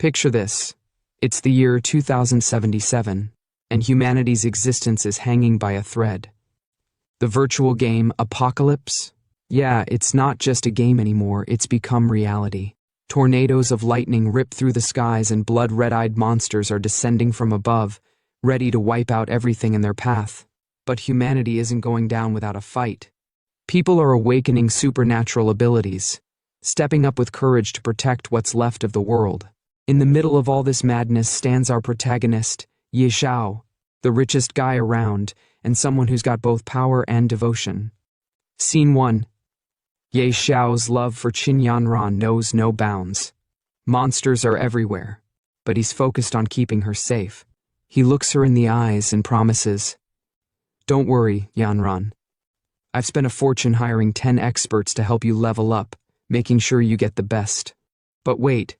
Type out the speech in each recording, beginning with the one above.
Picture this. It's the year 2077, and humanity's existence is hanging by a thread. The virtual game Apocalypse? Yeah, it's not just a game anymore, it's become reality. Tornadoes of lightning rip through the skies and blood red-eyed monsters are descending from above, ready to wipe out everything in their path. But humanity isn't going down without a fight. People are awakening supernatural abilities, stepping up with courage to protect what's left of the world. In the middle of all this madness stands our protagonist, Xiao, the richest guy around, and someone who's got both power and devotion. Scene 1. Xiao's love for Qin Yanran knows no bounds. Monsters are everywhere, but he's focused on keeping her safe. He looks her in the eyes and promises, "Don't worry, Yanran. I've spent a fortune hiring 10 experts to help you level up, making sure you get the best." But wait,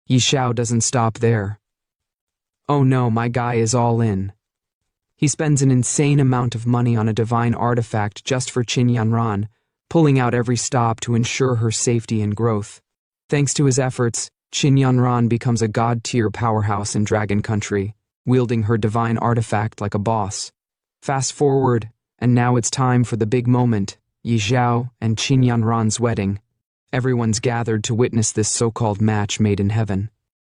Xiao doesn't stop there. Oh no, my guy is all in. He spends an insane amount of money on a divine artifact just for Qin Yanran, pulling out every stop to ensure her safety and growth. Thanks to his efforts, Qin Yanran becomes a god-tier powerhouse in Dragon Country, wielding her divine artifact like a boss. Fast forward, and now it's time for the big moment, Xiao and Qin Yanran's wedding. Everyone's gathered to witness this so-called match made in heaven.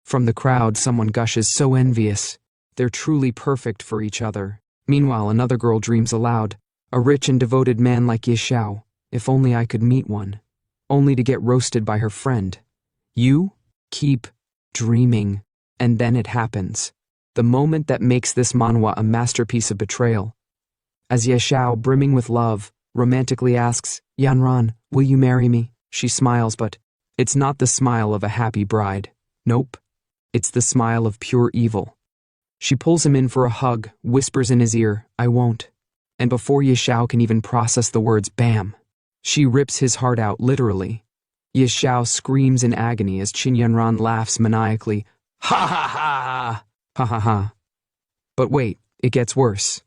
From the crowd, someone gushes, so envious. They're truly perfect for each other. Meanwhile, another girl dreams aloud, a rich and devoted man like Xiao. If only I could meet one. Only to get roasted by her friend. You keep dreaming. And then it happens. The moment that makes this manhwa a masterpiece of betrayal. As Xiao, brimming with love, romantically asks, "Yanran, will you marry me?" She smiles, but it's not the smile of a happy bride. Nope. It's the smile of pure evil. She pulls him in for a hug, whispers in his ear, "I won't." And before Xiao can even process the words, bam! She rips his heart out, literally. Xiao screams in agony as Qin Yanran laughs maniacally, "Ha ha ha! Ha ha ha!" But wait, it gets worse.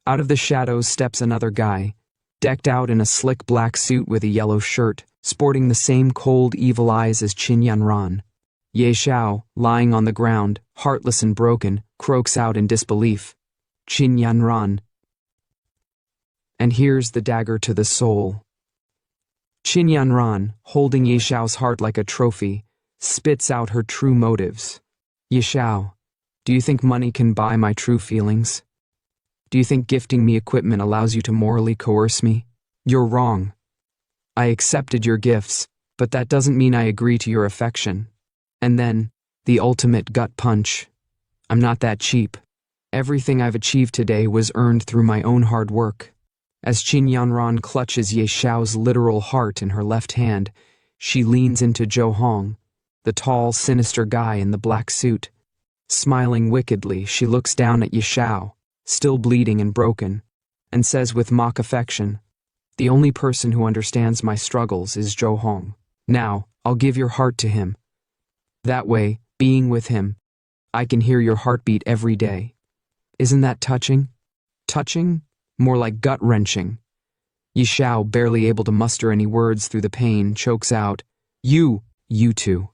Out of the shadows steps another guy, decked out in a slick black suit with a yellow shirt, sporting the same cold, evil eyes as Qin Yanran. Xiao, lying on the ground, heartless and broken, croaks out in disbelief. "Qin Yanran." And here's the dagger to the soul. Qin Yanran, holding Xiao's heart like a trophy, spits out her true motives. "Xiao, do you think money can buy my true feelings? Do you think gifting me equipment allows you to morally coerce me? You're wrong. I accepted your gifts, but that doesn't mean I agree to your affection." And then, the ultimate gut punch. "I'm not that cheap. Everything I've achieved today was earned through my own hard work." As Qin Yanran clutches Xiao's literal heart in her left hand, she leans into Zhou Hong, the tall, sinister guy in the black suit. Smiling wickedly, she looks down at Xiao, still bleeding and broken, and says with mock affection, "The only person who understands my struggles is Zhou Hong. Now, I'll give your heart to him. That way, being with him, I can hear your heartbeat every day." Isn't that touching? Touching? More like gut-wrenching. Xiao, barely able to muster any words through the pain, chokes out, You two."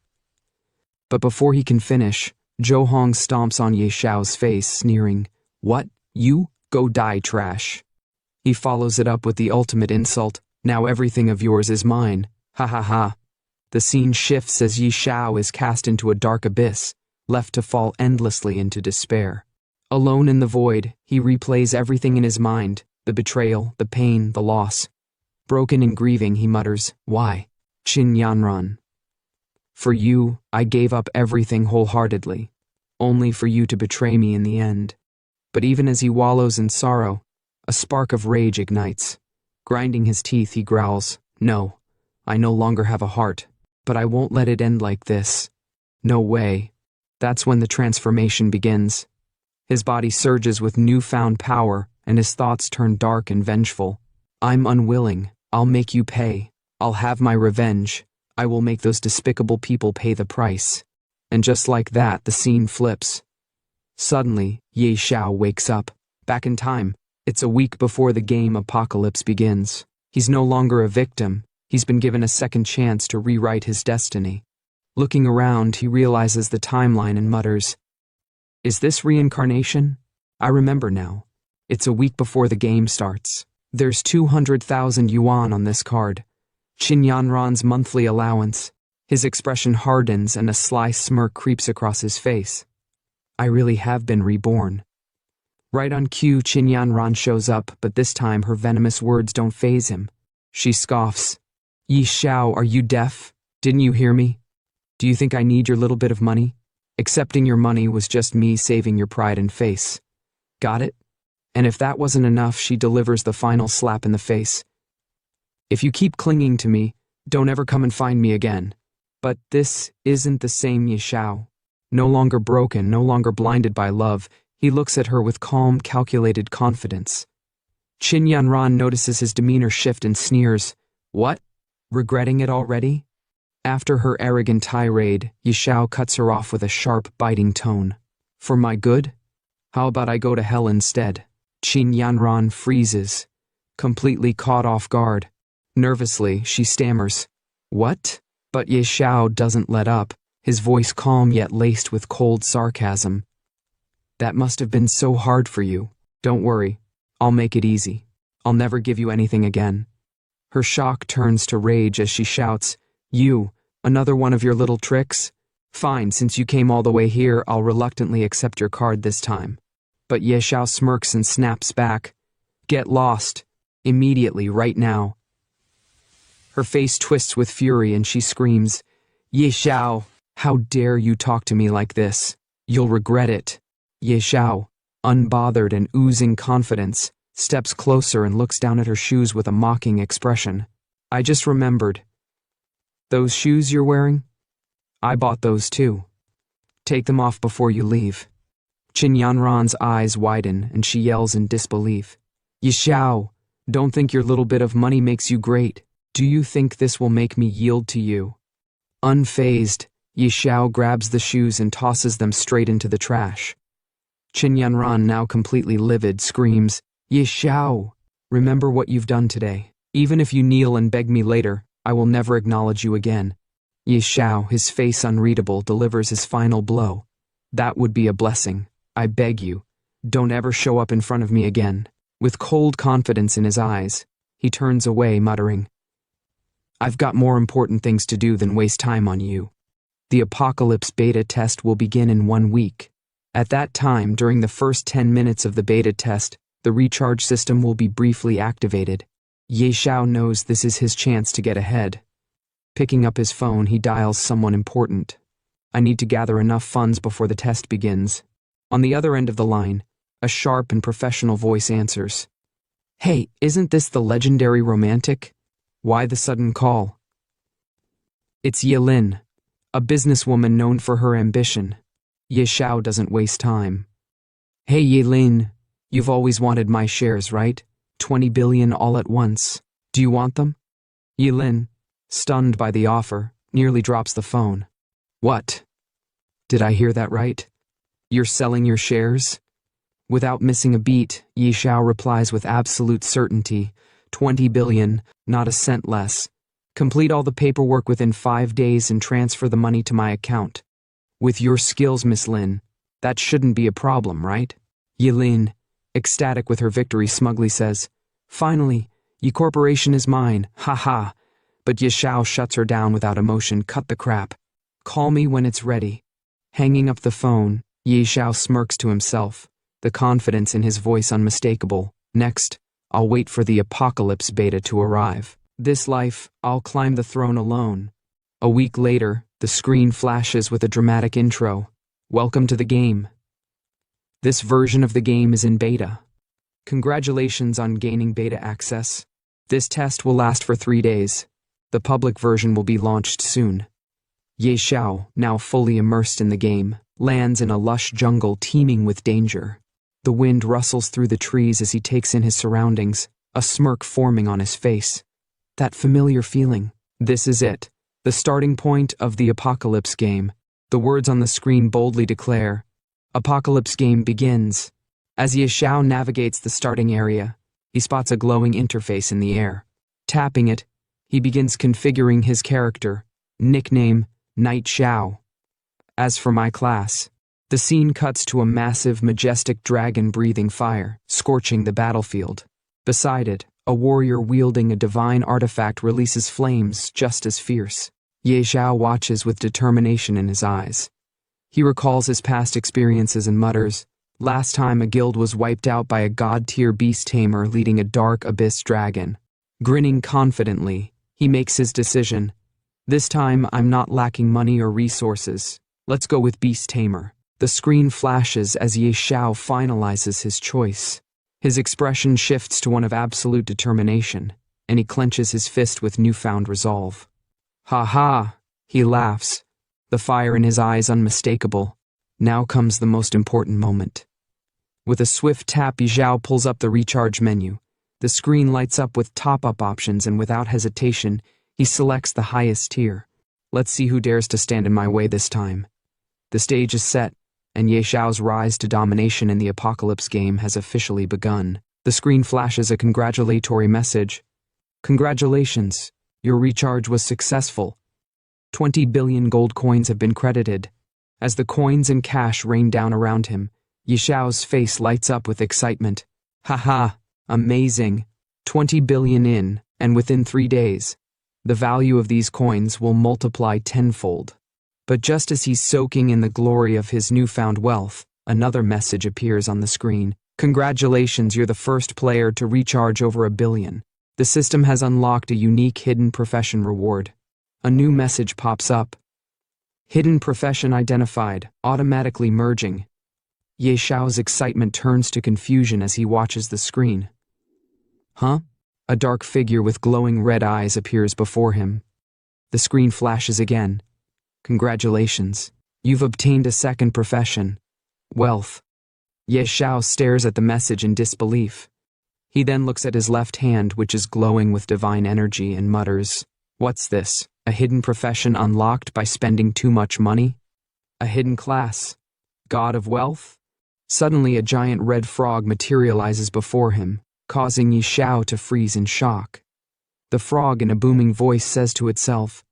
But before he can finish, Zhou Hong stomps on Xiao's face, sneering, "What? You? Go die, trash." He follows it up with the ultimate insult, "Now everything of yours is mine. Ha ha ha." The scene shifts as Xiao is cast into a dark abyss, left to fall endlessly into despair. Alone in the void, he replays everything in his mind, the betrayal, the pain, the loss. Broken and grieving, he mutters, "Why? Qin Yanran. For you, I gave up everything wholeheartedly, only for you to betray me in the end." But even as he wallows in sorrow, a spark of rage ignites. Grinding his teeth, he growls, "No, I no longer have a heart, but I won't let it end like this. No way." That's when the transformation begins. His body surges with newfound power, and his thoughts turn dark and vengeful. "I'm unwilling. I'll make you pay. I'll have my revenge. I will make those despicable people pay the price." And just like that, the scene flips. Suddenly, Xiao wakes up. Back in time, it's a week before the game Apocalypse begins. He's no longer a victim. He's been given a second chance to rewrite his destiny. Looking around, he realizes the timeline and mutters, "Is this reincarnation? I remember now. It's a week before the game starts. There's 200,000 yuan on this card. Qin Yanran's monthly allowance." His expression hardens and a sly smirk creeps across his face. I really have been reborn. Right on cue, Qin Yanran shows up, but this time her venomous words don't faze him. She scoffs. "Yi Xiao, are you deaf? Didn't you hear me? Do you think I need your little bit of money? Accepting your money was just me saving your pride and face. Got it?" And if that wasn't enough, she delivers the final slap in the face. "If you keep clinging to me, don't ever come and find me again." But this isn't the same Yi Xiao. No longer broken, no longer blinded by love, he looks at her with calm, calculated confidence. Qin Yanran notices his demeanor shift and sneers. "What? Regretting it already?" After her arrogant tirade, Yi Xiao cuts her off with a sharp, biting tone. "For my good? How about I go to hell instead?" Qin Yanran freezes, completely caught off guard. Nervously, she stammers, "What?" But Yi Xiao doesn't let up, his voice calm yet laced with cold sarcasm. "That must have been so hard for you. Don't worry, I'll make it easy. I'll never give you anything again." Her shock turns to rage as she shouts, "You, another one of your little tricks? Fine, since you came all the way here, I'll reluctantly accept your card this time." But Ye Xiao smirks and snaps back, "Get lost. Immediately, right now." Her face twists with fury and she screams, "Ye Xiao, how dare you talk to me like this? You'll regret it." Ye Xiao, unbothered and oozing confidence, steps closer and looks down at her shoes with a mocking expression. "I just remembered. Those shoes you're wearing? I bought those too. Take them off before you leave." Qin Yanran's eyes widen and she yells in disbelief, "Yi Xiao, don't think your little bit of money makes you great. Do you think this will make me yield to you?" Unfazed, Yi Xiao grabs the shoes and tosses them straight into the trash. Qin Yanran, now completely livid, screams, "Yi Xiao, remember what you've done today. Even if you kneel and beg me later, I will never acknowledge you again." Yi Xiao, his face unreadable, delivers his final blow. "That would be a blessing. I beg you, don't ever show up in front of me again." With cold confidence in his eyes, he turns away, muttering, "I've got more important things to do than waste time on you." The Apocalypse beta test will begin in 1 week. At that time, during the first 10 minutes of the beta test, the recharge system will be briefly activated. Ye Xiao knows this is his chance to get ahead. Picking up his phone, he dials someone important. "I need to gather enough funds before the test begins." On the other end of the line, a sharp and professional voice answers, "Hey, isn't this the legendary romantic? Why the sudden call?" It's Yilin, a businesswoman known for her ambition. Ye Xiao doesn't waste time. "Hey Yilin, you've always wanted my shares, right? 20 billion all at once. Do you want them?" Yilin, stunned by the offer, nearly drops the phone. "What? Did I hear that right? You're selling your shares?" Without missing a beat, Yi Xiao replies with absolute certainty, 20 billion, not a cent less. Complete all the paperwork within 5 days and transfer the money to my account. With your skills, Miss Lin, that shouldn't be a problem, right? Yilin, ecstatic with her victory, smugly says, "Finally, Yi Corporation is mine, ha." But Yi Xiao shuts her down without emotion. "Cut the crap. Call me when it's ready." Hanging up the phone, Yi Xiao smirks to himself, the confidence in his voice unmistakable. "Next, I'll wait for the Apocalypse beta to arrive. This life, I'll climb the throne alone." A week later, the screen flashes with a dramatic intro. "Welcome to the game. This version of the game is in beta. Congratulations on gaining beta access. This test will last for 3 days. The public version will be launched soon." Ye Xiao, now fully immersed in the game, lands in a lush jungle teeming with danger. The wind rustles through the trees as he takes in his surroundings, a smirk forming on his face. That familiar feeling. This is it, the starting point of the Apocalypse game. The words on the screen boldly declare, "Apocalypse game begins." As Ye Xiao navigates the starting area, he spots a glowing interface in the air. Tapping it, he begins configuring his character. Nickname, Knight Xiao. As for my class, the scene cuts to a massive, majestic dragon breathing fire, scorching the battlefield. Beside it, a warrior wielding a divine artifact releases flames just as fierce. Ye Xiao watches with determination in his eyes. He recalls his past experiences and mutters, "Last time a guild was wiped out by a god-tier beast tamer leading a dark abyss dragon." Grinning confidently, he makes his decision. "This time I'm not lacking money or resources. Let's go with beast tamer." The screen flashes as Ye Xiao finalizes his choice. His expression shifts to one of absolute determination, and he clenches his fist with newfound resolve. "Ha ha!" he laughs, the fire in his eyes unmistakable. Now comes the most important moment. With a swift tap, Ye Xiao pulls up the recharge menu. The screen lights up with top-up options, and without hesitation, he selects the highest tier. Let's see who dares to stand in my way this time. The stage is set, and Ye Xiao's rise to domination in the Apocalypse game has officially begun. The screen flashes a congratulatory message. "Congratulations, your recharge was successful. 20 billion gold coins have been credited." As the coins and cash rain down around him, Ye Xiao's face lights up with excitement. "Haha, amazing. 20 billion in, and within 3 days. The value of these coins will multiply tenfold." But just as he's soaking in the glory of his newfound wealth, another message appears on the screen. "Congratulations, you're the first player to recharge over 1 billion. The system has unlocked a unique hidden profession reward." A new message pops up. "Hidden profession identified, automatically merging." Ye Xiao's excitement turns to confusion as he watches the screen. Huh? A dark figure with glowing red eyes appears before him. The screen flashes again. "Congratulations. You've obtained a second profession. Wealth." Ye Xiao stares at the message in disbelief. He then looks at his left hand, which is glowing with divine energy, and mutters, "What's this? A hidden profession unlocked by spending too much money? A hidden class? God of Wealth?" Suddenly a giant red frog materializes before him, causing Ye Xiao to freeze in shock. The frog in a booming voice says to itself,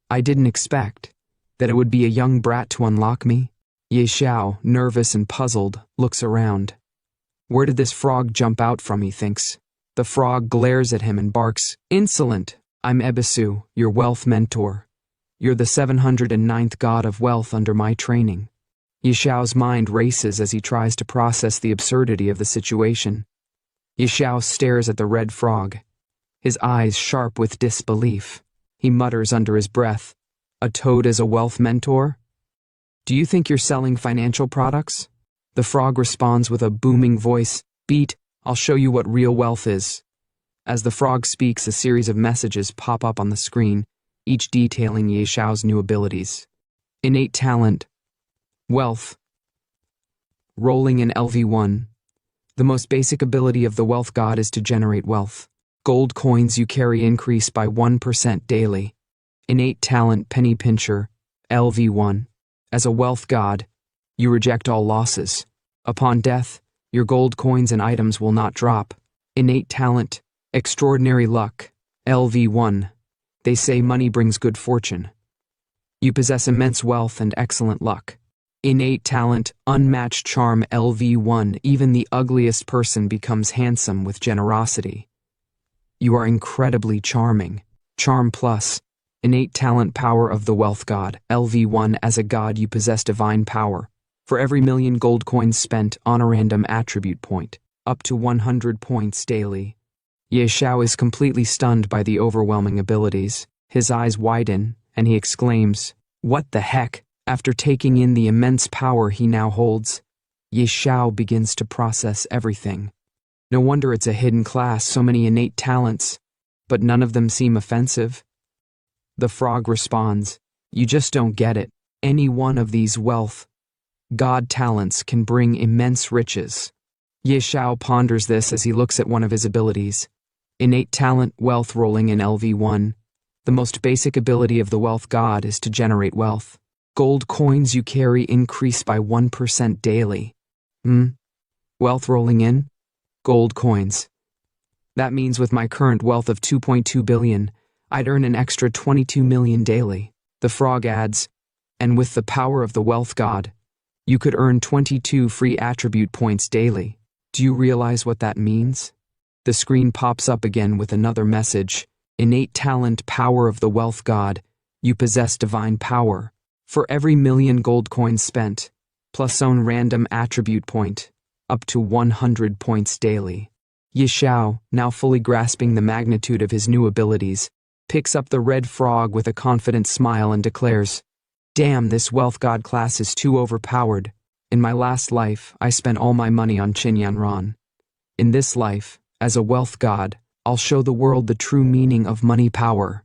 "I didn't expect that it would be a young brat to unlock me." Ye Xiao, nervous and puzzled, looks around. Where did this frog jump out from, he thinks. The frog glares at him and barks, "Insolent! I'm Ebisu, your wealth mentor. You're the 709th god of wealth under my training." Ye Xiao's mind races as he tries to process the absurdity of the situation. Ye Xiao stares at the red frog, his eyes sharp with disbelief. He mutters under his breath, "A toad as a wealth mentor? Do you think you're selling financial products?" The frog responds with a booming voice, "Beat, I'll show you what real wealth is." As the frog speaks, a series of messages pop up on the screen, each detailing Ye Xiao's new abilities. Innate talent. Wealth. Rolling in LV1. The most basic ability of the wealth god is to generate wealth. Gold coins you carry increase by 1% daily. Innate talent penny pincher. LV1. As a wealth god, you reject all losses. Upon death, your gold coins and items will not drop. Innate talent. Extraordinary luck. LV1. They say money brings good fortune. You possess immense wealth and excellent luck. Innate talent, unmatched charm. LV1. Even the ugliest person becomes handsome with generosity. You are incredibly charming. Charm plus. Innate talent power of the wealth god. LV1. As a god you possess divine power. For every 1,000,000 gold coins spent on a random attribute point, up to 100 points daily. Ye Xiao is completely stunned by the overwhelming abilities. His eyes widen, and he exclaims, "What the heck?" After taking in the immense power he now holds, Ye Xiao begins to process everything. No wonder it's a hidden class, so many innate talents, but none of them seem offensive. The frog responds, "You just don't get it. Any one of these wealth god talents can bring immense riches." Ye Xiao ponders this as he looks at one of his abilities. Innate talent, wealth rolling in LV1. The most basic ability of the wealth god is to generate wealth. Gold coins you carry increase by 1% daily. Wealth rolling in? Gold coins. That means with my current wealth of 2.2 billion, I'd earn an extra 22 million daily. The frog adds, And with the power of the wealth god, you could earn 22 free attribute points daily. Do you realize what that means? The screen pops up again with another message. Innate talent, power of the wealth god. You possess divine power. For every 1,000,000 gold coins spent, plus own random attribute point, up to 100 points daily. Xiao, now fully grasping the magnitude of his new abilities, picks up the red frog with a confident smile and declares, "Damn, this wealth god class is too overpowered. In my last life, I spent all my money on Qinyanran. In this life, as a wealth god, I'll show the world the true meaning of money power."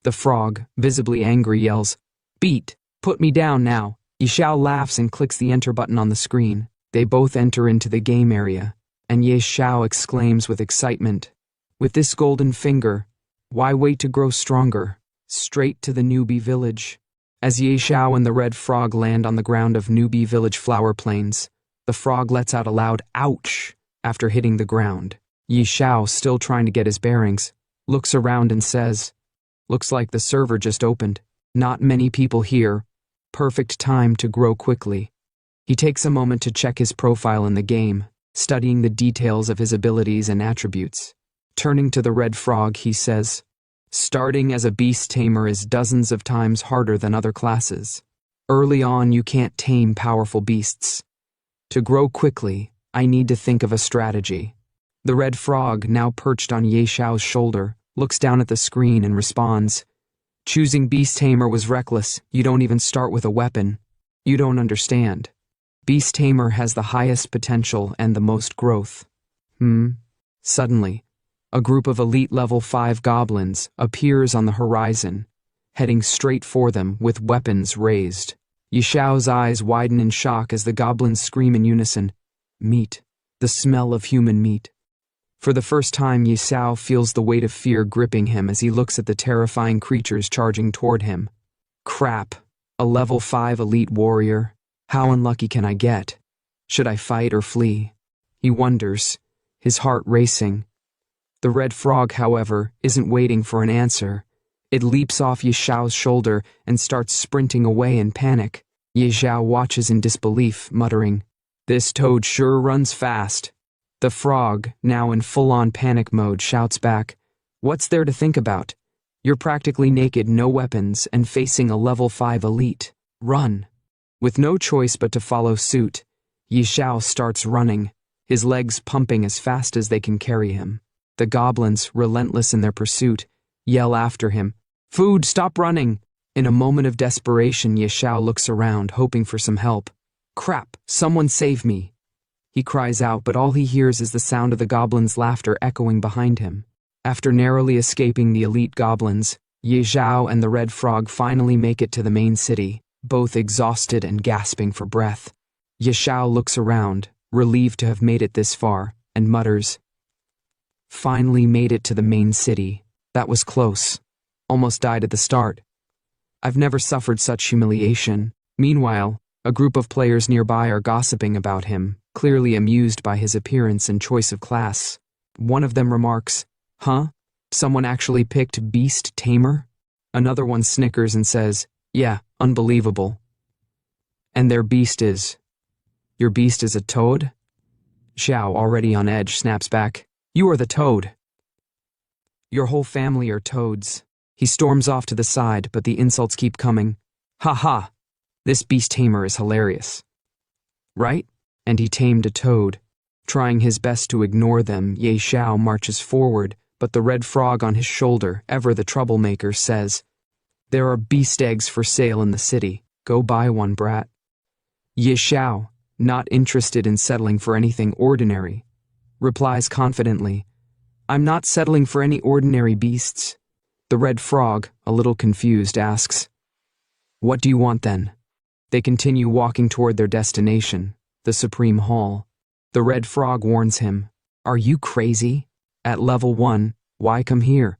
The frog, visibly angry, yells, "Beat! Put me down now." Xiao laughs and clicks the enter button on the screen. They both enter into the game area, and Xiao exclaims with excitement, "With this golden finger, why wait to grow stronger? Straight to the newbie village." As Xiao and the red frog land on the ground of newbie village flower plains, the frog lets out a loud "ouch" after hitting the ground. Xiao, still trying to get his bearings, looks around and says, "Looks like the server just opened. Not many people here. Perfect time to grow quickly." He takes a moment to check his profile in the game, studying the details of his abilities and attributes. Turning to the red frog, he says, "Starting as a beast tamer is dozens of times harder than other classes. Early on, you can't tame powerful beasts. To grow quickly, I need to think of a strategy." The red frog, now perched on Xiao's shoulder, looks down at the screen and responds, "Choosing beast tamer was reckless. You don't even start with a weapon. You don't understand. Beast tamer has the highest potential and the most growth." Suddenly, a group of elite level 5 goblins appears on the horizon, heading straight for them with weapons raised. Xiao's eyes widen in shock as the goblins scream in unison, "Meat, the smell of human meat." For the first time, Xiao feels the weight of fear gripping him as he looks at the terrifying creatures charging toward him. Crap, a level 5 elite warrior. How unlucky can I get? Should I fight or flee? He wonders, his heart racing. The red frog, however, isn't waiting for an answer. It leaps off Xiao's shoulder and starts sprinting away in panic. Xiao watches in disbelief, muttering, "This toad sure runs fast." The frog, now in full-on panic mode, shouts back, "What's there to think about? You're practically naked, no weapons, and facing a level 5 elite. Run." With no choice but to follow suit, Xiao starts running, his legs pumping as fast as they can carry him. The goblins, relentless in their pursuit, yell after him, "Food, stop running!" In a moment of desperation, Xiao looks around, hoping for some help. "Crap, someone save me!" He cries out, but all he hears is the sound of the goblins' laughter echoing behind him. After narrowly escaping the elite goblins, Xiao and the red frog finally make it to the main city, both exhausted and gasping for breath. Xiao looks around, relieved to have made it this far, and mutters, "Finally made it to the main city. That was close. Almost died at the start. I've never suffered such humiliation." Meanwhile, a group of players nearby are gossiping about him, clearly amused by his appearance and choice of class. One of them remarks, "Huh? Someone actually picked beast tamer?" Another one snickers and says, "Yeah, unbelievable." "And their beast is... Your beast is a toad?" Xiao, already on edge, snaps back, "You are the toad. Your whole family are toads." He storms off to the side, but the insults keep coming. "Ha ha! This beast tamer is hilarious. Right?" And he tamed a toad. Trying his best to ignore them, Xiao marches forward, but the red frog on his shoulder, ever the troublemaker, says, "There are beast eggs for sale in the city. Go buy one, brat." Xiao, not interested in settling for anything ordinary, replies confidently, "I'm not settling for any ordinary beasts." The red frog, a little confused, asks, "What do you want then?" They continue walking toward their destination, the Supreme Hall. The red frog warns him, "Are you crazy? At level 1, why come here?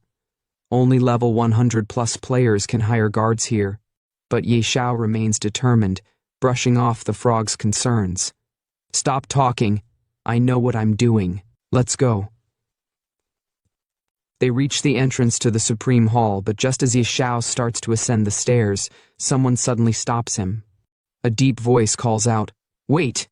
Only level 100 plus players can hire guards here." But Xiao remains determined, brushing off the frog's concerns. "Stop talking. I know what I'm doing. Let's go." They reach the entrance to the Supreme Hall, but just as Xiao starts to ascend the stairs, someone suddenly stops him. A deep voice calls out, "Wait!"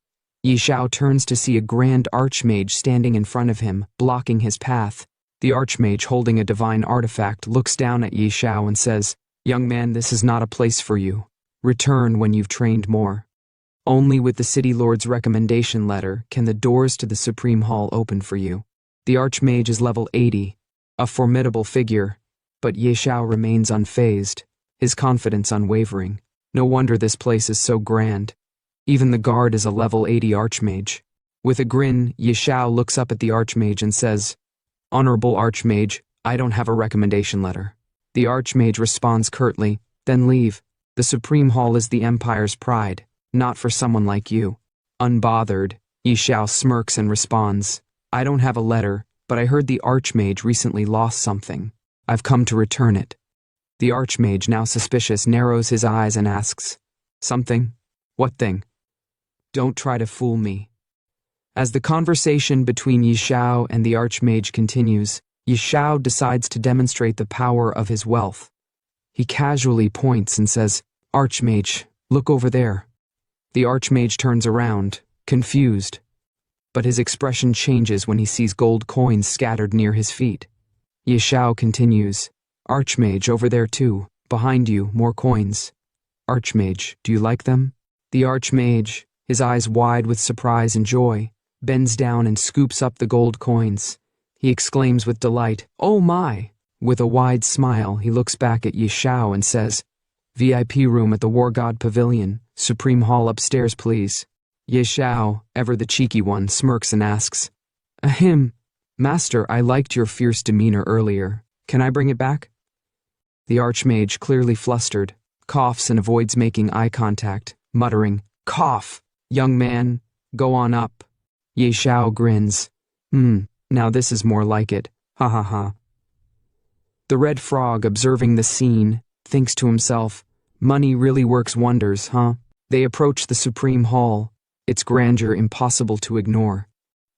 Xiao turns to see a grand archmage standing in front of him, blocking his path. The archmage, holding a divine artifact, looks down at Xiao and says, "Young man, this is not a place for you. Return when you've trained more. Only with the City Lord's recommendation letter can the doors to the Supreme Hall open for you." The archmage is level 80, a formidable figure, but Xiao remains unfazed, his confidence unwavering. No wonder this place is so grand. Even the guard is a level 80 archmage. With a grin, Xiao looks up at the archmage and says, "Honorable archmage, I don't have a recommendation letter." The archmage responds curtly, "Then leave. The Supreme Hall is the Empire's pride, not for someone like you." Unbothered, Xiao smirks and responds, "I don't have a letter, but I heard the archmage recently lost something. I've come to return it." The archmage, now suspicious, narrows his eyes and asks, "Something? What thing? Don't try to fool me." As the conversation between Xiao and the archmage continues, Xiao decides to demonstrate the power of his wealth. He casually points and says, "Archmage, look over there." The archmage turns around, confused, but his expression changes when he sees gold coins scattered near his feet. Xiao continues, "Archmage, over there too, behind you, more coins. Archmage, do you like them?" The archmage, his eyes wide with surprise and joy, bends down and scoops up the gold coins. He exclaims with delight, "Oh my!" With a wide smile, he looks back at Xiao and says, "VIP room at the War God Pavilion, Supreme Hall upstairs, please." Xiao, ever the cheeky one, smirks and asks, "Ahem, Master, I liked your fierce demeanor earlier. Can I bring it back?" The archmage, clearly flustered, coughs and avoids making eye contact, muttering, "Cough! Young man, go on up." Xiao grins. Now this is more like it. Ha ha ha." The red frog, observing the scene, thinks to himself, "Money really works wonders, huh?" They approach the Supreme Hall, its grandeur impossible to ignore.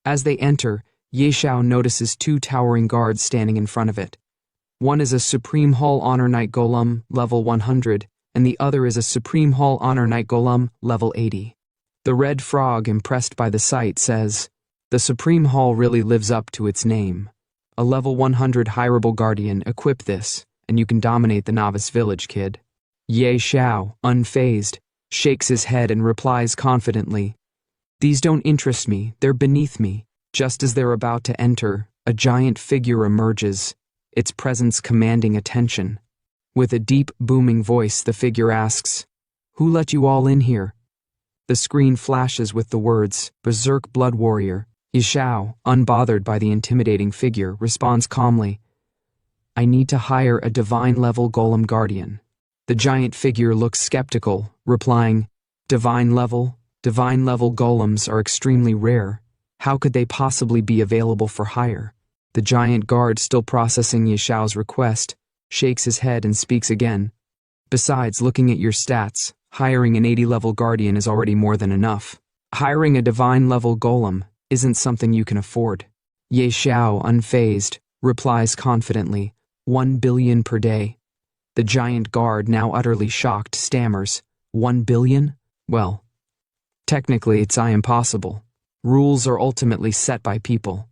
As they enter, Xiao notices two towering guards standing in front of it. One is a Supreme Hall Honor Knight Golem, level 100, and the other is a Supreme Hall Honor Knight Golem, level 80. The red frog, impressed by the sight, says, "The Supreme Hall really lives up to its name. A level 100 hireable guardian, equip this, and you can dominate the novice village, kid." Xiao, unfazed, shakes his head and replies confidently, "These don't interest me, they're beneath me." Just as they're about to enter, a giant figure emerges, its presence commanding attention. With a deep, booming voice, the figure asks, "Who let you all in here?" The screen flashes with the words, "Berserk Blood Warrior." Xiao, unbothered by the intimidating figure, responds calmly, "I need to hire a divine-level golem guardian." The giant figure looks skeptical, replying, Divine level golems are extremely rare. How could they possibly be available for hire?" The giant guard, still processing Xiao's request, shakes his head and speaks again. "Besides, looking at your stats, hiring an 80-level guardian is already more than enough. Hiring a divine-level golem isn't something you can afford." Xiao, unfazed, replies confidently, 1 billion per day. The giant guard, now utterly shocked, stammers, 1 billion? Well, technically it's impossible. Rules are ultimately set by people.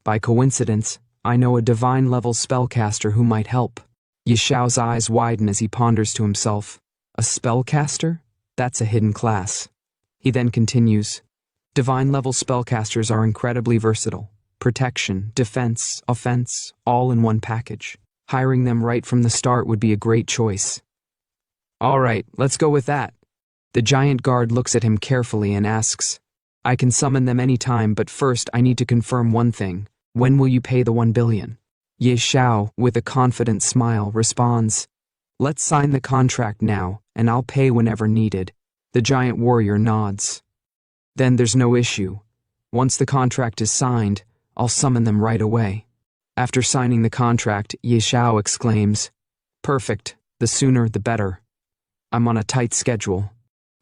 By coincidence, I know a divine-level spellcaster who might help. Xiao's eyes widen as he ponders to himself. A spellcaster? That's a hidden class. He then continues, "Divine-level spellcasters are incredibly versatile. Protection, defense, offense, all in one package. Hiring them right from the start would be a great choice." "All right, let's go with that." The giant guard looks at him carefully and asks, "I can summon them any time, but first I need to confirm one thing. When will you pay the 1 billion? Xiao, with a confident smile, responds, "Let's sign the contract now, and I'll pay whenever needed." The giant warrior nods. "Then there's no issue. Once the contract is signed, I'll summon them right away." After signing the contract, Xiao exclaims, "Perfect, the sooner the better. I'm on a tight schedule."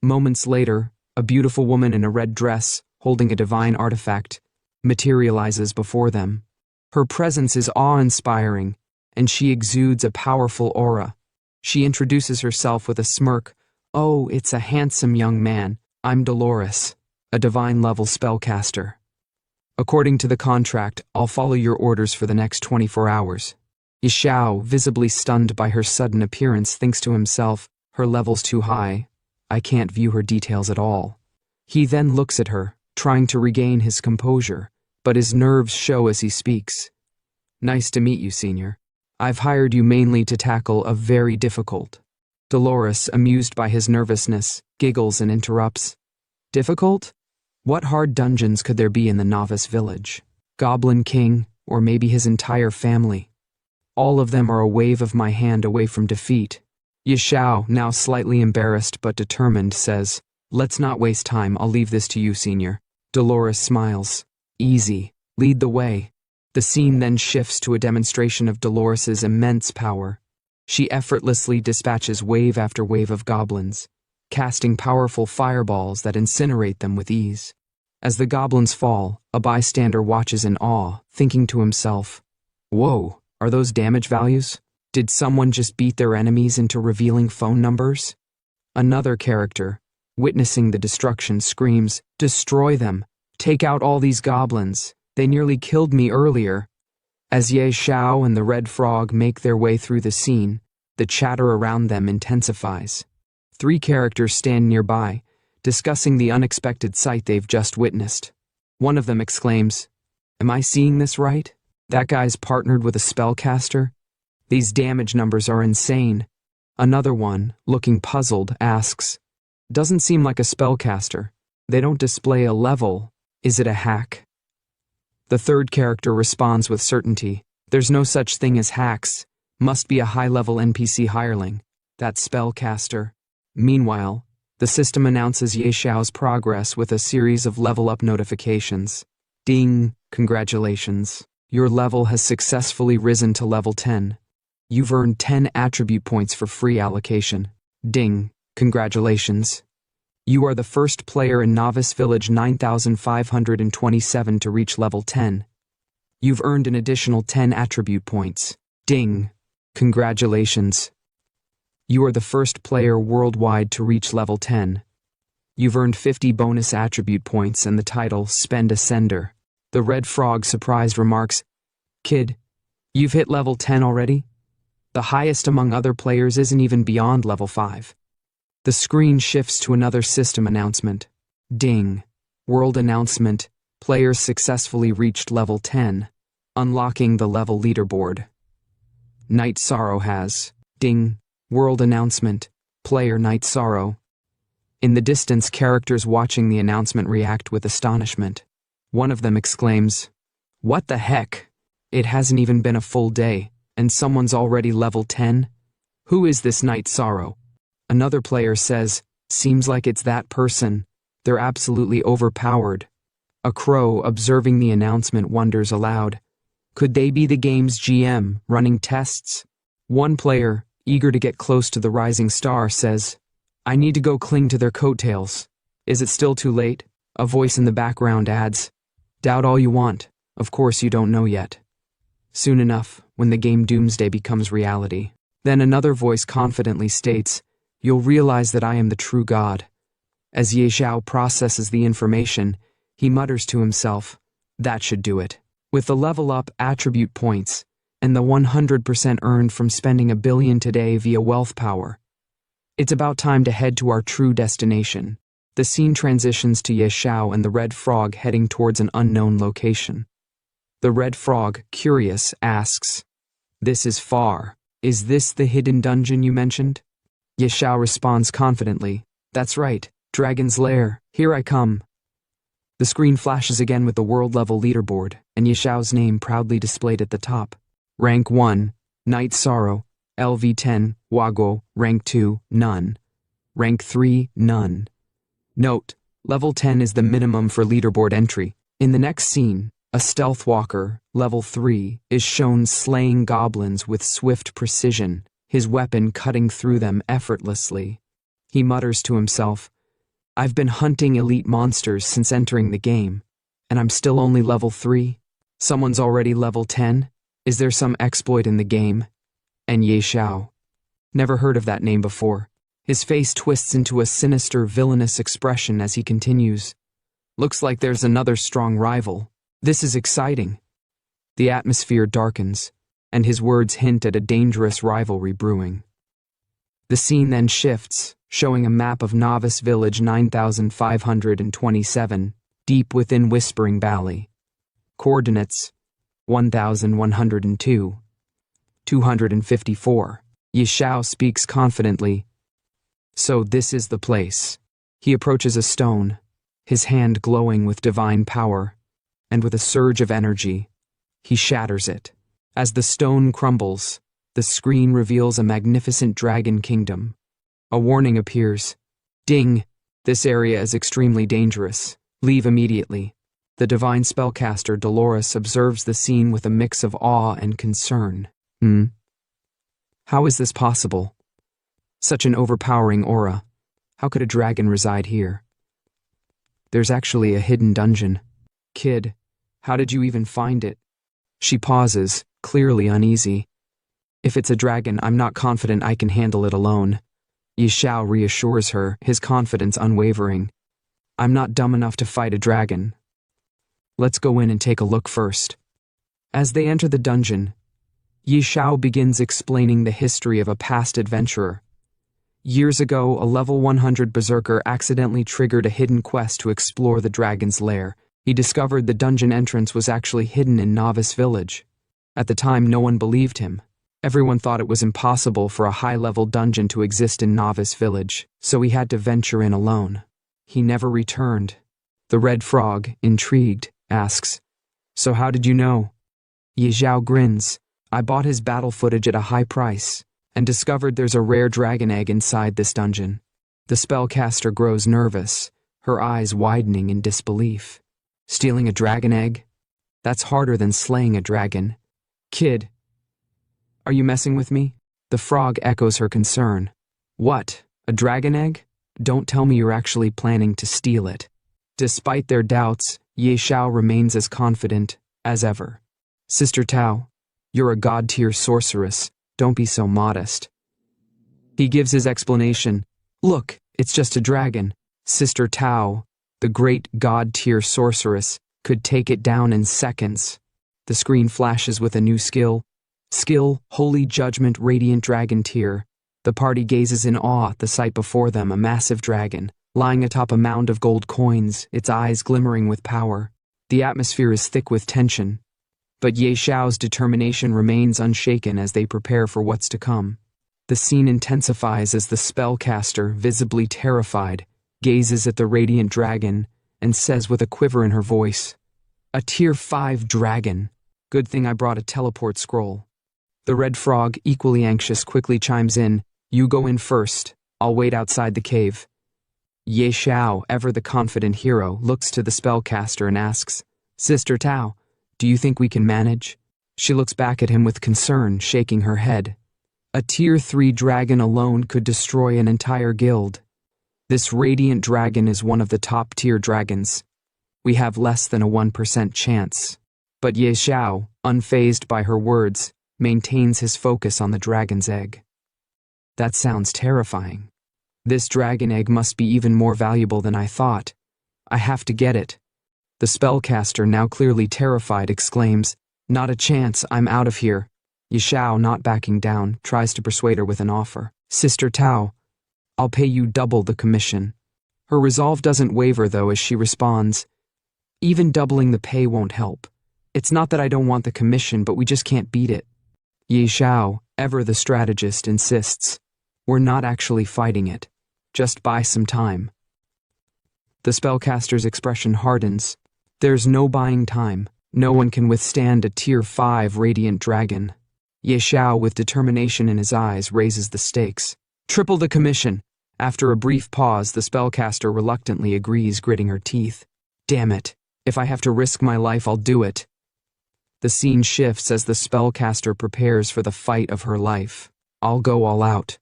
Moments later, a beautiful woman in a red dress, holding a divine artifact, materializes before them. Her presence is awe-inspiring, and she exudes a powerful aura. She introduces herself with a smirk. "Oh, it's a handsome young man. I'm Dolores, a divine-level spellcaster. According to the contract, I'll follow your orders for the next 24 hours. Xiao, visibly stunned by her sudden appearance, thinks to himself, her level's too high. I can't view her details at all. He then looks at her, trying to regain his composure, but his nerves show as he speaks. Nice to meet you, Senior. I've hired you mainly to tackle a very difficult. Dolores, amused by his nervousness, giggles and interrupts. Difficult? What hard dungeons could there be in the novice village? Goblin King, or maybe his entire family. All of them are a wave of my hand away from defeat. Xiao, now slightly embarrassed but determined, says, Let's not waste time, I'll leave this to you, Senior. Dolores smiles. Easy. Lead the way. The scene then shifts to a demonstration of Dolores's immense power. She effortlessly dispatches wave after wave of goblins, casting powerful fireballs that incinerate them with ease. As the goblins fall, a bystander watches in awe, thinking to himself, Whoa, are those damage values? Did someone just beat their enemies into revealing phone numbers? Another character, witnessing the destruction, screams, Destroy them! Take out all these goblins! They nearly killed me earlier. As Xiao and the Red Frog make their way through the scene, the chatter around them intensifies. 3 characters stand nearby, discussing the unexpected sight they've just witnessed. One of them exclaims, Am I seeing this right? That guy's partnered with a spellcaster? These damage numbers are insane. Another one, looking puzzled, asks, Doesn't seem like a spellcaster. They don't display a level. Is it a hack? The third character responds with certainty, There's no such thing as hacks. Must be a high-level NPC hireling. That spellcaster. Meanwhile, the system announces Xiao's progress with a series of level-up notifications. Ding! Congratulations. Your level has successfully risen to level 10. You've earned 10 attribute points for free allocation. Ding! Congratulations. You are the first player in Novice Village 9527 to reach level 10. You've earned an additional 10 attribute points. Ding! Congratulations. You are the first player worldwide to reach level 10. You've earned 50 bonus attribute points and the title Spend a Sender. The Red Frog, surprised, remarks, Kid, you've hit level 10 already? The highest among other players isn't even beyond level 5. The screen shifts to another system announcement. Ding! World announcement. Players successfully reached level 10, unlocking the level leaderboard. Night Sorrow has. Ding! World announcement. Player Night Sorrow. In the distance, characters watching the announcement react with astonishment. One of them exclaims, What the heck? It hasn't even been a full day, and someone's already level 10? Who is this Night Sorrow? Another player says, Seems like it's that person. They're absolutely overpowered. A crow, observing the announcement, wonders aloud, Could they be the game's GM, running tests? One player, eager to get close to the rising star, says, I need to go cling to their coattails. Is it still too late? A voice in the background adds, Doubt all you want. Of course you don't know yet. Soon enough, when the game Doomsday becomes reality. Then another voice confidently states, You'll realize that I am the true God. As Xiao processes the information, he mutters to himself, That should do it. With the level-up attribute points, and the 100% earned from spending 1 billion today via wealth power, it's about time to head to our true destination. The scene transitions to Xiao and the Red Frog heading towards an unknown location. The Red Frog, curious, asks, This is far. Is this the hidden dungeon you mentioned? Xiao responds confidently, That's right, Dragon's Lair, here I come. The screen flashes again with the world-level leaderboard, and Xiao's name proudly displayed at the top. Rank 1, Night Sorrow, LV10, Wago, Rank 2, None. Rank 3, None. Note, level 10 is the minimum for leaderboard entry. In the next scene, a stealth walker, level 3, is shown slaying goblins with swift precision, his weapon cutting through them effortlessly. He mutters to himself, I've been hunting elite monsters since entering the game, and I'm still only level 3. Someone's already level 10? Is there some exploit in the game? And Xiao. Never heard of that name before. His face twists into a sinister, villainous expression as he continues. Looks like there's another strong rival. This is exciting. The atmosphere darkens, and his words hint at a dangerous rivalry brewing. The scene then shifts, showing a map of Novice Village 9527, deep within Whispering Valley. Coordinates 1102, 254. Xiao speaks confidently. So this is the place. He approaches a stone, his hand glowing with divine power, and with a surge of energy, he shatters it. As the stone crumbles, the screen reveals a magnificent dragon kingdom. A warning appears. Ding! This area is extremely dangerous. Leave immediately. The divine spellcaster Dolores observes the scene with a mix of awe and concern. How is this possible? Such an overpowering aura. How could a dragon reside here? There's actually a hidden dungeon. Kid, how did you even find it? She pauses, clearly uneasy. If it's a dragon, I'm not confident I can handle it alone. Xiao reassures her, his confidence unwavering. I'm not dumb enough to fight a dragon. Let's go in and take a look first. As they enter the dungeon, Xiao begins explaining the history of a past adventurer. Years ago, a level 100 berserker accidentally triggered a hidden quest to explore the dragon's lair. He discovered the dungeon entrance was actually hidden in Novice Village. At the time, no one believed him. Everyone thought it was impossible for a high-level dungeon to exist in Novice Village, so he had to venture in alone. He never returned. The Red Frog, intrigued, asks, "So how did you know?" Xiao grins. "I bought his battle footage at a high price, and discovered there's a rare dragon egg inside this dungeon." The spellcaster grows nervous, her eyes widening in disbelief. Stealing a dragon egg? That's harder than slaying a dragon. Kid, are you messing with me? The frog echoes her concern. What? A dragon egg? Don't tell me you're actually planning to steal it. Despite their doubts, Xiao remains as confident as ever. Sister Tao, you're a god-tier sorceress. Don't be so modest. He gives his explanation. Look, it's just a dragon. Sister Tao, the great god-tier sorceress, could take it down in seconds. The screen flashes with a new skill. Skill, Holy Judgment Radiant Dragon Tier. The party gazes in awe at the sight before them, a massive dragon, lying atop a mound of gold coins, its eyes glimmering with power. The atmosphere is thick with tension, but Xiao's determination remains unshaken as they prepare for what's to come. The scene intensifies as the spellcaster, visibly terrified, gazes at the radiant dragon and says with a quiver in her voice, "A tier 5 dragon. Good thing I brought a teleport scroll." The Red Frog, equally anxious, quickly chimes in, "You go in first. I'll wait outside the cave." Xiao, ever the confident hero, looks to the spellcaster and asks, "Sister Tao, do you think we can manage?" She looks back at him with concern, shaking her head. A tier 3 dragon alone could destroy an entire guild. This radiant dragon is one of the top tier dragons. We have less than a 1% chance. But Xiao, unfazed by her words, maintains his focus on the dragon's egg. That sounds terrifying. This dragon egg must be even more valuable than I thought. I have to get it. The spellcaster, now clearly terrified, exclaims, "Not a chance, I'm out of here." Xiao, not backing down, tries to persuade her with an offer. "Sister Tao, I'll pay you double the commission." Her resolve doesn't waver, though, as she responds, "Even doubling the pay won't help. It's not that I don't want the commission, but we just can't beat it." Xiao, ever the strategist, insists, "We're not actually fighting it. Just buy some time." The spellcaster's expression hardens. There's no buying time. No one can withstand a tier 5 radiant dragon. Xiao, with determination in his eyes, raises the stakes. "Triple the commission." After a brief pause, the spellcaster reluctantly agrees, gritting her teeth. "Damn it. If I have to risk my life, I'll do it." The scene shifts as the spellcaster prepares for the fight of her life. "I'll go all out."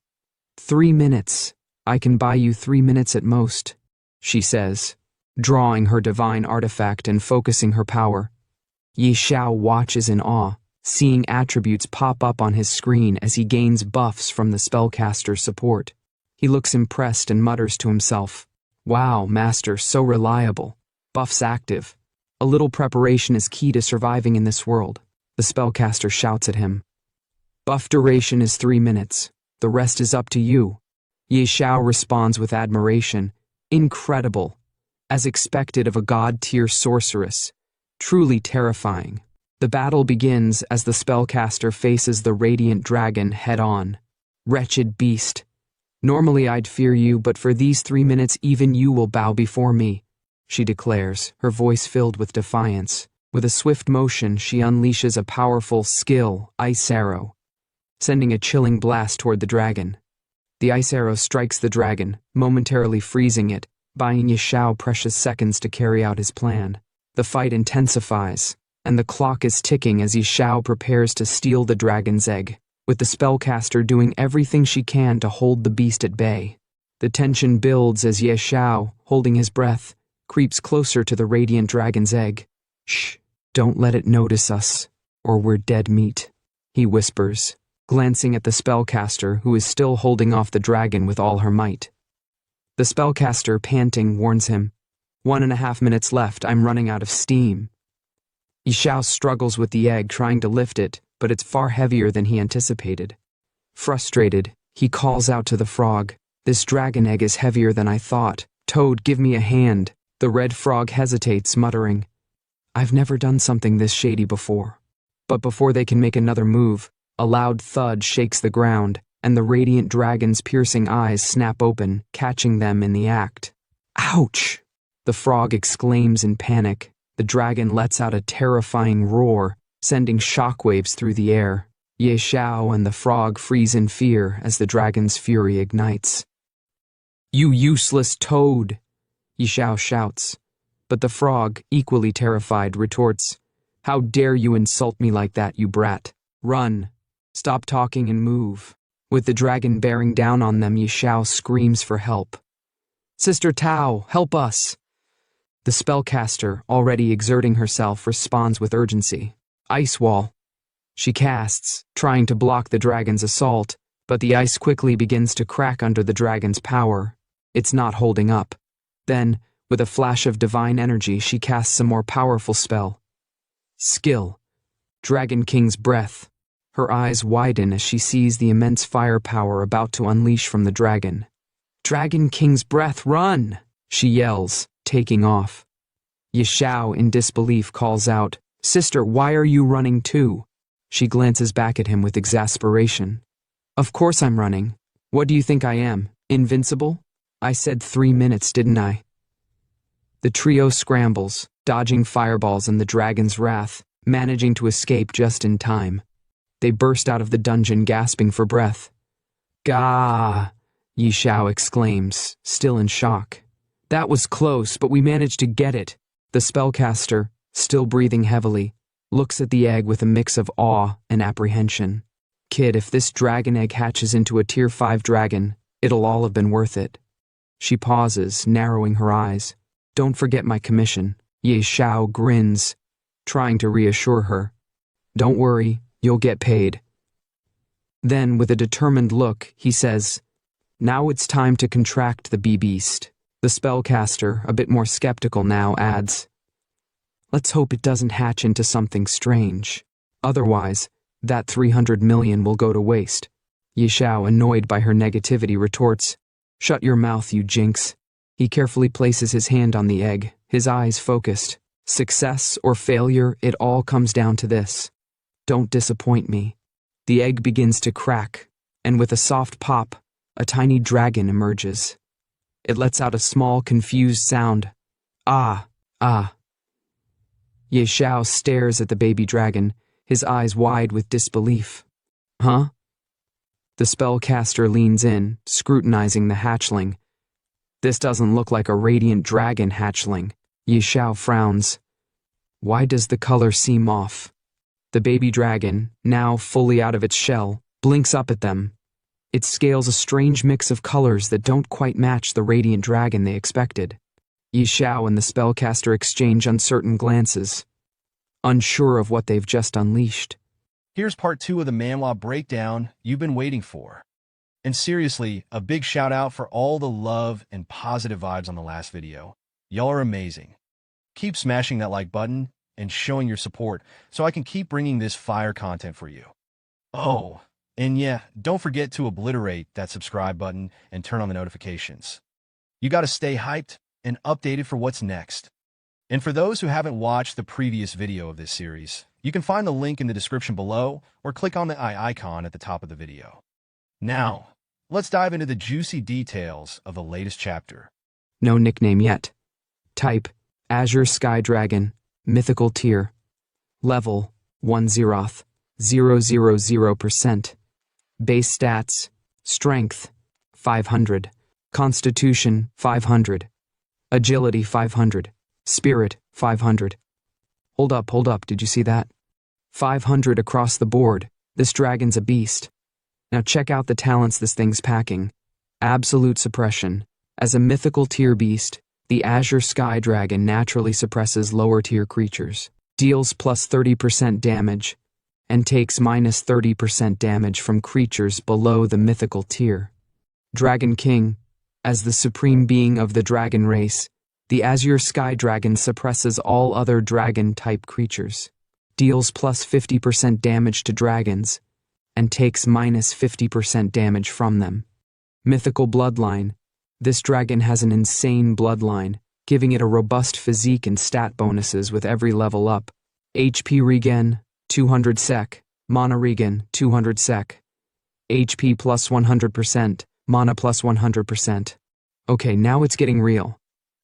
3 minutes. I can buy you 3 minutes at most, she says, drawing her divine artifact and focusing her power. Ye Xiao watches in awe, seeing attributes pop up on his screen as he gains buffs from the spellcaster's support. He looks impressed and mutters to himself, "Wow, master, so reliable. Buffs active. A little preparation is key to surviving in this world." The spellcaster shouts at him. "Buff duration is 3 minutes. The rest is up to you." Ye Xiao responds with admiration. "Incredible. As expected of a god-tier sorceress. Truly terrifying." The battle begins as the spellcaster faces the radiant dragon head-on. "Wretched beast. Normally I'd fear you, but for these 3 minutes even you will bow before me," she declares, her voice filled with defiance. With a swift motion, she unleashes a powerful skill, Ice Arrow, sending a chilling blast toward the dragon. The ice arrow strikes the dragon, momentarily freezing it, buying Ye Xiao precious seconds to carry out his plan. The fight intensifies, and the clock is ticking as Ye Xiao prepares to steal the dragon's egg, with the spellcaster doing everything she can to hold the beast at bay. The tension builds as Ye Xiao, holding his breath, creeps closer to the radiant dragon's egg. "Shh, don't let it notice us, or we're dead meat," he whispers, glancing at the spellcaster who is still holding off the dragon with all her might. The spellcaster, panting, warns him, 1.5 minutes left, I'm running out of steam." Ye Xiao struggles with the egg, trying to lift it, but it's far heavier than he anticipated. Frustrated, he calls out to the frog, "This dragon egg is heavier than I thought. Toad, give me a hand." The red frog hesitates, muttering, "I've never done something this shady before." But before they can make another move, a loud thud shakes the ground, and the radiant dragon's piercing eyes snap open, catching them in the act. "Ouch!" the frog exclaims in panic. The dragon lets out a terrifying roar, sending shockwaves through the air. Ye Xiao and the frog freeze in fear as the dragon's fury ignites. "You useless toad!" Ye Xiao shouts. But the frog, equally terrified, retorts, "How dare you insult me like that, you brat? Run! Stop talking and move." With the dragon bearing down on them, Ye Xiao screams for help. "Sister Tao, help us!" The spellcaster, already exerting herself, responds with urgency. "Ice wall." She casts, trying to block the dragon's assault, but the ice quickly begins to crack under the dragon's power. It's not holding up. Then, with a flash of divine energy, she casts a more powerful spell. Skill. Dragon King's Breath. Her eyes widen as she sees the immense firepower about to unleash from the dragon. "Dragon King's Breath, run!" she yells, taking off. Ye Xiao, in disbelief, calls out, "Sister, why are you running too?" She glances back at him with exasperation. "Of course I'm running. What do you think I am, invincible? I said 3 minutes, didn't I?" The trio scrambles, dodging fireballs and the dragon's wrath, managing to escape just in time. They burst out of the dungeon, gasping for breath. "Gah!" Ye Xiao exclaims, still in shock. "That was close, but we managed to get it." The spellcaster, still breathing heavily, looks at the egg with a mix of awe and apprehension. "Kid, if this dragon egg hatches into a tier 5 dragon, it'll all have been worth it." She pauses, narrowing her eyes. "Don't forget my commission." Ye Xiao grins, trying to reassure her. "Don't worry, you'll get paid." Then, with a determined look, he says, "Now it's time to contract the bee-beast." The spellcaster, a bit more skeptical now, adds, "Let's hope it doesn't hatch into something strange. Otherwise, that 300 million will go to waste." Ye Xiao, annoyed by her negativity, retorts, "Shut your mouth, you jinx." He carefully places his hand on the egg, his eyes focused. Success or failure, it all comes down to this. Don't disappoint me. The egg begins to crack, and with a soft pop, a tiny dragon emerges. It lets out a small, confused sound. "Ah, ah." Ye Xiao stares at the baby dragon, his eyes wide with disbelief. "Huh?" The spellcaster leans in, scrutinizing the hatchling. "This doesn't look like a radiant dragon hatchling." Ye Xiao frowns. "Why does the color seem off?" The baby dragon, now fully out of its shell, blinks up at them. It scales a strange mix of colors that don't quite match the radiant dragon they expected. Ye Xiao and the spellcaster exchange uncertain glances. unsure of what they've just unleashed. Here's part 2 of the manhwa breakdown you've been waiting for. And seriously, a big shout out for all the love and positive vibes on the last video. Y'all are amazing. Keep smashing that like button and showing your support so I can keep bringing this fire content for you. Oh, and yeah, don't forget to obliterate that subscribe button and turn on the notifications. You gotta stay hyped and updated for what's next. And for those who haven't watched the previous video of this series, you can find the link in the description below or click on the eye icon at the top of the video. Now, let's dive into the juicy details of the latest chapter. No nickname yet. Type, Azure Sky Dragon, Mythical Tier. Level, 1 Zeroth, 000%. Base stats, Strength, 500. Constitution, 500. Agility, 500. Spirit, 500. Hold up, did you see that? 500 across the board. This dragon's a beast. Now check out the talents this thing's packing. Absolute suppression. As a mythical tier beast, the Azure Sky Dragon naturally suppresses lower tier creatures, deals plus 30% damage, and takes minus 30% damage from creatures below the mythical tier. Dragon King. As the supreme being of the dragon race, the Azure Sky Dragon suppresses all other dragon-type creatures, deals plus 50% damage to dragons, and takes minus 50% damage from them. Mythical Bloodline. This dragon has an insane bloodline, giving it a robust physique and stat bonuses with every level up. HP regen, 200 sec, mana regen, 200 sec. HP plus 100%, mana plus 100%. Okay, now it's getting real.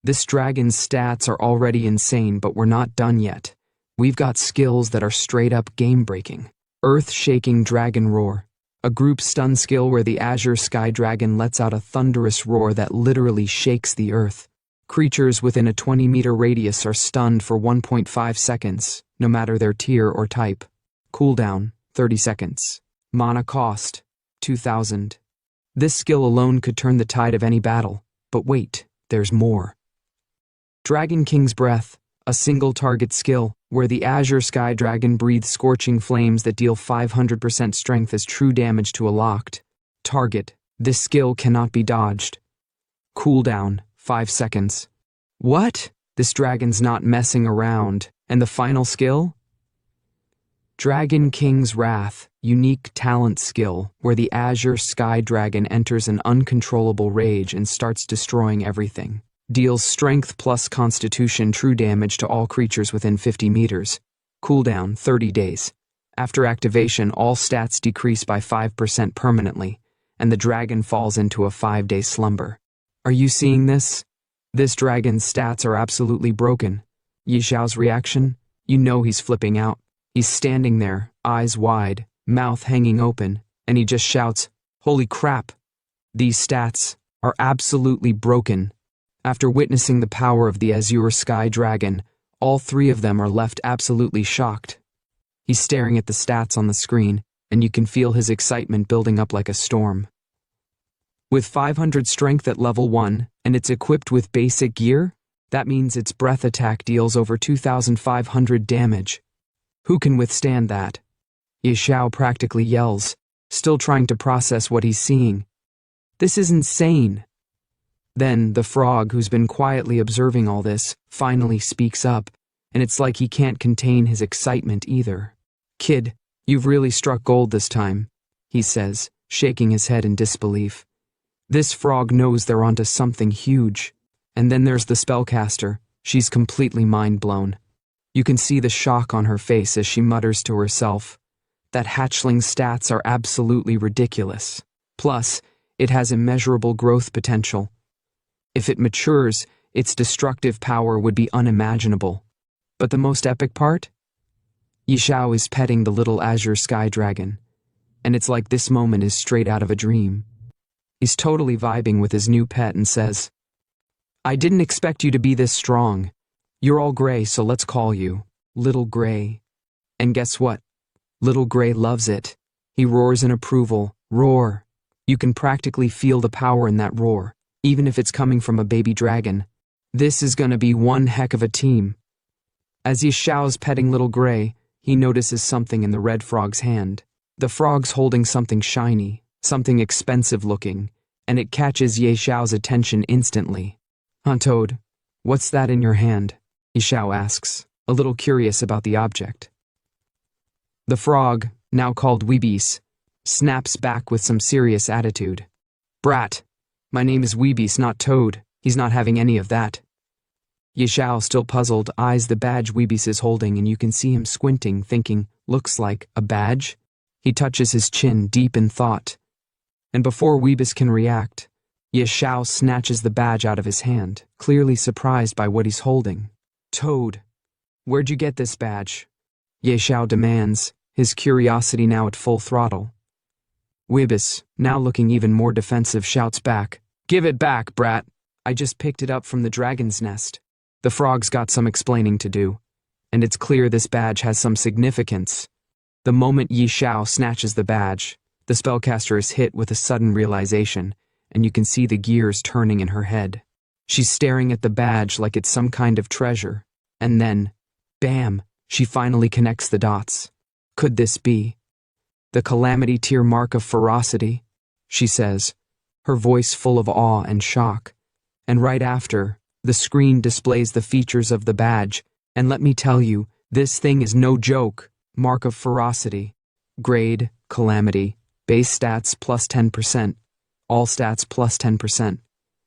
This dragon's stats are already insane, but we're not done yet. We've got skills that are straight up game-breaking. Earth-shaking Dragon Roar. A group stun skill where the Azure Sky Dragon lets out a thunderous roar that literally shakes the earth. Creatures within a 20-meter radius are stunned for 1.5 seconds, no matter their tier or type. Cooldown, 30 seconds. Mana cost, 2,000. This skill alone could turn the tide of any battle. But wait, there's more. Dragon King's Breath. A single target skill, where the Azure Sky Dragon breathes scorching flames that deal 500% strength as true damage to a locked target. This skill cannot be dodged. Cooldown, 5 seconds. What? This dragon's not messing around. And the final skill? Dragon King's Wrath, unique talent skill, where the Azure Sky Dragon enters an uncontrollable rage and starts destroying everything. Deals strength plus constitution true damage to all creatures within 50 meters. Cooldown, 30 days. After activation, all stats decrease by 5% permanently, and the dragon falls into a 5-day slumber. Are you seeing this? This dragon's stats are absolutely broken. Xiao's reaction? You know he's flipping out. He's standing there, eyes wide, mouth hanging open, and he just shouts, "Holy crap! These stats are absolutely broken." After witnessing the power of the Azure Sky Dragon, all three of them are left absolutely shocked. He's staring at the stats on the screen, and you can feel his excitement building up like a storm. With 500 strength at level 1, and it's equipped with basic gear, that means its breath attack deals over 2,500 damage. Who can withstand that? Xiao practically yells, still trying to process what he's seeing. This is insane. Then, the frog, who's been quietly observing all this, finally speaks up, and it's like he can't contain his excitement either. "Kid, you've really struck gold this time," he says, shaking his head in disbelief. This frog knows they're onto something huge. And then there's the spellcaster. She's completely mind-blown. You can see the shock on her face as she mutters to herself. That hatchling stats are absolutely ridiculous. Plus, it has immeasurable growth potential. If it matures, its destructive power would be unimaginable. But the most epic part? Xiao is petting the little Azure Sky Dragon, and it's like this moment is straight out of a dream. He's totally vibing with his new pet and says, "I didn't expect you to be this strong. You're all gray, so let's call you Little Gray." And guess what? Little Gray loves it. He roars in approval. Roar. You can practically feel the power in that roar, even if it's coming from a baby dragon. This is gonna be one heck of a team. As Xiao's petting little gray, he notices something in the red frog's hand. The frog's holding something shiny, something expensive looking, and it catches Xiao's attention instantly. "Huh, Toad, what's that in your hand?" Xiao asks, a little curious about the object. The frog, now called Weebis, snaps back with some serious attitude. "Brat, my name is Weebis, not Toad. He's not having any of that." Xiao, still puzzled, eyes the badge Weebis is holding, and you can see him squinting, thinking, looks like a badge? He touches his chin, deep in thought. And before Weebis can react, Xiao snatches the badge out of his hand, clearly surprised by what he's holding. "Toad, where'd you get this badge?" Xiao demands, his curiosity now at full throttle. Weebis, now looking even more defensive, shouts back, "Give it back, brat. I just picked it up from the dragon's nest." The frog's got some explaining to do, and it's clear this badge has some significance. The moment Xiao snatches the badge, the spellcaster is hit with a sudden realization, and you can see the gears turning in her head. She's staring at the badge like it's some kind of treasure, and then, bam, she finally connects the dots. Could this be the Calamity Tier mark of ferocity? She says, her voice full of awe and shock. And right after, the screen displays the features of the badge, and let me tell you, this thing is no joke. Mark of ferocity. Grade, calamity. Base stats plus 10%. All stats plus 10%.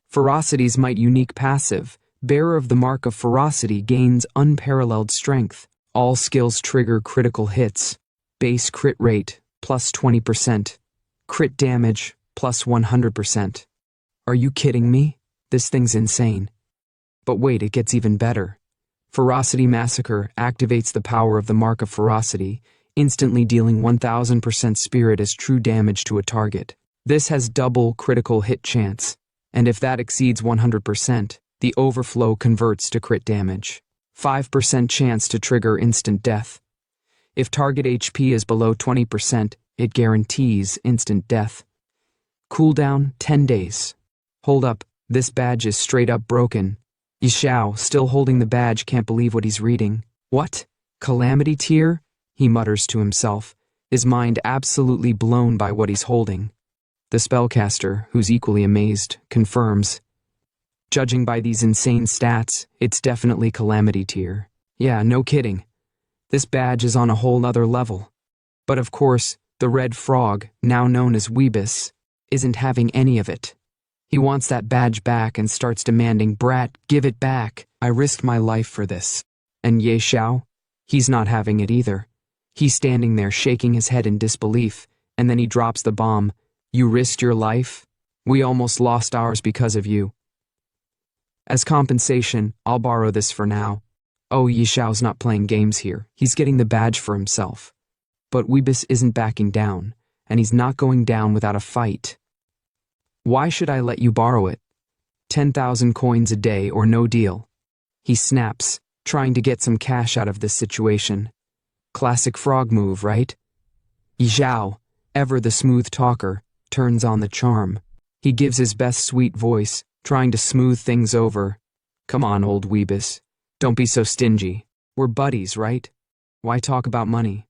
Ferocity's might unique passive. Bearer of the mark of ferocity gains unparalleled strength. All skills trigger critical hits. Base crit rate plus 20%. Crit damage plus 100%. Are you kidding me? This thing's insane. But wait, it gets even better. Ferocity Massacre activates the power of the Mark of Ferocity, instantly dealing 1000% spirit as true damage to a target. This has double critical hit chance, and if that exceeds 100%, the overflow converts to crit damage. 5% chance to trigger instant death. If target HP is below 20%, it guarantees instant death. Cooldown 10 days. Hold up, this badge is straight up broken. Xiao, still holding the badge, can't believe what he's reading. What? Calamity Tier? He mutters to himself, his mind absolutely blown by what he's holding. The spellcaster, who's equally amazed, confirms. Judging by these insane stats, it's definitely Calamity Tier. Yeah, no kidding. This badge is on a whole other level. But of course, the red frog, now known as Weebis, isn't having any of it. He wants that badge back and starts demanding, "Brat, give it back. I risked my life for this." And Xiao? He's not having it either. He's standing there shaking his head in disbelief, and then he drops the bomb. "You risked your life? We almost lost ours because of you. As compensation, I'll borrow this for now." Oh, Xiao's not playing games here. He's getting the badge for himself. But Weebis isn't backing down, and he's not going down without a fight. "Why should I let you borrow it? 10,000 coins a day or no deal." He snaps, trying to get some cash out of this situation. Classic frog move, right? Xiao, ever the smooth talker, turns on the charm. He gives his best sweet voice, trying to smooth things over. "Come on, old Weebis. Don't be so stingy. We're buddies, right? Why talk about money?"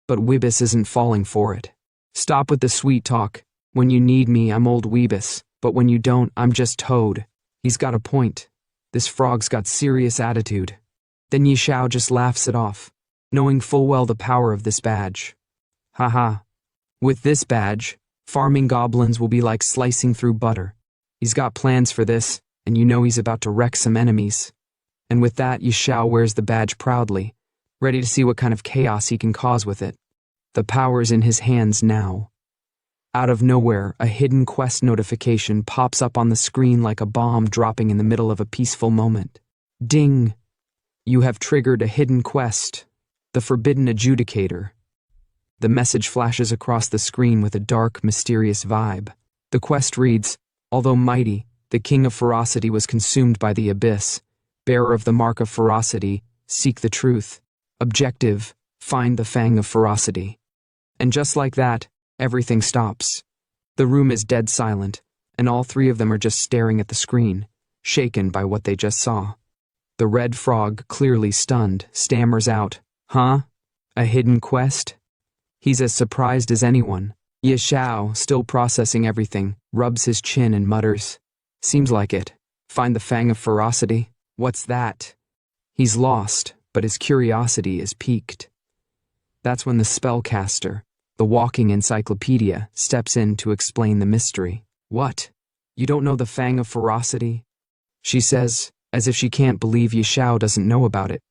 But Weebis isn't falling for it. "Stop with the sweet talk. When you need me, I'm old Weebis, but when you don't, I'm just Toad." He's got a point. This frog's got serious attitude. Then Xiao just laughs it off, knowing full well the power of this badge. Haha. With this badge, farming goblins will be like slicing through butter. He's got plans for this, and you know he's about to wreck some enemies. And with that, Xiao wears the badge proudly, ready to see what kind of chaos he can cause with it. The power's in his hands now. Out of nowhere, a hidden quest notification pops up on the screen like a bomb dropping in the middle of a peaceful moment. Ding! You have triggered a hidden quest, the Forbidden Adjudicator. The message flashes across the screen with a dark, mysterious vibe. The quest reads, "Although mighty, the King of Ferocity was consumed by the abyss. Bearer of the Mark of Ferocity, seek the truth. Objective, find the Fang of Ferocity." And just like that, everything stops. The room is dead silent, and all three of them are just staring at the screen, shaken by what they just saw. The red frog, clearly stunned, stammers out, "Huh? A hidden quest?" He's as surprised as anyone. Xiao, still processing everything, rubs his chin and mutters, "Seems like it. Find the fang of ferocity? What's that?" He's lost, but his curiosity is piqued. That's when the spellcaster, the walking encyclopedia, steps in to explain the mystery. "What? You don't know the fang of ferocity?" she says, as if she can't believe Xiao doesn't know about it.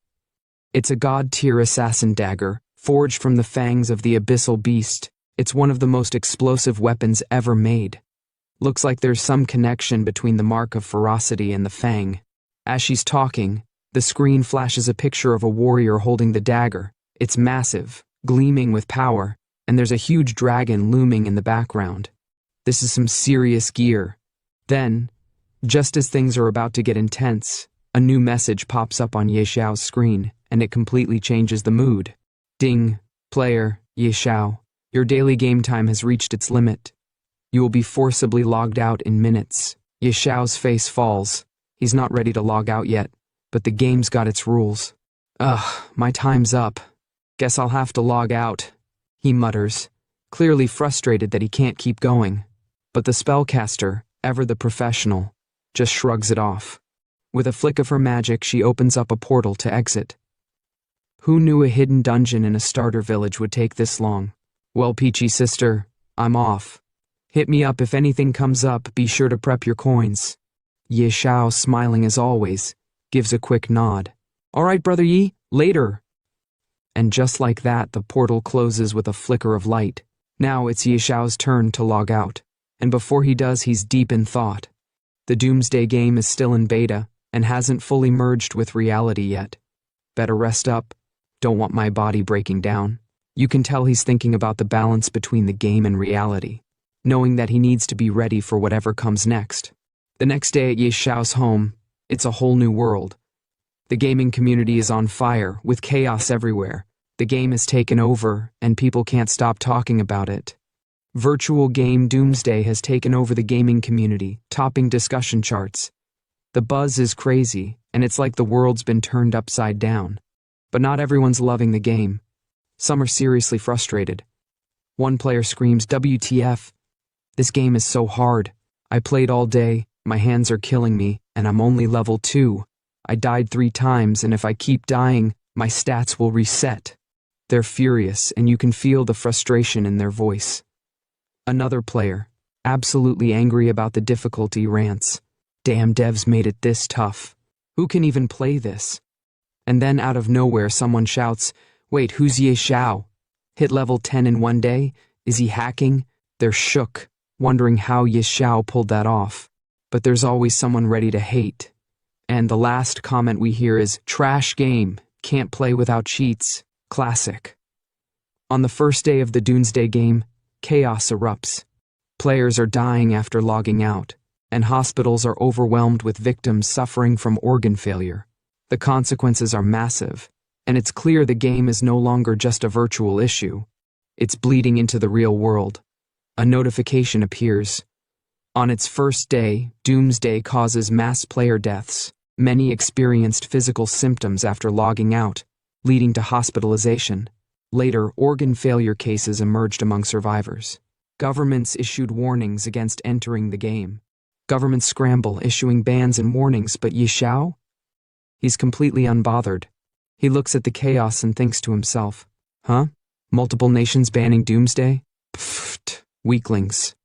It's a god-tier assassin dagger, forged from the fangs of the abyssal beast. It's one of the most explosive weapons ever made. Looks like there's some connection between the mark of ferocity and the fang. As she's talking, the screen flashes a picture of a warrior holding the dagger. It's massive, gleaming with power, and there's a huge dragon looming in the background. This is some serious gear. Then, just as things are about to get intense, a new message pops up on Xiao's screen, and it completely changes the mood. "Ding, player, Xiao, your daily game time has reached its limit. You will be forcibly logged out in minutes." Xiao's face falls. He's not ready to log out yet, but the game's got its rules. "Ugh, my time's up. Guess I'll have to log out," he mutters, clearly frustrated that he can't keep going. But the spellcaster, ever the professional, just shrugs it off. With a flick of her magic, she opens up a portal to exit. Who knew a hidden dungeon in a starter village would take this long? "Well, Peachy sister, I'm off. Hit me up if anything comes up, be sure to prep your coins." Xiao, smiling as always, gives a quick nod. "All right, brother Yi, later." And just like that, the portal closes with a flicker of light. Now it's Xiao's turn to log out, and before he does, he's deep in thought. The Doomsday game is still in beta, and hasn't fully merged with reality yet. Better rest up. Don't want my body breaking down. You can tell he's thinking about the balance between the game and reality, knowing that he needs to be ready for whatever comes next. The next day at Xiao's home, it's a whole new world. The gaming community is on fire, with chaos everywhere. The game has taken over, and people can't stop talking about it. Virtual game Doomsday has taken over the gaming community, topping discussion charts. The buzz is crazy, and it's like the world's been turned upside down. But not everyone's loving the game. Some are seriously frustrated. One player screams, "WTF? This game is so hard. I played all day, my hands are killing me, and I'm only level 2. I died 3 times, and if I keep dying, my stats will reset." They're furious, and you can feel the frustration in their voice. Another player, absolutely angry about the difficulty, rants, "Damn devs made it this tough. Who can even play this?" And then out of nowhere someone shouts, "Wait, who's Xiao? Hit level 10 in one day? Is he hacking?" They're shook, wondering how Xiao pulled that off. But there's always someone ready to hate. And the last comment we hear is, "Trash game, can't play without cheats, classic." On the first day of the Doomsday game, chaos erupts. Players are dying after logging out, and hospitals are overwhelmed with victims suffering from organ failure. The consequences are massive, and it's clear the game is no longer just a virtual issue. It's bleeding into the real world. A notification appears. On its first day, Doomsday causes mass player deaths. Many experienced physical symptoms after logging out, leading to hospitalization. Later, organ failure cases emerged among survivors. Governments issued warnings against entering the game. Governments scramble, issuing bans and warnings, but Xiao? He's completely unbothered. He looks at the chaos and thinks to himself, "Huh? Multiple nations banning Doomsday? Pfft, weaklings.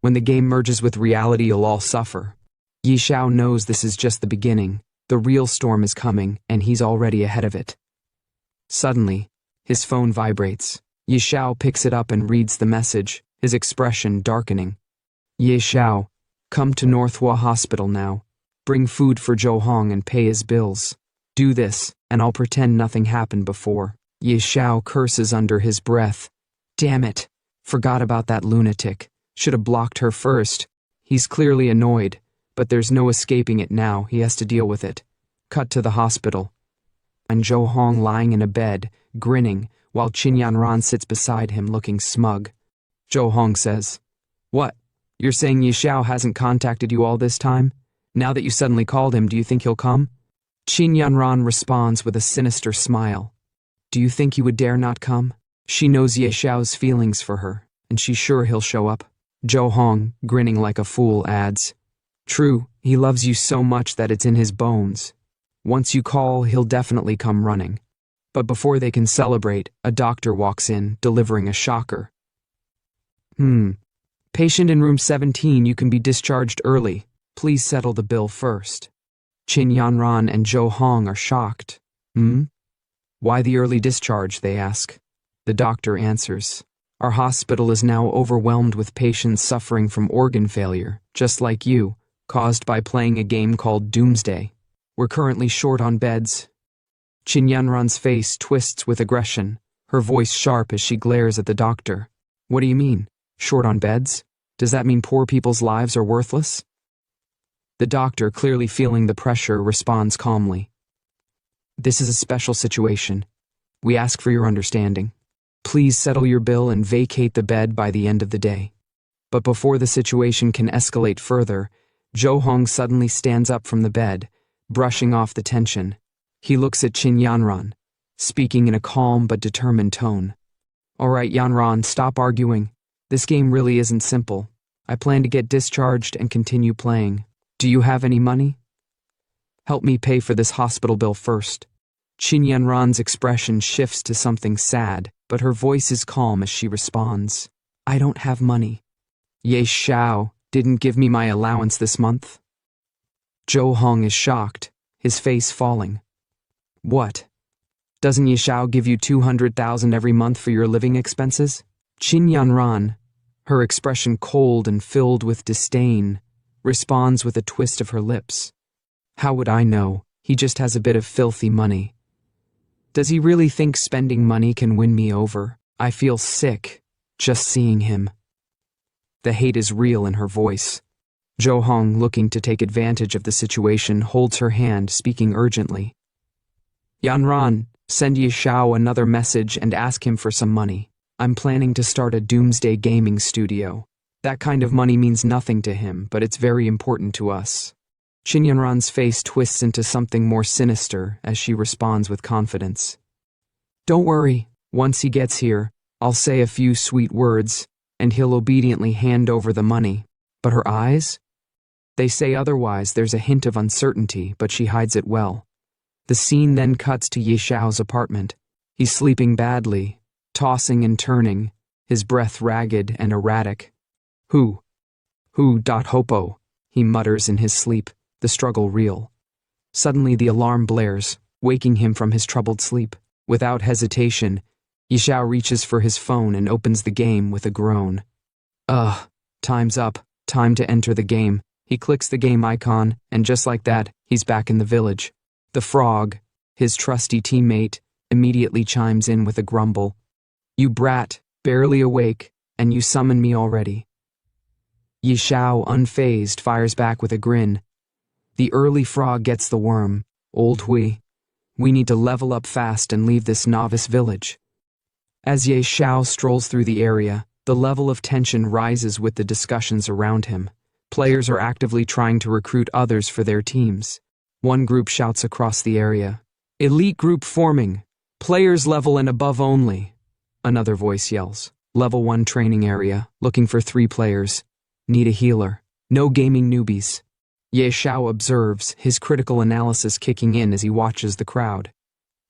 When the game merges with reality, you'll all suffer." Xiao knows this is just the beginning. The real storm is coming, and he's already ahead of it. Suddenly, his phone vibrates. Xiao picks it up and reads the message, his expression darkening. "Xiao, come to Manhwa Hospital now. Bring food for Zhou Hong and pay his bills. Do this, and I'll pretend nothing happened before." Xiao curses under his breath. Damn it, forgot about that lunatic. Should have blocked her first. He's clearly annoyed, but there's no escaping it now, he has to deal with it. Cut to the hospital. And Zhou Hong lying in a bed, grinning, while Qin Yanran sits beside him looking smug. Zhou Hong says, "What? You're saying Xiao hasn't contacted you all this time? Now that you suddenly called him, do you think he'll come?" Qin Yanran responds with a sinister smile. Do you think he would dare not come? She knows Ye Xiao's feelings for her, and she's sure he'll show up. Zhou Hong, grinning like a fool, adds, True, he loves you so much that it's in his bones. Once you call, he'll definitely come running. But before they can celebrate, a doctor walks in, delivering a shocker. Patient in room 17, you can be discharged early. Please settle the bill first. Qin Yanran and Zhou Hong are shocked. Why the early discharge, they ask. The doctor answers, Our hospital is now overwhelmed with patients suffering from organ failure, just like you, caused by playing a game called Doomsday. We're currently short on beds. Qin Yanran's face twists with aggression, her voice sharp as she glares at the doctor. What do you mean? Short on beds? Does that mean poor people's lives are worthless? The doctor, clearly feeling the pressure, responds calmly. This is a special situation. We ask for your understanding. Please settle your bill and vacate the bed by the end of the day. But before the situation can escalate further, Zhou Hong suddenly stands up from the bed, brushing off the tension. He looks at Qin Yanran, speaking in a calm but determined tone. All right, Yanran, stop arguing. This game really isn't simple. I plan to get discharged and continue playing. Do you have any money? Help me pay for this hospital bill first. Qin Yanran's expression shifts to something sad, but her voice is calm as she responds. I don't have money. Ye Xiao didn't give me my allowance this month. Zhou Hong is shocked, his face falling. What? Doesn't Ye Xiao give you 200,000 every month for your living expenses? Qin Yanran, her expression cold and filled with disdain, responds with a twist of her lips. How would I know? He just has a bit of filthy money. Does he really think spending money can win me over? I feel sick, just seeing him. The hate is real in her voice. Zhou Hong, looking to take advantage of the situation, holds her hand, speaking urgently. Yanran, send Ye Xiao another message and ask him for some money. I'm planning to start a doomsday gaming studio. That kind of money means nothing to him, but it's very important to us. Qin Yanran's face twists into something more sinister as she responds with confidence. Don't worry, once he gets here, I'll say a few sweet words, and he'll obediently hand over the money. But her eyes? They say otherwise. There's a hint of uncertainty, but she hides it well. The scene then cuts to Ye Xiao's apartment. He's sleeping badly, tossing and turning, his breath ragged and erratic. Who? Hopo, he mutters in his sleep, the struggle real. Suddenly the alarm blares, waking him from his troubled sleep. Without hesitation, Ye Xiao reaches for his phone and opens the game with a groan. Time's up, time to enter the game. He clicks the game icon, and just like that, he's back in the village. The frog, his trusty teammate, immediately chimes in with a grumble. You brat, barely awake, and you summon me already. Ye Xiao, unfazed, fires back with a grin. The early frog gets the worm. Old Hui. We need to level up fast and leave this novice village. As Ye Xiao strolls through the area, the level of tension rises with the discussions around him. Players are actively trying to recruit others for their teams. One group shouts across the area, Elite group forming. Players level and above only. Another voice yells, Level 1 training area, looking for 3 players. Need a healer. No gaming newbies. Ye Xiao observes, his critical analysis kicking in as he watches the crowd.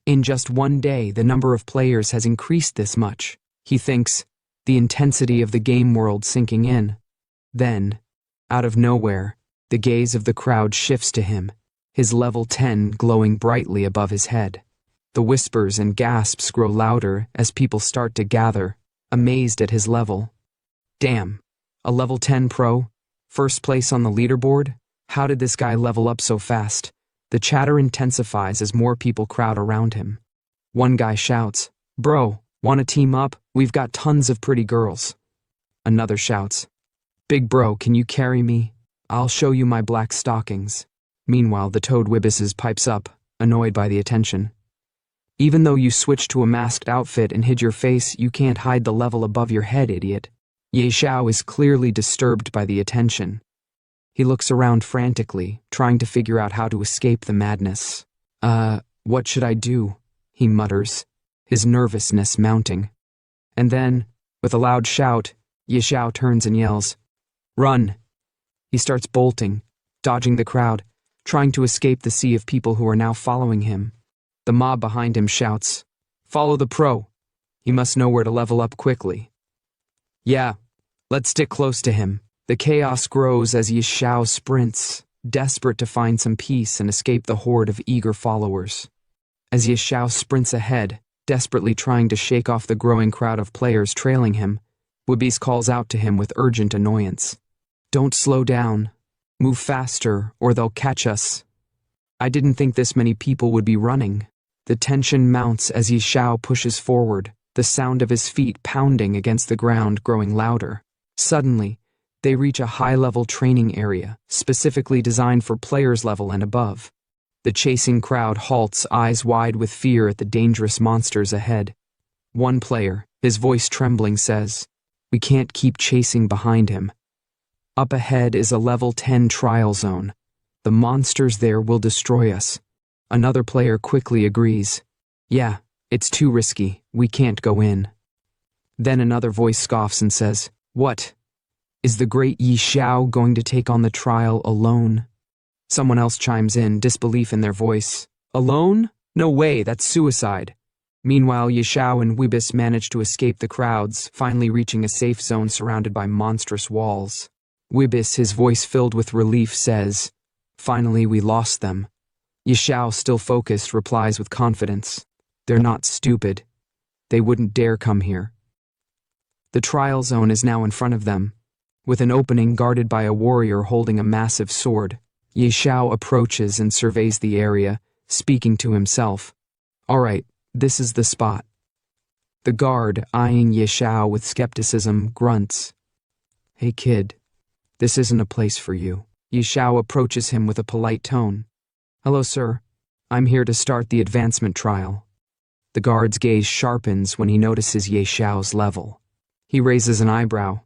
In just one day, the number of players has increased this much. He thinks, the intensity of the game world sinking in. Then, out of nowhere, the gaze of the crowd shifts to him, his level 10 glowing brightly above his head. The whispers and gasps grow louder as people start to gather, amazed at his level. Damn, a level 10 pro? First place on the leaderboard? How did this guy level up so fast? The chatter intensifies as more people crowd around him. One guy shouts, Bro, wanna team up? We've got tons of pretty girls. Another shouts, Big bro, can you carry me? I'll show you my black stockings. Meanwhile, the Toad Wibbises pipes up, annoyed by the attention. Even though you switched to a masked outfit and hid your face, you can't hide the level above your head, idiot. Ye Xiao is clearly disturbed by the attention. He looks around frantically, trying to figure out how to escape the madness. What should I do? He mutters, his nervousness mounting. And then, with a loud shout, Xiao turns and yells, "Run!" He starts bolting, dodging the crowd, trying to escape the sea of people who are now following him. The mob behind him shouts, "Follow the pro!" He must know where to level up quickly. Yeah, let's stick close to him. The chaos grows as Xiao sprints, desperate to find some peace and escape the horde of eager followers. As Xiao sprints ahead, desperately trying to shake off the growing crowd of players trailing him, Wibis calls out to him with urgent annoyance. "Don't slow down. Move faster, or they'll catch us." I didn't think this many people would be running. The tension mounts as Xiao pushes forward, the sound of his feet pounding against the ground growing louder. Suddenly, they reach a high-level training area, specifically designed for players level and above. The chasing crowd halts, eyes wide with fear at the dangerous monsters ahead. One player, his voice trembling, says, "We can't keep chasing behind him. Up ahead is a level 10 trial zone. The monsters there will destroy us." Another player quickly agrees. "Yeah, it's too risky. We can't go in." Then another voice scoffs and says, "What? Is the great Xiao going to take on the trial alone?" Someone else chimes in, disbelief in their voice. "Alone? No way, that's suicide." Meanwhile, Xiao and Wibis manage to escape the crowds, finally reaching a safe zone surrounded by monstrous walls. Wibis, his voice filled with relief, says, "Finally, we lost them." Xiao, still focused, replies with confidence, "They're not stupid. They wouldn't dare come here." The trial zone is now in front of them, with an opening guarded by a warrior holding a massive sword. Xiao approaches and surveys the area, speaking to himself. "All right, this is the spot." The guard, eyeing Xiao with skepticism, grunts. "Hey kid, this isn't a place for you." Xiao approaches him with a polite tone. "Hello, sir. I'm here to start the advancement trial." The guard's gaze sharpens when he notices Xiao's level. He raises an eyebrow.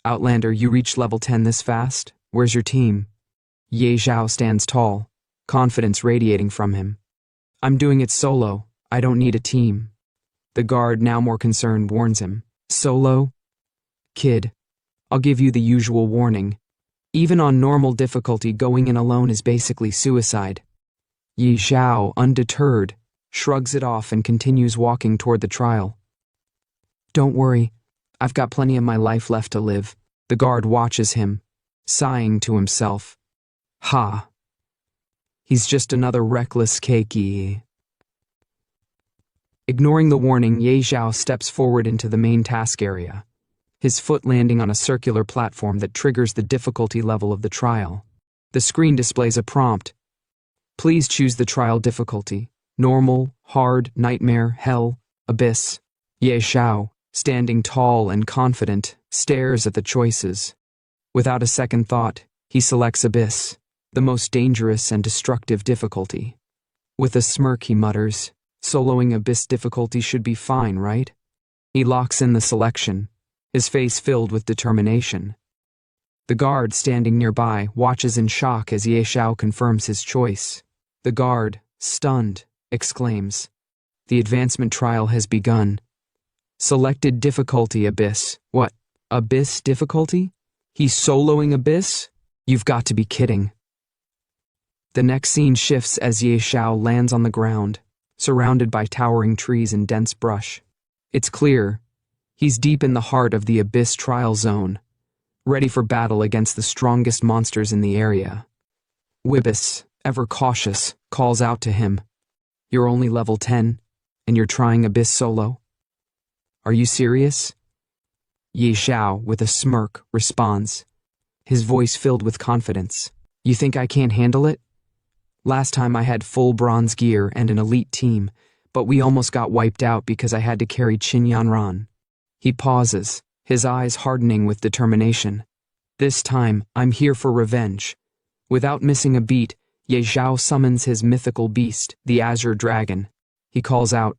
"Outlander, you reached level 10 this fast? Where's your team?" Xiao stands tall, confidence radiating from him. "I'm doing it solo. I don't need a team." The guard, now more concerned, warns him. "Solo? Kid, I'll give you the usual warning. Even on normal difficulty, going in alone is basically suicide." Xiao, undeterred, shrugs it off and continues walking toward the trial. "Don't worry, I've got plenty of my life left to live." The guard watches him, sighing to himself. Ha! He's just another reckless keiki. Ignoring the warning, Xiao steps forward into the main task area, his foot landing on a circular platform that triggers the difficulty level of the trial. The screen displays a prompt. Please choose the trial difficulty: normal, hard, nightmare, hell, abyss. Xiao, standing tall and confident, stares at the choices. Without a second thought, he selects abyss, the most dangerous and destructive difficulty. With a smirk, he mutters, "Soloing abyss difficulty should be fine, right?" He locks in the selection, his face filled with determination. The guard, standing nearby, watches in shock as Xiao confirms his choice. The guard, stunned, exclaims, "The advancement trial has begun. Selected difficulty abyss." "What? Abyss difficulty? He's soloing abyss? You've got to be kidding." The next scene shifts as Xiao lands on the ground, surrounded by towering trees and dense brush. It's clear he's deep in the heart of the abyss trial zone, ready for battle against the strongest monsters in the area. Wibis, ever cautious, calls out to him, "You're only level 10, and you're trying abyss solo? Are you serious?" Xiao, with a smirk, responds, his voice filled with confidence. "You think I can't handle it? Last time I had full bronze gear and an elite team, but we almost got wiped out because I had to carry Qin Yanran." He pauses, his eyes hardening with determination. "This time, I'm here for revenge." Without missing a beat, Xiao summons his mythical beast, the Azure Dragon. He calls out,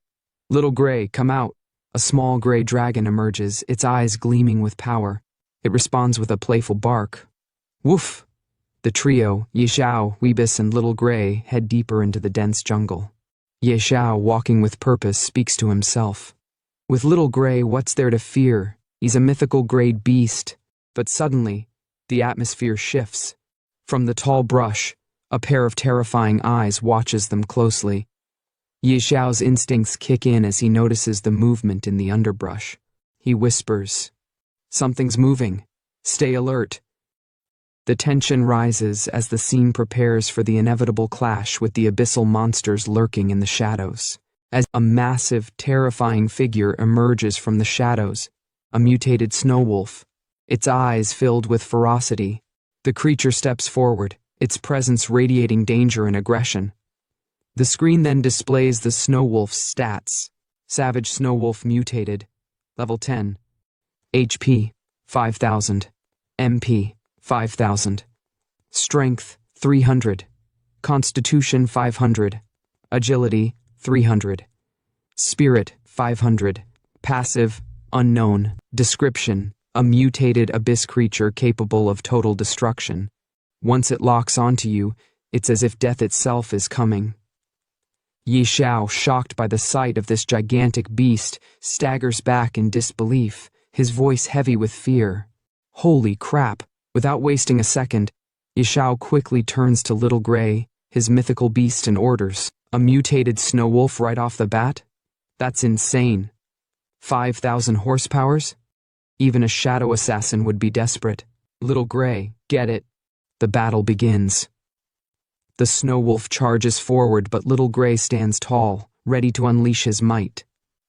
"Little Gray, come out." A small gray dragon emerges, its eyes gleaming with power. It responds with a playful bark. Woof! The trio, Xiao, Weebus, and Little Gray, head deeper into the dense jungle. Xiao, walking with purpose, speaks to himself. With Little Gray, what's there to fear? He's a mythical grade beast. But suddenly, the atmosphere shifts. From the tall brush, a pair of terrifying eyes watches them closely. Xiao's instincts kick in as he notices the movement in the underbrush. He whispers, "Something's moving. Stay alert." The tension rises as the scene prepares for the inevitable clash with the abyssal monsters lurking in the shadows. As a massive, terrifying figure emerges from the shadows, a mutated snow wolf, its eyes filled with ferocity, the creature steps forward, its presence radiating danger and aggression. The screen then displays the snow wolf's stats. Savage snow wolf mutated, level 10, HP 5000, MP 5000, Strength 300, Constitution 500, Agility 300, Spirit 500, Passive unknown, Description: a mutated abyss creature capable of total destruction. Once it locks onto you, it's as if death itself is coming. Xiao, shocked by the sight of this gigantic beast, staggers back in disbelief, his voice heavy with fear. Holy crap! Without wasting a second, Xiao quickly turns to Little Gray, his mythical beast, and orders, "A mutated snow wolf right off the bat? That's insane. 5,000 horsepowers? Even a shadow assassin would be desperate. Little Gray, get it." The battle begins. The snow wolf charges forward, but Little Gray stands tall, ready to unleash his might.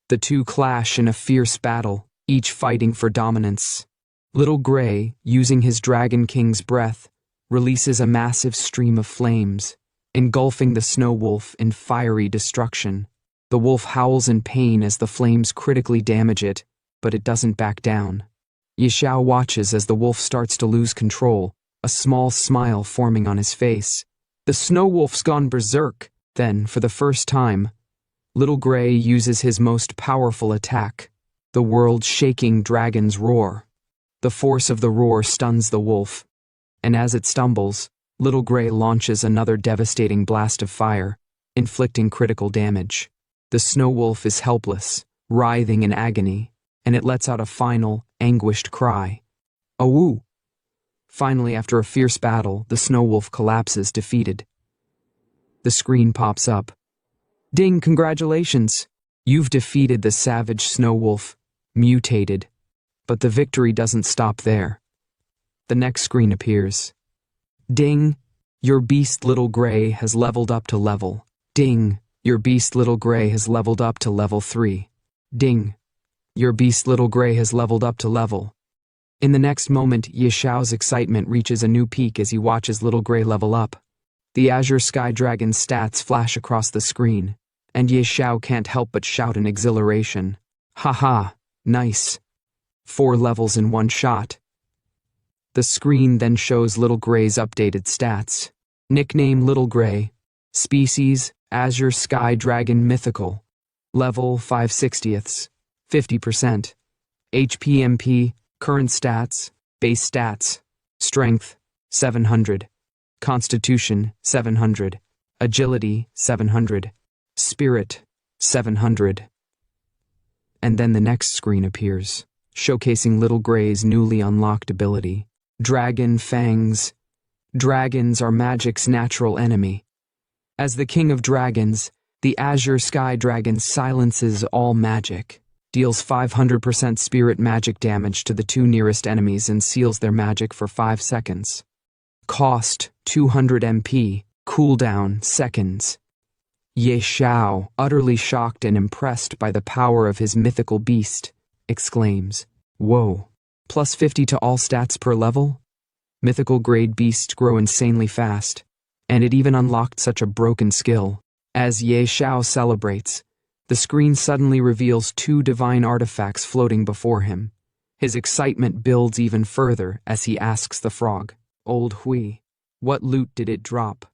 The two clash in a fierce battle, each fighting for dominance. Little Gray, using his Dragon King's breath, releases a massive stream of flames, engulfing the snow wolf in fiery destruction. The wolf howls in pain as the flames critically damage it, but it doesn't back down. Xiao watches as the wolf starts to lose control, a small smile forming on his face. The snow wolf's gone berserk. Then, for the first time, Little Gray uses his most powerful attack, the world-shaking dragon's roar. The force of the roar stuns the wolf, and as it stumbles, Little Gray launches another devastating blast of fire, inflicting critical damage. The snow wolf is helpless, writhing in agony, and it lets out a final, anguished cry. "Awoo!" Finally, after a fierce battle, the snow wolf collapses, defeated. The screen pops up. "Ding, congratulations! You've defeated the savage snow wolf, mutated." But the victory doesn't stop there. The next screen appears. "Ding, your beast Little Gray has leveled up to level. Ding, your beast Little Gray has leveled up to level 3. Ding, your beast Little Gray has leveled up to level." In the next moment, Xiao's excitement reaches a new peak as he watches Little Gray level up. The Azure Sky Dragon's stats flash across the screen, and Xiao can't help but shout in exhilaration. "Haha, nice. 4 levels in one shot." The screen then shows Little Gray's updated stats. Nickname Little Gray. Species Azure Sky Dragon Mythical. Level 5/60ths, 50%. HP/MP, current stats, base stats. Strength 700. Constitution 700. Agility 700. Spirit 700. And then the next screen appears, showcasing Little Gray's newly unlocked ability, Dragon Fangs. Dragons are magic's natural enemy. As the king of dragons, the Azure Sky Dragon silences all magic, deals 500% spirit magic damage to the 2 nearest enemies, and seals their magic for 5 seconds. Cost 200 MP, cooldown seconds. Xiao, utterly shocked and impressed by the power of his mythical beast, exclaims, "Whoa, plus 50 to all stats per level?" Mythical grade beasts grow insanely fast, and it even unlocked such a broken skill. As Xiao celebrates, the screen suddenly reveals 2 divine artifacts floating before him. His excitement builds even further as he asks the frog, "Old Hui, what loot did it drop?"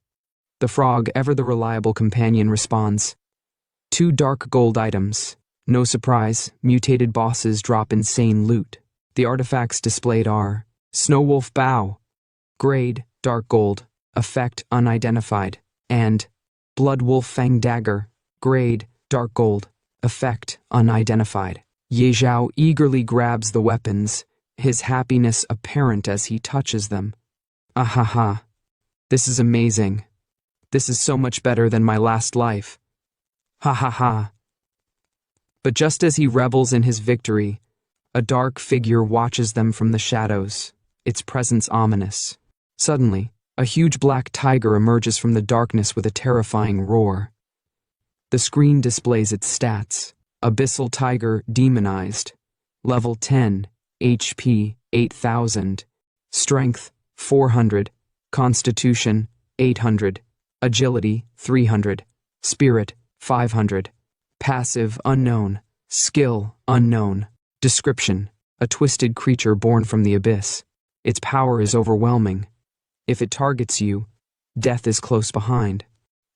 The frog, ever the reliable companion, responds, 2 dark gold items. No surprise, mutated bosses drop insane loot. The artifacts displayed are Snow Wolf Bow, grade dark gold, effect unidentified, and Blood Wolf Fang Dagger, grade, dark gold, effect unidentified. Ye Xiao eagerly grabs the weapons, his happiness apparent as he touches them. Ahaha. This is amazing. This is so much better than my last life. Ha ha ha. But just as he revels in his victory, a dark figure watches them from the shadows, its presence ominous. Suddenly, a huge black tiger emerges from the darkness with a terrifying roar. The screen displays its stats. Abyssal Tiger Demonized. Level 10, HP 8000, Strength 400, Constitution 800, Agility 300, Spirit 500, Passive Unknown, Skill Unknown. Description: a twisted creature born from the abyss. Its power is overwhelming. If it targets you, death is close behind.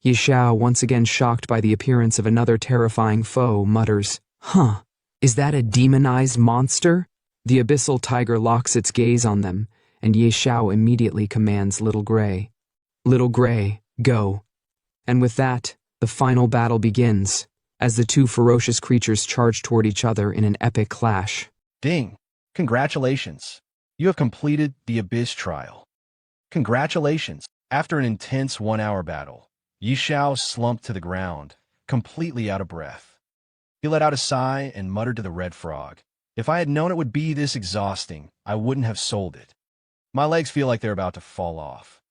Ye Xiao, once again shocked by the appearance of another terrifying foe, mutters, "Huh, is that a demonized monster?" The abyssal tiger locks its gaze on them, and Ye Xiao immediately commands Little Gray. "Little Gray, go." And with that, the final battle begins, as the two ferocious creatures charge toward each other in an epic clash. Ding! Congratulations! You have completed the Abyss trial. Congratulations! After an intense 1-hour battle, Yi Xiao slumped to the ground, completely out of breath. He let out a sigh and muttered to the red frog, "If I had known it would be this exhausting, I wouldn't have sold it. My legs feel like they're about to fall off."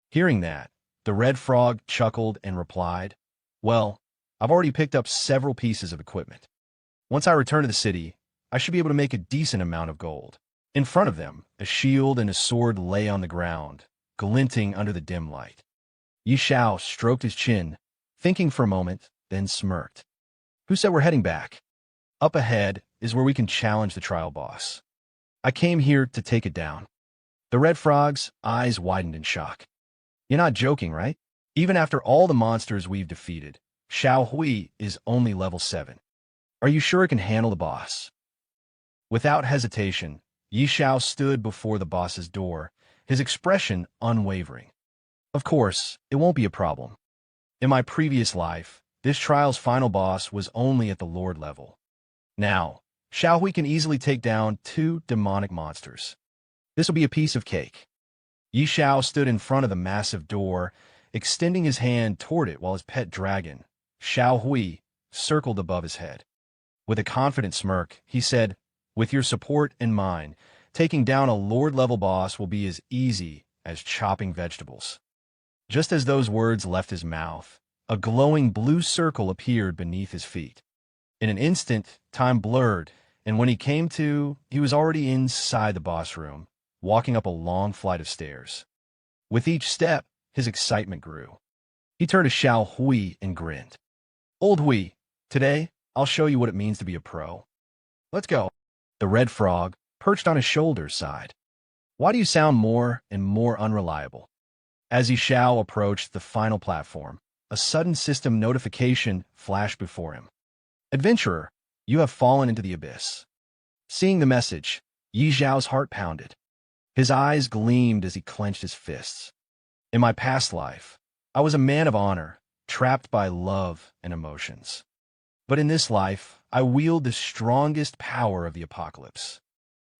Hearing that, the red frog chuckled and replied, "Well, I've already picked up several pieces of equipment. Once I return to the city, I should be able to make a decent amount of gold." In front of them, a shield and a sword lay on the ground, glinting under the dim light. Yi Xiao stroked his chin, thinking for a moment, then smirked. "Who said we're heading back? Up ahead is where we can challenge the trial boss. I came here to take it down." The red frog's eyes widened in shock. "You're not joking, right? Even after all the monsters we've defeated, Xiao Hui is only level 7. Are you sure it can handle the boss?" Without hesitation, Yi Xiao stood before the boss's door, his expression unwavering. "Of course, it won't be a problem. In my previous life, this trial's final boss was only at the Lord level. Now, Xiao Hui can easily take down 2 demonic monsters. This will be a piece of cake." Yi Xiao stood in front of the massive door, extending his hand toward it while his pet dragon, Xiao Hui, circled above his head. With a confident smirk, he said, "With your support and mine, taking down a Lord-level boss will be as easy as chopping vegetables." Just as those words left his mouth, a glowing blue circle appeared beneath his feet. In an instant, time blurred, and when he came to, he was already inside the boss room, walking up a long flight of stairs. With each step, his excitement grew. He turned to Xiao Hui and grinned. "Old Hui, today, I'll show you what it means to be a pro. Let's go." The red frog, perched on his shoulder, sighed. "Why do you sound more and more unreliable?" As Yi Xiao approached the final platform, a sudden system notification flashed before him. "Adventurer, you have fallen into the abyss." Seeing the message, Yi Xiao's heart pounded. His eyes gleamed as he clenched his fists. "In my past life, I was a man of honor, trapped by love and emotions. But in this life, I wield the strongest power of the apocalypse.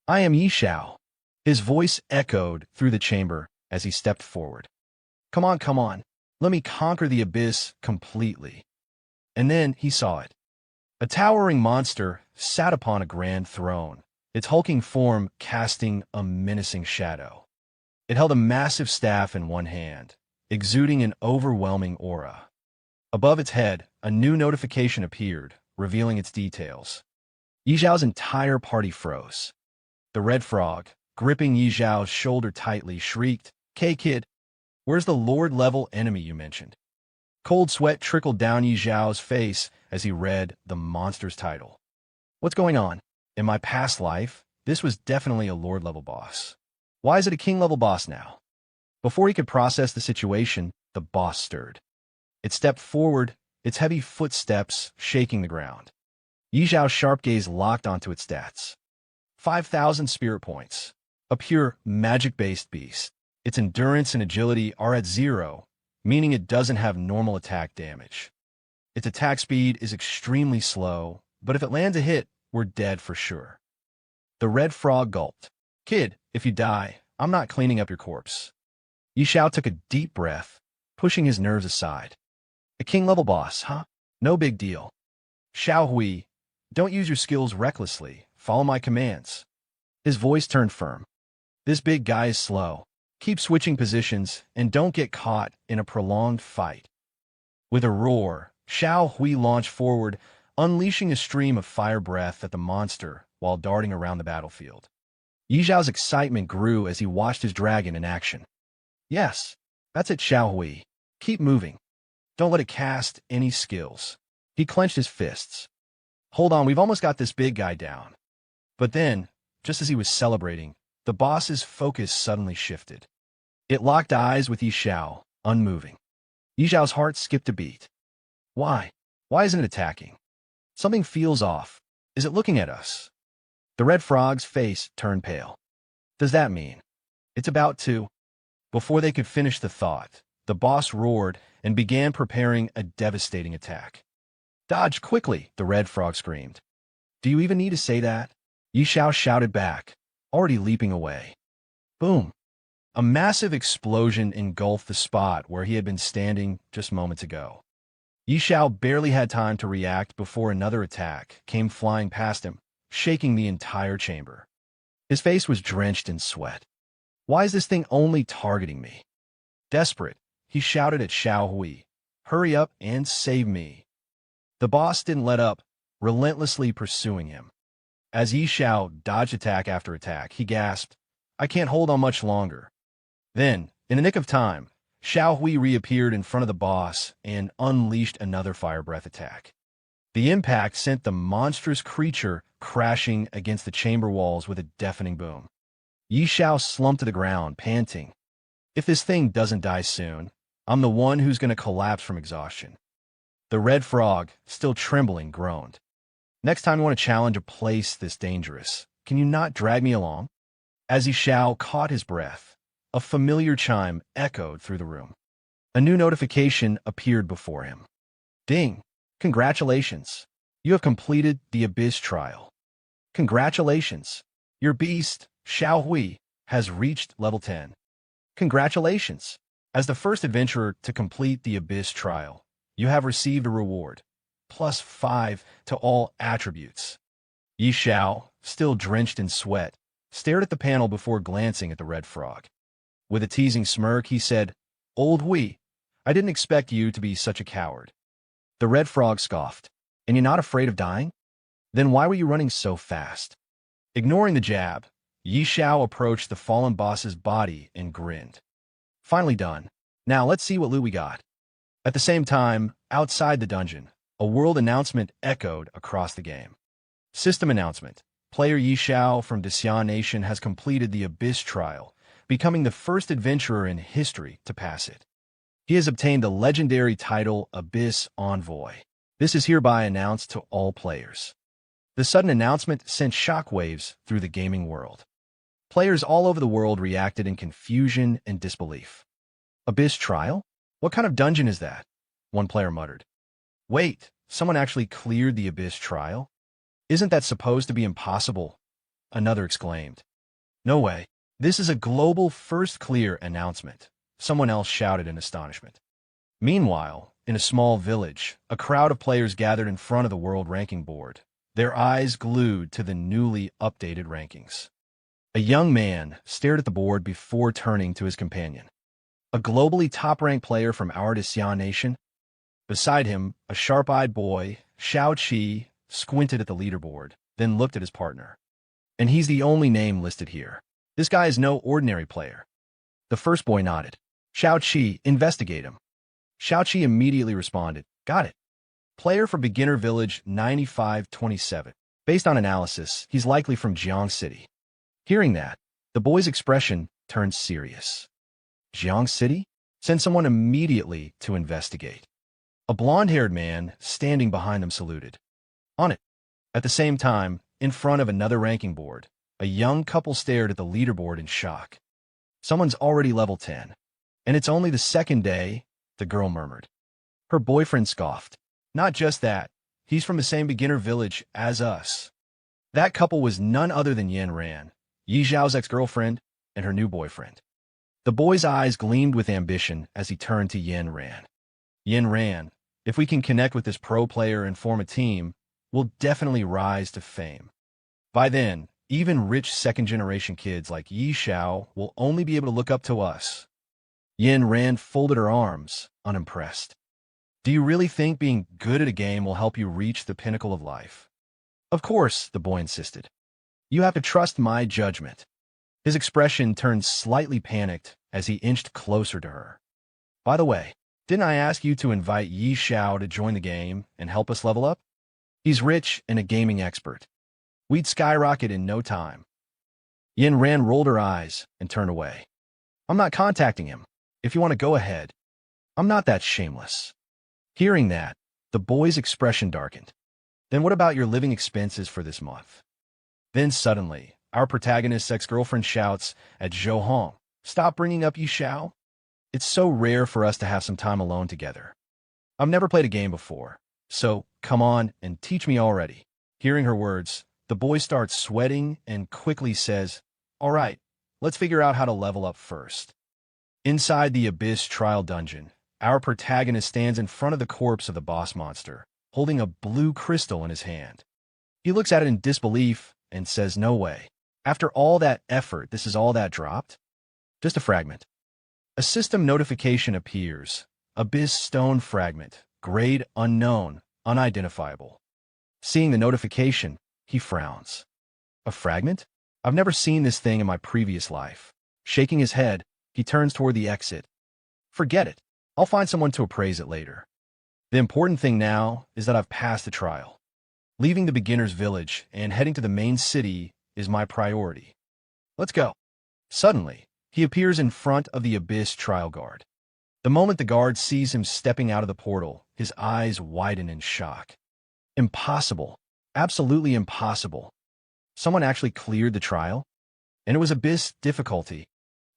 I am Yi Xiao." His voice echoed through the chamber as he stepped forward. Come on, let me conquer the abyss completely." And then he saw it. A towering monster sat upon a grand throne, its hulking form casting a menacing shadow. It held a massive staff in one hand, exuding an overwhelming aura. Above its head, a new notification appeared, revealing its details. Yi Xiao's entire party froze. The red frog, gripping Yi Xiao's shoulder tightly, shrieked, "Kid, where's the Lord-level enemy you mentioned?" Cold sweat trickled down Yi Xiao's face as he read the monster's title. "What's going on? In my past life, this was definitely a Lord-level boss. Why is it a King-level boss now?" Before he could process the situation, the boss stirred. It stepped forward, its heavy footsteps shaking the ground. Yi Xiao's sharp gaze locked onto its stats. 5,000 spirit points. A pure, magic-based beast. Its endurance and agility are at 0, meaning it doesn't have normal attack damage. Its attack speed is extremely slow, but if it lands a hit, we're dead for sure. The red frog gulped. Kid, if you die, I'm not cleaning up your corpse. Xiao took a deep breath, pushing his nerves aside. A king-level boss, huh? No big deal. Xiao Hui, don't use your skills recklessly. Follow my commands. His voice turned firm. This big guy is slow. Keep switching positions and don't get caught in a prolonged fight. With a roar, Xiao Hui launched forward, unleashing a stream of fire breath at the monster while darting around the battlefield. Yi Xiao's excitement grew as he watched his dragon in action. Yes, that's it, Xiao Hui. Keep moving. Don't let it cast any skills. He clenched his fists. Hold on, we've almost got this big guy down. But then, just as he was celebrating, the boss's focus suddenly shifted. It locked eyes with Yi Xiao, unmoving. Yi Xiao's heart skipped a beat. Why? Why isn't it attacking? Something feels off. Is it looking at us? The red frog's face turned pale. Does that mean it's about to? Before they could finish the thought, the boss roared and began preparing a devastating attack. Dodge quickly, the red frog screamed. Do you even need to say that? Yi Xiao shouted back, already leaping away. Boom! A massive explosion engulfed the spot where he had been standing just moments ago. Yi Xiao barely had time to react before another attack came flying past him, shaking the entire chamber. His face was drenched in sweat. Why is this thing only targeting me? Desperate, he shouted at Xiao Hui. Hurry up and save me. The boss didn't let up, relentlessly pursuing him. As Yi Xiao dodged attack after attack, he gasped, I can't hold on much longer. Then, in the nick of time, Xiao Hui reappeared in front of the boss and unleashed another fire breath attack. The impact sent the monstrous creature crashing against the chamber walls with a deafening boom. Yi Xiao slumped to the ground, panting. If this thing doesn't die soon, I'm the one who's going to collapse from exhaustion. The red frog, still trembling, groaned. Next time you want to challenge a place this dangerous, can you not drag me along? As Yi Xiao caught his breath, a familiar chime echoed through the room. A new notification appeared before him. Ding! Congratulations! You have completed the Abyss trial. Congratulations! Your beast, Xiao Hui, has reached level 10. Congratulations! As the first adventurer to complete the Abyss trial, you have received a reward, +5 to all attributes. Yi Xiao, still drenched in sweat, stared at the panel before glancing at the red frog. With a teasing smirk, he said, Old Hui, I didn't expect you to be such a coward. The red frog scoffed. And you're not afraid of dying? Then why were you running so fast? Ignoring the jab, Yi Xiao approached the fallen boss's body and grinned. Finally done. Now let's see what loot we got. At the same time, outside the dungeon, a world announcement echoed across the game. System announcement. Player Yi Xiao from Xiao Nation has completed the Abyss trial, becoming the first adventurer in history to pass it. He has obtained the legendary title Abyss Envoy. This is hereby announced to all players. The sudden announcement sent shockwaves through the gaming world. Players all over the world reacted in confusion and disbelief. Abyss trial? What kind of dungeon is that? One player muttered. Wait, someone actually cleared the Abyss trial? Isn't that supposed to be impossible? Another exclaimed. No way. This is a global first clear announcement, someone else shouted in astonishment. Meanwhile, in a small village, a crowd of players gathered in front of the world ranking board, their eyes glued to the newly updated rankings. A young man stared at the board before turning to his companion. A globally top-ranked player from our Xiao Nation? Beside him, a sharp-eyed boy, Xiao Qi, squinted at the leaderboard, then looked at his partner. And he's the only name listed here. This guy is no ordinary player. The first boy nodded. Xiao Qi, investigate him. Xiao Qi immediately responded, got it. Player for Beginner Village 9527. Based on analysis, he's likely from Jiang City. Hearing that, the boy's expression turned serious. Jiang City? Send someone immediately to investigate. A blonde-haired man standing behind them saluted. On it. At the same time, in front of another ranking board, a young couple stared at the leaderboard in shock. Someone's already level 10. And it's only the second day, the girl murmured. Her boyfriend scoffed. Not just that, he's from the same beginner village as us. That couple was none other than Yin Ran, Yi Zhao's ex-girlfriend, and her new boyfriend. The boy's eyes gleamed with ambition as he turned to Yin Ran. Yin Ran, if we can connect with this pro player and form a team, we'll definitely rise to fame. By then, even rich second-generation kids like Yi Xiao will only be able to look up to us. Yin Ran folded her arms, unimpressed. Do you really think being good at a game will help you reach the pinnacle of life? Of course, the boy insisted. You have to trust my judgment. His expression turned slightly panicked as he inched closer to her. By the way, didn't I ask you to invite Yi Xiao to join the game and help us level up? He's rich and a gaming expert. We'd skyrocket in no time. Yin Ran rolled her eyes and turned away. I'm not contacting him. If you want to go ahead. I'm not that shameless. Hearing that, the boy's expression darkened. Then what about your living expenses for this month? Then suddenly, our protagonist's ex-girlfriend shouts at Zhou Hong, stop bringing up Yi Xiao. It's so rare for us to have some time alone together. I've never played a game before, so come on and teach me already. Hearing her words, the boy starts sweating and quickly says, all right, let's figure out how to level up first. Inside the Abyss trial dungeon, our protagonist stands in front of the corpse of the boss monster, holding a blue crystal in his hand. He looks at it in disbelief and says, no way. After all that effort, this is all that dropped? Just a fragment. A system notification appears. Abyss stone fragment. Grade unknown, unidentifiable. Seeing the notification, he frowns. A fragment? I've never seen this thing in my previous life. Shaking his head, he turns toward the exit. Forget it. I'll find someone to appraise it later. The important thing now is that I've passed the trial. Leaving the beginner's village and heading to the main city is my priority. Let's go. Suddenly, he appears in front of the Abyss trial guard. The moment the guard sees him stepping out of the portal, his eyes widen in shock. Impossible. Absolutely impossible. Someone actually cleared the trial? And it was Abyss difficulty.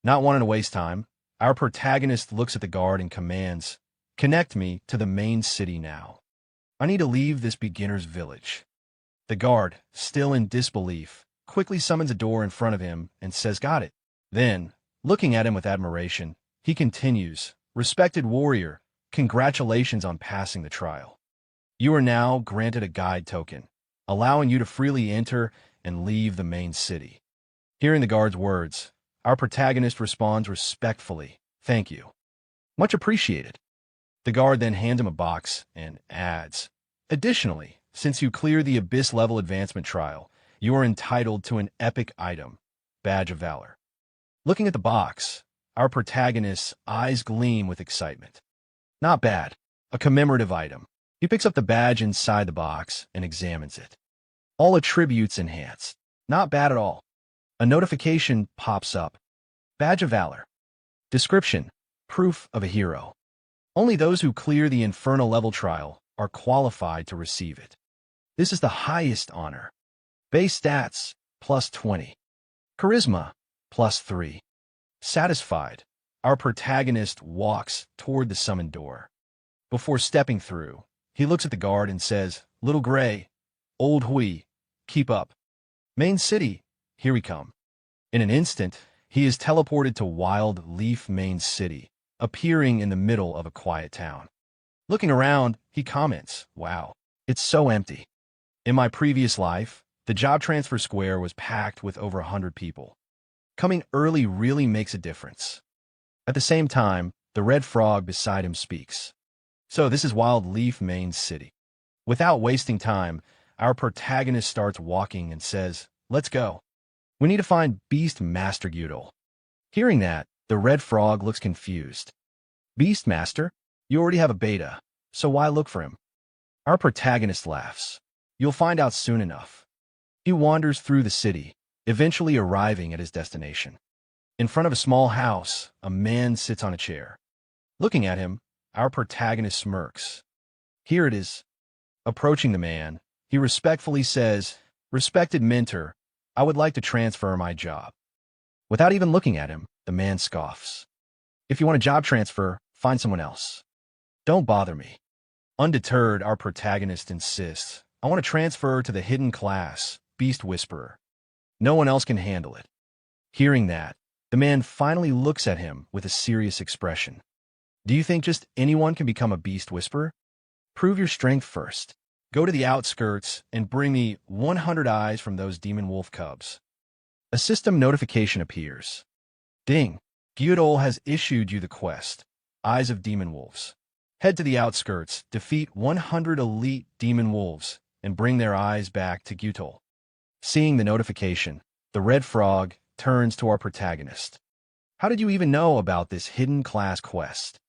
Not wanting to waste time, our protagonist looks at the guard and commands, connect me to the main city now. I need to leave this beginner's village. The guard, still in disbelief, quickly summons a door in front of him and says, got it. Then, looking at him with admiration, he continues, respected warrior, congratulations on passing the trial. You are now granted a guide token, allowing you to freely enter and leave the main city. Hearing the guard's words, our protagonist responds respectfully, thank you. Much appreciated. The guard then hands him a box and adds, additionally, since you clear the Abyss level advancement trial, you are entitled to an epic item, Badge of Valor. Looking at the box, our protagonist's eyes gleam with excitement. Not bad, a commemorative item. He picks up the badge inside the box and examines it. All attributes enhanced. Not bad at all. A notification pops up. Badge of Valor. Description: proof of a hero. Only those who clear the Infernal level trial are qualified to receive it. This is the highest honor. Base stats, plus 20. Charisma, plus 3. Satisfied, our protagonist walks toward the summoned door. Before stepping through, he looks at the guard and says, Little Gray, Old Hui, keep up. Main city, here we come. In an instant, he is teleported to Wild Leaf Main City, appearing in the middle of a quiet town. Looking around, he comments, wow, it's so empty. In my previous life, the job transfer square was packed with over 100 people. Coming early really makes a difference. At the same time, the red frog beside him speaks. So this is Wild Leaf Main City. Without wasting time, our protagonist starts walking and says, let's go. We need to find Beast Master Gyudol. Hearing that, the red frog looks confused. Beast Master? You already have a beta, so why look for him? Our protagonist laughs. You'll find out soon enough. He wanders through the city, eventually arriving at his destination. In front of a small house, a man sits on a chair. Looking at him, our protagonist smirks. Here it is. Approaching the man, he respectfully says, Respected mentor, I would like to transfer my job. Without even looking at him, the man scoffs. If you want a job transfer, find someone else. Don't bother me. Undeterred, our protagonist insists, I want to transfer to the hidden class, Beast Whisperer. No one else can handle it. Hearing that, the man finally looks at him with a serious expression. Do you think just anyone can become a Beast Whisperer? Prove your strength first. Go to the outskirts and bring me 100 eyes from those demon wolf cubs. A system notification appears. Ding! Gyudol has issued you the quest, Eyes of Demon Wolves. Head to the outskirts, defeat 100 elite demon wolves, and bring their eyes back to Gyudol. Seeing the notification, the red frog turns to our protagonist. How did you even know about this hidden class quest?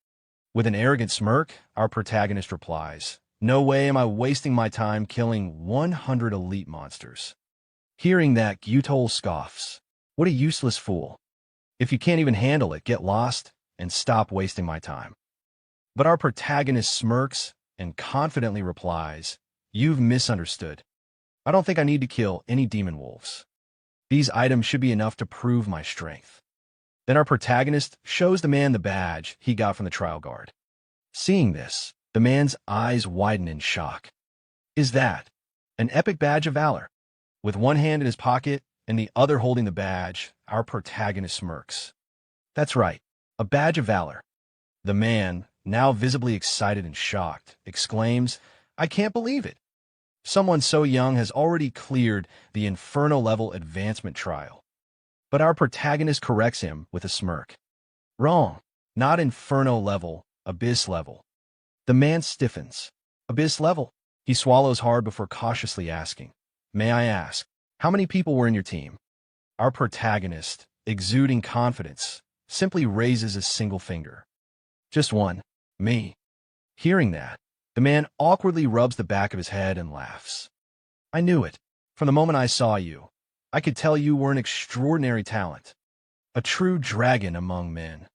With an arrogant smirk, our protagonist replies, No way am I wasting my time killing 100 elite monsters. Hearing that, Gyudol scoffs. What a useless fool. If you can't even handle it, get lost and stop wasting my time. But our protagonist smirks and confidently replies, You've misunderstood. I don't think I need to kill any demon wolves. These items should be enough to prove my strength. Then our protagonist shows the man the badge he got from the trial guard. Seeing this, the man's eyes widen in shock. Is that an epic badge of valor? With one hand in his pocket and the other holding the badge, our protagonist smirks. That's right, a badge of valor. The man, now visibly excited and shocked, exclaims, I can't believe it. Someone so young has already cleared the Inferno-level advancement trial. But our protagonist corrects him with a smirk. Wrong. Not Inferno-level, Abyss-level. The man stiffens. Abyss-level? He swallows hard before cautiously asking, May I ask, how many people were in your team? Our protagonist, exuding confidence, simply raises a single finger. Just one. Me. Hearing that, the man awkwardly rubs the back of his head and laughs. I knew it. From the moment I saw you, I could tell you were an extraordinary talent. A true dragon among men.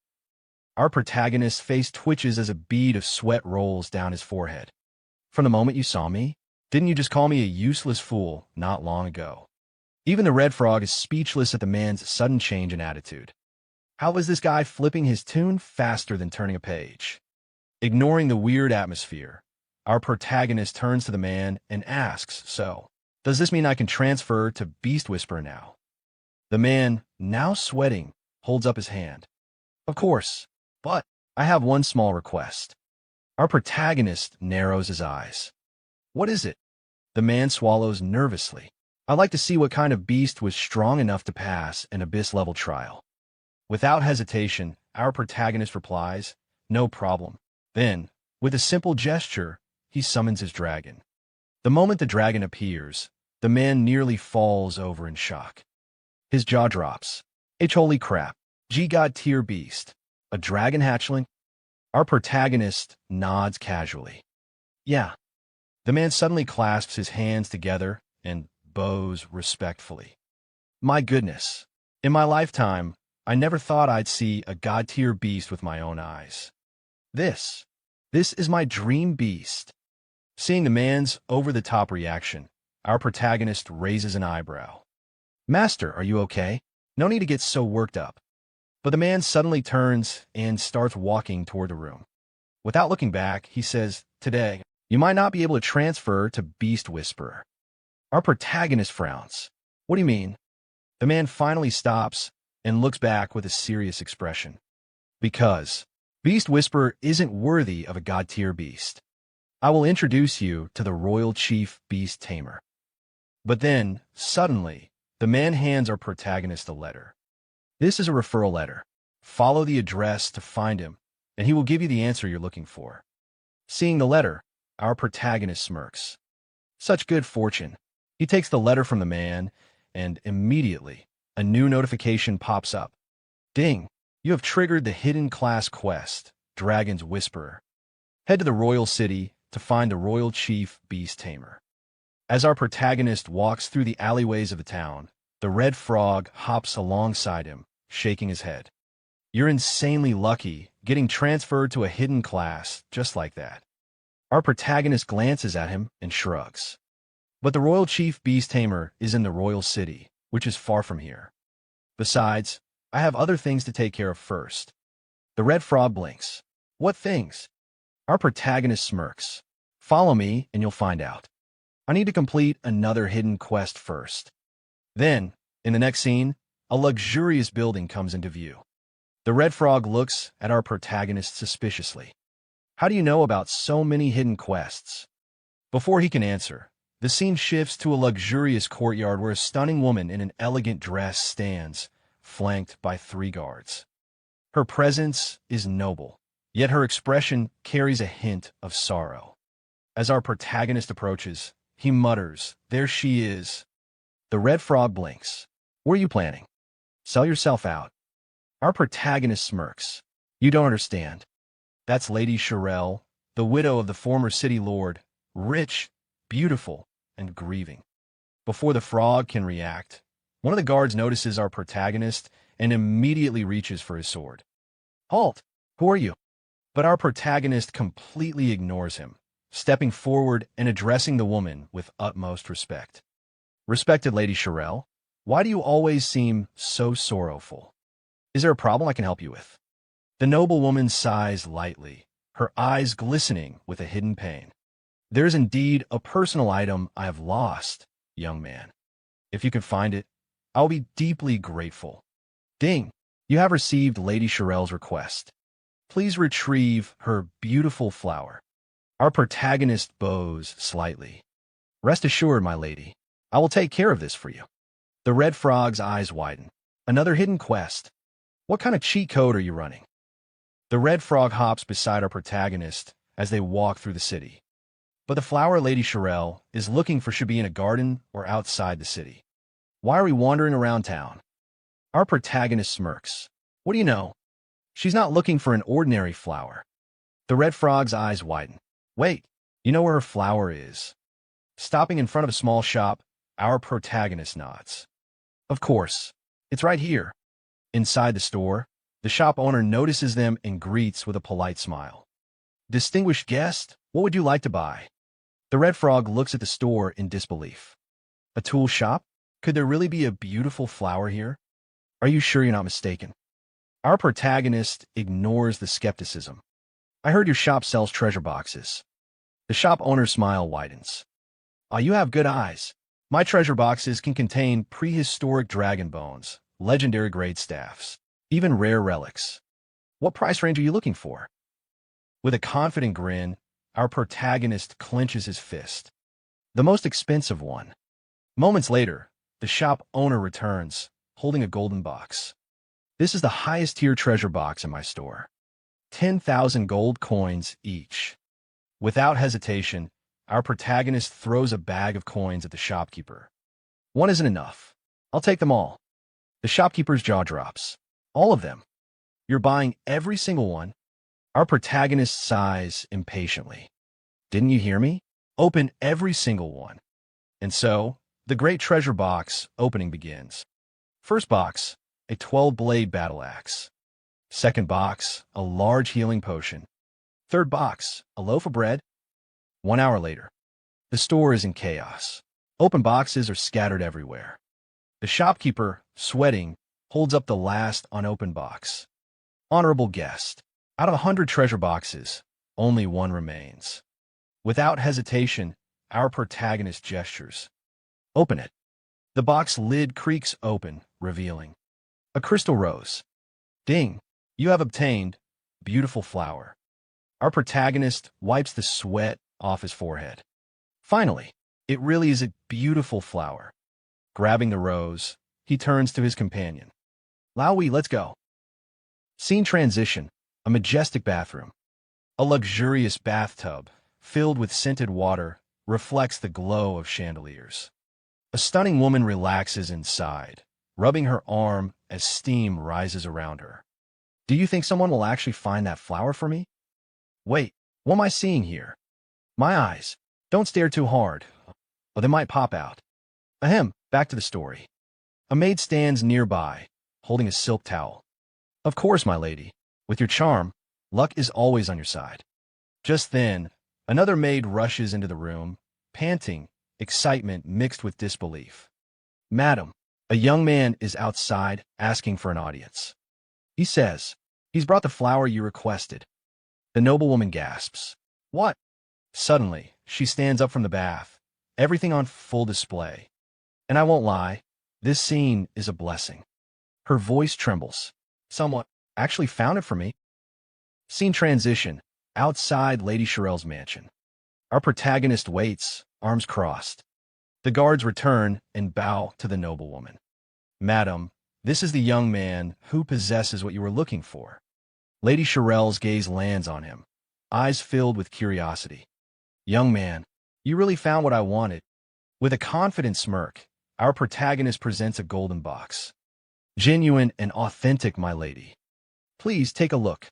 Our protagonist's face twitches as a bead of sweat rolls down his forehead. From the moment you saw me, didn't you just call me a useless fool not long ago? Even the red frog is speechless at the man's sudden change in attitude. How was this guy flipping his tune faster than turning a page? Ignoring the weird atmosphere, our protagonist turns to the man and asks, So, does this mean I can transfer to Beast Whisperer now? The man, now sweating, holds up his hand. Of course, but I have one small request. Our protagonist narrows his eyes. What is it? The man swallows nervously. I'd like to see what kind of beast was strong enough to pass an Abyss-level trial. Without hesitation, our protagonist replies, No problem. Then, with a simple gesture, he summons his dragon. The moment the dragon appears, the man nearly falls over in shock. His jaw drops. Holy crap. G-God tier beast. A dragon hatchling? Our protagonist nods casually. Yeah. The man suddenly clasps his hands together and bows respectfully. My goodness. In my lifetime, I never thought I'd see a god-tier beast with my own eyes. This is my dream beast. Seeing the man's over-the-top reaction, our protagonist raises an eyebrow. Master, are you okay? No need to get so worked up. But the man suddenly turns and starts walking toward the room. Without looking back, he says, Today, you might not be able to transfer to Beast Whisperer. Our protagonist frowns. What do you mean? The man finally stops and looks back with a serious expression. Because Beast Whisperer isn't worthy of a god-tier beast. I will introduce you to the Royal Chief Beast Tamer. But then, suddenly, the man hands our protagonist a letter. This is a referral letter. Follow the address to find him, and he will give you the answer you're looking for. Seeing the letter, our protagonist smirks. Such good fortune. He takes the letter from the man, and immediately, a new notification pops up. Ding! You have triggered the hidden class quest, Dragon's Whisperer. Head to the Royal City to find the Royal Chief Beast Tamer. As our protagonist walks through the alleyways of the town, the red frog hops alongside him, shaking his head. You're insanely lucky, getting transferred to a hidden class just like that. Our protagonist glances at him and shrugs. But the Royal Chief Beast Tamer is in the Royal City, which is far from here. Besides, I have other things to take care of first. The red frog blinks. What things? Our protagonist smirks. Follow me and you'll find out. I need to complete another hidden quest first. Then, in the next scene, a luxurious building comes into view. The red frog looks at our protagonist suspiciously. How do you know about so many hidden quests? Before he can answer, the scene shifts to a luxurious courtyard where a stunning woman in an elegant dress stands, flanked by 3 guards. Her presence is noble, yet her expression carries a hint of sorrow. As our protagonist approaches, he mutters, "There she is." The red frog blinks. "What are you planning? Sell yourself out." Our protagonist smirks. "You don't understand. That's Lady Xiao, the widow of the former city lord, rich, beautiful, and grieving." Before the frog can react, one of the guards notices our protagonist and immediately reaches for his sword. "Halt! Who are you?" But our protagonist completely ignores him, stepping forward and addressing the woman with utmost respect. "Respected Lady Xiao, why do you always seem so sorrowful? Is there a problem I can help you with?" The noble woman sighs lightly, her eyes glistening with a hidden pain. "There is indeed a personal item I have lost, young man. If you can find it, I will be deeply grateful." Ding! You have received Lady Xiao's request. Please retrieve her beautiful flower. Our protagonist bows slightly. "Rest assured, my lady, I will take care of this for you." The red frog's eyes widen. "Another hidden quest? What kind of cheat code are you running?" The red frog hops beside our protagonist as they walk through the city. But the flower Lady Xiao is looking for should be in a garden or outside the city. "Why are we wandering around town?" Our protagonist smirks. "What do you know? She's not looking for an ordinary flower." The red frog's eyes widen. "Wait, you know where her flower is?" Stopping in front of a small shop, our protagonist nods. "Of course, it's right here." Inside the store, the shop owner notices them and greets with a polite smile. "Distinguished guest, what would you like to buy?" The red frog looks at the store in disbelief. "A tool shop? Could there really be a beautiful flower here? Are you sure you're not mistaken?" Our protagonist ignores the skepticism. "I heard your shop sells treasure boxes." The shop owner's smile widens. "Ah, you have good eyes. My treasure boxes can contain prehistoric dragon bones, legendary grade staffs, even rare relics. What price range are you looking for?" With a confident grin, our protagonist clenches his fist. "The most expensive one." Moments later, the shop owner returns, holding a golden box. "This is the highest tier treasure box in my store. 10,000 gold coins each." Without hesitation, our protagonist throws a bag of coins at the shopkeeper. "One isn't enough. I'll take them all." The shopkeeper's jaw drops. "All of them? You're buying every single one?" Our protagonist sighs impatiently. "Didn't you hear me? Open every single one." And so, the great treasure box opening begins. First box, a 12-blade battle axe. Second box, a large healing potion. Third box, a loaf of bread. 1 hour later, the store is in chaos. Open boxes are scattered everywhere. The shopkeeper, sweating, holds up the last unopened box. "Honorable guest, out of 100 treasure boxes, only one remains." Without hesitation, our protagonist gestures. "Open it." The box lid creaks open, revealing a crystal rose. Ding! You have obtained beautiful flower. Our protagonist wipes the sweat off his forehead. Finally, it really is a beautiful flower. Grabbing the rose, he turns to his companion. "Laowi, let's go." Scene transition, a majestic bathroom. A luxurious bathtub, filled with scented water, reflects the glow of chandeliers. A stunning woman relaxes inside, rubbing her arm as steam rises around her. "Do you think someone will actually find that flower for me?" "Wait, what am I seeing here?" "My eyes. Don't stare too hard, or they might pop out." Ahem, back to the story. A maid stands nearby, holding a silk towel. "Of course, my lady. With your charm, luck is always on your side." Just then, another maid rushes into the room, panting, excitement mixed with disbelief. "Madam, A young man is outside asking for an audience. He says, "He's brought the flower you requested." The noblewoman gasps. "What?" Suddenly, she stands up from the bath, everything on full display. And I won't lie, this scene is a blessing. Her voice trembles. "Someone actually found it for me." Scene transition, outside Lady Shirel's mansion. Our protagonist waits, arms crossed. The guards return and bow to the noblewoman. "Madam, this is the young man who possesses what you were looking for." Lady Shirel's gaze lands on him, eyes filled with curiosity. "Young man, you really found what I wanted." With a confident smirk, our protagonist presents a golden box. "Genuine and authentic, my lady. Please take a look."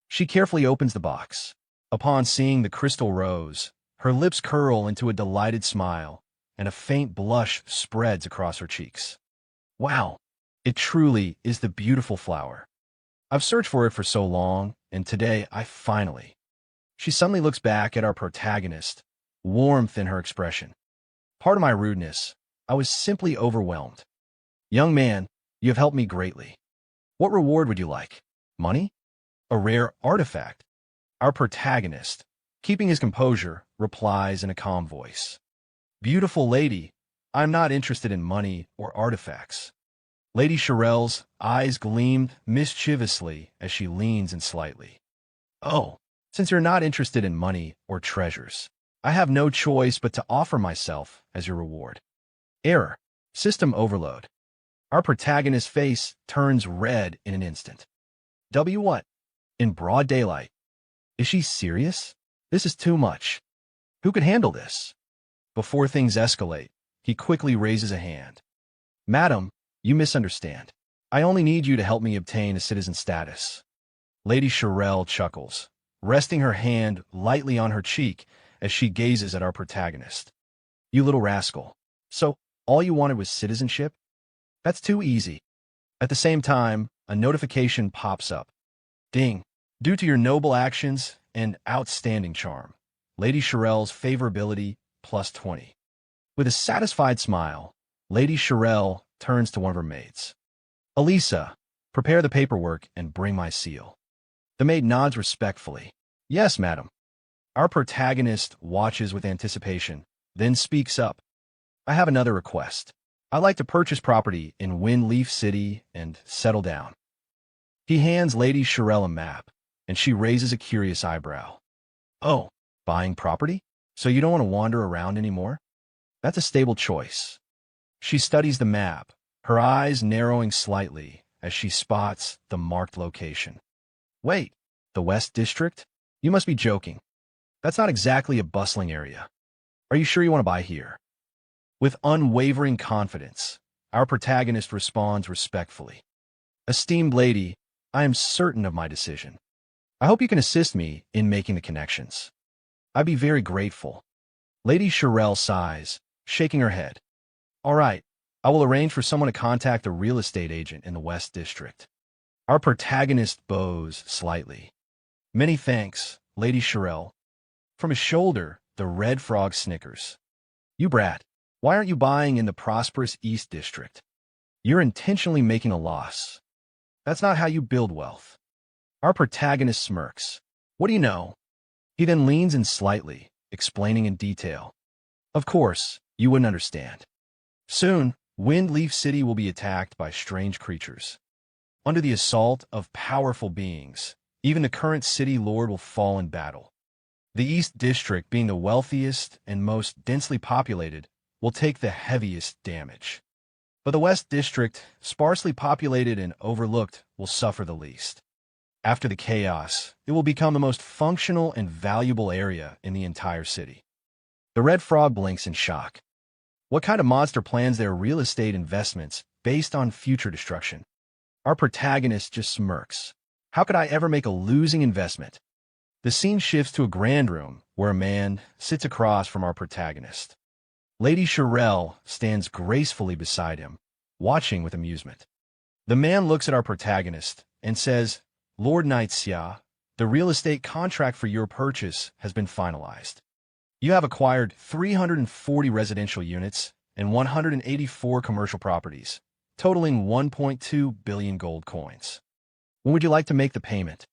She carefully opens the box. Upon seeing the crystal rose, her lips curl into a delighted smile, and a faint blush spreads across her cheeks. "Wow, it truly is the beautiful flower. I've searched for it for so long, and today I finally..." She suddenly looks back at our protagonist, warmth in her expression. "Pardon my rudeness, I was simply overwhelmed." "Young man, you have helped me greatly. What reward would you like? Money? A rare artifact?" Our protagonist, keeping his composure, replies in a calm voice. "Beautiful lady, I'm not interested in money or artifacts." Lady Shirel's eyes gleamed mischievously as she leans in slightly. "Oh, since you're not interested in money or treasures, I have no choice but to offer myself as your reward." Error. System overload. Our protagonist's face turns red in an instant. What? In broad daylight. Is she serious? This is too much. Who could handle this? Before things escalate, he quickly raises a hand. "Madam, you misunderstand. I only need you to help me obtain a citizen status." Lady Shirel chuckles, resting her hand lightly on her cheek as she gazes at our protagonist. "You little rascal. So, all you wanted was citizenship? That's too easy." At the same time, a notification pops up. Ding. "Due to your noble actions and outstanding charm, Lady Shirel's favorability plus 20. With a satisfied smile, Lady Shirel turns to one of her maids. "Elisa, prepare the paperwork and bring my seal." The maid nods respectfully. "Yes, madam." Our protagonist watches with anticipation, then speaks up. "I have another request. I'd like to purchase property in Windleaf City and settle down." He hands Lady Shirel a map, and she raises a curious eyebrow. "Oh, buying property? So you don't want to wander around anymore? That's a stable choice." She studies the map, her eyes narrowing slightly as she spots the marked location. "Wait, the West District? You must be joking. That's not exactly a bustling area. Are you sure you want to buy here?" With unwavering confidence, our protagonist responds respectfully. "Esteemed lady, I am certain of my decision. I hope you can assist me in making the connections. I'd be very grateful." Lady Shirel sighs, shaking her head. "All right, I will arrange for someone to contact a real estate agent in the West District." Our protagonist bows slightly. "Many thanks, Lady Shirel." From his shoulder, the red frog snickers. "You brat, why aren't you buying in the prosperous East District? You're intentionally making a loss. That's not how you build wealth." Our protagonist smirks. "What do you know?" He then leans in slightly, explaining in detail. "Of course, you wouldn't understand. Soon, Windleaf City will be attacked by strange creatures. Under the assault of powerful beings, even the current city lord will fall in battle. The East District, being the wealthiest and most densely populated, will take the heaviest damage. But the West District, sparsely populated and overlooked, will suffer the least. After the chaos, it will become the most functional and valuable area in the entire city." The red frog blinks in shock. What kind of monster plans their real estate investments based on future destruction? Our protagonist just smirks. "How could I ever make a losing investment?" The scene shifts to a grand room where a man sits across from our protagonist. Lady Shirel stands gracefully beside him, watching with amusement. The man looks at our protagonist and says, "Lord Knight Xiao, the real estate contract for your purchase has been finalized. You have acquired 340 residential units and 184 commercial properties, totaling 1.2 billion gold coins. When would you like to make the payment?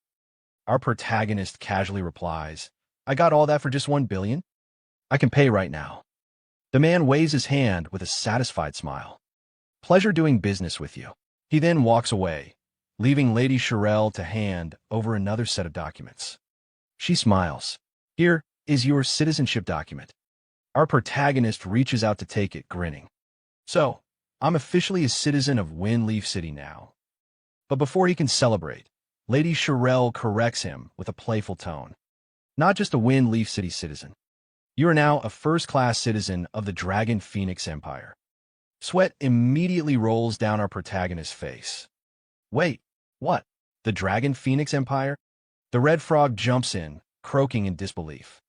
Our protagonist casually replies, I got all that for just 1 billion? I can pay right now. The man waves his hand with a satisfied smile. Pleasure doing business with you. He then walks away, leaving Lady Shirelle to hand over another set of documents. She smiles. Here is your citizenship document. Our protagonist reaches out to take it, grinning. So, I'm officially a citizen of Windleaf City now. But before he can celebrate, Lady Shirelle corrects him with a playful tone. Not just a Windleaf City citizen. You are now a first-class citizen of the Dragon Phoenix Empire. Sweat immediately rolls down our protagonist's face. Wait, what? The Dragon Phoenix Empire? The red frog jumps in, croaking in disbelief.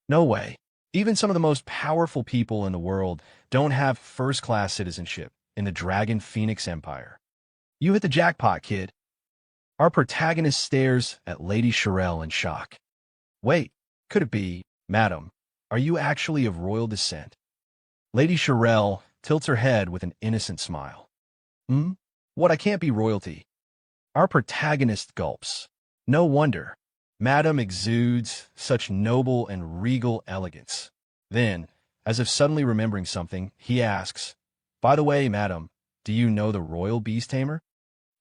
No way. Even some of the most powerful people in the world don't have first-class citizenship in the Dragon Phoenix Empire. You hit the jackpot, kid. Our protagonist stares at Lady Shirelle in shock. Wait, could it be, madam, are you actually of royal descent? Lady Shirelle tilts her head with an innocent smile. What, I can't be royalty? Our protagonist gulps. No wonder. Madam exudes such noble and regal elegance. Then, as if suddenly remembering something, he asks, By the way, madam, do you know the royal beast tamer?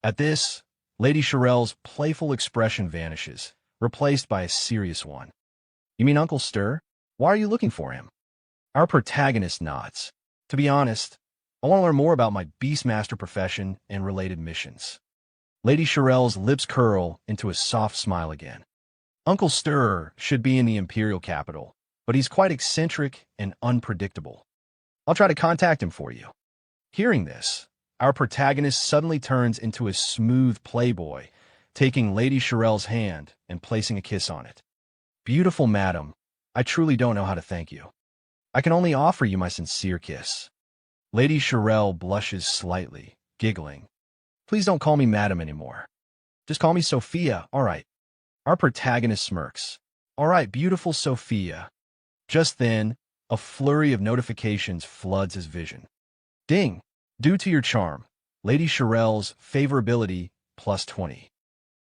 At this, Lady Shirelle's playful expression vanishes, replaced by a serious one. You mean Uncle Stir? Why are you looking for him? Our protagonist nods. To be honest, I want to learn more about my Beastmaster profession and related missions. Lady Shirelle's lips curl into a soft smile again. Uncle Stir should be in the Imperial capital, but he's quite eccentric and unpredictable. I'll try to contact him for you. Hearing this, our protagonist suddenly turns into a smooth playboy, taking Lady Shirelle's hand and placing a kiss on it. Beautiful madam, I truly don't know how to thank you. I can only offer you my sincere kiss. Lady Shirelle blushes slightly, giggling. Please don't call me madam anymore. Just call me Sophia, all right. Our protagonist smirks. All right, beautiful Sophia. Just then, a flurry of notifications floods his vision. Ding! Due to your charm, Lady Shirelle's favorability plus 20.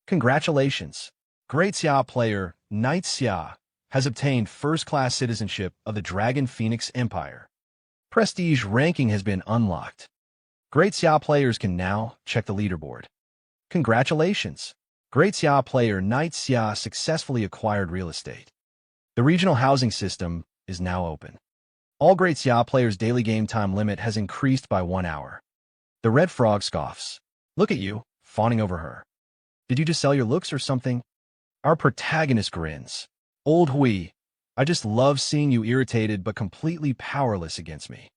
Congratulations! Great Xiao player, Knight Xiao, has obtained first-class citizenship of the Dragon Phoenix Empire. Prestige ranking has been unlocked. Great Xiao players can now check the leaderboard. Congratulations! Great Xiao player Knight Xiao successfully acquired real estate. The regional housing system is now open. All Great Xiao players' daily game time limit has increased by 1 hour. The red frog scoffs. Look at you, fawning over her. Did you just sell your looks or something? Our protagonist grins. Old Hui, I just love seeing you irritated but completely powerless against me.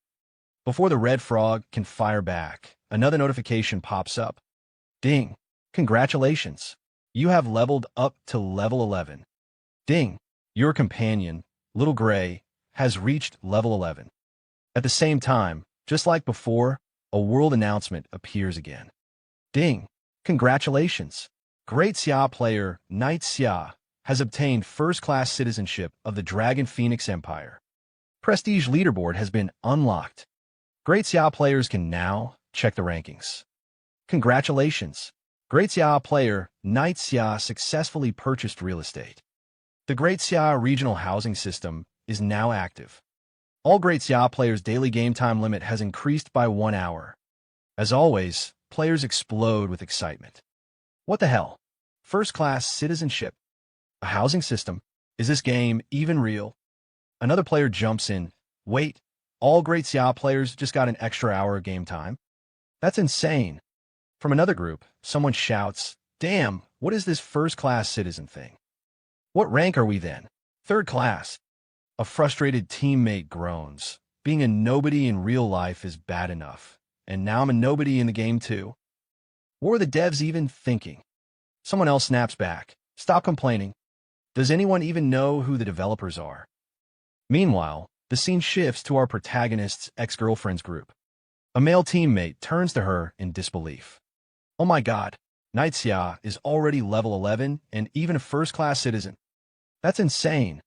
Before the red frog can fire back, another notification pops up. Ding! Congratulations! You have leveled up to level 11. Ding! Your companion, Little Gray, has reached level 11. At the same time, just like before, a world announcement appears again. Ding! Congratulations! Great Xiao player, Knight Xiao, has obtained first-class citizenship of the Dragon Phoenix Empire. Prestige leaderboard has been unlocked. Great Xiao players can now check the rankings. Congratulations! Great Xiao player, Knight Xiao successfully purchased real estate. The Great Xiao regional housing system is now active. All Great Xiao players' daily game time limit has increased by 1 hour. As always, players explode with excitement. What the hell? First-class citizenship? A housing system? Is this game even real? Another player jumps in. Wait, all Great Xiao players just got an extra hour of game time? That's insane. From another group, someone shouts, Damn, what is this first-class citizen thing? What rank are we then? Third class. A frustrated teammate groans. Being a nobody in real life is bad enough, and now I'm a nobody in the game too. What were the devs even thinking? Someone else snaps back. Stop complaining. Does anyone even know who the developers are? Meanwhile, the scene shifts to our protagonist's ex-girlfriend's group. A male teammate turns to her in disbelief. Oh my god, Knight Xiao is already level 11 and even a first-class citizen. That's insane.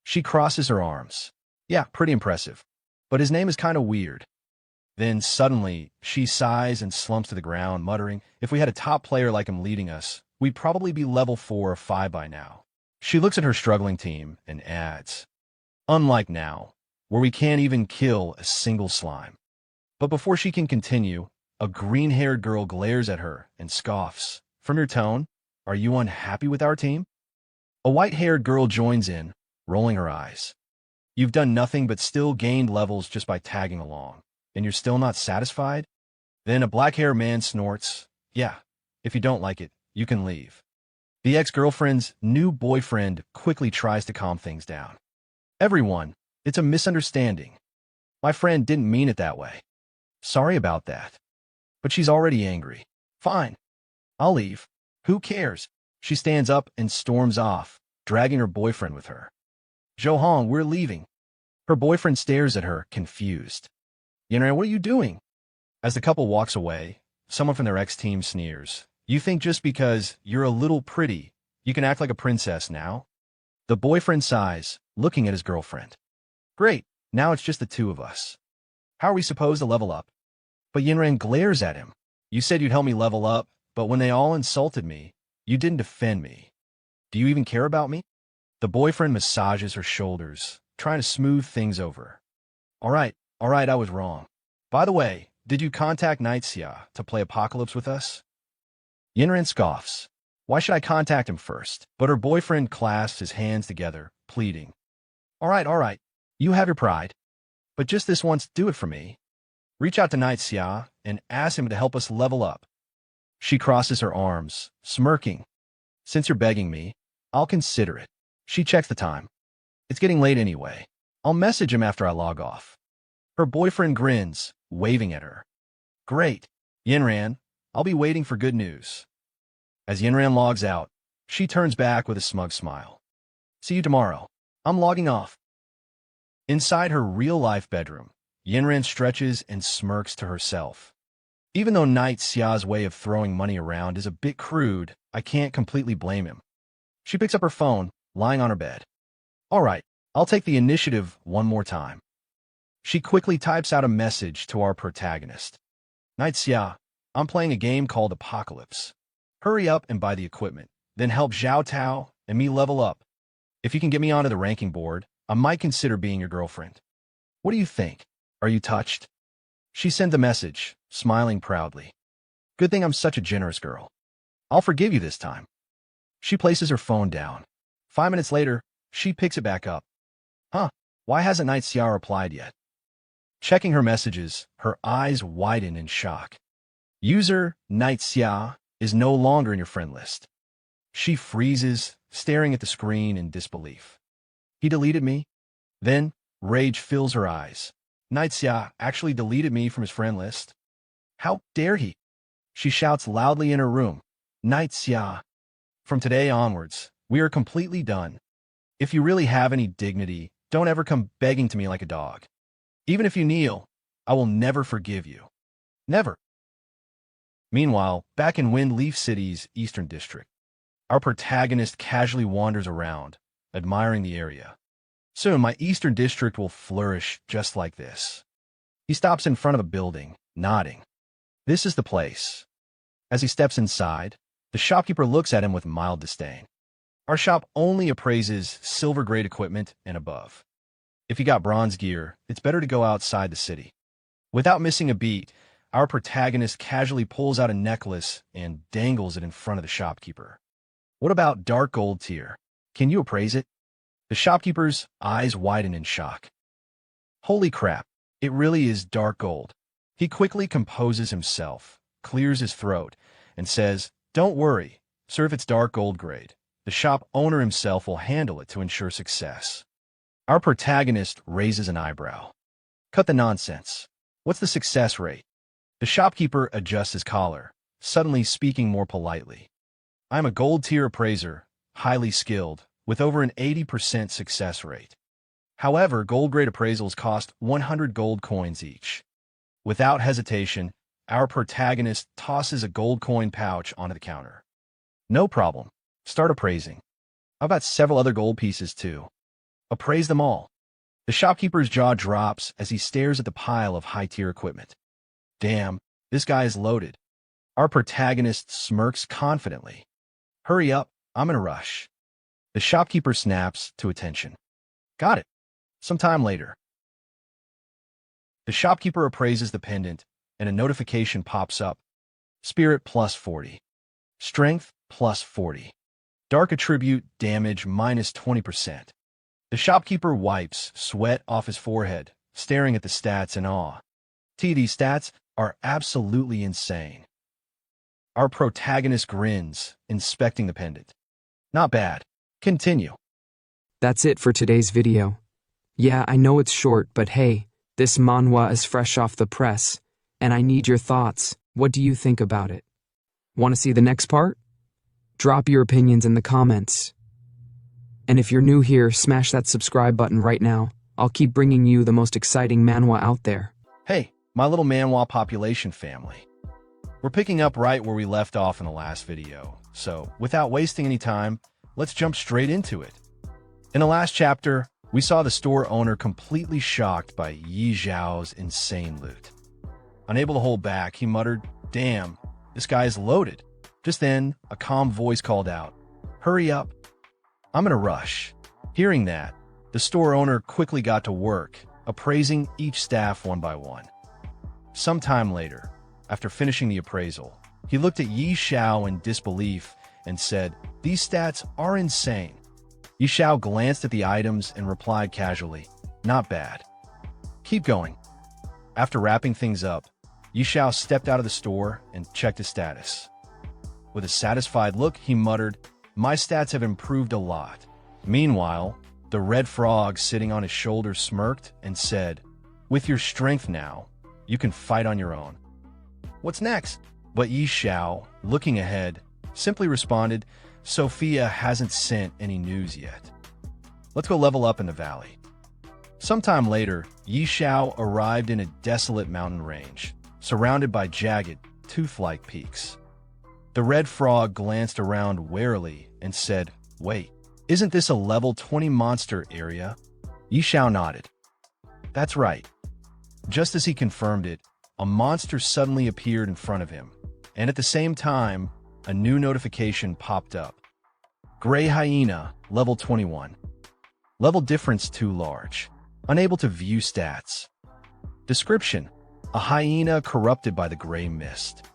She crosses her arms. Yeah, pretty impressive. But his name is kind of weird. Then suddenly, she sighs and slumps to the ground, muttering, "If we had a top player like him leading us, we'd probably be level 4 or 5 by now." She looks at her struggling team and adds, "Unlike now, where we can't even kill a single slime." But before she can continue, a green-haired girl glares at her and scoffs. "From your tone, are you unhappy with our team?" A white-haired girl joins in, rolling her eyes. "You've done nothing but still gained levels just by tagging along, and you're still not satisfied?" Then a black-haired man snorts, "Yeah, if you don't like it, you can leave." The ex-girlfriend's new boyfriend quickly tries to calm things down. "Everyone, it's a misunderstanding. My friend didn't mean it that way. Sorry about that." But she's already angry. "Fine. I'll leave. Who cares?" She stands up and storms off, dragging her boyfriend with her. "Johan, we're leaving." Her boyfriend stares at her, confused. "Yinran, what are you doing?" As the couple walks away, someone from their ex-team sneers. "You think just because you're a little pretty, you can act like a princess now?" The boyfriend sighs, looking at his girlfriend. "Great, now it's just the two of us. How are we supposed to level up?" But Yinran glares at him. "You said you'd help me level up, but when they all insulted me, you didn't defend me. Do you even care about me?" The boyfriend massages her shoulders, trying to smooth things over. All right, I was wrong. By the way, did you contact Xiao to play Apocalypse with us?" Yinran scoffs. "Why should I contact him first?" But her boyfriend clasps his hands together, pleading. All right, you have your pride. But just this once, do it for me. Reach out to Xiao and ask him to help us level up." She crosses her arms, smirking. "Since you're begging me, I'll consider it." She checks the time. "It's getting late anyway. I'll message him after I log off." Her boyfriend grins, waving at her. "Great. Yinran, I'll be waiting for good news." As Yinran logs out, she turns back with a smug smile. "See you tomorrow. I'm logging off." Inside her real-life bedroom, Yinran stretches and smirks to herself. Even though Xiao's way of throwing money around is a bit crude, I can't completely blame him. She picks up her phone, lying on her bed. "All right, I'll take the initiative one more time." She quickly types out a message to our protagonist. "Xiao, I'm playing a game called Apocalypse. Hurry up and buy the equipment, then help Xiao Tao and me level up. If you can get me onto the ranking board, I might consider being your girlfriend. What do you think? Are you touched?" She sent the message, smiling proudly. "Good thing I'm such a generous girl. I'll forgive you this time." She places her phone down. 5 minutes later, she picks it back up. "Huh, why hasn't Xiao replied yet?" Checking her messages, her eyes widen in shock. User Xiao is no longer in your friend list. She freezes, staring at the screen in disbelief. "He deleted me?" Then, rage fills her eyes. Xiao actually deleted me from his friend list? How dare he? She shouts loudly in her room. "Xiao, from today onwards, we are completely done. If you really have any dignity, don't ever come begging to me like a dog. Even if you kneel, I will never forgive you. Never." Meanwhile, back in Wind Leaf City's Eastern District, our protagonist casually wanders around, admiring the area. Soon, my Eastern District will flourish just like this. He stops in front of a building, nodding. This is the place. As he steps inside, the shopkeeper looks at him with mild disdain. Our shop only appraises silver-grade equipment and above. If you got bronze gear, it's better to go outside the city. Without missing a beat, our protagonist casually pulls out a necklace and dangles it in front of the shopkeeper. "What about dark gold tier? Can you appraise it?" The shopkeeper's eyes widen in shock. "Holy crap, it really is dark gold." He quickly composes himself, clears his throat, and says, "Don't worry, sir, if it's dark gold grade, the shop owner himself will handle it to ensure success." Our protagonist raises an eyebrow. "Cut the nonsense. What's the success rate?" The shopkeeper adjusts his collar, suddenly speaking more politely. "I'm a gold tier appraiser, highly skilled, with over an 80% success rate. However, gold grade appraisals cost 100 gold coins each." Without hesitation, our protagonist tosses a gold coin pouch onto the counter. "No problem. Start appraising. I've got several other gold pieces too. Appraise them all." The shopkeeper's jaw drops as he stares at the pile of high-tier equipment. Damn, this guy is loaded. Our protagonist smirks confidently. Hurry up, I'm in a rush. The shopkeeper snaps to attention. Got it. Sometime later. The shopkeeper appraises the pendant, and a notification pops up. Spirit plus 40. Strength plus 40. Dark attribute damage minus 20%. The shopkeeper wipes sweat off his forehead, staring at the stats in awe. These stats are absolutely insane. Our protagonist grins, inspecting the pendant. Not bad. Continue. That's it for today's video. Yeah, I know it's short, but hey, this manhwa is fresh off the press, and I need your thoughts. What do you think about it? Want to see the next part? Drop your opinions in the comments. And if you're new here, smash that subscribe button right now. I'll keep bringing you the most exciting manhwa out there. Hey, my little manhwa population family. We're picking up right where we left off in the last video, so without wasting any time, let's jump straight into it. In the last chapter, we saw the store owner completely shocked by Yi Xiao's insane loot. Unable to hold back, he muttered, "Damn, this guy is loaded." Just then, a calm voice called out, "Hurry up, I'm in a rush." Hearing that, the store owner quickly got to work, appraising each staff one by one. Sometime later, after finishing the appraisal, he looked at Yi Xiao in disbelief and said, "These stats are insane." Yi Xiao glanced at the items and replied casually, "Not bad. Keep going." After wrapping things up, Yi Xiao stepped out of the store and checked his status. With a satisfied look, he muttered, "My stats have improved a lot." Meanwhile, the red frog sitting on his shoulder smirked and said, "With your strength now, you can fight on your own. What's next?" But Yi Xiao, looking ahead, simply responded, "Sophia hasn't sent any news yet. Let's go level up in the valley." Sometime later, Yi Xiao arrived in a desolate mountain range, surrounded by jagged, tooth-like peaks. The red frog glanced around warily and said, "Wait, isn't this a level 20 monster area?" Yi Xiao nodded. "That's right." Just as he confirmed it, a monster suddenly appeared in front of him, and at the same time, a new notification popped up. Gray Hyena, level 21. Level difference too large. Unable to view stats. Description: a hyena corrupted by the gray mist.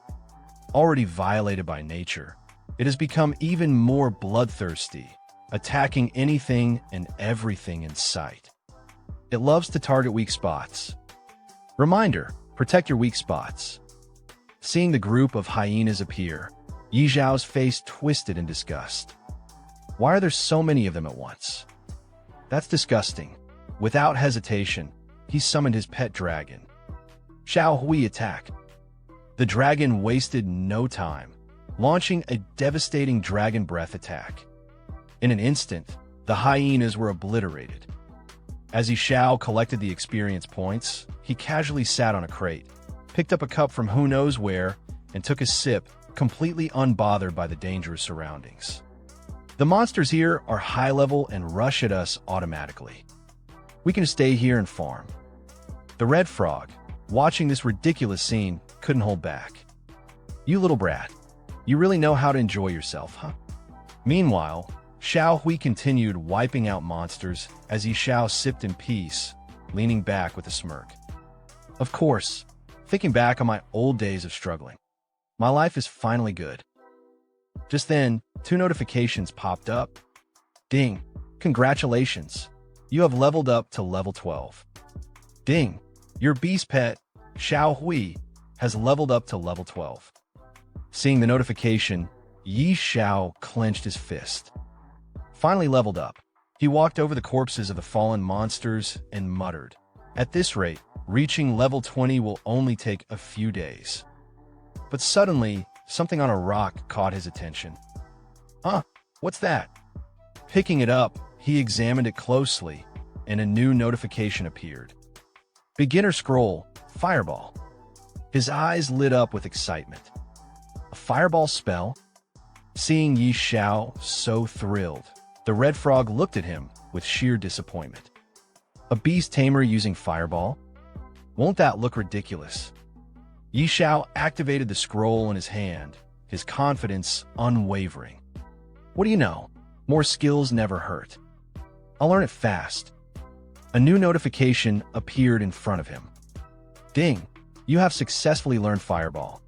Already violated by nature, it has become even more bloodthirsty, attacking anything and everything in sight. It loves to target weak spots. Reminder: protect your weak spots. Seeing the group of hyenas appear, Yi Xiao's face twisted in disgust. Why are there so many of them at once? That's disgusting. Without hesitation, he summoned his pet dragon. Xiao Hui attack. The dragon wasted no time, launching a devastating dragon breath attack. In an instant, the hyenas were obliterated. As Yi Xiao collected the experience points, he casually sat on a crate, picked up a cup from who knows where, and took a sip, completely unbothered by the dangerous surroundings. The monsters here are high level and rush at us automatically. We can stay here and farm. The red frog, watching this ridiculous scene, couldn't hold back. "You little brat, you really know how to enjoy yourself, huh?" Meanwhile, Xiao Hui continued wiping out monsters as Yi Xiao sipped in peace, leaning back with a smirk. "Of course, thinking back on my old days of struggling. My life is finally good." Just then, 2 notifications popped up. Ding! Congratulations! You have leveled up to level 12. Ding! Your beast pet, Xiao Hui, has leveled up to level 12. Seeing the notification, Yi Xiao clenched his fist. Finally leveled up, he walked over the corpses of the fallen monsters and muttered, "At this rate, reaching level 20 will only take a few days." But suddenly, something on a rock caught his attention. "Huh, what's that?" Picking it up, he examined it closely, and a new notification appeared. Beginner scroll, Fireball. His eyes lit up with excitement. A fireball spell? Seeing Yi Xiao so thrilled, the red frog looked at him with sheer disappointment. A beast tamer using fireball? Won't that look ridiculous? Yi Xiao activated the scroll in his hand, his confidence unwavering. What do you know? More skills never hurt. I'll learn it fast. A new notification appeared in front of him. Ding! You have successfully learned Fireball.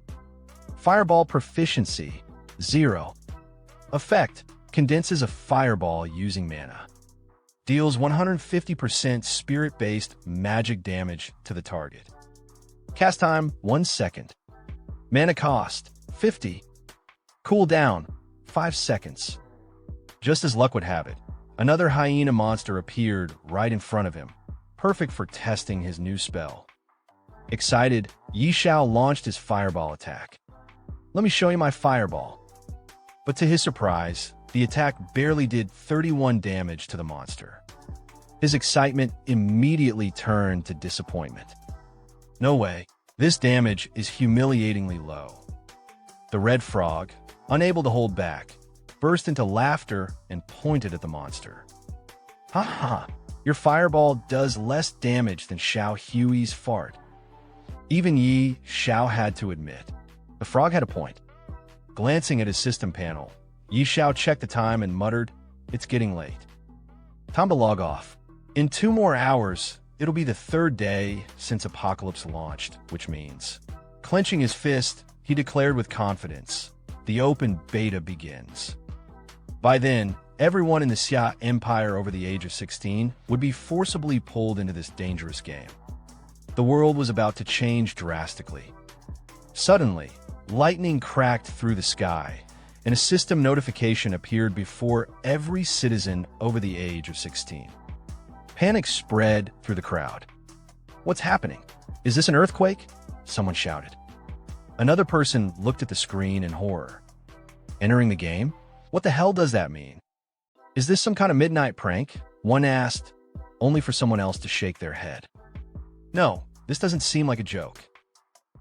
Fireball proficiency, 0. Effect: condenses a fireball using mana. Deals 150% spirit-based magic damage to the target. Cast time, 1 second. Mana cost, 50. Cooldown, 5 seconds. Just as luck would have it, another hyena monster appeared right in front of him, perfect for testing his new spell. Excited, Yi Xiao launched his fireball attack. Let me show you my fireball. But to his surprise, the attack barely did 31 damage to the monster. His excitement immediately turned to disappointment. No way, this damage is humiliatingly low. The red frog, unable to hold back, burst into laughter and pointed at the monster. Ha ha, your fireball does less damage than Xiao Hui's fart. Even Yi Xiao had to admit, the frog had a point. Glancing at his system panel, Yi Xiao checked the time and muttered, "It's getting late. Time to log off. In 2 more hours, it'll be the 3rd day since Apocalypse launched, which means..." Clenching his fist, he declared with confidence, "The open beta begins." By then, everyone in the Xia Empire over the age of 16 would be forcibly pulled into this dangerous game. The world was about to change drastically. Suddenly, lightning cracked through the sky, and a system notification appeared before every citizen over the age of 16. Panic spread through the crowd. "What's happening? Is this an earthquake?" someone shouted. Another person looked at the screen in horror. "Entering the game? What the hell does that mean? Is this some kind of midnight prank?" one asked, only for someone else to shake their head. "No, this doesn't seem like a joke."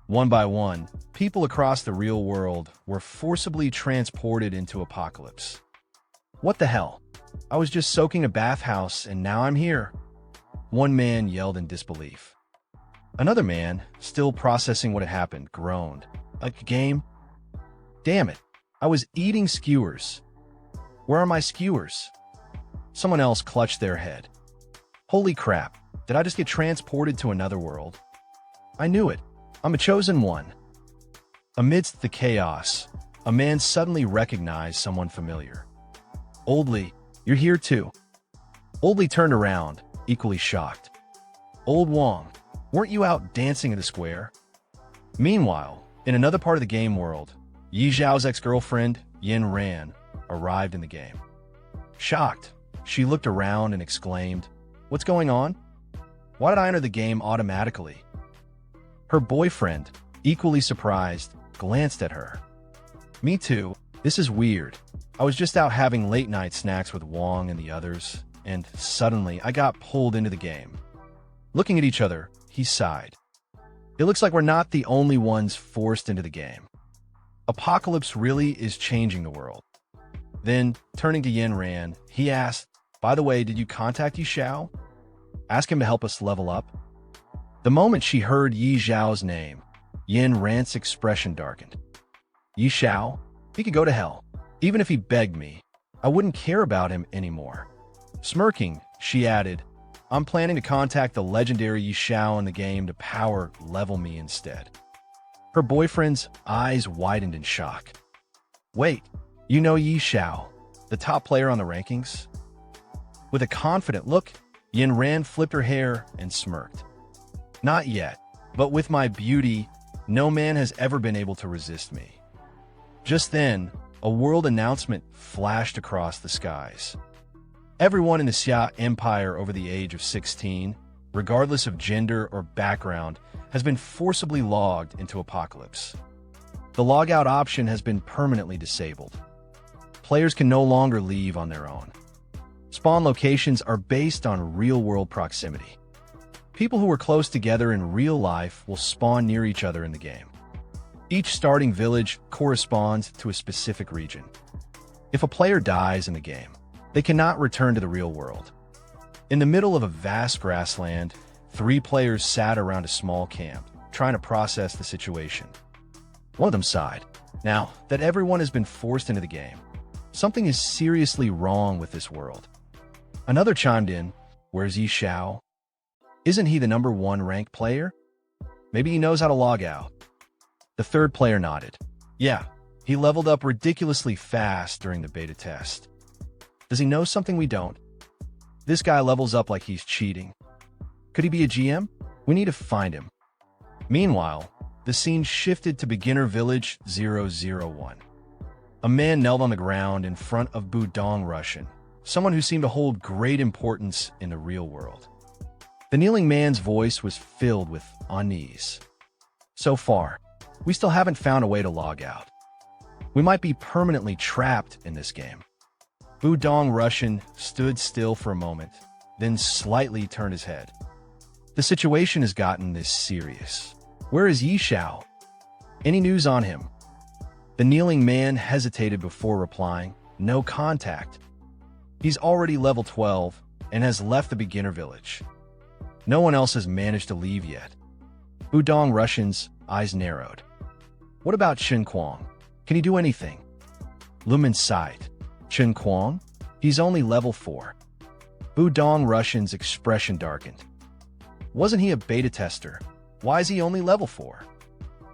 One by one, people across the real world were forcibly transported into Apocalypse. "What the hell? I was just soaking a bathhouse and now I'm here," one man yelled in disbelief. Another man, still processing what had happened, groaned. "A game? Damn it, I was eating skewers. Where are my skewers?" Someone else clutched their head. "Holy crap, did I just get transported to another world? I knew it. I'm a chosen one." Amidst the chaos, a man suddenly recognized someone familiar. "Old Li, you're here too." Old Li turned around, equally shocked. "Old Wong, weren't you out dancing in the square?" Meanwhile, in another part of the game world, Yi Xiao's ex-girlfriend, Yin Ran, arrived in the game. Shocked, she looked around and exclaimed, "What's going on? Why did I enter the game automatically?" Her boyfriend, equally surprised, glanced at her. "Me too. This is weird. I was just out having late-night snacks with Wong and the others, and suddenly I got pulled into the game." Looking at each other, he sighed. "It looks like we're not the only ones forced into the game. Apocalypse really is changing the world." Then, turning to Yin Ran, he asked, "By the way, did you contact Yi Xiao? Ask him to help us level up?" The moment she heard Yi Xiao's name, Yin Ran's expression darkened. "Yi Xiao? He could go to hell. Even if he begged me, I wouldn't care about him anymore." Smirking, she added, "I'm planning to contact the legendary Yi Xiao in the game to power level me instead." Her boyfriend's eyes widened in shock. "Wait, you know Yi Xiao, the top player on the rankings?" With a confident look, Yin Ran flipped her hair and smirked. "Not yet, but with my beauty, no man has ever been able to resist me." Just then, a world announcement flashed across the skies. Everyone in the Xia Empire over the age of 16, regardless of gender or background, has been forcibly logged into Apocalypse. The logout option has been permanently disabled. Players can no longer leave on their own. Spawn locations are based on real-world proximity. People who are close together in real life will spawn near each other in the game. Each starting village corresponds to a specific region. If a player dies in the game, they cannot return to the real world. In the middle of a vast grassland, 3 players sat around a small camp, trying to process the situation. One of them sighed. Now that everyone has been forced into the game, something is seriously wrong with this world. Another chimed in, "Where's Xiao? Isn't he the #1 ranked player? Maybe he knows how to log out." The third player nodded. "Yeah, he leveled up ridiculously fast during the beta test. Does he know something we don't? This guy levels up like he's cheating. Could he be a GM? We need to find him." Meanwhile, the scene shifted to Beginner Village 001. A man knelt on the ground in front of Budong Russian, someone who seemed to hold great importance in the real world. The kneeling man's voice was filled with unease. "So far, we still haven't found a way to log out. We might be permanently trapped in this game." Budong Russian stood still for a moment, then slightly turned his head. "The situation has gotten this serious. Where is Xiao? Any news on him?" The kneeling man hesitated before replying, "No contact. He's already level 12 and has left the beginner village. No one else has managed to leave yet." Budong Russian's eyes narrowed. "What about Chen Kuang? Can he do anything?" Lumen sighed. "Chen Kuang? He's only level 4. Budong Russian's expression darkened. "Wasn't he a beta tester? Why is he only level 4?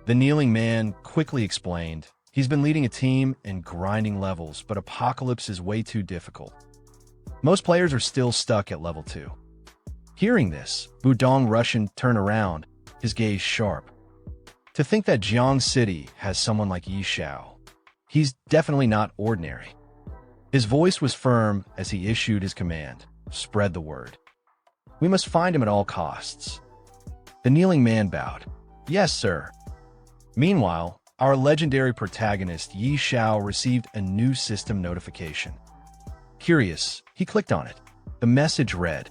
The kneeling man quickly explained, "He's been leading a team and grinding levels, but Apocalypse is way too difficult. Most players are still stuck at level 2. Hearing this, Budong Russian turned around, his gaze sharp. "To think that Jiang City has someone like Xiao. He's definitely not ordinary." His voice was firm as he issued his command, "Spread the word. We must find him at all costs." The kneeling man bowed. "Yes, sir." Meanwhile, our legendary protagonist Xiao received a new system notification. Curious, he clicked on it. The message read,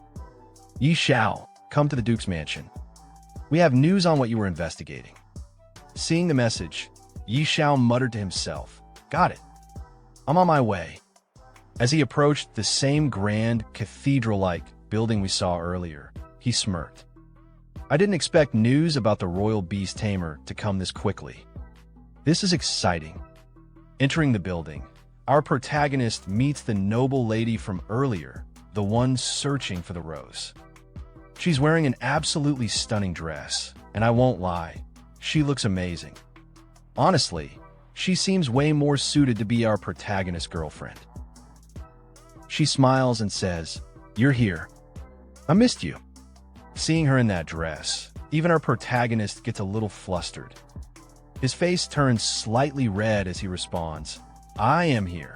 "Xiao, come to the Duke's mansion. We have news on what you were investigating." Seeing the message, Xiao muttered to himself, "Got it. I'm on my way." As he approached the same grand, cathedral-like building we saw earlier, he smirked. "I didn't expect news about the royal beast tamer to come this quickly. This is exciting." Entering the building, our protagonist meets the noble lady from earlier, the one searching for the rose. She's wearing an absolutely stunning dress, and I won't lie, she looks amazing. Honestly, she seems way more suited to be our protagonist's girlfriend. She smiles and says, "You're here. I missed you." Seeing her in that dress, even our protagonist gets a little flustered. His face turns slightly red as he responds, "I am here."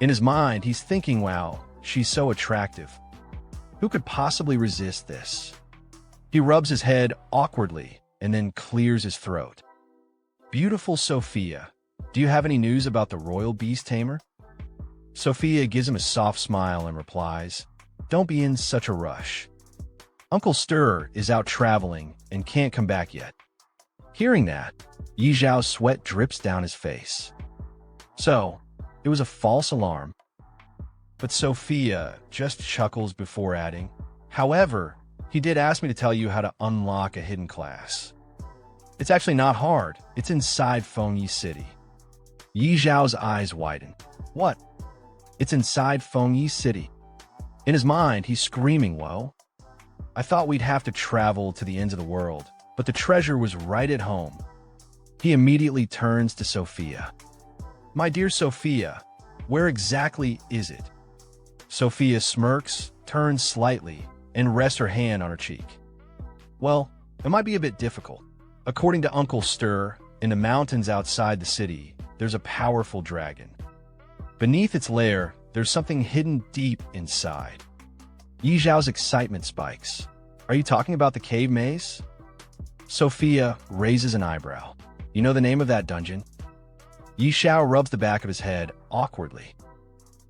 In his mind, he's thinking, wow, she's so attractive. Who could possibly resist this? He rubs his head awkwardly and then clears his throat. "Beautiful Sophia, do you have any news about the royal beast tamer?" Sophia gives him a soft smile and replies, "Don't be in such a rush. Uncle Stir is out traveling and can't come back yet." Hearing that, Yixiao's sweat drips down his face. So, it was a false alarm. But Sophia just chuckles before adding, "However, he did ask me to tell you how to unlock a hidden class. It's actually not hard. It's inside Fengyi City." Yixiao's eyes widen. "What? It's inside Fengyi City?" In his mind, he's screaming, "Whoa. I thought we'd have to travel to the ends of the world, but the treasure was right at home." He immediately turns to Sophia. "My dear Sophia, where exactly is it?" Sophia smirks, turns slightly, and rests her hand on her cheek. "Well, it might be a bit difficult. According to Uncle Stir, in the mountains outside the city, there's a powerful dragon. Beneath its lair, there's something hidden deep inside." Yixiao's excitement spikes. "Are you talking about the cave maze?" Sophia raises an eyebrow. "You know the name of that dungeon?" Yixiao rubs the back of his head awkwardly.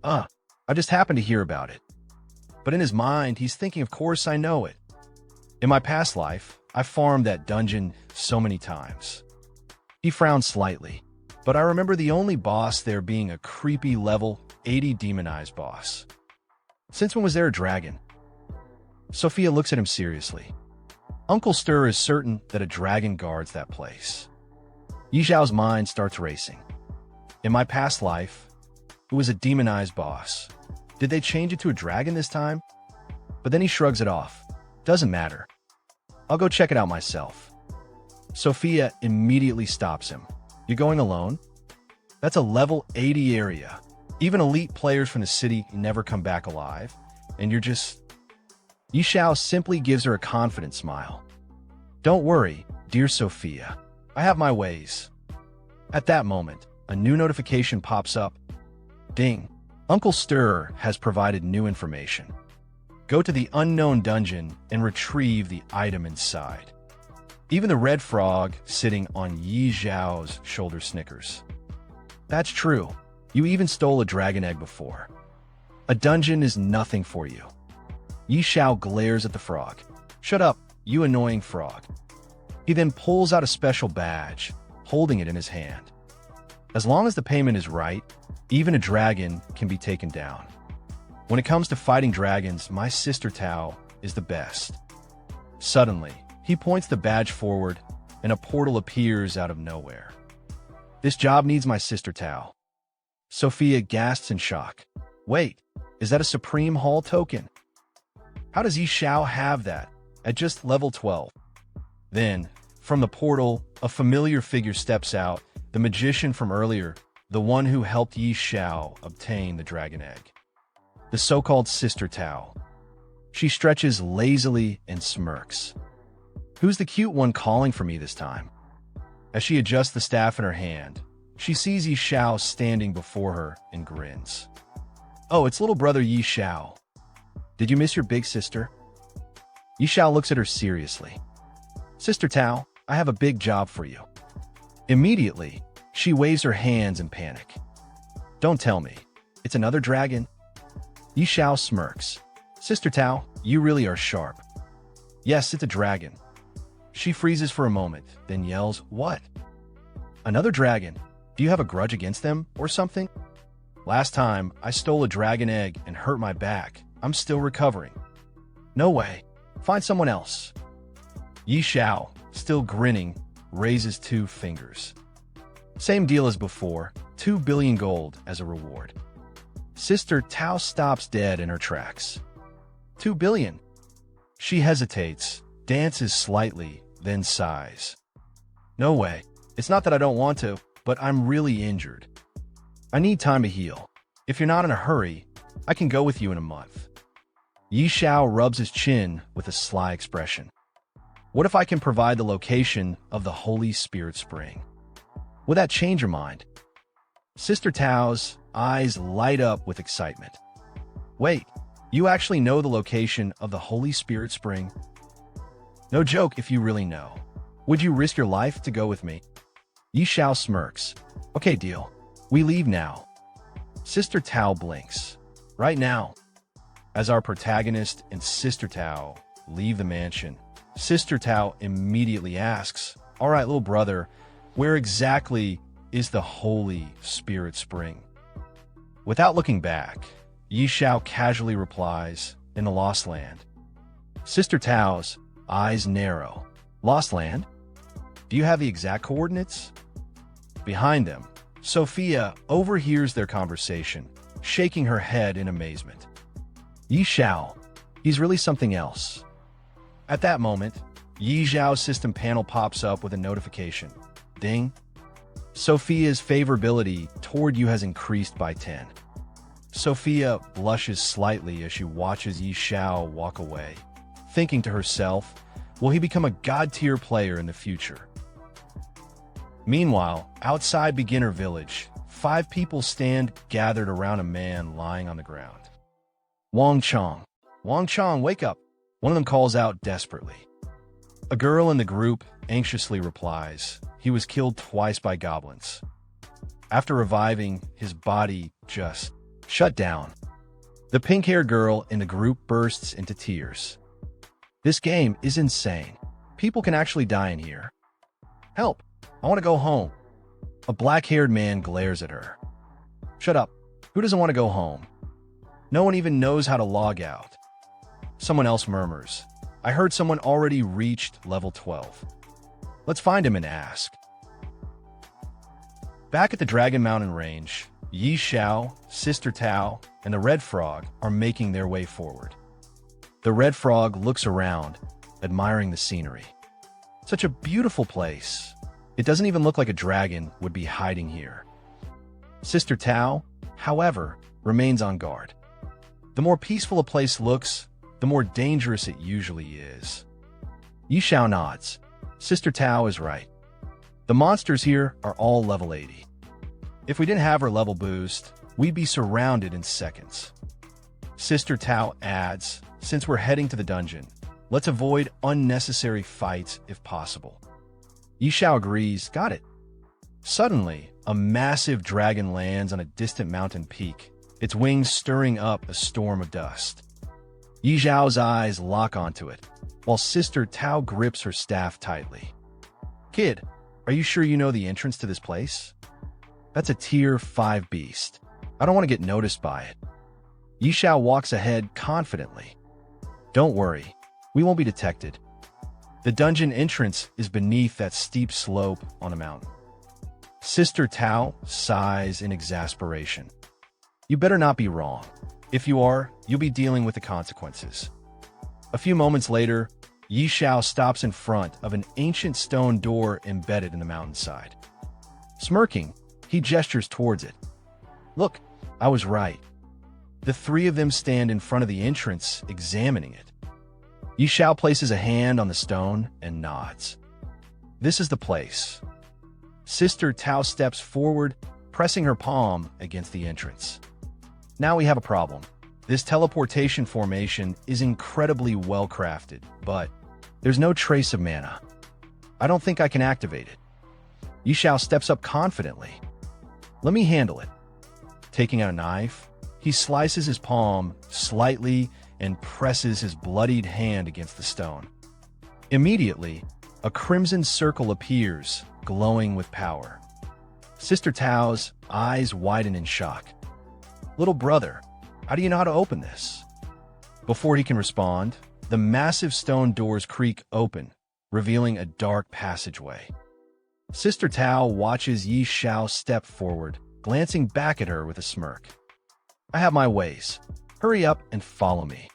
I just happened to hear about it." But in his mind, he's thinking, of course I know it. In my past life, I farmed that dungeon so many times. He frowned slightly, but I remember the only boss there being a creepy level 80 demonized boss. Since when was there a dragon? Sophia looks at him seriously. Uncle Stir is certain that a dragon guards that place. Yi Xiao's mind starts racing. In my past life, it was a demonized boss. Did they change it to a dragon this time? But then he shrugs it off. Doesn't matter. I'll go check it out myself. Sophia immediately stops him. You going alone? That's a level 80 area. Even elite players from the city never come back alive. And you're just... Yi Xiao simply gives her a confident smile. Don't worry, dear Sophia. I have my ways. At that moment, a new notification pops up. Ding. Uncle Stir has provided new information. Go to the unknown dungeon and retrieve the item inside. Even the red frog sitting on Yi Xiao's shoulder snickers. That's true. You even stole a dragon egg before. A dungeon is nothing for you. Yi Xiao glares at the frog. Shut up, you annoying frog. He then pulls out a special badge, holding it in his hand. As long as the payment is right, even a dragon can be taken down. When it comes to fighting dragons, my sister Tao is the best. Suddenly, he points the badge forward, and a portal appears out of nowhere. This job needs my sister Tao. Sophia gasps in shock. Wait, is that a Supreme Hall token? How does Yi Xiao have that at just level 12? Then, from the portal, a familiar figure steps out, the magician from earlier, the one who helped Yi Xiao obtain the dragon egg. The so-called Sister Tao. She stretches lazily and smirks. Who's the cute one calling for me this time? As she adjusts the staff in her hand, she sees Yi Xiao standing before her and grins. Oh, it's little brother Yi Xiao. Did you miss your big sister? Yi Xiao looks at her seriously. Sister Tao, I have a big job for you. Immediately, she waves her hands in panic. Don't tell me. It's another dragon? Yi Xiao smirks. Sister Tao, you really are sharp. Yes, it's a dragon. She freezes for a moment, then yells, What? Another dragon? Do you have a grudge against them or something? Last time, I stole a dragon egg and hurt my back. I'm still recovering. No way. Find someone else. Yi Xiao, still grinning, raises 2 fingers. Same deal as before, 2 billion gold as a reward. Sister Tao stops dead in her tracks. 2 billion. She hesitates, dances slightly, then sighs. No way. It's not that I don't want to, but I'm really injured. I need time to heal. If you're not in a hurry, I can go with you in a month. Yi Xiao rubs his chin with a sly expression. What if I can provide the location of the Holy Spirit Spring? Will that change your mind? Sister Tao's eyes light up with excitement. Wait, you actually know the location of the Holy Spirit Spring? No joke if you really know. Would you risk your life to go with me? Yi Xiao smirks. Okay, deal. We leave now. Sister Tao blinks. Right now. As our protagonist and Sister Tao leave the mansion, Sister Tao immediately asks, All right, little brother, where exactly is the Holy Spirit Spring? Without looking back, Yi Xiao casually replies, In the Lost Land. Sister Tao's eyes narrow. Lost Land? Do you have the exact coordinates? Behind them, Sophia overhears their conversation, shaking her head in amazement. Yi Xiao, he's really something else. At that moment, Yi Xiao's system panel pops up with a notification. Ding. Sophia's favorability toward you has increased by 10. Sophia blushes slightly as she watches Yi Xiao walk away, thinking to herself, will he become a god-tier player in the future? Meanwhile, outside Beginner Village, 5 people stand gathered around a man lying on the ground. Wang Chong. Wang Chong, wake up! One of them calls out desperately. A girl in the group anxiously replies, he was killed twice by goblins. After reviving, his body just shut down. The pink-haired girl in the group bursts into tears. This game is insane. People can actually die in here. Help! I want to go home. A black-haired man glares at her. Shut up. Who doesn't want to go home? No one even knows how to log out. Someone else murmurs. I heard someone already reached level 12. Let's find him and ask. Back at the Dragon Mountain Range, Xiao, Sister Tao, and the Red Frog are making their way forward. The Red Frog looks around, admiring the scenery. Such a beautiful place. It doesn't even look like a dragon would be hiding here. Sister Tao, however, remains on guard. The more peaceful a place looks, the more dangerous it usually is. Xiao nods. Sister Tao is right. The monsters here are all level 80. If we didn't have her level boost, we'd be surrounded in seconds. Sister Tao adds, since we're heading to the dungeon, let's avoid unnecessary fights if possible. Xiao agrees, got it. Suddenly, a massive dragon lands on a distant mountain peak, its wings stirring up a storm of dust. Xiao's eyes lock onto it, while Sister Tao grips her staff tightly. Kid, are you sure you know the entrance to this place? That's a tier 5 beast. I don't want to get noticed by it. Xiao walks ahead confidently. Don't worry, we won't be detected. The dungeon entrance is beneath that steep slope on a mountain. Sister Tao sighs in exasperation. You better not be wrong. If you are, you'll be dealing with the consequences. A few moments later, Xiao stops in front of an ancient stone door embedded in the mountainside. Smirking, he gestures towards it. Look, I was right. The three of them stand in front of the entrance, examining it. Xiao places a hand on the stone and nods. This is the place. Sister Tao steps forward, pressing her palm against the entrance. Now we have a problem. This teleportation formation is incredibly well crafted, but there's no trace of mana. I don't think I can activate it. Xiao steps up confidently. Let me handle it. Taking out a knife, he slices his palm slightly and presses his bloodied hand against the stone. Immediately, a crimson circle appears, glowing with power. Sister Tao's eyes widen in shock. Little brother, how do you know how to open this? Before he can respond, the massive stone doors creak open, revealing a dark passageway. Sister Tao watches Xiao step forward, glancing back at her with a smirk. I have my ways. Hurry up and follow me.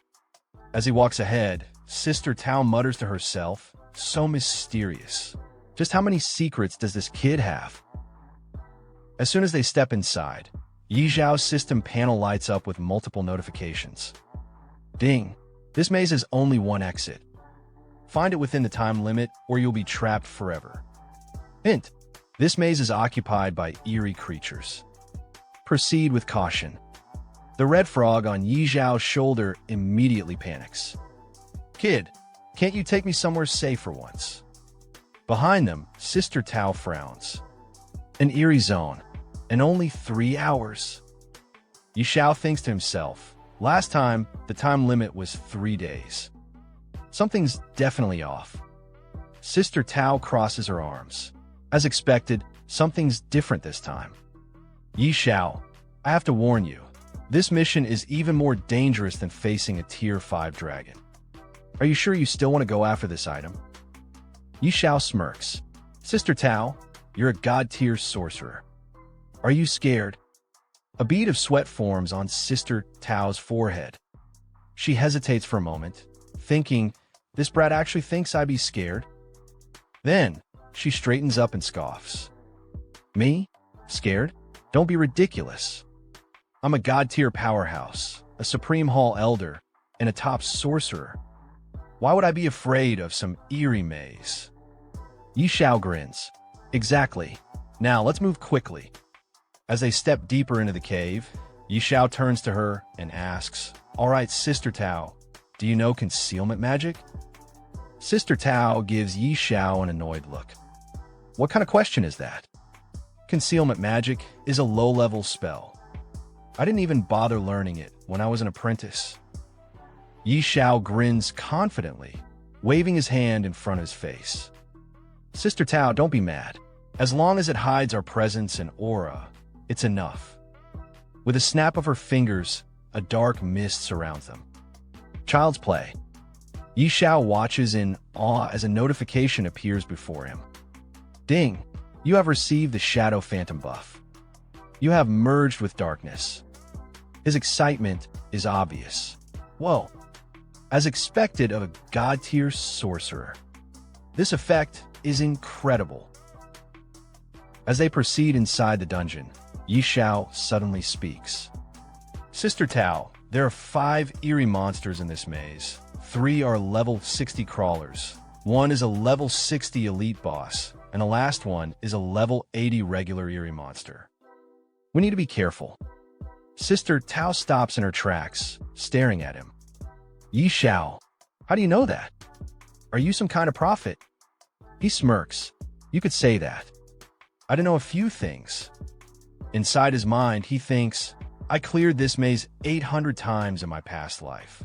As he walks ahead, Sister Tao mutters to herself, so mysterious. Just how many secrets does this kid have? As soon as they step inside, Xiao's system panel lights up with multiple notifications. Ding! This maze has only one exit. Find it within the time limit or you'll be trapped forever. Hint! This maze is occupied by eerie creatures. Proceed with caution. The red frog on Xiao's shoulder immediately panics. Kid, can't you take me somewhere safe for once? Behind them, Sister Tao frowns. An eerie zone, and only 3 hours. Xiao thinks to himself, last time, the time limit was 3 days. Something's definitely off. Sister Tao crosses her arms. As expected, something's different this time. Xiao, I have to warn you, this mission is even more dangerous than facing a tier 5 dragon. Are you sure you still want to go after this item? Xiao smirks. Sister Tao, you're a god-tier sorcerer. Are you scared? A bead of sweat forms on Sister Tao's forehead. She hesitates for a moment, thinking, this brat actually thinks I'd be scared? Then, she straightens up and scoffs. Me? Scared? Don't be ridiculous. I'm a god-tier powerhouse, a Supreme Hall Elder, and a top sorcerer. Why would I be afraid of some eerie maze? Xiao grins. Exactly. Now, let's move quickly. As they step deeper into the cave, Xiao turns to her and asks, all right, Sister Tao, do you know concealment magic? Sister Tao gives Xiao an annoyed look. What kind of question is that? Concealment magic is a low-level spell. I didn't even bother learning it when I was an apprentice. Xiao grins confidently, waving his hand in front of his face. Sister Tao, don't be mad. As long as it hides our presence and aura, it's enough. With a snap of her fingers, a dark mist surrounds them. Child's play. Yi Xiao watches in awe as a notification appears before him. Ding! You have received the Shadow Phantom buff. You have merged with darkness. His excitement is obvious. Whoa! As expected of a god-tier sorcerer. This effect is incredible. As they proceed inside the dungeon, Yi Xiao suddenly speaks. Sister Tao, there are 5 eerie monsters in this maze. 3 are level 60 crawlers. 1 is a level 60 elite boss, and the last one is a level 80 regular eerie monster. We need to be careful. Sister Tao stops in her tracks, staring at him. Yi Xiao, how do you know that? Are you some kind of prophet? He smirks. You could say that. I don't know a few things. Inside his mind, he thinks, I cleared this maze 800 times in my past life.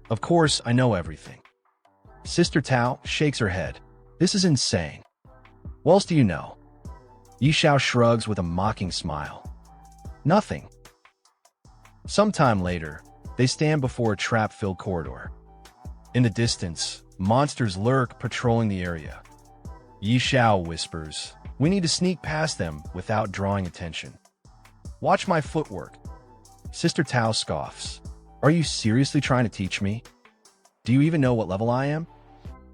Of course, I know everything. Sister Tao shakes her head. This is insane. What else do you know? Yi Xiao shrugs with a mocking smile. Nothing. Sometime later, they stand before a trap-filled corridor. In the distance, monsters lurk patrolling the area. Yi Xiao whispers, we need to sneak past them without drawing attention. Watch my footwork. Sister Tao scoffs. Are you seriously trying to teach me? Do you even know what level I am?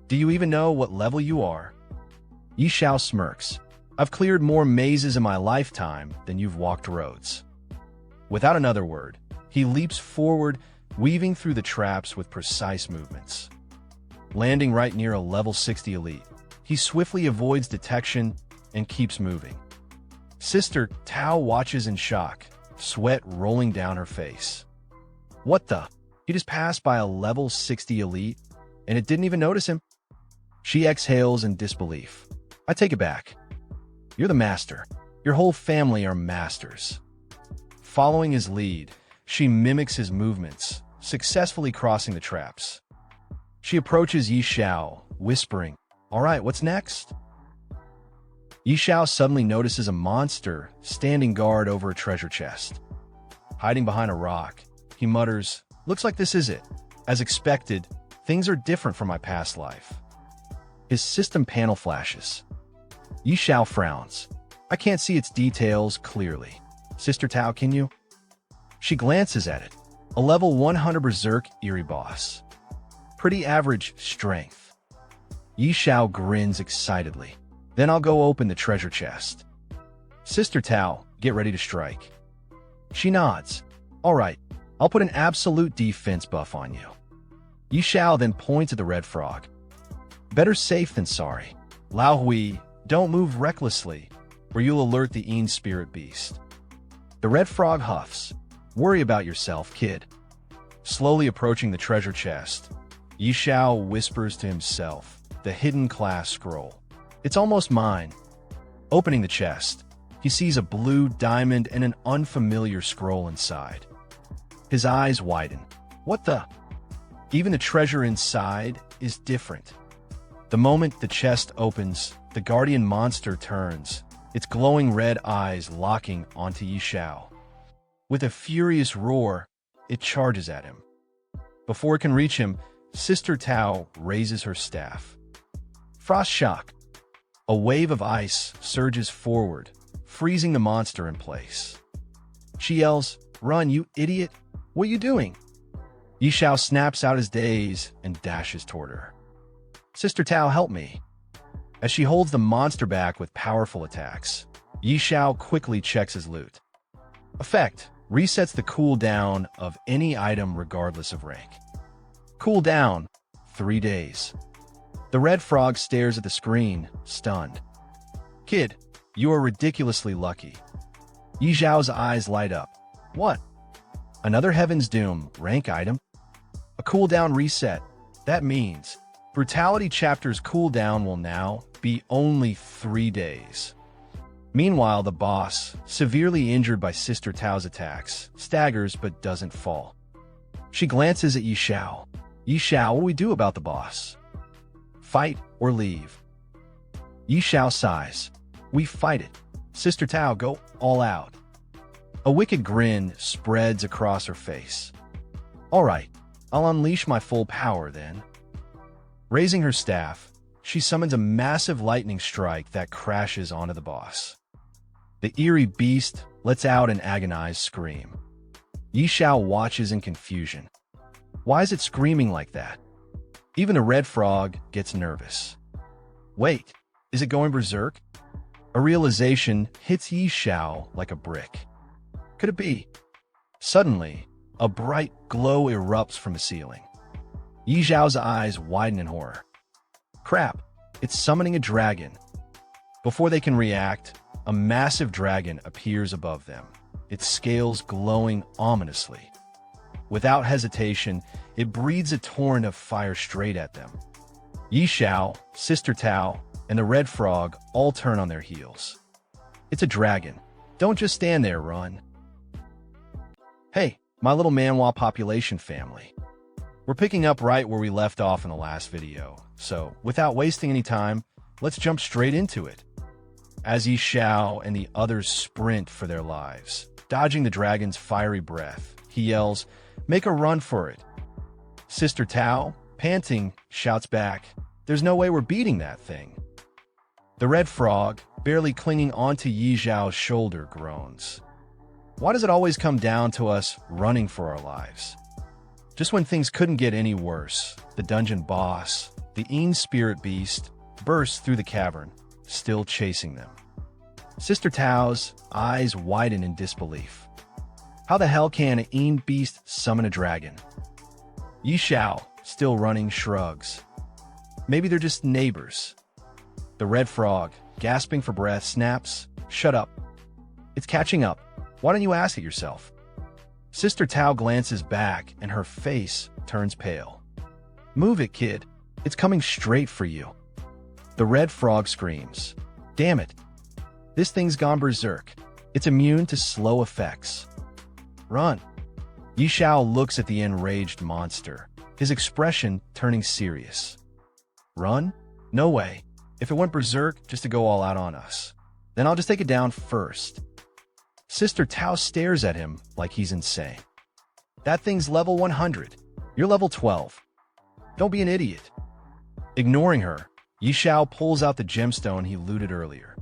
Do you even know what level you are? Yi Xiao smirks. I've cleared more mazes in my lifetime than you've walked roads. Without another word, he leaps forward, weaving through the traps with precise movements. Landing right near a level 60 elite, he swiftly avoids detection and keeps moving. Sister Tao watches in shock, sweat rolling down her face. What the? He just passed by a level 60 elite, and it didn't even notice him? She exhales in disbelief. I take it back. You're the master. Your whole family are masters. Following his lead, she mimics his movements, successfully crossing the traps. She approaches Yi Xiao, whispering, all right, what's next? Yi Xiao suddenly notices a monster standing guard over a treasure chest. Hiding behind a rock, he mutters, looks like this is it. As expected, things are different from my past life. His system panel flashes. Yi Xiao frowns. I can't see its details clearly. Sister Tao, can you? She glances at it. A level 100 Berserk Eerie boss. Pretty average strength. Yi Xiao grins excitedly. Then I'll go open the treasure chest. Sister Tao, get ready to strike. She nods. All right, I'll put an absolute defense buff on you. Yi Xiao then points at the red frog. Better safe than sorry. Lao Hui, don't move recklessly, or you'll alert the Een Spirit Beast. The red frog huffs. Worry about yourself, kid. Slowly approaching the treasure chest, Yi Xiao whispers to himself, the hidden class scroll. It's almost mine. Opening the chest, he sees a blue diamond and an unfamiliar scroll inside. His eyes widen. What the? Even the treasure inside is different. The moment the chest opens, the guardian monster turns, its glowing red eyes locking onto Yi Xiao. With a furious roar, it charges at him. Before it can reach him, Sister Tao raises her staff. Frost shock. A wave of ice surges forward, freezing the monster in place. She yells, "Run, you idiot! What are you doing?" Yi Xiao snaps out his daze and dashes toward her. Sister Tao, help me. As she holds the monster back with powerful attacks, Yi Xiao quickly checks his loot. Effect: resets the cooldown of any item regardless of rank. Cooldown: 3 days. The red frog stares at the screen, stunned. Kid, you are ridiculously lucky. Yi Xiao's eyes light up. What? Another Heaven's Doom rank item? A cooldown reset. That means Brutality Chapter's cooldown will now be only 3 days. Meanwhile, the boss, severely injured by Sister Tao's attacks, staggers but doesn't fall. She glances at Yi Xiao. Yi Xiao, what do we do about the boss? Fight or leave? Yi Xiao sighs. We fight it. Sister Tao, go all out. A wicked grin spreads across her face. All right, I'll unleash my full power then. Raising her staff, she summons a massive lightning strike that crashes onto the boss. The eerie beast lets out an agonized scream. Xiao watches in confusion. Why is it screaming like that? Even the red frog gets nervous. Wait, is it going berserk? A realization hits Xiao like a brick. Could it be? Suddenly, a bright glow erupts from the ceiling. Xiao's eyes widen in horror. Crap, it's summoning a dragon. Before they can react, a massive dragon appears above them, its scales glowing ominously. Without hesitation, it breathes a torrent of fire straight at them. Xiao, Sister Tao, and the red frog all turn on their heels. It's a dragon. Don't just stand there, run. Hey, my little manhwa population family. We're picking up right where we left off in the last video, so without wasting any time, let's jump straight into it. As Xiao and the others sprint for their lives, dodging the dragon's fiery breath, he yells, "Make a run for it." Sister Tao, panting, shouts back, "There's no way we're beating that thing." The red frog, barely clinging onto Xiao's shoulder, groans. Why does it always come down to us running for our lives? Just when things couldn't get any worse, the dungeon boss, the Een spirit beast, bursts through the cavern, still chasing them. Sister Tao's eyes widen in disbelief. How the hell can an Een beast summon a dragon? Xiao, still running, shrugs. Maybe they're just neighbors. The red frog, gasping for breath, snaps, "Shut up. It's catching up. Why don't you ask it yourself?" Sister Tao glances back and her face turns pale. "Move it, kid. It's coming straight for you." The red frog screams. "Damn it. This thing's gone berserk. It's immune to slow effects. Run." Xiao looks at the enraged monster, his expression turning serious. "Run? No way. If it went berserk just to go all out on us, then I'll just take it down first." Sister Tao stares at him like he's insane. "That thing's level 100. You're level 12. Don't be an idiot." Ignoring her, Xiao pulls out the gemstone he looted earlier.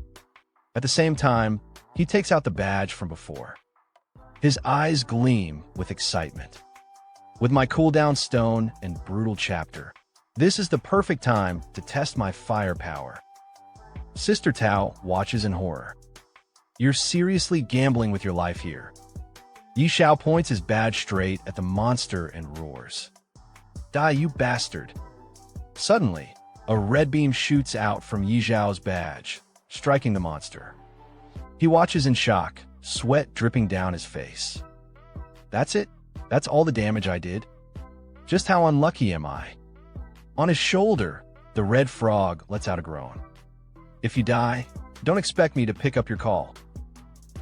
At the same time, he takes out the badge from before. His eyes gleam with excitement. "With my cooldown stone and brutal chapter, this is the perfect time to test my firepower." Sister Tao watches in horror. "You're seriously gambling with your life here." Xiao points his badge straight at the monster and roars, "Die, you bastard." Suddenly, a red beam shoots out from Xiao's badge, striking the monster. He watches in shock, sweat dripping down his face. "That's it? That's all the damage I did? Just how unlucky am I?" On his shoulder, the red frog lets out a groan. "If you die, don't expect me to pick up your call."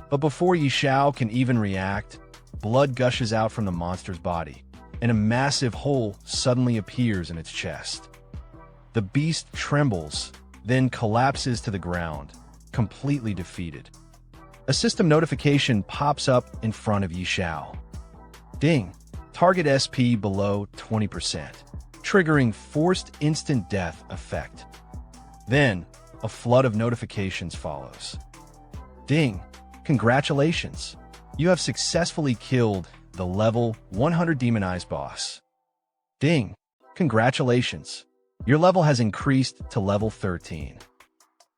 But before Xiao can even react, blood gushes out from the monster's body, and a massive hole suddenly appears in its chest. The beast trembles, then collapses to the ground, completely defeated. A system notification pops up in front of Xiao. Ding! Target SP below 20%, triggering forced instant death effect. Then, a flood of notifications follows. Ding! Congratulations! You have successfully killed the level 100 demonized boss. Ding! Congratulations! Your level has increased to level 13.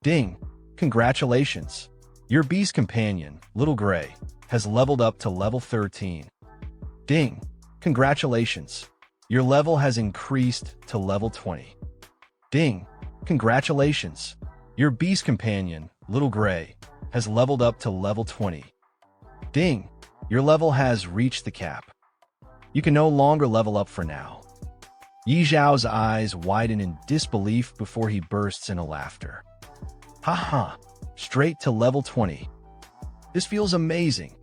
Ding! Congratulations! Your beast companion, Little Gray, has leveled up to level 13. Ding! Congratulations! Your level has increased to level 20. Ding! Congratulations! Your beast companion, Little Gray, has leveled up to level 20. Ding! Your level has reached the cap. You can no longer level up for now. Xiao's eyes widen in disbelief before he bursts into laughter. Haha, straight to level 20. This feels amazing.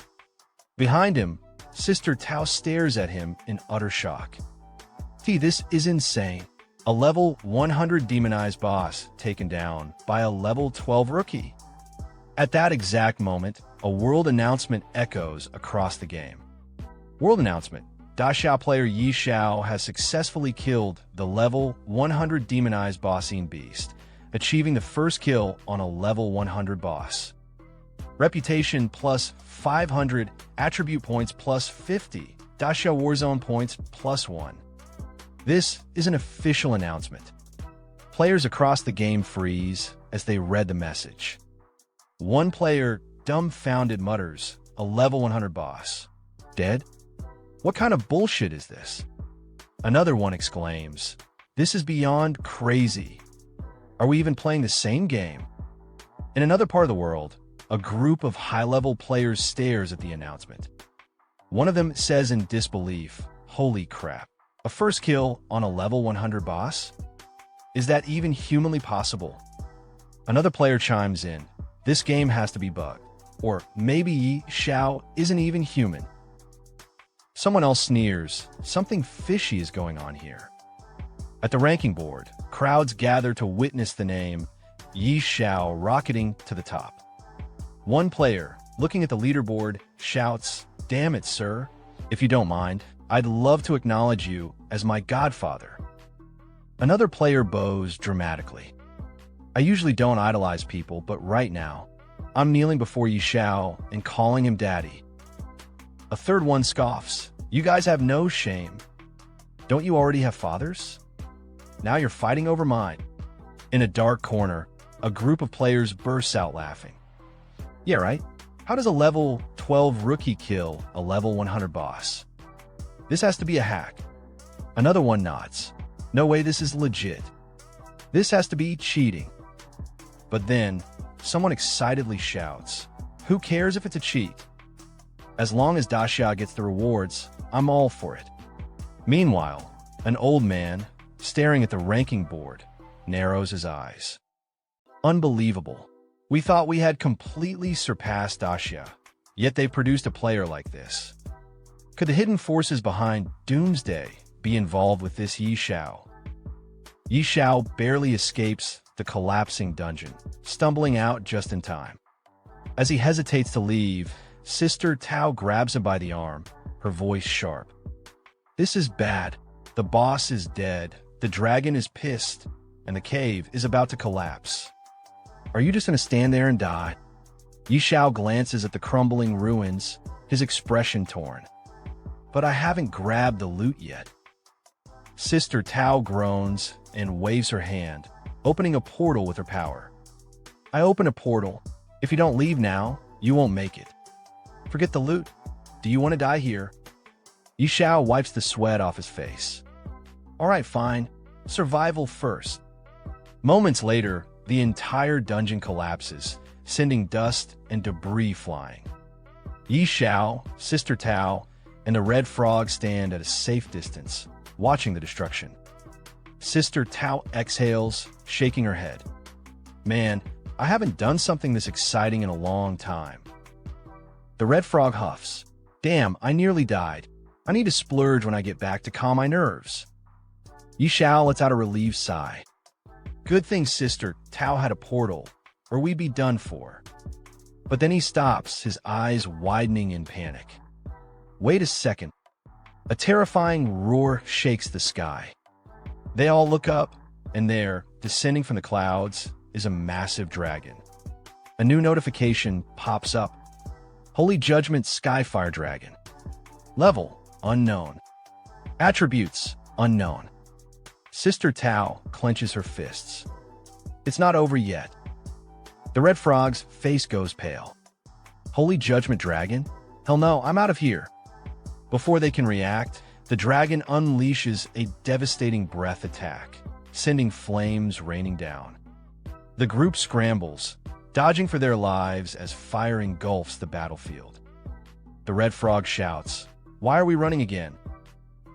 Behind him, Sister Tao stares at him in utter shock. This is insane. A level 100 demonized boss taken down by a level 12 rookie. At that exact moment, a world announcement echoes across the game. World announcement. Xiao player Xiao has successfully killed the level 100 demonized bossine beast, achieving the first kill on a level 100 boss. Reputation plus 500, attribute points plus 50, Xiao Warzone points plus 1. This is an official announcement. Players across the game freeze as they read the message. One player, dumbfounded, mutters, a level 100 boss. Dead? What kind of bullshit is this? Another one exclaims, this is beyond crazy. Are we even playing the same game? In another part of the world, a group of high-level players stares at the announcement. One of them says in disbelief, holy crap, a first kill on a level 100 boss? Is that even humanly possible? Another player chimes in, this game has to be bugged. Or maybe Xiao isn't even human. Someone else sneers, something fishy is going on here. At the ranking board, crowds gather to witness the name Xiao rocketing to the top. One player, looking at the leaderboard, shouts, damn it, sir. If you don't mind, I'd love to acknowledge you as my godfather. Another player bows dramatically. I usually don't idolize people, but right now, I'm kneeling before Xiao and calling him daddy. A third one scoffs, you guys have no shame. Don't you already have fathers? Now you're fighting over mine. In a dark corner, a group of players bursts out laughing. Yeah, right? How does a level 12 rookie kill a level 100 boss? This has to be a hack. Another one nods. No way, this is legit. This has to be cheating. But then, someone excitedly shouts, who cares if it's a cheat? As long as Xiao gets the rewards, I'm all for it. Meanwhile, an old man, staring at the ranking board, narrows his eyes. Unbelievable. We thought we had completely surpassed Xiao, yet they produced a player like this. Could the hidden forces behind Doomsday be involved with this Xiao? Xiao barely escapes the collapsing dungeon, stumbling out just in time. As he hesitates to leave, Sister Tao grabs him by the arm, her voice sharp. This is bad. The boss is dead, the dragon is pissed, and the cave is about to collapse. Are you just gonna stand there and die? Xiao glances at the crumbling ruins, his expression torn. But I haven't grabbed the loot yet. Sister Tao groans and waves her hand, opening a portal with her power. I open a portal. If you don't leave now, you won't make it. Forget the loot. Do you want to die here? Xiao wipes the sweat off his face. All right, fine. Survival first. Moments later, the entire dungeon collapses, sending dust and debris flying. Xiao, Sister Tao, and the Red Frog stand at a safe distance, watching the destruction. Sister Tao exhales, shaking her head. Man, I haven't done something this exciting in a long time. The Red Frog huffs. Damn, I nearly died. I need to splurge when I get back to calm my nerves. Xiao lets out a relieved sigh. Good thing Sister Tao had a portal, or we'd be done for. But then he stops, his eyes widening in panic. Wait a second. A terrifying roar shakes the sky. They all look up, and there, descending from the clouds, is a massive dragon. A new notification pops up. Holy Judgment Skyfire Dragon. Level, unknown. Attributes, unknown. Sister Tao clenches her fists. It's not over yet. The Red Frog's face goes pale. Holy Judgment Dragon? Hell no, I'm out of here. Before they can react, the dragon unleashes a devastating breath attack, sending flames raining down. The group scrambles, dodging for their lives as fire engulfs the battlefield. The Red Frog shouts, "Why are we running again?"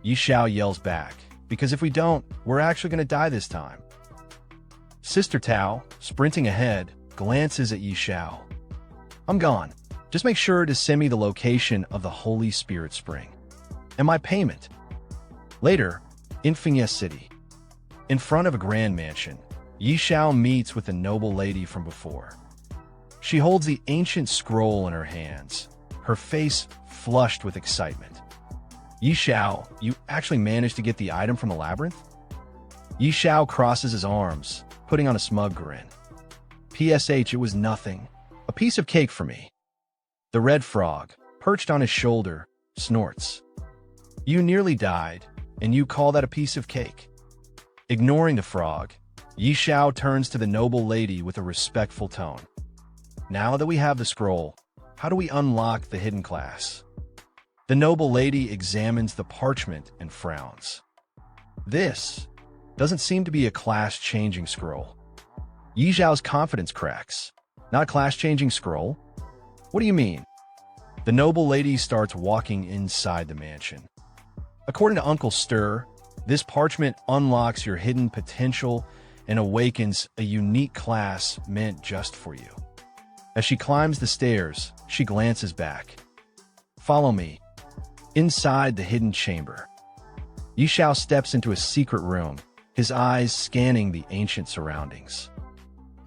Xiao yells back, "Because if we don't, we're actually going to die this time." Sister Tao, sprinting ahead, glances at Xiao. "I'm gone. Just make sure to send me the location of the Holy Spirit Spring. And my payment." Later, in Fiancée City, in front of a grand mansion, Xiao meets with the noble lady from before. She holds the ancient scroll in her hands, her face flushed with excitement. Yi Xiao, you actually managed to get the item from the labyrinth? Yi Xiao crosses his arms, putting on a smug grin. PSH, it was nothing. A piece of cake for me. The red frog, perched on his shoulder, snorts. You nearly died, and you call that a piece of cake? Ignoring the frog, Yi Xiao turns to the noble lady with a respectful tone. Now that we have the scroll, how do we unlock the hidden class? The noble lady examines the parchment and frowns. This doesn't seem to be a class-changing scroll. Yi Xiao's confidence cracks. Not a class-changing scroll? What do you mean? The noble lady starts walking inside the mansion. According to Uncle Stir, this parchment unlocks your hidden potential and awakens a unique class meant just for you. As she climbs the stairs, she glances back. Follow me. Inside the hidden chamber, Yi Xiao steps into a secret room, his eyes scanning the ancient surroundings.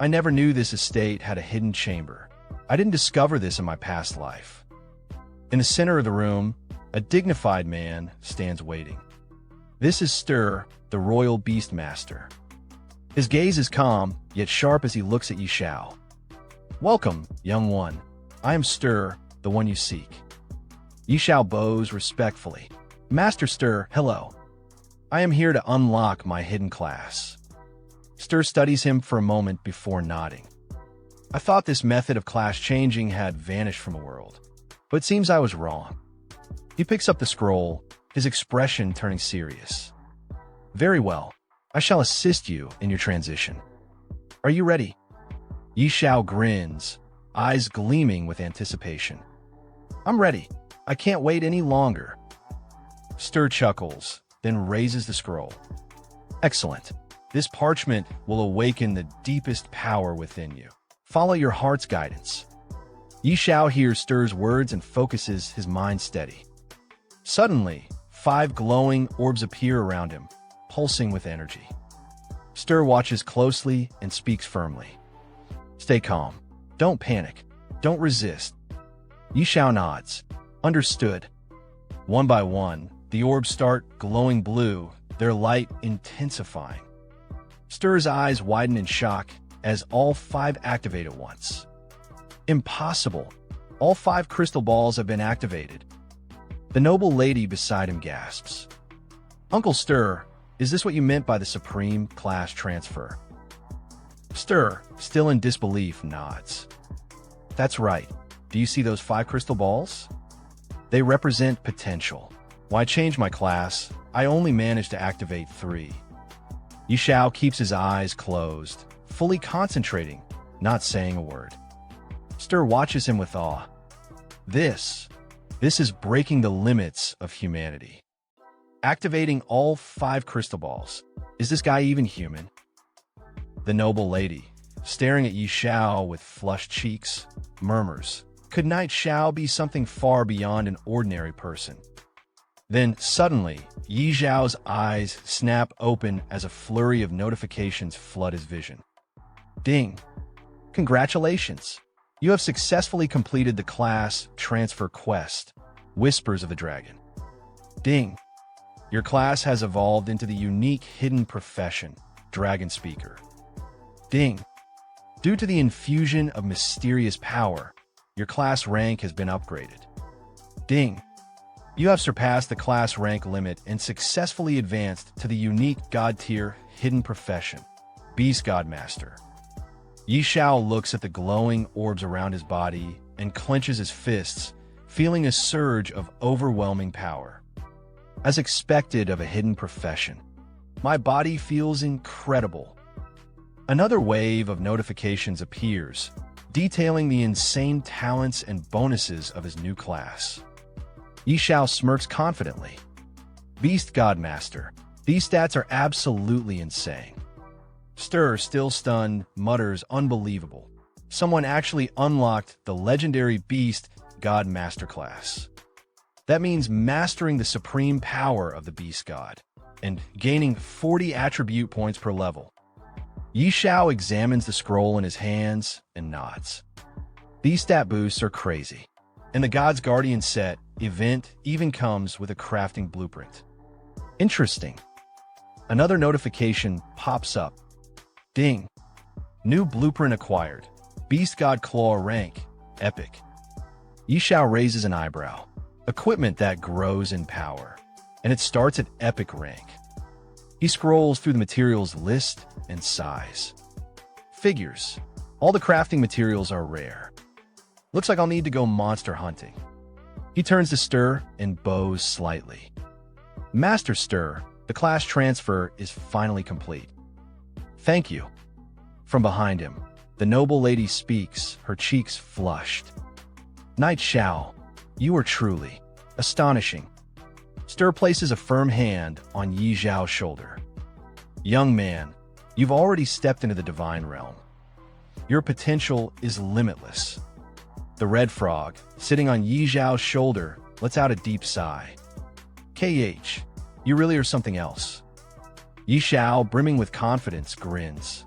I never knew this estate had a hidden chamber. I didn't discover this in my past life. In the center of the room, a dignified man stands waiting. This is Stir, the royal beast master. His gaze is calm, yet sharp as he looks at Yi Xiao. Welcome, young one. I am Stir, the one you seek. Yi Xiao bows respectfully. Master Stir, hello. I am here to unlock my hidden class. Stir studies him for a moment before nodding. I thought this method of class changing had vanished from the world, but it seems I was wrong. He picks up the scroll, his expression turning serious. Very well. I shall assist you in your transition. Are you ready? Yi Xiao grins, eyes gleaming with anticipation. I'm ready. I can't wait any longer. Stir chuckles, then raises the scroll. Excellent. This parchment will awaken the deepest power within you. Follow your heart's guidance. Yi Xiao hears Stir's words and focuses his mind steady. Suddenly, 5 glowing orbs appear around him, pulsing with energy. Stir watches closely and speaks firmly. Stay calm. Don't panic. Don't resist. Yi Xiao nods. Understood. One by one, the orbs start glowing blue, their light intensifying. Stir's eyes widen in shock as all 5 activate at once. Impossible. All 5 crystal balls have been activated. The noble lady beside him gasps. Uncle Stir, is this what you meant by the supreme class transfer? Stir, still in disbelief, nods. That's right. Do you see those 5 crystal balls? They represent potential. Why change my class? I only managed to activate 3. Yi Xiao keeps his eyes closed, fully concentrating, not saying a word. Stir watches him with awe. This is breaking the limits of humanity. Activating all 5 crystal balls. Is this guy even human? The noble lady, staring at Yi Xiao with flushed cheeks, murmurs, could Knight Xiao be something far beyond an ordinary person? Then, suddenly, Yi Xiao's eyes snap open as a flurry of notifications flood his vision. Ding! Congratulations! You have successfully completed the class transfer quest, Whispers of the Dragon. Ding! Your class has evolved into the unique hidden profession, Dragon Speaker. Ding! Due to the infusion of mysterious power, your class rank has been upgraded. Ding! You have surpassed the class rank limit and successfully advanced to the unique God-tier hidden profession, Beast God Master. Yi Xiao looks at the glowing orbs around his body and clenches his fists, feeling a surge of overwhelming power. As expected of a hidden profession, my body feels incredible. Another wave of notifications appears, detailing the insane talents and bonuses of his new class. Yi Xiao smirks confidently. Beast God Master, these stats are absolutely insane. Stir, still stunned, mutters, unbelievable. Someone actually unlocked the legendary Beast God Master class. That means mastering the supreme power of the Beast God and gaining 40 attribute points per level. Yi Xiao examines the scroll in his hands and nods. These stat boosts are crazy. And the God's Guardian set event even comes with a crafting blueprint. Interesting. Another notification pops up. Ding. New blueprint acquired. Beast God Claw rank. Epic. Xiao raises an eyebrow. Equipment that grows in power. And it starts at epic rank. He scrolls through the materials list and sighs. Figures. All the crafting materials are rare. Looks like I'll need to go monster hunting. He turns to Stir and bows slightly. Master Stir, the class transfer is finally complete. Thank you. From behind him, the noble lady speaks, her cheeks flushed. Knight Xiao, you are truly astonishing. Stir places a firm hand on Yi Zhao's shoulder. Young man, you've already stepped into the divine realm. Your potential is limitless. The red frog, sitting on Yi Zhao's shoulder, lets out a deep sigh. KH, you really are something else. Yi Xiao, brimming with confidence, grins.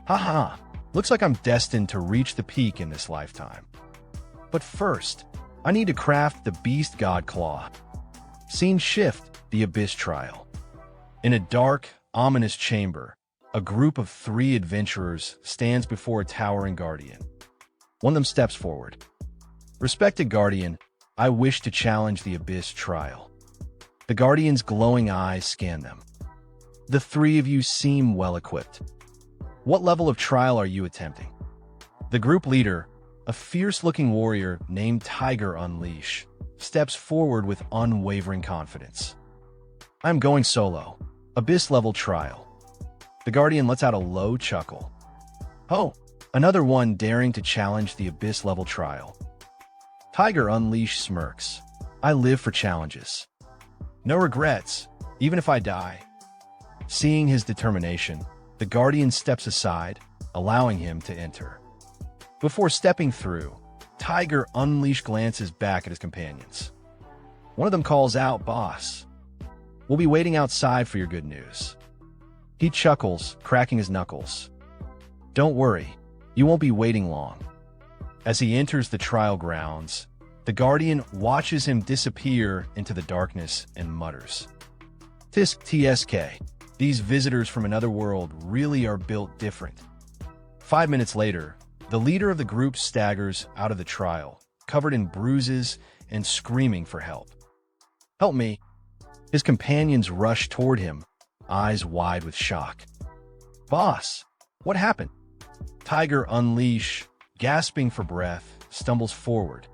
Haha, looks like I'm destined to reach the peak in this lifetime. But first, I need to craft the Beast God Claw. Scene shift, the Abyss Trial. In a dark, ominous chamber, a group of 3 adventurers stands before a towering guardian. One of them steps forward. Respected Guardian, I wish to challenge the Abyss Trial. The Guardian's glowing eyes scan them. The 3 of you seem well-equipped. What level of trial are you attempting? The group leader, a fierce-looking warrior named Tiger Unleash, steps forward with unwavering confidence. I'm going solo. Abyss-level trial. The Guardian lets out a low chuckle. Oh, another one daring to challenge the Abyss-level trial. Tiger Unleash smirks. I live for challenges. No regrets, even if I die. Seeing his determination, the Guardian steps aside, allowing him to enter. Before stepping through, Tiger Unleash glances back at his companions. One of them calls out, Boss. We'll be waiting outside for your good news. He chuckles, cracking his knuckles. Don't worry, you won't be waiting long. As he enters the trial grounds, the Guardian watches him disappear into the darkness and mutters. Tisk TSK, these visitors from another world really are built different. 5 minutes later, the leader of the group staggers out of the trial, covered in bruises and screaming for help. Help me. His companions rush toward him, eyes wide with shock. Boss, what happened? Tiger Unleash, gasping for breath, stumbles forward.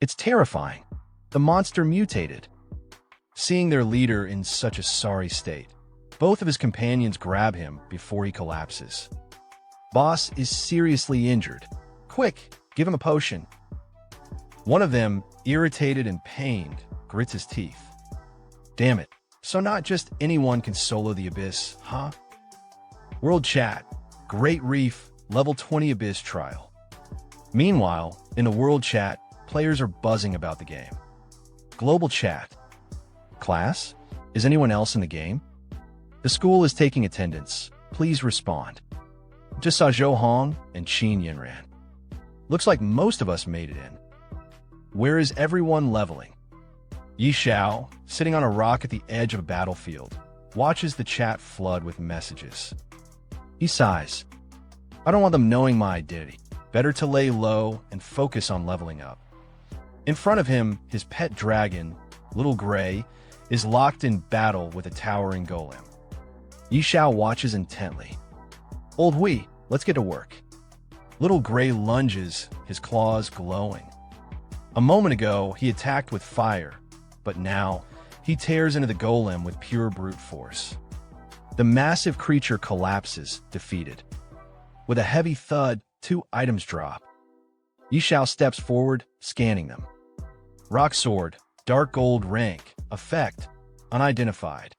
It's terrifying. The monster mutated. Seeing their leader in such a sorry state, both of his companions grab him before he collapses. Boss is seriously injured. Quick, give him a potion. One of them, irritated and pained, grits his teeth. Damn it. So not just anyone can solo the Abyss, huh? World Chat, Great Reef, Level 20 Abyss Trial. Meanwhile, in the World Chat, players are buzzing about the game. Global Chat. Class? Is anyone else in the game? The school is taking attendance. Please respond. Just saw Zhou Hong and Qin Yinran. Looks like most of us made it in. Where is everyone leveling? Yi Xiao, sitting on a rock at the edge of a battlefield, watches the chat flood with messages. He sighs. I don't want them knowing my identity. Better to lay low and focus on leveling up. In front of him, his pet dragon, Little Gray, is locked in battle with a towering golem. Yi Xiao watches intently. Old Hui, let's get to work. Little Gray lunges, his claws glowing. A moment ago, he attacked with fire, but now he tears into the golem with pure brute force. The massive creature collapses, defeated. With a heavy thud, 2 items drop. Yi Xiao steps forward, scanning them. Rock Sword, Dark Gold rank, effect, unidentified.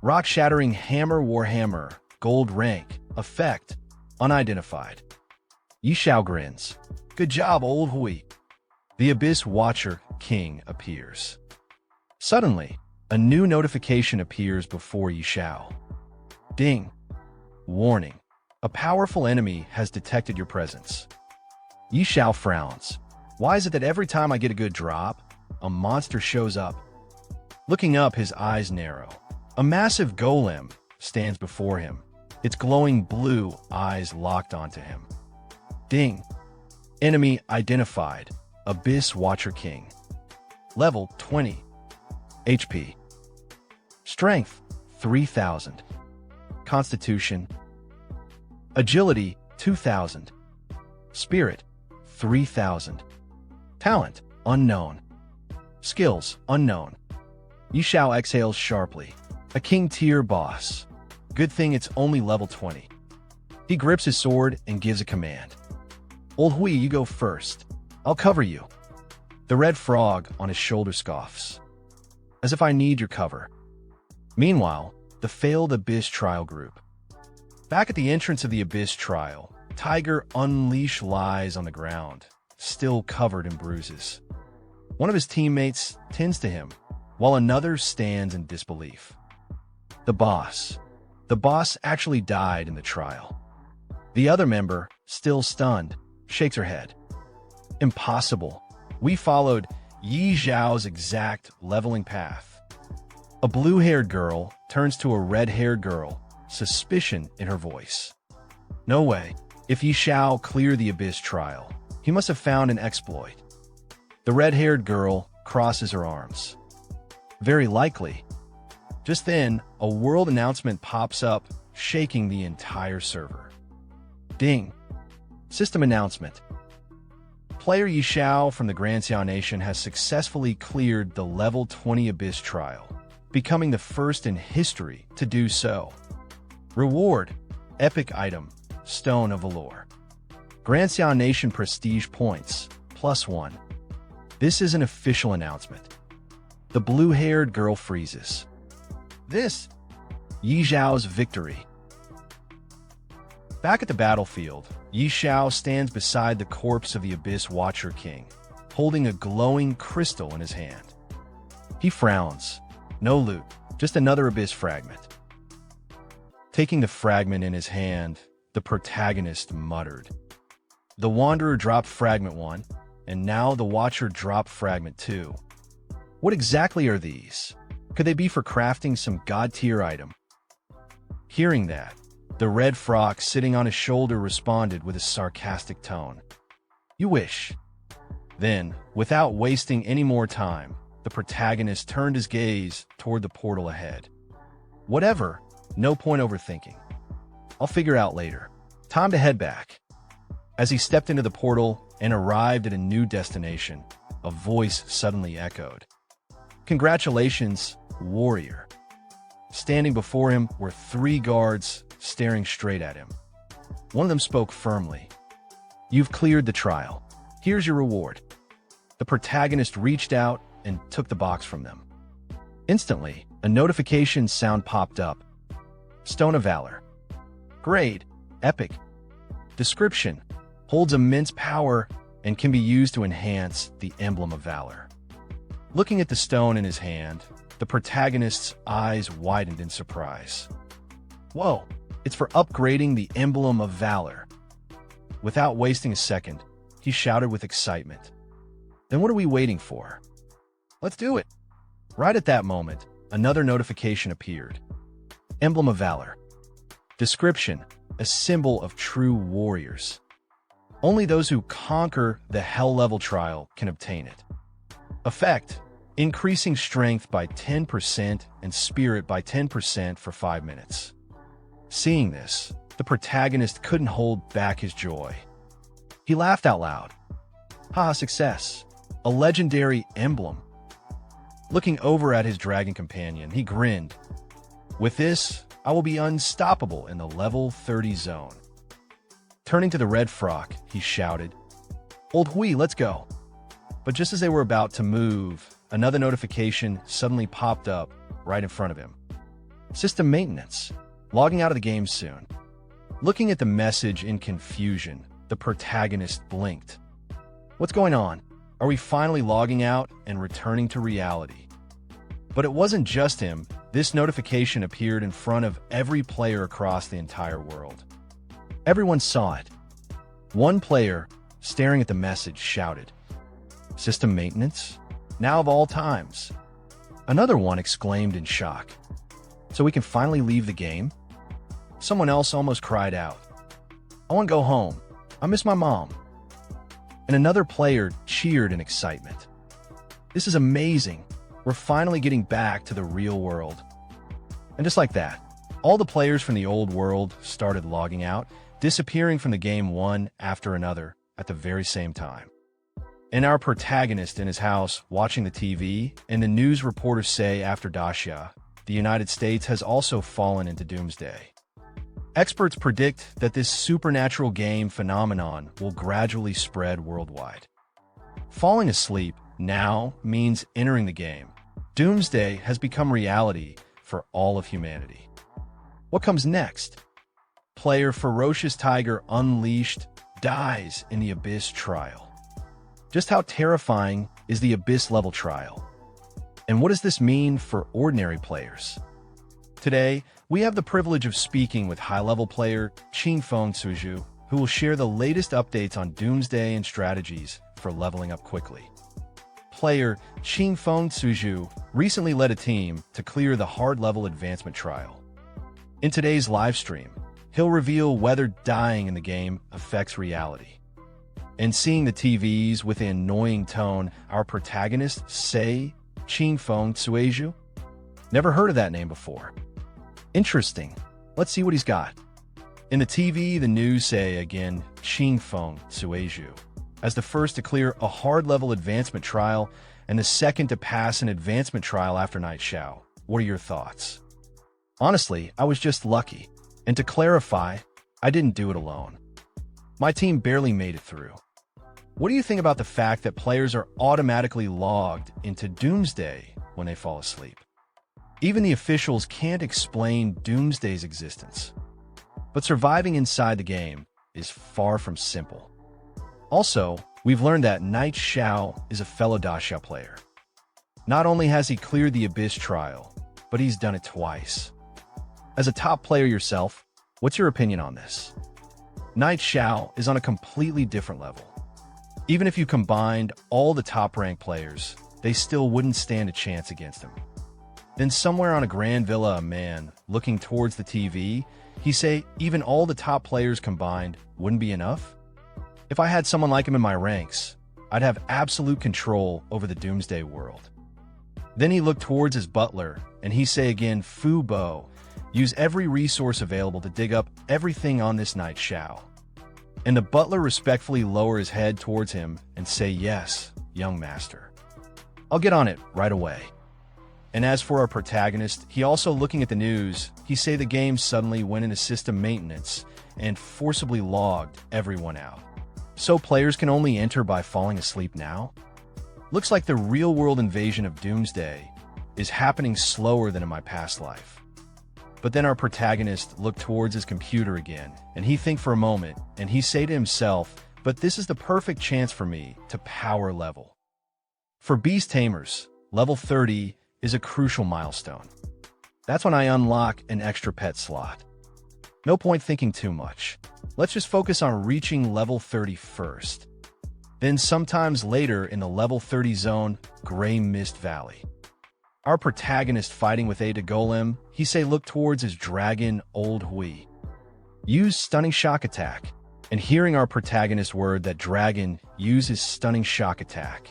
Rock-shattering Hammer Warhammer, gold rank, effect, unidentified. Yi Xiao grins. Good job, Old Hui. The Abyss Watcher King appears. Suddenly, a new notification appears before Yi Xiao. Ding. Warning. A powerful enemy has detected your presence. Yi Xiao frowns. Why is it that every time I get a good drop, a monster shows up? Looking up, his eyes narrow. A massive golem stands before him, its glowing blue eyes locked onto him. Ding. Enemy identified. Abyss Watcher King. Level 20. HP. Strength 3000. Constitution. Agility 2000. Spirit 3000. Talent unknown. Skills unknown. Xiao exhales sharply. A king tier boss. Good thing it's only level 20. He grips his sword and gives a command. Old Hui, you go first. I'll cover you. The red frog on his shoulder scoffs. As if I need your cover. Meanwhile, the failed Abyss trial group. Back at the entrance of the Abyss trial, Tiger Unleash lies on the ground, still covered in bruises. One of his teammates tends to him, while another stands in disbelief. The boss. The boss actually died in the trial. The other member, still stunned, shakes her head. Impossible. We followed Yi Zhao's exact leveling path. A blue-haired girl turns to a red-haired girl, suspicion in her voice. No way. If Yi Zhao cleared the Abyss trial, he must have found an exploit. The red-haired girl crosses her arms. Very likely. Just then, a world announcement pops up, shaking the entire server. Ding. System announcement. Player Yi Xiao from the Grand Xiao Nation has successfully cleared the level 20 Abyss trial, becoming the first in history to do so. Reward. Epic item. Stone of Valor. Grand Xiao Nation prestige points. +1. This is an official announcement. The blue-haired girl freezes. This. Yi Zhao's victory. Back at the battlefield, Yi Xiao stands beside the corpse of the Abyss Watcher King, holding a glowing crystal in his hand. He frowns. No loot, just another Abyss fragment. Taking the fragment in his hand, the protagonist muttered. The Wanderer dropped Fragment 1, and now the Watcher dropped Fragment 2. What exactly are these? Could they be for crafting some god-tier item? Hearing that, the red frog sitting on his shoulder responded with a sarcastic tone. You wish. Then, without wasting any more time, the protagonist turned his gaze toward the portal ahead. Whatever, no point overthinking. I'll figure out later. Time to head back. As he stepped into the portal and arrived at a new destination, a voice suddenly echoed. Congratulations, warrior. Standing before him were 3 guards staring straight at him. One of them spoke firmly. You've cleared the trial. Here's your reward. The protagonist reached out and took the box from them. Instantly, a notification sound popped up. Stone of Valor. Grade. Epic. Description. Holds immense power and can be used to enhance the Emblem of Valor. Looking at the stone in his hand, the protagonist's eyes widened in surprise. Whoa, it's for upgrading the Emblem of Valor. Without wasting a second, he shouted with excitement. Then what are we waiting for? Let's do it. Right at that moment, another notification appeared. Emblem of Valor. Description. A symbol of true warriors. Only those who conquer the Hell level trial can obtain it. Effect. Increasing strength by 10% and spirit by 10% for 5 minutes. Seeing this, the protagonist couldn't hold back his joy. He laughed out loud. Haha, success. A legendary emblem. Looking over at his dragon companion, he grinned. With this, I will be unstoppable in the level 30 zone. Turning to the red frog, he shouted, Old Hui, let's go. But just as they were about to move, another notification suddenly popped up right in front of him. System maintenance. Logging out of the game soon. Looking at the message in confusion, the protagonist blinked. What's going on? Are we finally logging out and returning to reality? But it wasn't just him. This notification appeared in front of every player across the entire world. Everyone saw it. One player, staring at the message, shouted, System maintenance? Now of all times. Another one exclaimed in shock. So we can finally leave the game? Someone else almost cried out. I want to go home. I miss my mom. And another player cheered in excitement. This is amazing. We're finally getting back to the real world. And just like that, all the players from the old world started logging out, disappearing from the game one after another at the very same time. And our protagonist in his house watching the TV, and the news reporters say after Dacia, the United States has also fallen into doomsday. Experts predict that this supernatural game phenomenon will gradually spread worldwide. Falling asleep now means entering the game. Doomsday has become reality for all of humanity. What comes next? Player Ferocious Tiger Unleashed dies in the Abyss trial. Just how terrifying is the Abyss level trial? And what does this mean for ordinary players? Today, we have the privilege of speaking with high-level player Qingfeng Suju, who will share the latest updates on Doomsday and strategies for leveling up quickly. Player Qingfeng Suju recently led a team to clear the hard-level advancement trial. In today's livestream, he'll reveal whether dying in the game affects reality. And seeing the TVs with an annoying tone, our protagonist say Qingfeng Suju? Never heard of that name before. Interesting. Let's see what he's got. In the TV, the news say again Qingfeng Suju as the first to clear a hard-level advancement trial and the second to pass an advancement trial after night Xiao. What are your thoughts? Honestly, I was just lucky. And to clarify, I didn't do it alone. My team barely made it through. What do you think about the fact that players are automatically logged into Doomsday when they fall asleep? Even the officials can't explain Doomsday's existence. But surviving inside the game is far from simple. Also, we've learned that Knight Xiao is a fellow Dacia player. Not only has he cleared the Abyss trial, but he's done it twice. As a top player yourself, what's your opinion on this? Knight Xiao is on a completely different level. Even if you combined all the top-ranked players, they still wouldn't stand a chance against him. Then somewhere on a grand villa, a man, looking towards the TV, he say even all the top players combined wouldn't be enough? If I had someone like him in my ranks, I'd have absolute control over the Doomsday world. Then he looked towards his butler, and he say again, Fu Bo, use every resource available to dig up everything on this Knight Xiao. And the butler respectfully lower his head towards him and say, yes, young master. I'll get on it right away. And as for our protagonist, he also looking at the news, he say the game suddenly went into system maintenance and forcibly logged everyone out. So players can only enter by falling asleep now? Looks like the real-world invasion of Doomsday is happening slower than in my past life. But then our protagonist looked towards his computer again, and he think for a moment, and he say to himself, but this is the perfect chance for me to power level. For Beast Tamers, level 30 is a crucial milestone. That's when I unlock an extra pet slot. No point thinking too much. Let's just focus on reaching level 30 first. Then sometimes later in the level 30 zone, Grey Mist Valley. Our protagonist fighting with Ada Golem, he say look towards his dragon Old Hui. Use Stunning Shock Attack, and hearing our protagonist word that dragon uses Stunning Shock Attack.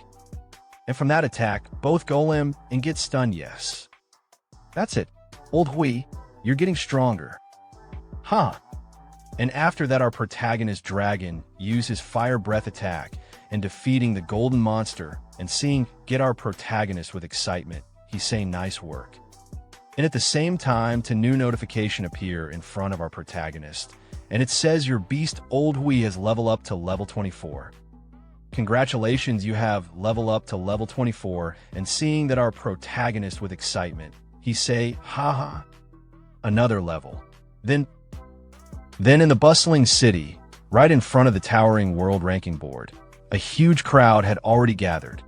And from that attack, both Golem and get stunned yes. That's it. Old Hui, you're getting stronger. Huh. And after that our protagonist dragon uses Fire Breath Attack and defeating the golden monster and seeing get our protagonist with excitement. He's saying nice work. And at the same time, a new notification appear in front of our protagonist, and it says your beast Old Hui has leveled up to level 24. Congratulations, you have leveled up to level 24, and seeing that our protagonist with excitement, he say, haha, another level. Then in the bustling city, right in front of the towering world ranking board, a huge crowd had already gathered.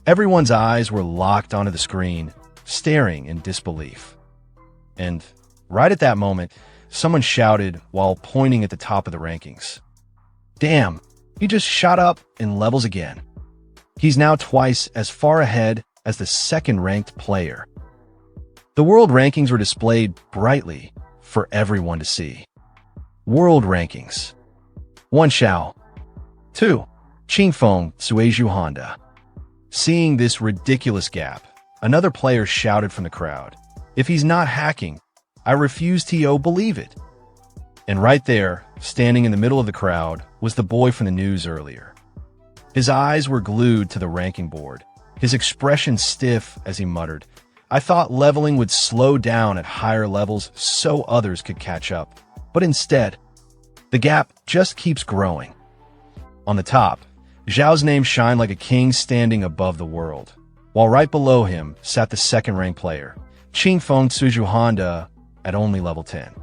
Everyone's eyes were locked onto the screen, staring in disbelief. And right at that moment, someone shouted while pointing at the top of the rankings. Damn, he just shot up in levels again. He's now twice as far ahead as the second-ranked player. The world rankings were displayed brightly for everyone to see. World rankings. 1. Xiao. 2. Qingfeng Suizhu Honda. Seeing this ridiculous gap, another player shouted from the crowd, "If he's not hacking, I refuse to believe it." And right there, standing in the middle of the crowd, was the boy from the news earlier. His eyes were glued to the ranking board, his expression stiff as he muttered, "I thought leveling would slow down at higher levels so others could catch up. But instead, the gap just keeps growing." On the top, Xiao's name shined like a king standing above the world, while right below him sat the second-ranked player, Qingfeng Suizhu Honda, at only level 10.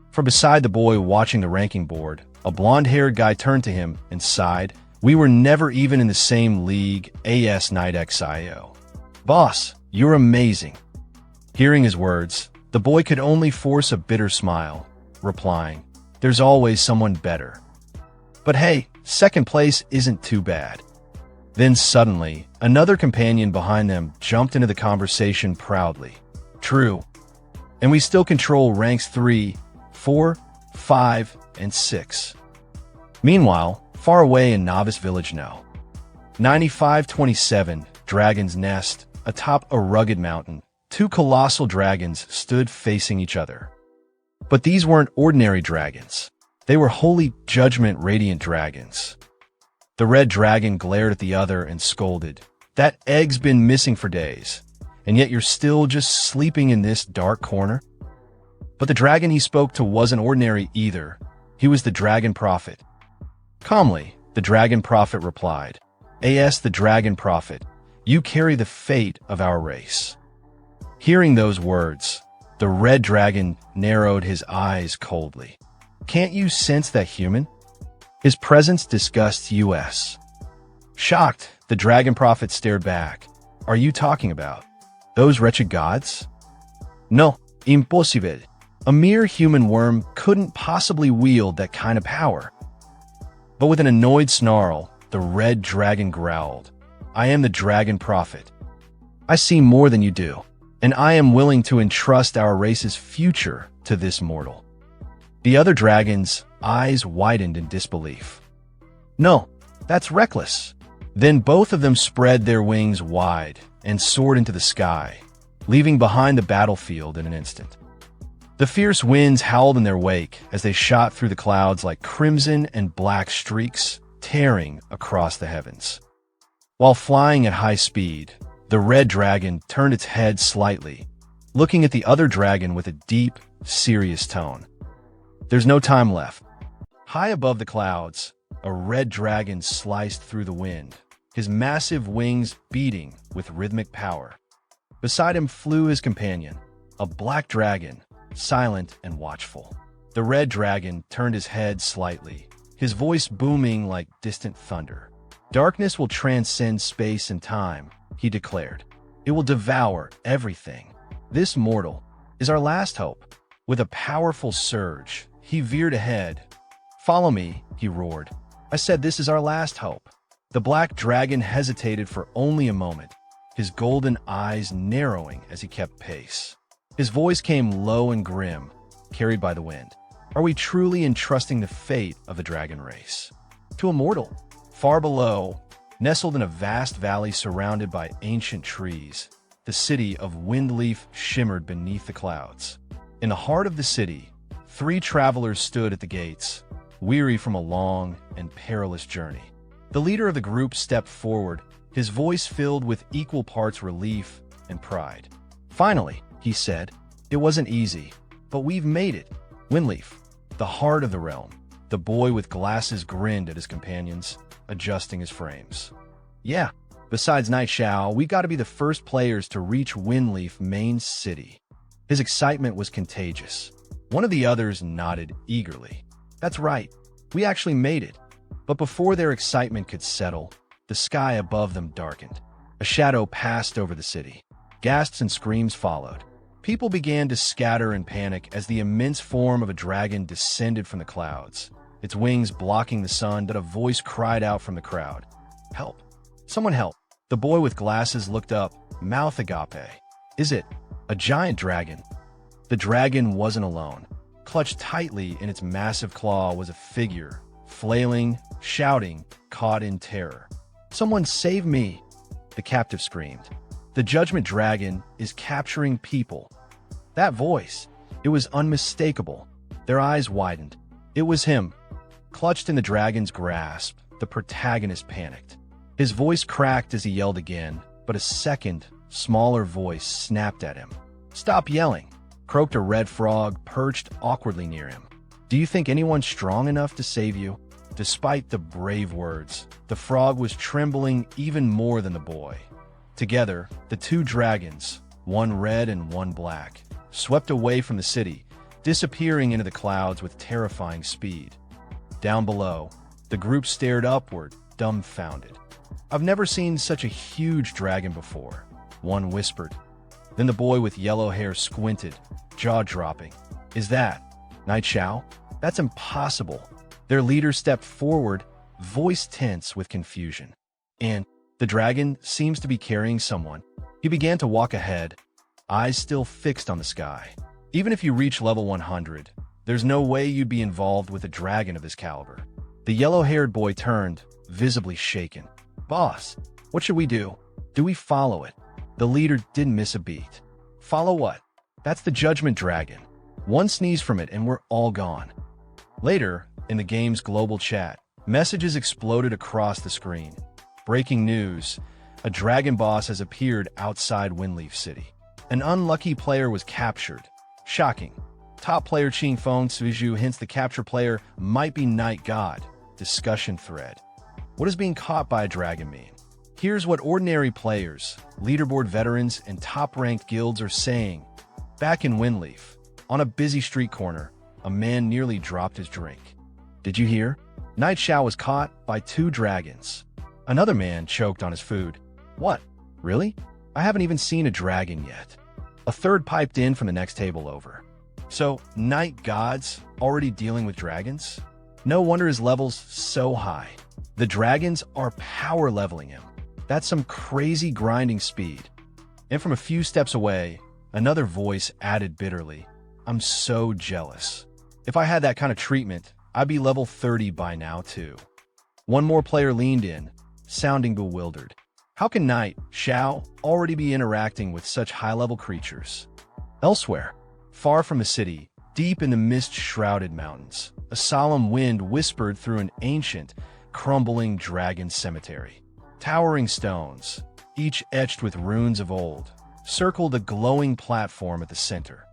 From beside the boy watching the ranking board, a blonde-haired guy turned to him and sighed, "We were never even in the same league, AS Night XIO. Boss, you're amazing." Hearing his words, the boy could only force a bitter smile, replying, "There's always someone better. But hey, second place isn't too bad." Then suddenly, another companion behind them jumped into the conversation proudly. "True. And we still control ranks 3, 4, 5, and 6. Meanwhile, far away in Novice Village now, 9527, Dragon's Nest, atop a rugged mountain, two colossal dragons stood facing each other. But these weren't ordinary dragons. They were holy judgment radiant dragons. The red dragon glared at the other and scolded, "That egg's been missing for days, and yet you're still just sleeping in this dark corner?" But the dragon he spoke to wasn't ordinary either. He was the Dragon Prophet. Calmly, the Dragon Prophet replied, "As the Dragon Prophet, you carry the fate of our race." Hearing those words, the red dragon narrowed his eyes coldly. "Can't you sense that human?" His presence disgusts us. Shocked, the Dragon Prophet stared back. "Are you talking about those wretched gods?" "No, impossible. A mere human worm couldn't possibly wield that kind of power." But with an annoyed snarl, the red dragon growled, "I am the Dragon Prophet. I see more than you do, and I am willing to entrust our race's future to this mortal." The other dragon's eyes widened in disbelief. "No, that's reckless." Then both of them spread their wings wide and soared into the sky, leaving behind the battlefield in an instant. The fierce winds howled in their wake as they shot through the clouds like crimson and black streaks, tearing across the heavens. While flying at high speed, the red dragon turned its head slightly, looking at the other dragon with a deep, serious tone. "There's no time left." High above the clouds, a red dragon sliced through the wind, his massive wings beating with rhythmic power. Beside him flew his companion, a black dragon, silent and watchful. The red dragon turned his head slightly, his voice booming like distant thunder. "Darkness will transcend space and time," he declared. "It will devour everything. This mortal is our last hope." With a powerful surge, he veered ahead. "Follow me," he roared. "I said this is our last hope." The black dragon hesitated for only a moment, his golden eyes narrowing as he kept pace. His voice came low and grim, carried by the wind. "Are we truly entrusting the fate of the dragon race to a mortal?" Far below, nestled in a vast valley surrounded by ancient trees, the city of Windleaf shimmered beneath the clouds. In the heart of the city, 3 travelers stood at the gates, weary from a long and perilous journey. The leader of the group stepped forward, his voice filled with equal parts relief and pride. "Finally," he said, "it wasn't easy, but we've made it. Windleaf, the heart of the realm." The boy with glasses grinned at his companions, adjusting his frames. "Yeah, besides Night Xiao, we got to be the first players to reach Windleaf main city." His excitement was contagious. One of the others nodded eagerly. "That's right, we actually made it." But before their excitement could settle, the sky above them darkened. A shadow passed over the city. Gasps and screams followed. People began to scatter in panic as the immense form of a dragon descended from the clouds, its wings blocking the sun, but a voice cried out from the crowd, "Help! Someone help. The boy with glasses looked up, mouth agape. Is it a giant dragon? The dragon wasn't alone. Clutched tightly in its massive claw was a figure, flailing, shouting, caught in terror. Someone save me! The captive screamed. The judgment dragon is capturing people. That voice, it was unmistakable. Their eyes widened. It was him. Clutched in the dragon's grasp, the protagonist panicked. His voice cracked as he yelled again, but a second, smaller voice snapped at him. Stop yelling, croaked a red frog perched awkwardly near him. Do you think anyone's strong enough to save you? Despite the brave words, the frog was trembling even more than the boy. Together, the two dragons, one red and one black, swept away from the city, disappearing into the clouds with terrifying speed. Down below, the group stared upward, dumbfounded. I've never seen such a huge dragon before, one whispered. Then the boy with yellow hair squinted, jaw-dropping. Is that Knight Xiao? That's impossible. Their leader stepped forward, voice tense with confusion. And the dragon seems to be carrying someone. He began to walk ahead, eyes still fixed on the sky. Even if you reach level 100, there's no way you'd be involved with a dragon of this caliber. The yellow-haired boy turned, visibly shaken. Boss, what should we do? Do we follow it? The leader didn't miss a beat. Follow what? That's the judgment dragon. One sneeze from it and we're all gone. Later, in the game's global chat, messages exploded across the screen. Breaking news, a dragon boss has appeared outside Windleaf City. An unlucky player was captured. Shocking. Top player Ching Feng Suiju hints the captured player might be Night God. Discussion thread. What does being caught by a dragon mean? Here's what ordinary players, leaderboard veterans, and top-ranked guilds are saying. Back in Windleaf, on a busy street corner, a man nearly dropped his drink. Did you hear? Knight Xiao was caught by two dragons. Another man choked on his food. What? Really? I haven't even seen a dragon yet. A third piped in from the next table over. So, Night God's already dealing with dragons? No wonder his level's so high. The dragons are power leveling him. That's some crazy grinding speed. And from a few steps away, another voice added bitterly, I'm so jealous. If I had that kind of treatment, I'd be level 30 by now too. One more player leaned in, sounding bewildered. How can Knight Xiao already be interacting with such high-level creatures? Elsewhere, far from the city, deep in the mist-shrouded mountains, a solemn wind whispered through an ancient, crumbling dragon cemetery. Towering stones, each etched with runes of old, circled a glowing platform at the center.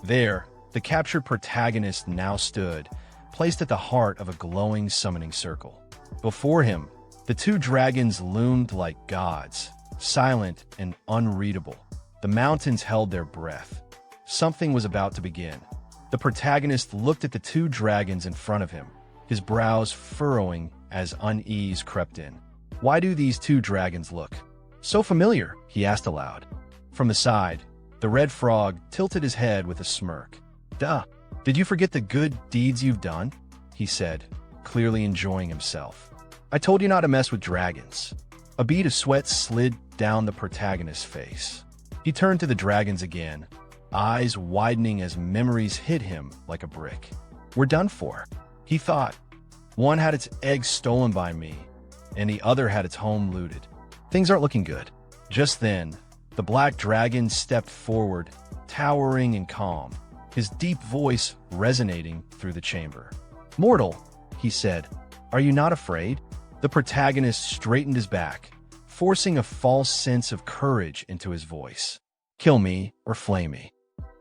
There, the captured protagonist now stood, placed at the heart of a glowing summoning circle. Before him, the two dragons loomed like gods, silent and unreadable. The mountains held their breath. Something was about to begin. The protagonist looked at the two dragons in front of him, his brows furrowing as unease crept in. Why do these two dragons look so familiar? He asked aloud. From the side, the red frog tilted his head with a smirk. Duh, did you forget the good deeds you've done? He said, clearly enjoying himself. I told you not to mess with dragons. A bead of sweat slid down the protagonist's face. He turned to the dragons again, eyes widening as memories hit him like a brick. We're done for, he thought. One had its eggs stolen by me, and the other had its home looted. Things aren't looking good. Just then, the black dragon stepped forward, towering and calm, his deep voice resonating through the chamber. Mortal, he said, are you not afraid? The protagonist straightened his back, forcing a false sense of courage into his voice. Kill me or flay me.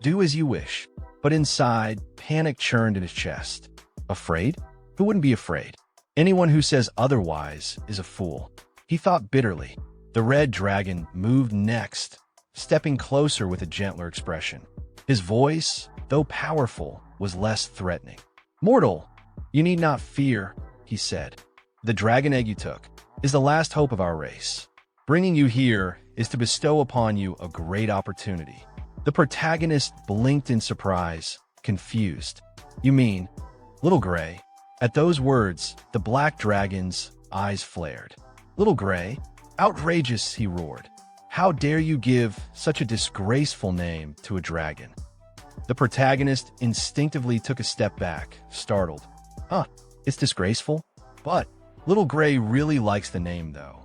Do as you wish. But inside, panic churned in his chest. Afraid? Who wouldn't be afraid? Anyone who says otherwise is a fool. He thought bitterly. The red dragon moved next, stepping closer with a gentler expression. His voice, though powerful, was less threatening. Mortal, you need not fear, he said. The dragon egg you took is the last hope of our race. Bringing you here is to bestow upon you a great opportunity. The protagonist blinked in surprise, confused. You mean, Little Gray? At those words, the black dragon's eyes flared. Little Gray? Outrageous, he roared. How dare you give such a disgraceful name to a dragon? The protagonist instinctively took a step back, startled. Huh, it's disgraceful? But Little Gray really likes the name, though.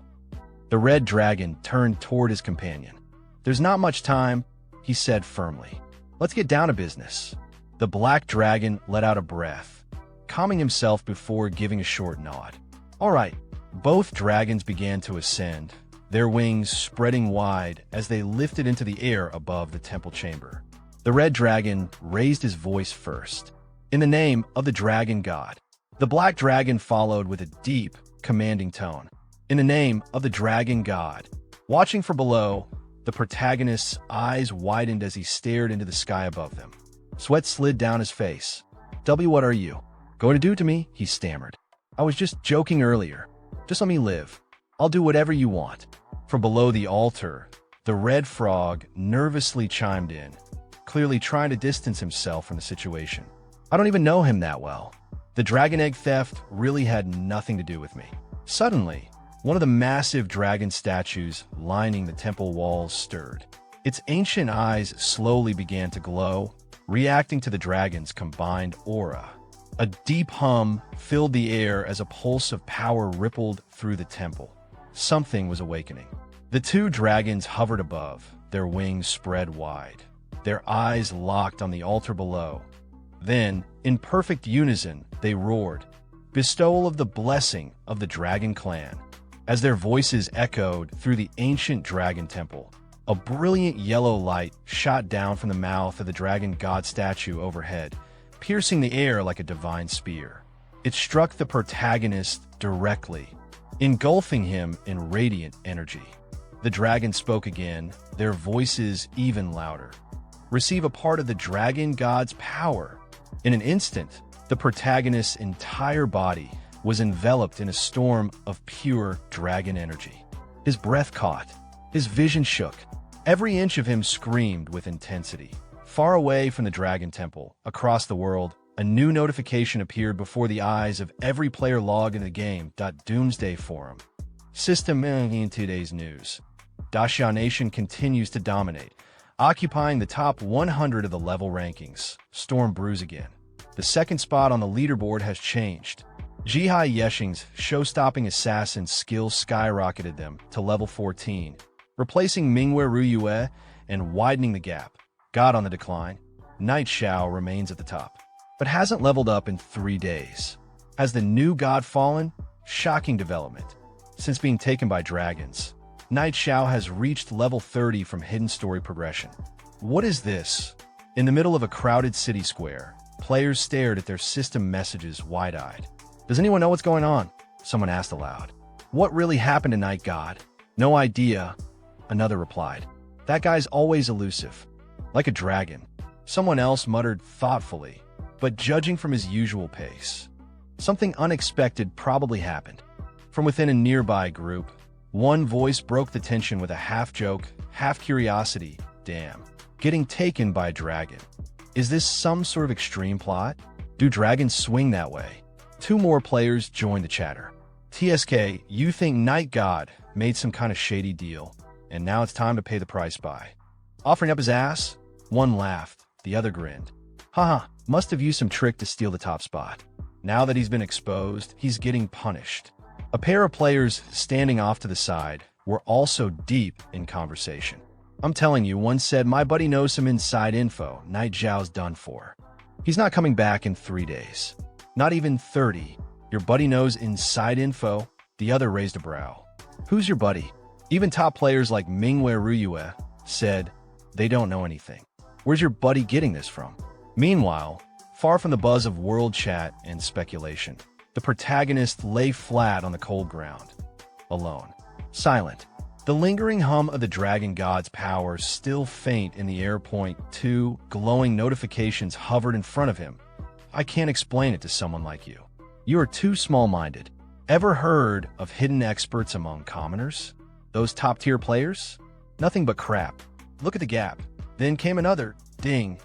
The red dragon turned toward his companion. There's not much time, he said firmly. Let's get down to business. The black dragon let out a breath, calming himself before giving a short nod. All right, both dragons began to ascend, their wings spreading wide as they lifted into the air above the temple chamber. The red dragon raised his voice first. In the name of the dragon god. The black dragon followed with a deep, commanding tone. In the name of the dragon god. Watching from below, the protagonist's eyes widened as he stared into the sky above them. Sweat slid down his face. What are you going to do to me? He stammered. I was just joking earlier. Just let me live. I'll do whatever you want. From below the altar, the red frog nervously chimed in, clearly trying to distance himself from the situation. I don't even know him that well. The dragon egg theft really had nothing to do with me. Suddenly, one of the massive dragon statues lining the temple walls stirred. Its ancient eyes slowly began to glow, reacting to the dragon's combined aura. A deep hum filled the air as a pulse of power rippled through the temple. Something was awakening. The two dragons hovered above, their wings spread wide, their eyes locked on the altar below. Then, in perfect unison, they roared, bestowal of the blessing of the dragon clan. As their voices echoed through the ancient dragon temple, a brilliant yellow light shot down from the mouth of the dragon god statue overhead, piercing the air like a divine spear. It struck the protagonist directly, engulfing him in radiant energy. The dragon spoke again, their voices even louder. Receive a part of the dragon god's power. In an instant, the protagonist's entire body was enveloped in a storm of pure dragon energy. His breath caught, his vision shook. Every inch of him screamed with intensity. Far away from the dragon temple, across the world, a new notification appeared before the eyes of every player logged in the game. Doomsday Forum. System in today's news. Xiao Nation continues to dominate, occupying the top 100 of the level rankings. Storm brews again. The second spot on the leaderboard has changed. Jihai Yeshing's show-stopping assassin skills skyrocketed them to level 14, replacing Mingwe Ruyue and widening the gap. God on the decline, Knight Xiao remains at the top, but hasn't leveled up in 3 days. Has the new god fallen? Shocking development. Since being taken by dragons, Knight Xiao has reached level 30 from hidden story progression. What is this? In the middle of a crowded city square, players stared at their system messages wide-eyed. Does anyone know what's going on? Someone asked aloud. What really happened to Knight God? No idea, another replied. That guy's always elusive, like a dragon. Someone else muttered thoughtfully, but judging from his usual pace. Something unexpected probably happened. From within a nearby group, one voice broke the tension with a half-joke, half-curiosity. Damn. Getting taken by a dragon. Is this some sort of extreme plot? Do dragons swing that way? 2 more players joined the chatter. TSK, you think Knight God made some kind of shady deal, and now it's time to pay the price by offering up his ass? One laughed, the other grinned. Haha, must have used some trick to steal the top spot. Now that he's been exposed, he's getting punished. A pair of players standing off to the side were also deep in conversation. I'm telling you, one said, my buddy knows some inside info. Knight Zhao's done for. He's not coming back in 3 days. Not even 30. Your buddy knows inside info? The other raised a brow. Who's your buddy? Even top players like Mingwe Ruyue said they don't know anything. Where's your buddy getting this from? Meanwhile, far from the buzz of world chat and speculation, the protagonist lay flat on the cold ground, alone, silent. The lingering hum of the dragon god's power still faint in the air. 2 glowing notifications hovered in front of him. I can't explain it to someone like you. You are too small-minded. Ever heard of hidden experts among commoners? Those top-tier players? Nothing but crap. Look at the gap. Then came another ding.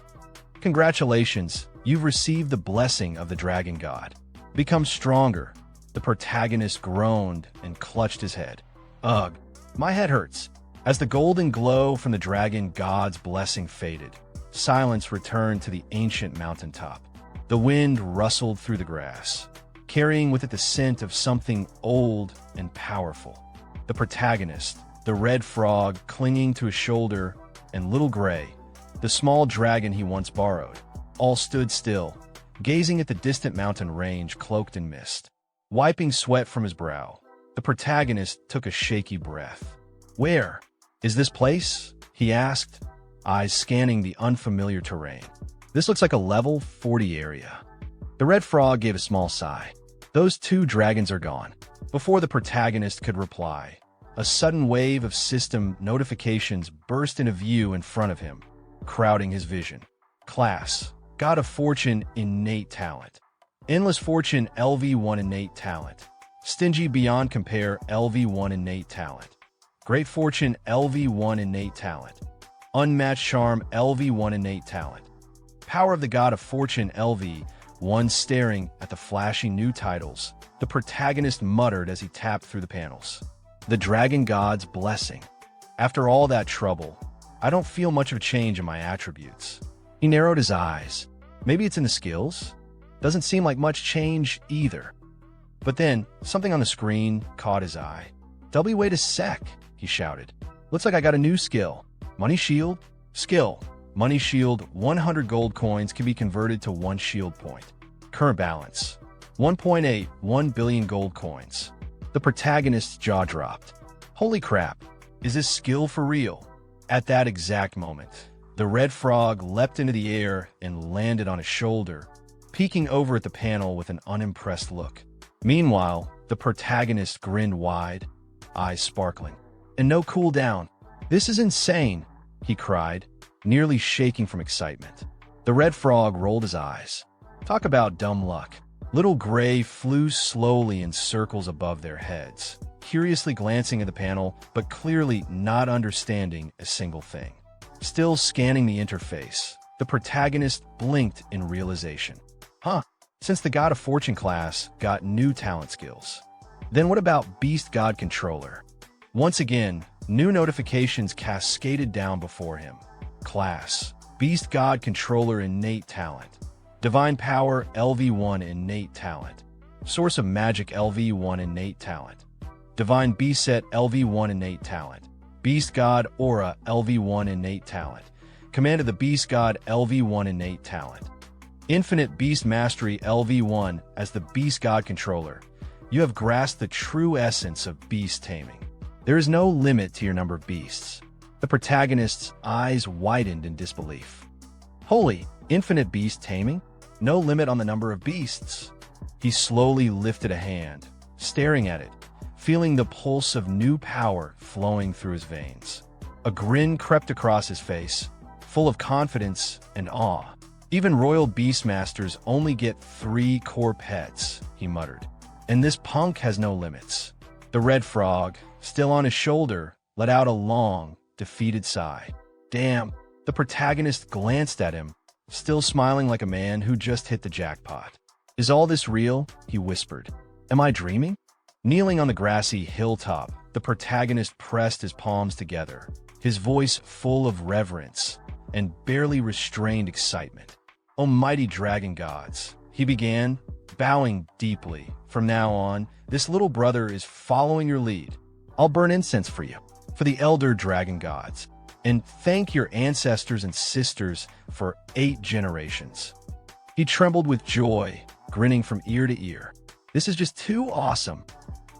Congratulations, you've received the blessing of the dragon god. Become stronger. The protagonist groaned and clutched his head. Ugh, my head hurts. As the golden glow from the dragon god's blessing faded, silence returned to the ancient mountaintop. The wind rustled through the grass, carrying with it the scent of something old and powerful. The protagonist, the red frog clinging to his shoulder, and Little Gray, the small dragon he once borrowed, all stood still, gazing at the distant mountain range cloaked in mist. Wiping sweat from his brow, the protagonist took a shaky breath. "Where is this place?" he asked, eyes scanning the unfamiliar terrain. "This looks like a level 40 area." The red frog gave a small sigh. "Those two dragons are gone." Before the protagonist could reply, a sudden wave of system notifications burst into view in front of him, crowding his vision. Class: God of Fortune, innate talent. Endless Fortune, LV1 innate talent. Stingy beyond compare, LV1 innate talent. Great Fortune, LV1 innate talent. Unmatched Charm, LV1 innate talent. Power of the God of Fortune, LV1. Staring at the flashy new titles, the protagonist muttered as he tapped through the panels. The Dragon God's Blessing. After all that trouble, I don't feel much of a change in my attributes. He narrowed his eyes. Maybe it's in the skills? Doesn't seem like much change either. But then, something on the screen caught his eye. "Wait a sec," he shouted. "Looks like I got a new skill. Money Shield? Skill. Money Shield, 100 gold coins can be converted to 1 shield point. Current balance, 1.81 billion gold coins." The protagonist's jaw dropped. Holy crap, is this skill for real? At that exact moment, the red frog leapt into the air and landed on his shoulder, peeking over at the panel with an unimpressed look. Meanwhile, the protagonist grinned wide, eyes sparkling. "And no cooldown. This is insane," he cried, nearly shaking from excitement. The red frog rolled his eyes. Talk about dumb luck. Little Gray flew slowly in circles above their heads, curiously glancing at the panel, but clearly not understanding a single thing. Still scanning the interface, the protagonist blinked in realization. Huh, since the God of Fortune class got new talent skills. Then what about Beast God Controller? Once again, new notifications cascaded down before him. Class: Beast God Controller innate talent. Divine Power LV1 innate talent. Source of Magic LV1 innate talent. Divine Beast Set LV1 innate talent. Beast God Aura LV1 innate talent. Command of the Beast God LV1 innate talent. Infinite Beast Mastery LV1. As the Beast God Controller, you have grasped the true essence of beast taming. There is no limit to your number of beasts. The protagonist's eyes widened in disbelief. Holy, infinite beast taming? No limit on the number of beasts. He slowly lifted a hand, staring at it, feeling the pulse of new power flowing through his veins. A grin crept across his face, full of confidence and awe. "Even royal beastmasters only get 3 core pets," he muttered. "And this punk has no limits." The red frog, still on his shoulder, let out a long, defeated sigh. Damn. The protagonist glanced at him, still smiling like a man who just hit the jackpot. "Is all this real?" he whispered. "Am I dreaming?" Kneeling on the grassy hilltop, the protagonist pressed his palms together, his voice full of reverence and barely restrained excitement. "Almighty dragon gods," he began, bowing deeply. "From now on, this little brother is following your lead. I'll burn incense for you, for the elder dragon gods, and thank your ancestors and sisters for 8 generations." He trembled with joy, grinning from ear to ear. "This is just too awesome."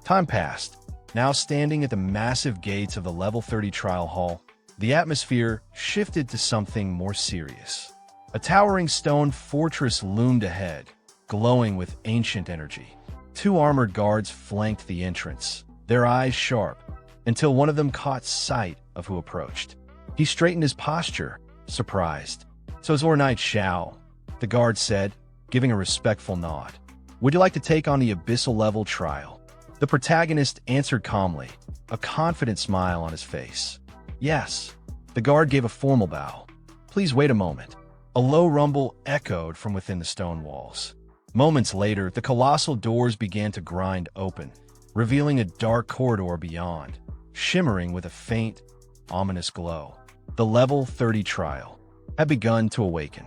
Time passed. Now standing at the massive gates of the level 30 trial hall, the atmosphere shifted to something more serious. A towering stone fortress loomed ahead, glowing with ancient energy. 2 armored guards flanked the entrance, their eyes sharp, until one of them caught sight of who approached. He straightened his posture, surprised. "So it's Lord Knight Xiao," the guard said, giving a respectful nod. "Would you like to take on the abyssal level trial?" The protagonist answered calmly, a confident smile on his face. "Yes." The guard gave a formal bow. "Please wait a moment." A low rumble echoed from within the stone walls. Moments later, the colossal doors began to grind open, revealing a dark corridor beyond. shimmering with a faint, ominous glow. The level 30 trial had begun to awaken.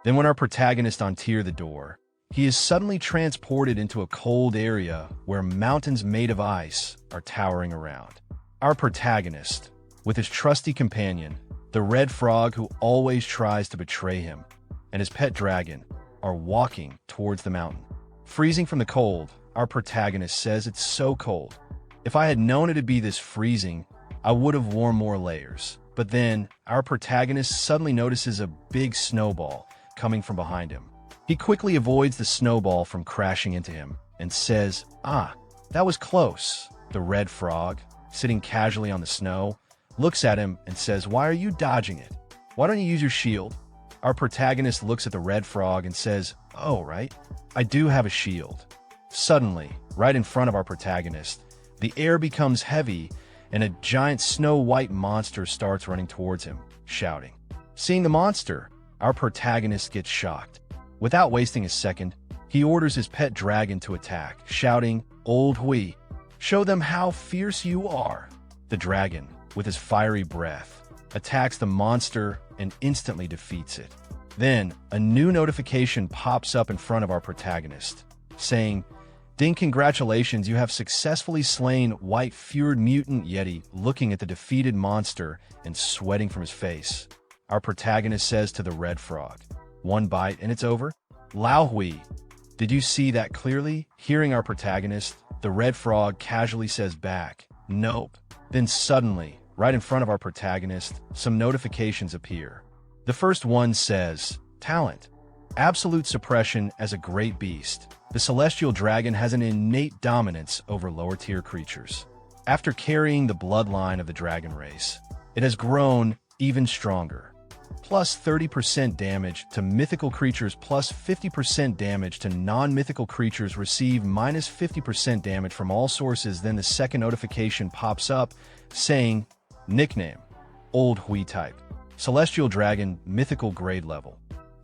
Then when our protagonist untears the door, he is suddenly transported into a cold area where mountains made of ice are towering around. Our protagonist, with his trusty companion, the red frog who always tries to betray him, and his pet dragon, are walking towards the mountain. Freezing from the cold, our protagonist says it's so cold. If I had known it'd be this freezing, I would have worn more layers. But then, our protagonist suddenly notices a big snowball coming from behind him. He quickly avoids the snowball from crashing into him and says, "Ah, that was close." The red frog, sitting casually on the snow, looks at him and says, "Why are you dodging it? Why don't you use your shield?" Our protagonist looks at the red frog and says, "Oh, right, I do have a shield." Suddenly, right in front of our protagonist, the air becomes heavy and a giant snow-white monster starts running towards him, shouting. Seeing the monster, our protagonist gets shocked. Without wasting a second, he orders his pet dragon to attack, shouting, "Old Hui, show them how fierce you are." The dragon, with his fiery breath, attacks the monster and instantly defeats it. Then, a new notification pops up in front of our protagonist, saying, "Ding, congratulations, you have successfully slain white-furred mutant Yeti." Looking at the defeated monster and sweating from his face, our protagonist says to the red frog, "One bite and it's over?" "Lao Hui, did you see that clearly?" Hearing our protagonist, the red frog casually says back, "Nope." Then suddenly, right in front of our protagonist, some notifications appear. The first one says, "Talent. Absolute suppression as a great beast. The celestial dragon has an innate dominance over lower-tier creatures. After carrying the bloodline of the dragon race, it has grown even stronger. Plus 30% damage to mythical creatures, plus 50% damage to non-mythical creatures. Receive minus 50% damage from all sources." Then the second notification pops up, saying, "Nickname, Old Hui type. Celestial dragon, mythical grade level.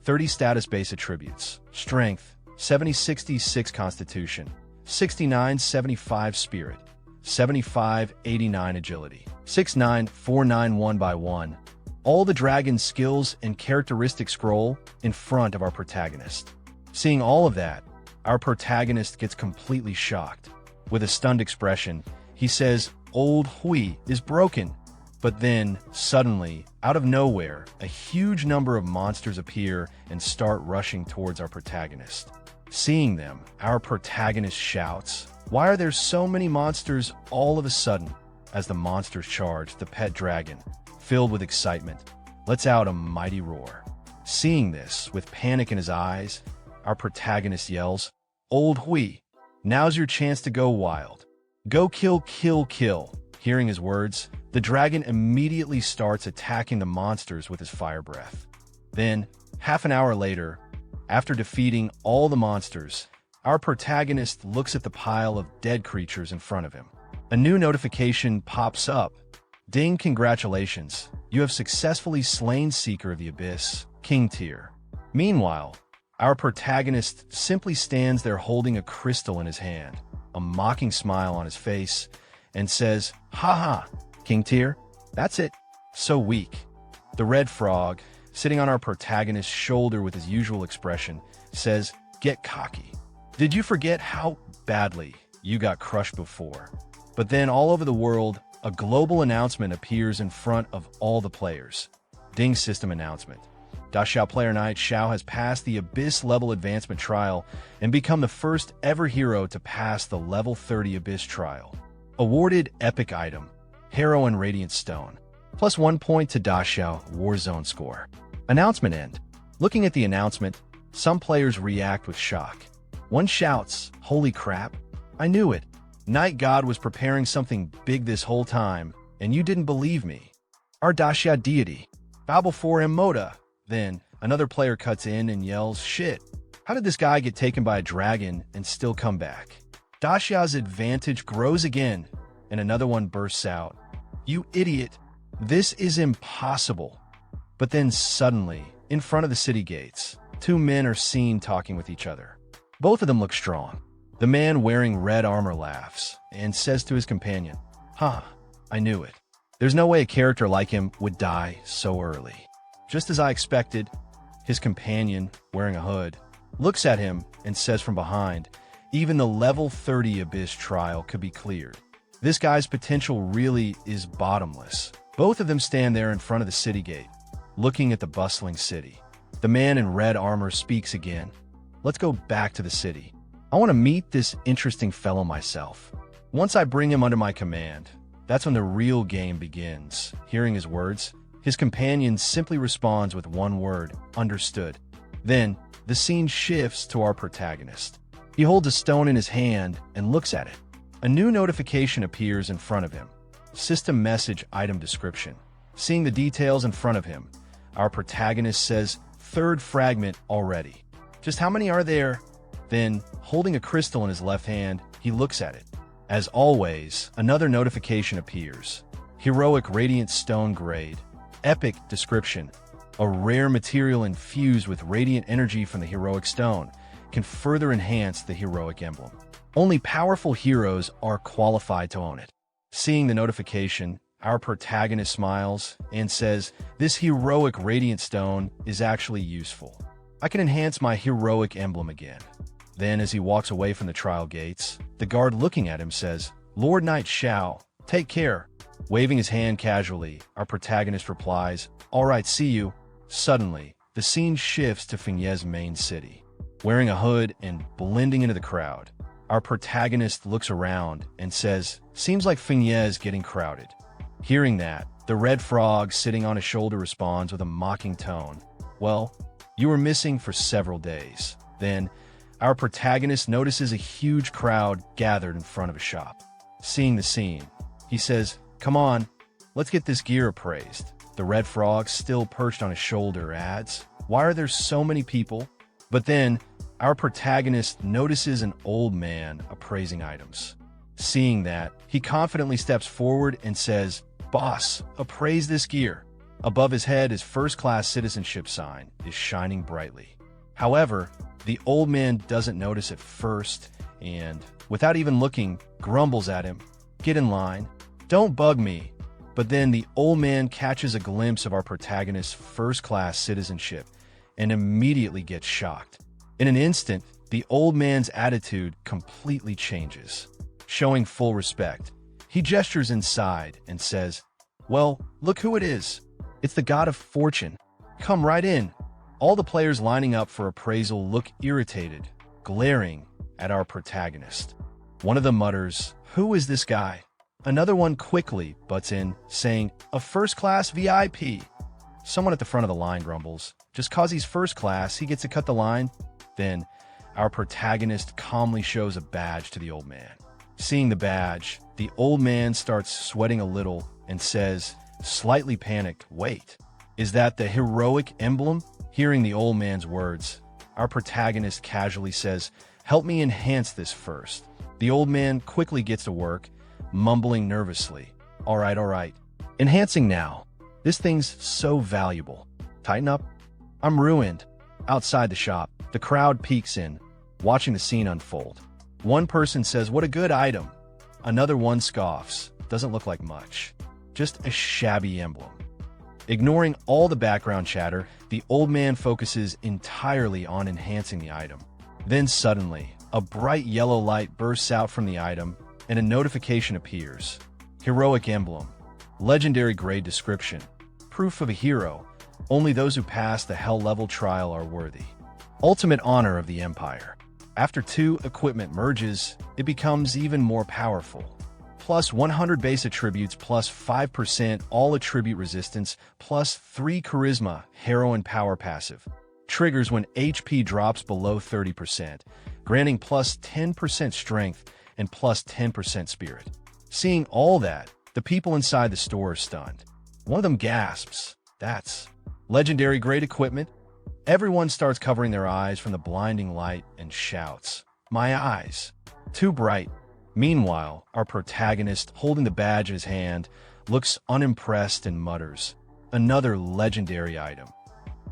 30 status base attributes. Strength, 70-66 constitution, 69-75 spirit, 75-89 agility, 6-9-4-9 1x1. All the dragon's skills and characteristics scroll in front of our protagonist. Seeing all of that, our protagonist gets completely shocked. With a stunned expression, he says, "Old Hui is broken." But then, suddenly, out of nowhere, a huge number of monsters appear and start rushing towards our protagonist. Seeing them, our protagonist shouts, "Why are there so many monsters all of a sudden?" As the monsters charge, the pet dragon, filled with excitement, lets out a mighty roar. Seeing this, with panic in his eyes, our protagonist yells, "Old Hui, now's your chance to go wild. Go kill, kill, kill." Hearing his words, the dragon immediately starts attacking the monsters with his fire breath. Then, half an hour later, after defeating all the monsters, our protagonist looks at the pile of dead creatures in front of him. A new notification pops up. "Ding, congratulations, you have successfully slain Seeker of the Abyss, King Tier." Meanwhile, our protagonist simply stands there holding a crystal in his hand, a mocking smile on his face, and says, "Haha, King Tier, that's it. So weak." The red frog, sitting on our protagonist's shoulder with his usual expression, says, "Get cocky. Did you forget how badly you got crushed before?" But then all over the world, a global announcement appears in front of all the players. Ding, system announcement. Xiao player knight Xiao has passed the Abyss level advancement trial and become the first ever hero to pass the level 30 Abyss trial. Awarded epic item, Heroine Radiant Stone. Plus 1 point to Xiao Warzone score. Announcement end. Looking at the announcement, some players react with shock. One shouts, "Holy crap, I knew it. Night God was preparing something big this whole time, and you didn't believe me. Our Xiao deity. Bow before him, Moda." Then, another player cuts in and yells, "Shit, how did this guy get taken by a dragon and still come back?" Xiao's advantage grows again, and another one bursts out, "You idiot, this is impossible." But then suddenly, in front of the city gates, two men are seen talking with each other. Both of them look strong. The man wearing red armor laughs and says to his companion, "Huh, I knew it. There's no way a character like him would die so early. Just as I expected, his companion, wearing a hood, looks at him and says from behind, even the level 30 Abyss trial could be cleared. This guy's potential really is bottomless. Both of them stand there in front of the city gate, looking at the bustling city. The man in red armor speaks again. Let's go back to the city. I want to meet this interesting fellow myself. Once I bring him under my command, that's when the real game begins. Hearing his words, his companion simply responds with one word, understood. Then, the scene shifts to our protagonist. He holds a stone in his hand and looks at it. A new notification appears in front of him. System message item description. Seeing the details in front of him, our protagonist says, third fragment already. Just how many are there? Then, holding a crystal in his left hand, he looks at it. As always, another notification appears. Heroic Radiant Stone Grade. Epic description. A rare material infused with radiant energy from the heroic stone can further enhance the heroic emblem. Only powerful heroes are qualified to own it. Seeing the notification, our protagonist smiles and says, this heroic radiant stone is actually useful. I can enhance my heroic emblem again. Then, as he walks away from the trial gates, the guard looking at him says, Lord Knight Xiao, take care. Waving his hand casually, our protagonist replies, all right, see you. Suddenly, the scene shifts to Fengye's main city. Wearing a hood and blending into the crowd, our protagonist looks around and says, seems like Fengye is getting crowded. Hearing that, the red frog sitting on his shoulder responds with a mocking tone, well, you were missing for several days. Then, our protagonist notices a huge crowd gathered in front of a shop. Seeing the scene, he says, come on, let's get this gear appraised. The red frog, still perched on his shoulder, adds, why are there so many people? But then, our protagonist notices an old man appraising items. Seeing that, he confidently steps forward and says, boss, appraise this gear. Above his head, his first-class citizenship sign is shining brightly. However, the old man doesn't notice at first and, without even looking, grumbles at him, get in line, don't bug me. But then the old man catches a glimpse of our protagonist's first-class citizenship and immediately gets shocked. In an instant, the old man's attitude completely changes. Showing full respect, he gestures inside and says, well, look who it is. It's the god of fortune. Come right in. All the players lining up for appraisal look irritated, glaring at our protagonist. One of them mutters, who is this guy? Another one quickly butts in, saying, a first-class VIP. Someone at the front of the line grumbles, just cause he's first class, he gets to cut the line. Then, our protagonist calmly shows a badge to the old man. Seeing the badge, the old man starts sweating a little and says, slightly panicked, wait, is that the heroic emblem? Hearing the old man's words, our protagonist casually says, help me enhance this first. The old man quickly gets to work, mumbling nervously, all right, enhancing now. This thing's so valuable. Tighten up. I'm ruined. Outside the shop, the crowd peeks in, watching the scene unfold. One person says, what a good item. Another one scoffs, doesn't look like much. Just a shabby emblem. Ignoring all the background chatter, the old man focuses entirely on enhancing the item. Then suddenly, a bright yellow light bursts out from the item, and a notification appears. Heroic emblem. Legendary grade description. Proof of a hero. Only those who pass the hell level trial are worthy. Ultimate honor of the Empire. After 2 equipment merges, it becomes even more powerful. Plus 100 base attributes, plus 5% all attribute resistance, plus 3 charisma, heroine power passive. Triggers when HP drops below 30%, granting plus 10% strength and plus 10% spirit. Seeing all that, the people inside the store are stunned. One of them gasps, that's legendary grade equipment. Everyone starts covering their eyes from the blinding light and shouts, my eyes, too bright. Meanwhile, our protagonist, holding the badge in his hand, looks unimpressed and mutters, another legendary item.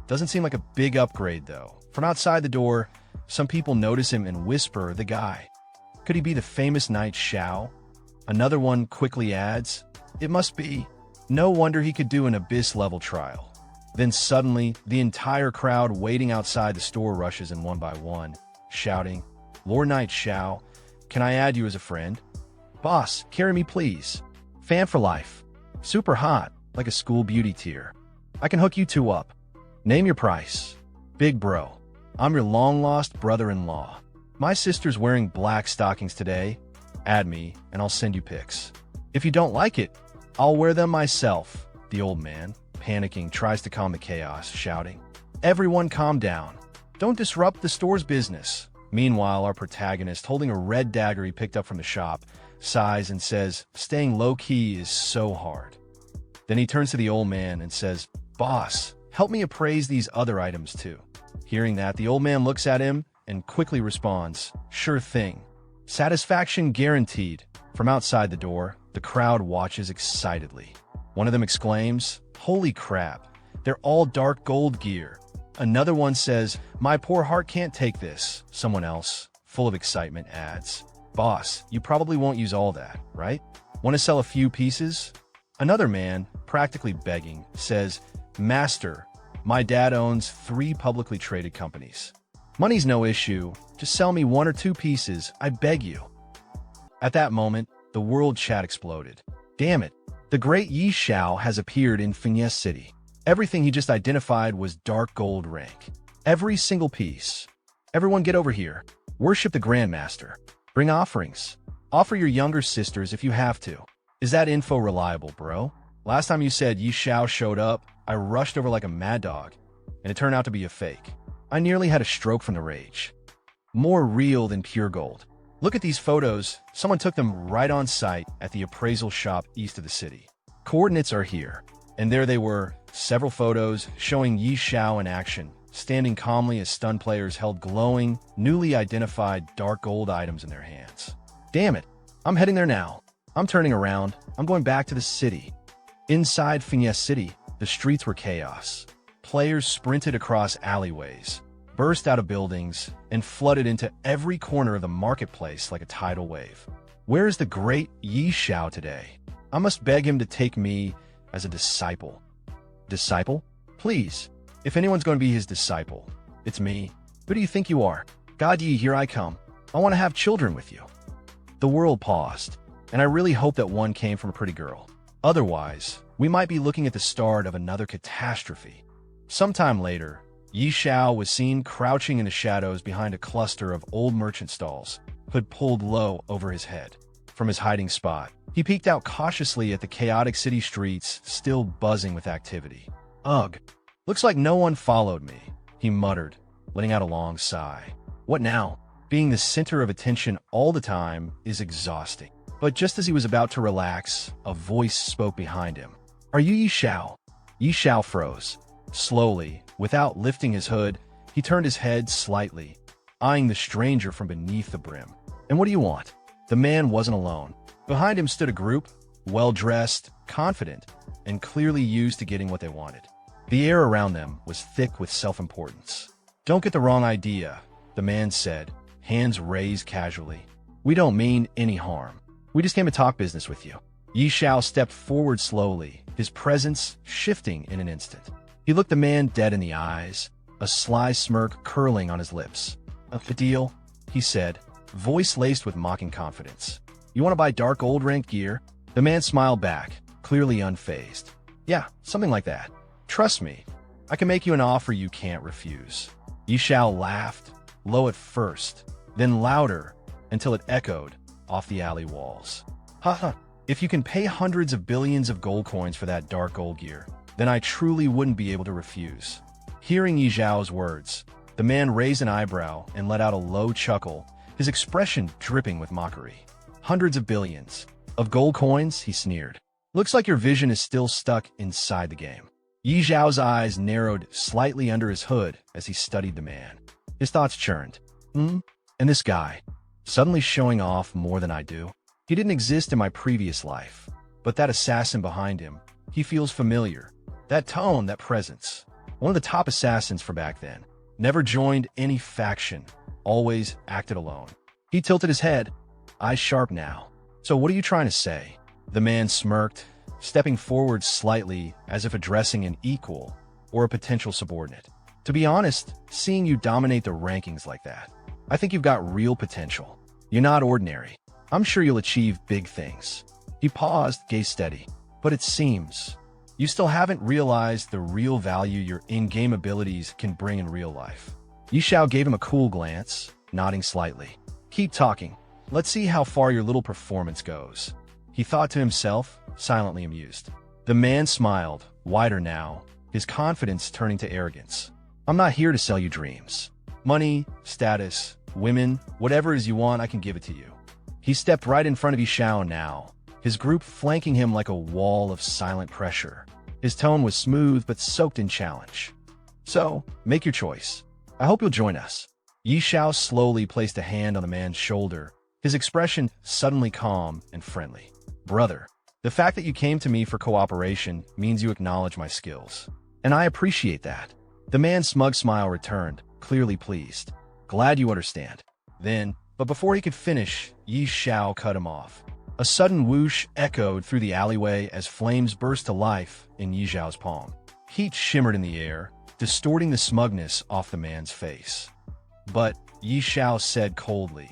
Doesn't seem like a big upgrade though. From outside the door, some people notice him and whisper, the guy. Could he be the famous knight Xiao? Another one quickly adds, It must be. No wonder he could do an abyss-level trial. Then suddenly, the entire crowd waiting outside the store rushes in one by one, shouting, "Lord Knight Xiao, can I add you as a friend? Boss, carry me please. Fan for life. Super hot, like a school beauty tier. I can hook you two up. Name your price. Big bro. I'm your long-lost brother-in-law. My sister's wearing black stockings today. Add me, and I'll send you pics. If you don't like it, I'll wear them myself." The old man, panicking, tries to calm the chaos, shouting, "Everyone calm down. Don't disrupt the store's business." Meanwhile, our protagonist, holding a red dagger he picked up from the shop, sighs and says, "Staying low-key is so hard." Then he turns to the old man and says, "Boss, help me appraise these other items too." Hearing that, the old man looks at him and quickly responds, "Sure thing. Satisfaction guaranteed." From outside the door, the crowd watches excitedly. One of them exclaims, "Holy crap, they're all dark gold gear." Another one says, "My poor heart can't take this." Someone else, full of excitement, adds, "Boss, you probably won't use all that, right? Want to sell a few pieces?" Another man, practically begging, says, "Master, my dad owns 3 publicly traded companies. Money's no issue. Just sell me 1 or 2 pieces, I beg you." At that moment, the world chat exploded. Damn it, the great Yi Xiao has appeared in Fiancée City. Everything he just identified was dark gold rank. Every single piece. Everyone get over here. Worship the Grandmaster. Bring offerings. Offer your younger sisters if you have to. Is that info reliable, bro? Last time you said Yi Xiao showed up, I rushed over like a mad dog, and it turned out to be a fake. I nearly had a stroke from the rage. More real than pure gold. Look at these photos. Someone took them right on site at the appraisal shop east of the city. Coordinates are here. And there they were, several photos showing Yi Xiao in action, standing calmly as stunned players held glowing, newly identified dark gold items in their hands. Damn it, I'm heading there now. I'm turning around. I'm going back to the city. Inside Fiancée City, the streets were chaos. Players sprinted across alleyways, burst out of buildings, and flooded into every corner of the marketplace like a tidal wave. Where is the great Yi Xiao today? I must beg him to take me as a disciple. Disciple? Please. If anyone's going to be his disciple, it's me. Who do you think you are? God Yi, here I come. I want to have children with you. The world paused, and I really hope that one came from a pretty girl. Otherwise, we might be looking at the start of another catastrophe. Sometime later, Yi Xiao was seen crouching in the shadows behind a cluster of old merchant stalls, hood pulled low over his head. From his hiding spot, he peeked out cautiously at the chaotic city streets still buzzing with activity. "Ugh, looks like no one followed me," he muttered, letting out a long sigh. What now? Being the center of attention all the time is exhausting. But just as he was about to relax, a voice spoke behind him. "Are you Yi Xiao?" Yi Xiao froze. Slowly, without lifting his hood, he turned his head slightly, eyeing the stranger from beneath the brim. "And what do you want?" The man wasn't alone. Behind him stood a group, well-dressed, confident, and clearly used to getting what they wanted. The air around them was thick with self-importance. "Don't get the wrong idea," the man said, hands raised casually. "We don't mean any harm. We just came to talk business with you." Yi Xiao stepped forward slowly, his presence shifting in an instant. He looked the man dead in the eyes, a sly smirk curling on his lips. "A deal," he said, voice laced with mocking confidence. "You want to buy dark gold rank gear?" The man smiled back, clearly unfazed. "Yeah, something like that. Trust me, I can make you an offer you can't refuse." Yi Xiao laughed, low at first, then louder, until it echoed off the alley walls. "Haha, if you can pay hundreds of billions of gold coins for that dark gold gear, then I truly wouldn't be able to refuse." Hearing Yi Xiao's words, the man raised an eyebrow and let out a low chuckle, his expression dripping with mockery. "Hundreds of billions of gold coins?" he sneered. "Looks like your vision is still stuck inside the game." Yi Xiao's eyes narrowed slightly under his hood as he studied the man. His thoughts churned. And this guy, suddenly showing off more than I do? He didn't exist in my previous life, but that assassin behind him, he feels familiar. That tone, that presence. One of the top assassins for back then. Never joined any faction, always acted alone. He tilted his head, eyes sharp now. "So what are you trying to say?" The man smirked, stepping forward slightly as if addressing an equal or a potential subordinate. To be honest, seeing you dominate the rankings like that, I think you've got real potential. You're not ordinary. I'm sure you'll achieve big things. He paused, gaze steady. But it seems you still haven't realized the real value your in-game abilities can bring in real life. Xiao gave him a cool glance, nodding slightly. Keep talking. Let's see how far your little performance goes. He thought to himself, silently amused. The man smiled, wider now, his confidence turning to arrogance. I'm not here to sell you dreams. Money, status, women, whatever it is you want, I can give it to you. He stepped right in front of Xiao now, his group flanking him like a wall of silent pressure. His tone was smooth but soaked in challenge. So, make your choice. I hope you'll join us. Xiao slowly placed a hand on the man's shoulder, his expression suddenly calm and friendly. Brother, the fact that you came to me for cooperation means you acknowledge my skills. And I appreciate that. The man's smug smile returned, clearly pleased. Glad you understand. But before he could finish, Xiao cut him off. A sudden whoosh echoed through the alleyway as flames burst to life in Xiao's palm. Heat shimmered in the air, distorting the smugness off the man's face. But, Xiao said coldly,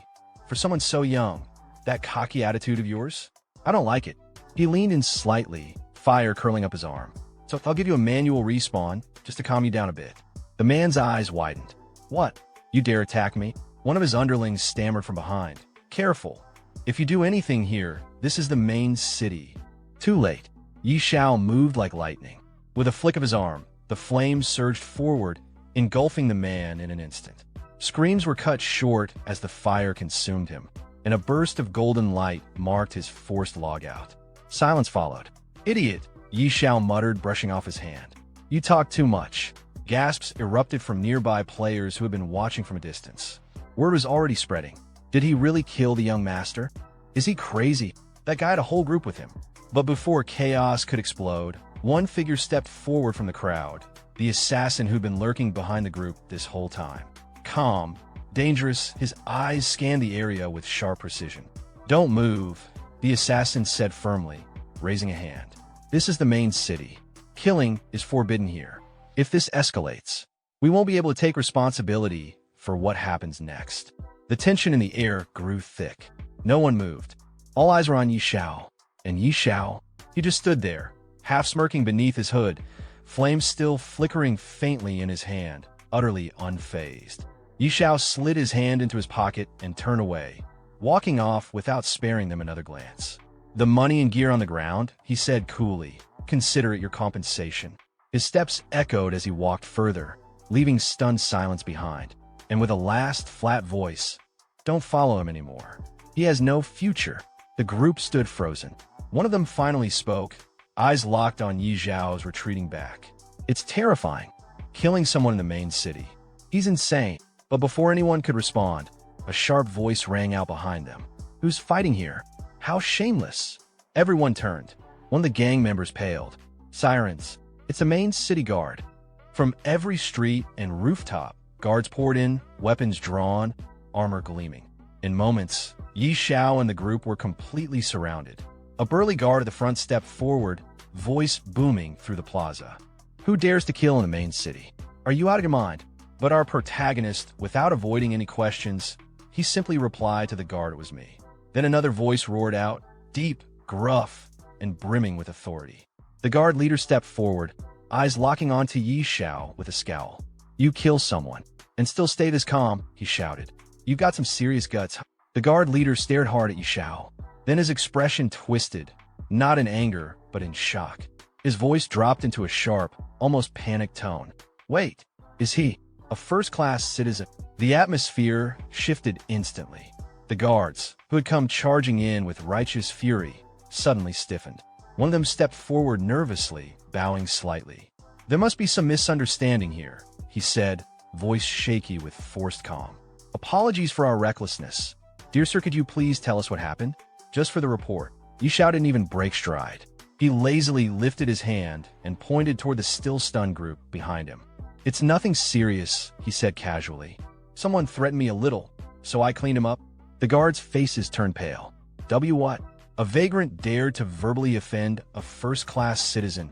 for someone so young, that cocky attitude of yours? I don't like it. He leaned in slightly, fire curling up his arm. So I'll give you a manual respawn, just to calm you down a bit. The man's eyes widened. What? You dare attack me? One of his underlings stammered from behind. Careful. If you do anything here, this is the main city. Too late. Xiao moved like lightning. With a flick of his arm, the flames surged forward, engulfing the man in an instant. Screams were cut short as the fire consumed him, and a burst of golden light marked his forced logout. Silence followed. Idiot, Xiao muttered, brushing off his hand. You talk too much. Gasps erupted from nearby players who had been watching from a distance. Word was already spreading. Did he really kill the young master? Is he crazy? That guy had a whole group with him. But before chaos could explode, one figure stepped forward from the crowd, the assassin who'd been lurking behind the group this whole time. Calm, dangerous, his eyes scanned the area with sharp precision. Don't move, the assassin said firmly, raising a hand. This is the main city. Killing is forbidden here. If this escalates, we won't be able to take responsibility for what happens next. The tension in the air grew thick. No one moved. All eyes were on Xiao. And Xiao, he just stood there, half smirking beneath his hood, flames still flickering faintly in his hand, utterly unfazed. Xiao slid his hand into his pocket and turned away, walking off without sparing them another glance. The money and gear on the ground, he said coolly. Consider it your compensation. His steps echoed as he walked further, leaving stunned silence behind. And with a last flat voice, don't follow him anymore. He has no future. The group stood frozen. One of them finally spoke, eyes locked on Xiao's retreating back. It's terrifying, killing someone in the main city. He's insane. But before anyone could respond, a sharp voice rang out behind them. Who's fighting here? How shameless. Everyone turned. One of the gang members paled. Sirens. It's the main city guard. From every street and rooftop, guards poured in, weapons drawn, armor gleaming. In moments, Xiao and the group were completely surrounded. A burly guard at the front stepped forward, voice booming through the plaza. Who dares to kill in the main city? Are you out of your mind? But our protagonist, without avoiding any questions, he simply replied to the guard it was me. Then another voice roared out, deep, gruff, and brimming with authority. The guard leader stepped forward, eyes locking onto Xiao with a scowl. You kill someone, and still stay this calm, he shouted. You've got some serious guts. The guard leader stared hard at Xiao. Then his expression twisted, not in anger, but in shock. His voice dropped into a sharp, almost panicked tone. Wait, is he a first-class citizen? The atmosphere shifted instantly. The guards, who had come charging in with righteous fury, suddenly stiffened. One of them stepped forward nervously, bowing slightly. There must be some misunderstanding here, he said, voice shaky with forced calm. Apologies for our recklessness. Dear sir, could you please tell us what happened? Just for the report. Xiao didn't even break stride. He lazily lifted his hand and pointed toward the still stunned group behind him. It's nothing serious, he said casually. Someone threatened me a little, so I cleaned him up. The guards' faces turned pale. What? A vagrant dared to verbally offend a first-class citizen.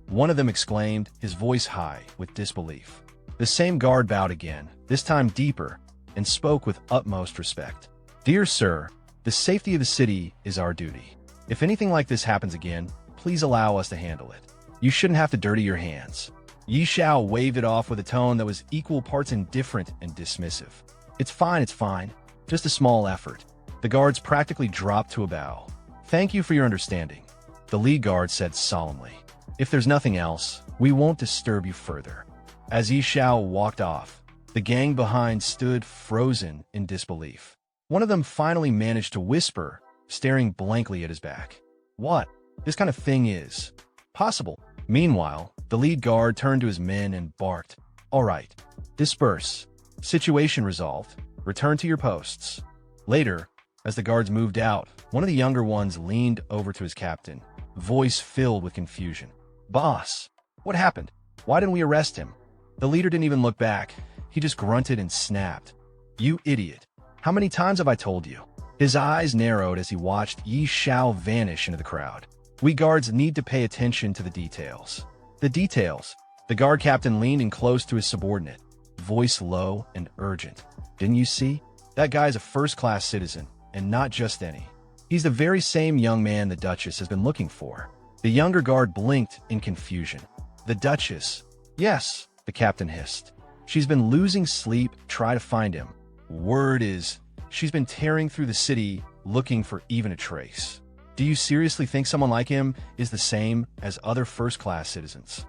One of them exclaimed, his voice high with disbelief. The same guard bowed again, this time deeper, and spoke with utmost respect. Dear sir, the safety of the city is our duty. If anything like this happens again, please allow us to handle it. You shouldn't have to dirty your hands. Xiao waved it off with a tone that was equal parts indifferent and dismissive. It's fine. Just a small effort. The guards practically dropped to a bow. Thank you for your understanding, the lead guard said solemnly. If there's nothing else, we won't disturb you further. As Xiao walked off, the gang behind stood frozen in disbelief. One of them finally managed to whisper, staring blankly at his back. What? This kind of thing is possible. Meanwhile, the lead guard turned to his men and barked, All right, disperse. Situation resolved. Return to your posts. Later, as the guards moved out, one of the younger ones leaned over to his captain, voice filled with confusion. Boss, what happened? Why didn't we arrest him? The leader didn't even look back. He just grunted and snapped. You idiot. How many times have I told you? His eyes narrowed as he watched Xiao vanish into the crowd. We guards need to pay attention to the details. The details. The guard captain leaned in close to his subordinate, voice low and urgent. Didn't you see? That guy's a first-class citizen, and not just any. He's the very same young man the Duchess has been looking for. The younger guard blinked in confusion. The Duchess? Yes, the captain hissed. She's been losing sleep, try to find him. Word is, she's been tearing through the city looking for even a trace. Do you seriously think someone like him is the same as other first-class citizens?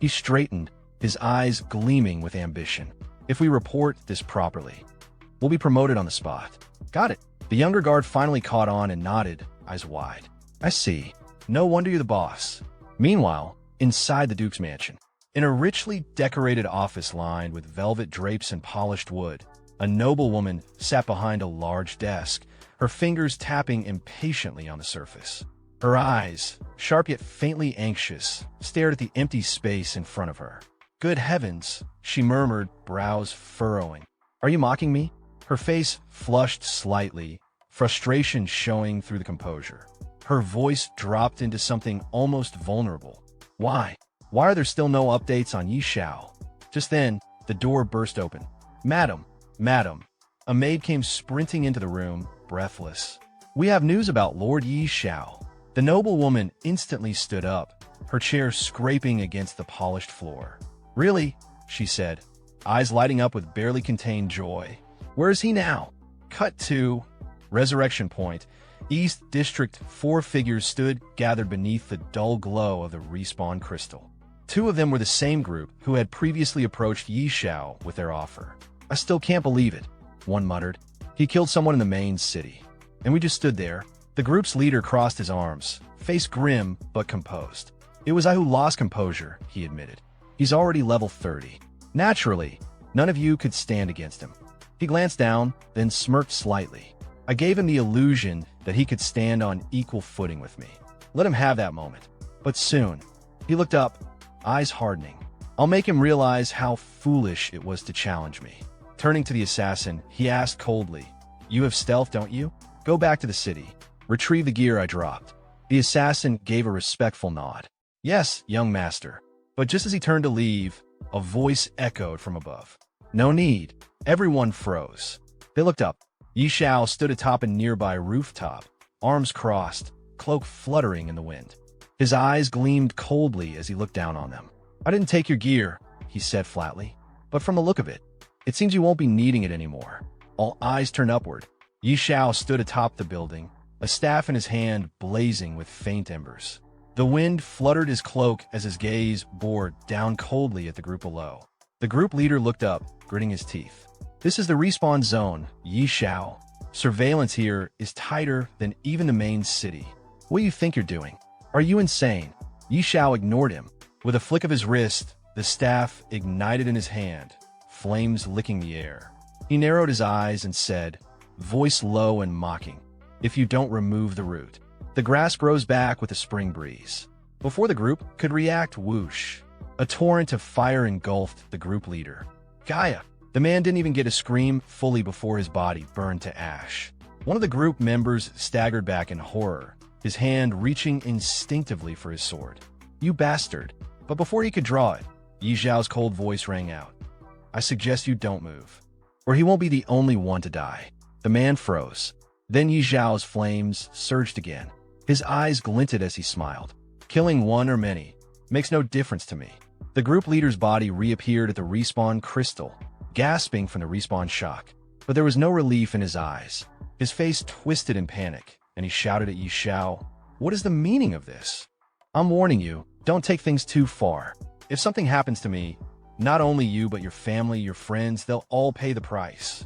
He straightened, his eyes gleaming with ambition. If we report this properly, we'll be promoted on the spot. Got it. The younger guard finally caught on and nodded, eyes wide. I see. No wonder you're the boss. Meanwhile, inside the Duke's mansion, in a richly decorated office lined with velvet drapes and polished wood, a noblewoman sat behind a large desk, her fingers tapping impatiently on the surface. Her eyes, sharp yet faintly anxious, stared at the empty space in front of her. Good heavens, she murmured, brows furrowing. Are you mocking me? Her face flushed slightly, frustration showing through the composure. Her voice dropped into something almost vulnerable. Why? Why are there still no updates on Xiao? Just then, the door burst open. Madam. A maid came sprinting into the room, breathless. We have news about Lord Xiao. The noblewoman instantly stood up, her chair scraping against the polished floor. Really? She said, eyes lighting up with barely contained joy. Where is he now? Cut to Resurrection Point. East District. 4 figures stood gathered beneath the dull glow of the respawn crystal. 2 of them were the same group who had previously approached Xiao with their offer. I still can't believe it, one muttered. He killed someone in the main city. And we just stood there. The group's leader crossed his arms, face grim but composed. It was I who lost composure, he admitted. He's already level 30. Naturally, none of you could stand against him. He glanced down, then smirked slightly. I gave him the illusion that he could stand on equal footing with me. Let him have that moment. But soon, he looked up, eyes hardening. I'll make him realize how foolish it was to challenge me. Turning to the assassin, he asked coldly, You have stealth, don't you? Go back to the city. Retrieve the gear I dropped. The assassin gave a respectful nod. Yes, young master. But just as he turned to leave, a voice echoed from above. No need. Everyone froze. They looked up. Xiao stood atop a nearby rooftop, arms crossed, cloak fluttering in the wind. His eyes gleamed coldly as he looked down on them. I didn't take your gear, he said flatly. But from the look of it, it seems you won't be needing it anymore. All eyes turned upward. Xiao stood atop the building, a staff in his hand blazing with faint embers. The wind fluttered his cloak as his gaze bored down coldly at the group below. The group leader looked up, gritting his teeth. This is the respawn zone, Xiao. Surveillance here is tighter than even the main city. What do you think you're doing? Are you insane? Xiao ignored him. With a flick of his wrist, the staff ignited in his hand, flames licking the air. He narrowed his eyes and said, voice low and mocking, If you don't remove the root. The grass grows back with a spring breeze. Before the group could react, whoosh. A torrent of fire engulfed the group leader. Gaia! The man didn't even get a scream fully before his body burned to ash. One of the group members staggered back in horror, his hand reaching instinctively for his sword. "You bastard!" But before he could draw it, Yi Xiao's cold voice rang out. "I suggest you don't move, or he won't be the only one to die." The man froze. Then Yi Xiao's flames surged again. His eyes glinted as he smiled. "Killing one or many makes no difference to me." The group leader's body reappeared at the respawn crystal, gasping from the respawn shock. But there was no relief in his eyes. His face twisted in panic, and he shouted at Yi Xiao, "What is the meaning of this? I'm warning you, don't take things too far. If something happens to me, not only you but your family, your friends, they'll all pay the price."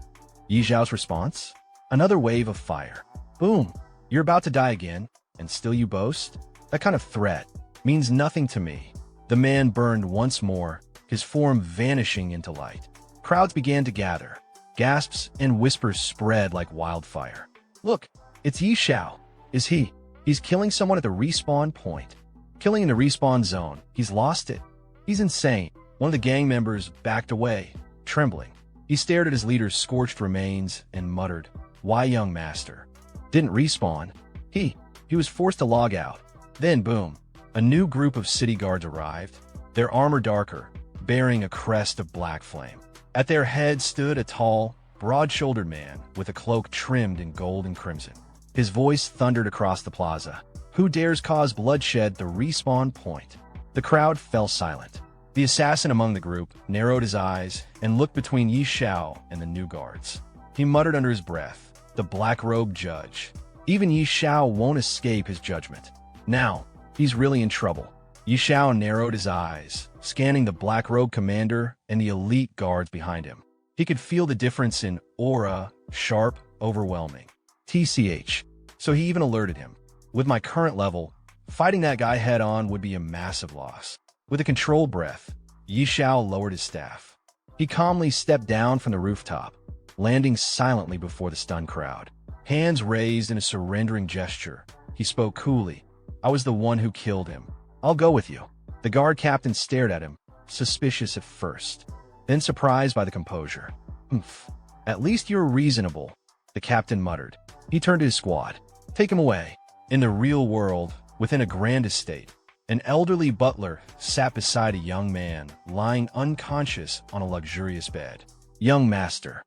Yi Xiao's response? Another wave of fire. "Boom! You're about to die again, and still you boast? That kind of threat means nothing to me." The man burned once more, his form vanishing into light. Crowds began to gather. Gasps and whispers spread like wildfire. "Look, it's Yi Xiao. Is he? He's killing someone at the respawn point. Killing in the respawn zone. He's lost it. He's insane." One of the gang members backed away, trembling. He stared at his leader's scorched remains and muttered, "Why, young master? Didn't respawn. He was forced to log out." Then boom, a new group of city guards arrived, their armor darker, bearing a crest of black flame. At their head stood a tall, broad-shouldered man with a cloak trimmed in gold and crimson. His voice thundered across the plaza. "Who dares cause bloodshed at the respawn point?" The crowd fell silent. The assassin among the group narrowed his eyes and looked between Yi Xiao and the new guards. He muttered under his breath, "The black-robed judge. Even Yi Xiao won't escape his judgment. Now, he's really in trouble." Yi Xiao narrowed his eyes, scanning the black-robed commander and the elite guards behind him. He could feel the difference in aura, sharp, overwhelming. TCH. So he even alerted him. "With my current level, fighting that guy head-on would be a massive loss." With a controlled breath, Yi Xiao lowered his staff. He calmly stepped down from the rooftop, landing silently before the stunned crowd. Hands raised in a surrendering gesture, he spoke coolly. "I was the one who killed him. I'll go with you." The guard captain stared at him, suspicious at first, then surprised by the composure. "Humph. At least you're reasonable," the captain muttered. He turned to his squad. "Take him away." In the real world, within a grand estate, an elderly butler sat beside a young man lying unconscious on a luxurious bed. Young master,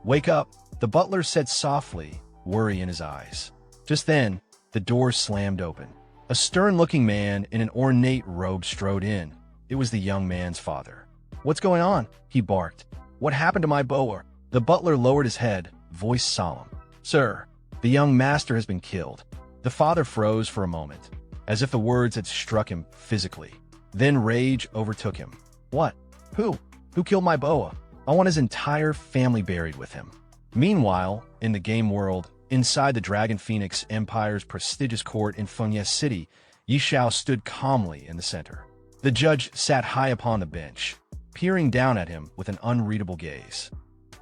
wake up," the butler said softly, worry in his eyes. Just then, the door slammed open. A stern-looking man in an ornate robe strode in. It was the young man's father. "What's going on?" he barked. "What happened to my boa?" The butler lowered his head, voice solemn. "Sir, the young master has been killed." The father froze for a moment, as if the words had struck him physically. Then rage overtook him. "What? Who? Who killed my boa? I want his entire family buried with him." Meanwhile, in the game world, inside the Dragon Phoenix Empire's prestigious court in Fengye City, Yi Xiao stood calmly in the center. The judge sat high upon the bench, peering down at him with an unreadable gaze.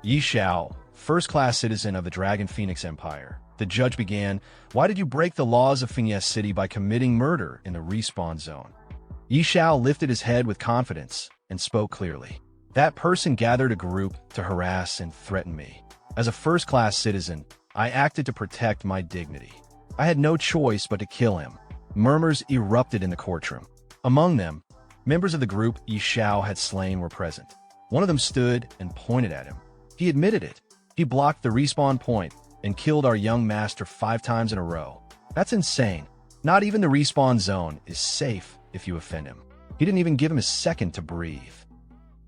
"Yi Xiao, first-class citizen of the Dragon Phoenix Empire," the judge began, "why did you break the laws of Fengye City by committing murder in the respawn zone?" Yi Xiao lifted his head with confidence and spoke clearly. "That person gathered a group to harass and threaten me. As a first-class citizen, I acted to protect my dignity. I had no choice but to kill him." Murmurs erupted in the courtroom. Among them, members of the group Yi Xiao had slain were present. One of them stood and pointed at him. He admitted it. "He blocked the respawn point and killed our young master 5 times in a row. That's insane. Not even the respawn zone is safe if you offend him. He didn't even give him a second to breathe."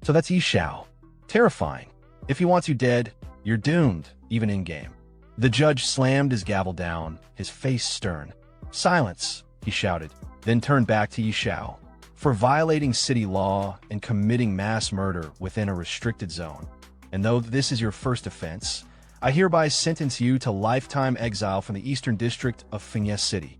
So that's Yi Xiao. Terrifying. If he wants you dead, you're doomed, even in-game. The judge slammed his gavel down, his face stern. "Silence," he shouted, then turned back to Yi Xiao. "For violating city law and committing mass murder within a restricted zone, and though this is your first offense, I hereby sentence you to lifetime exile from the Eastern District of Fengye City."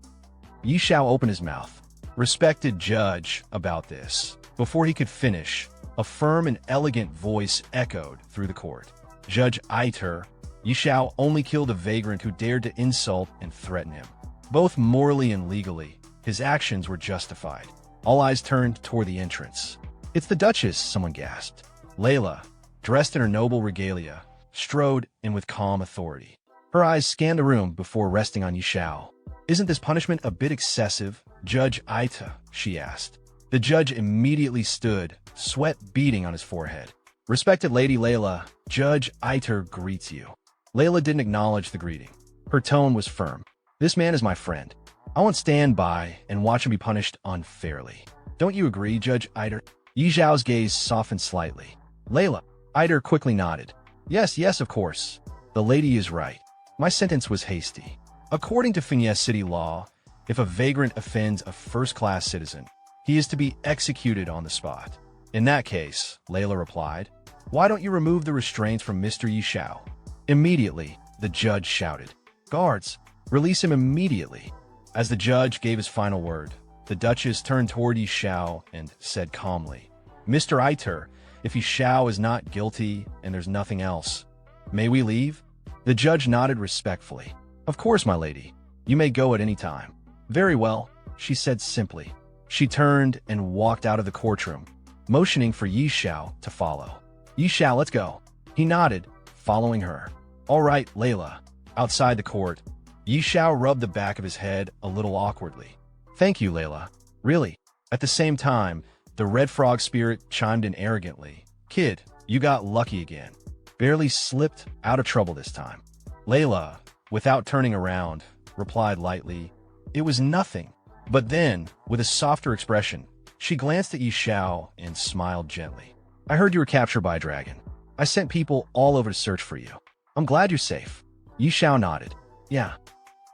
Yi Xiao opened his mouth. "Respected judge," about this. Before he could finish, a firm and elegant voice echoed through the court. "Judge Aiter, Yi Xiao only killed a vagrant who dared to insult and threaten him. Both morally and legally, his actions were justified." All eyes turned toward the entrance. "It's the Duchess," someone gasped. Layla, dressed in her noble regalia, strode in with calm authority. Her eyes scanned the room before resting on Yi Xiao. Isn't this punishment a bit excessive, Judge Aita? She asked. The judge immediately stood, sweat beading on his forehead. Respected Lady Layla, Judge Aiter greets you. Layla didn't acknowledge the greeting. Her tone was firm. This man is my friend. I won't stand by and watch him be punished unfairly. Don't you agree, Judge Aiter? Yi Zhao's gaze softened slightly. Layla. Aiter quickly nodded. Yes, of course. The lady is right. My sentence was hasty. According to Fiancée City law, if a vagrant offends a first-class citizen, he is to be executed on the spot. In that case, Layla replied, why don't you remove the restraints from Mr. Yi Xiao? Immediately, the judge shouted, guards, release him immediately. As the judge gave his final word, the Duchess turned toward Yi Xiao and said calmly, Mr. Aiter, if Yi Xiao is not guilty and there's nothing else, may we leave? The judge nodded respectfully. Of course, my lady. You may go at any time. Very well, she said simply. She turned and walked out of the courtroom, motioning for Yi Xiao to follow. Yi Xiao, let's go. He nodded, following her. All right, Layla. Outside the court, Yi Xiao rubbed the back of his head a little awkwardly. Thank you, Layla. Really. At the same time, the red frog spirit chimed in arrogantly. Kid, you got lucky again. Barely slipped out of trouble this time. Layla, without turning around, replied lightly, it was nothing. But then, with a softer expression, she glanced at Yi Xiao and smiled gently. I heard you were captured by a dragon. I sent people all over to search for you. I'm glad you're safe. Yi Xiao nodded. Yeah,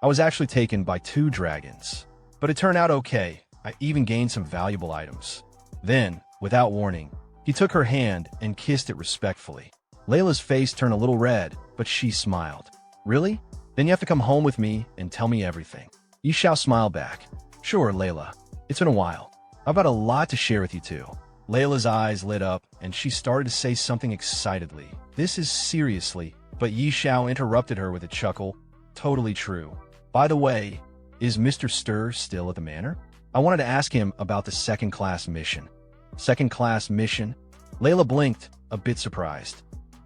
I was actually taken by 2 dragons. But it turned out okay. I even gained some valuable items. Then, without warning, he took her hand and kissed it respectfully. Layla's face turned a little red, but she smiled. Really? Then you have to come home with me and tell me everything. Yi Xiao smiled back. Sure, Layla. It's been a while. I've got a lot to share with you too. Layla's eyes lit up and she started to say something excitedly. This is seriously, but Yi Xiao interrupted her with a chuckle. Totally true. By the way, is Mr. Stir still at the manor? I wanted to ask him about the second-class mission. Second-class mission? Layla blinked, a bit surprised.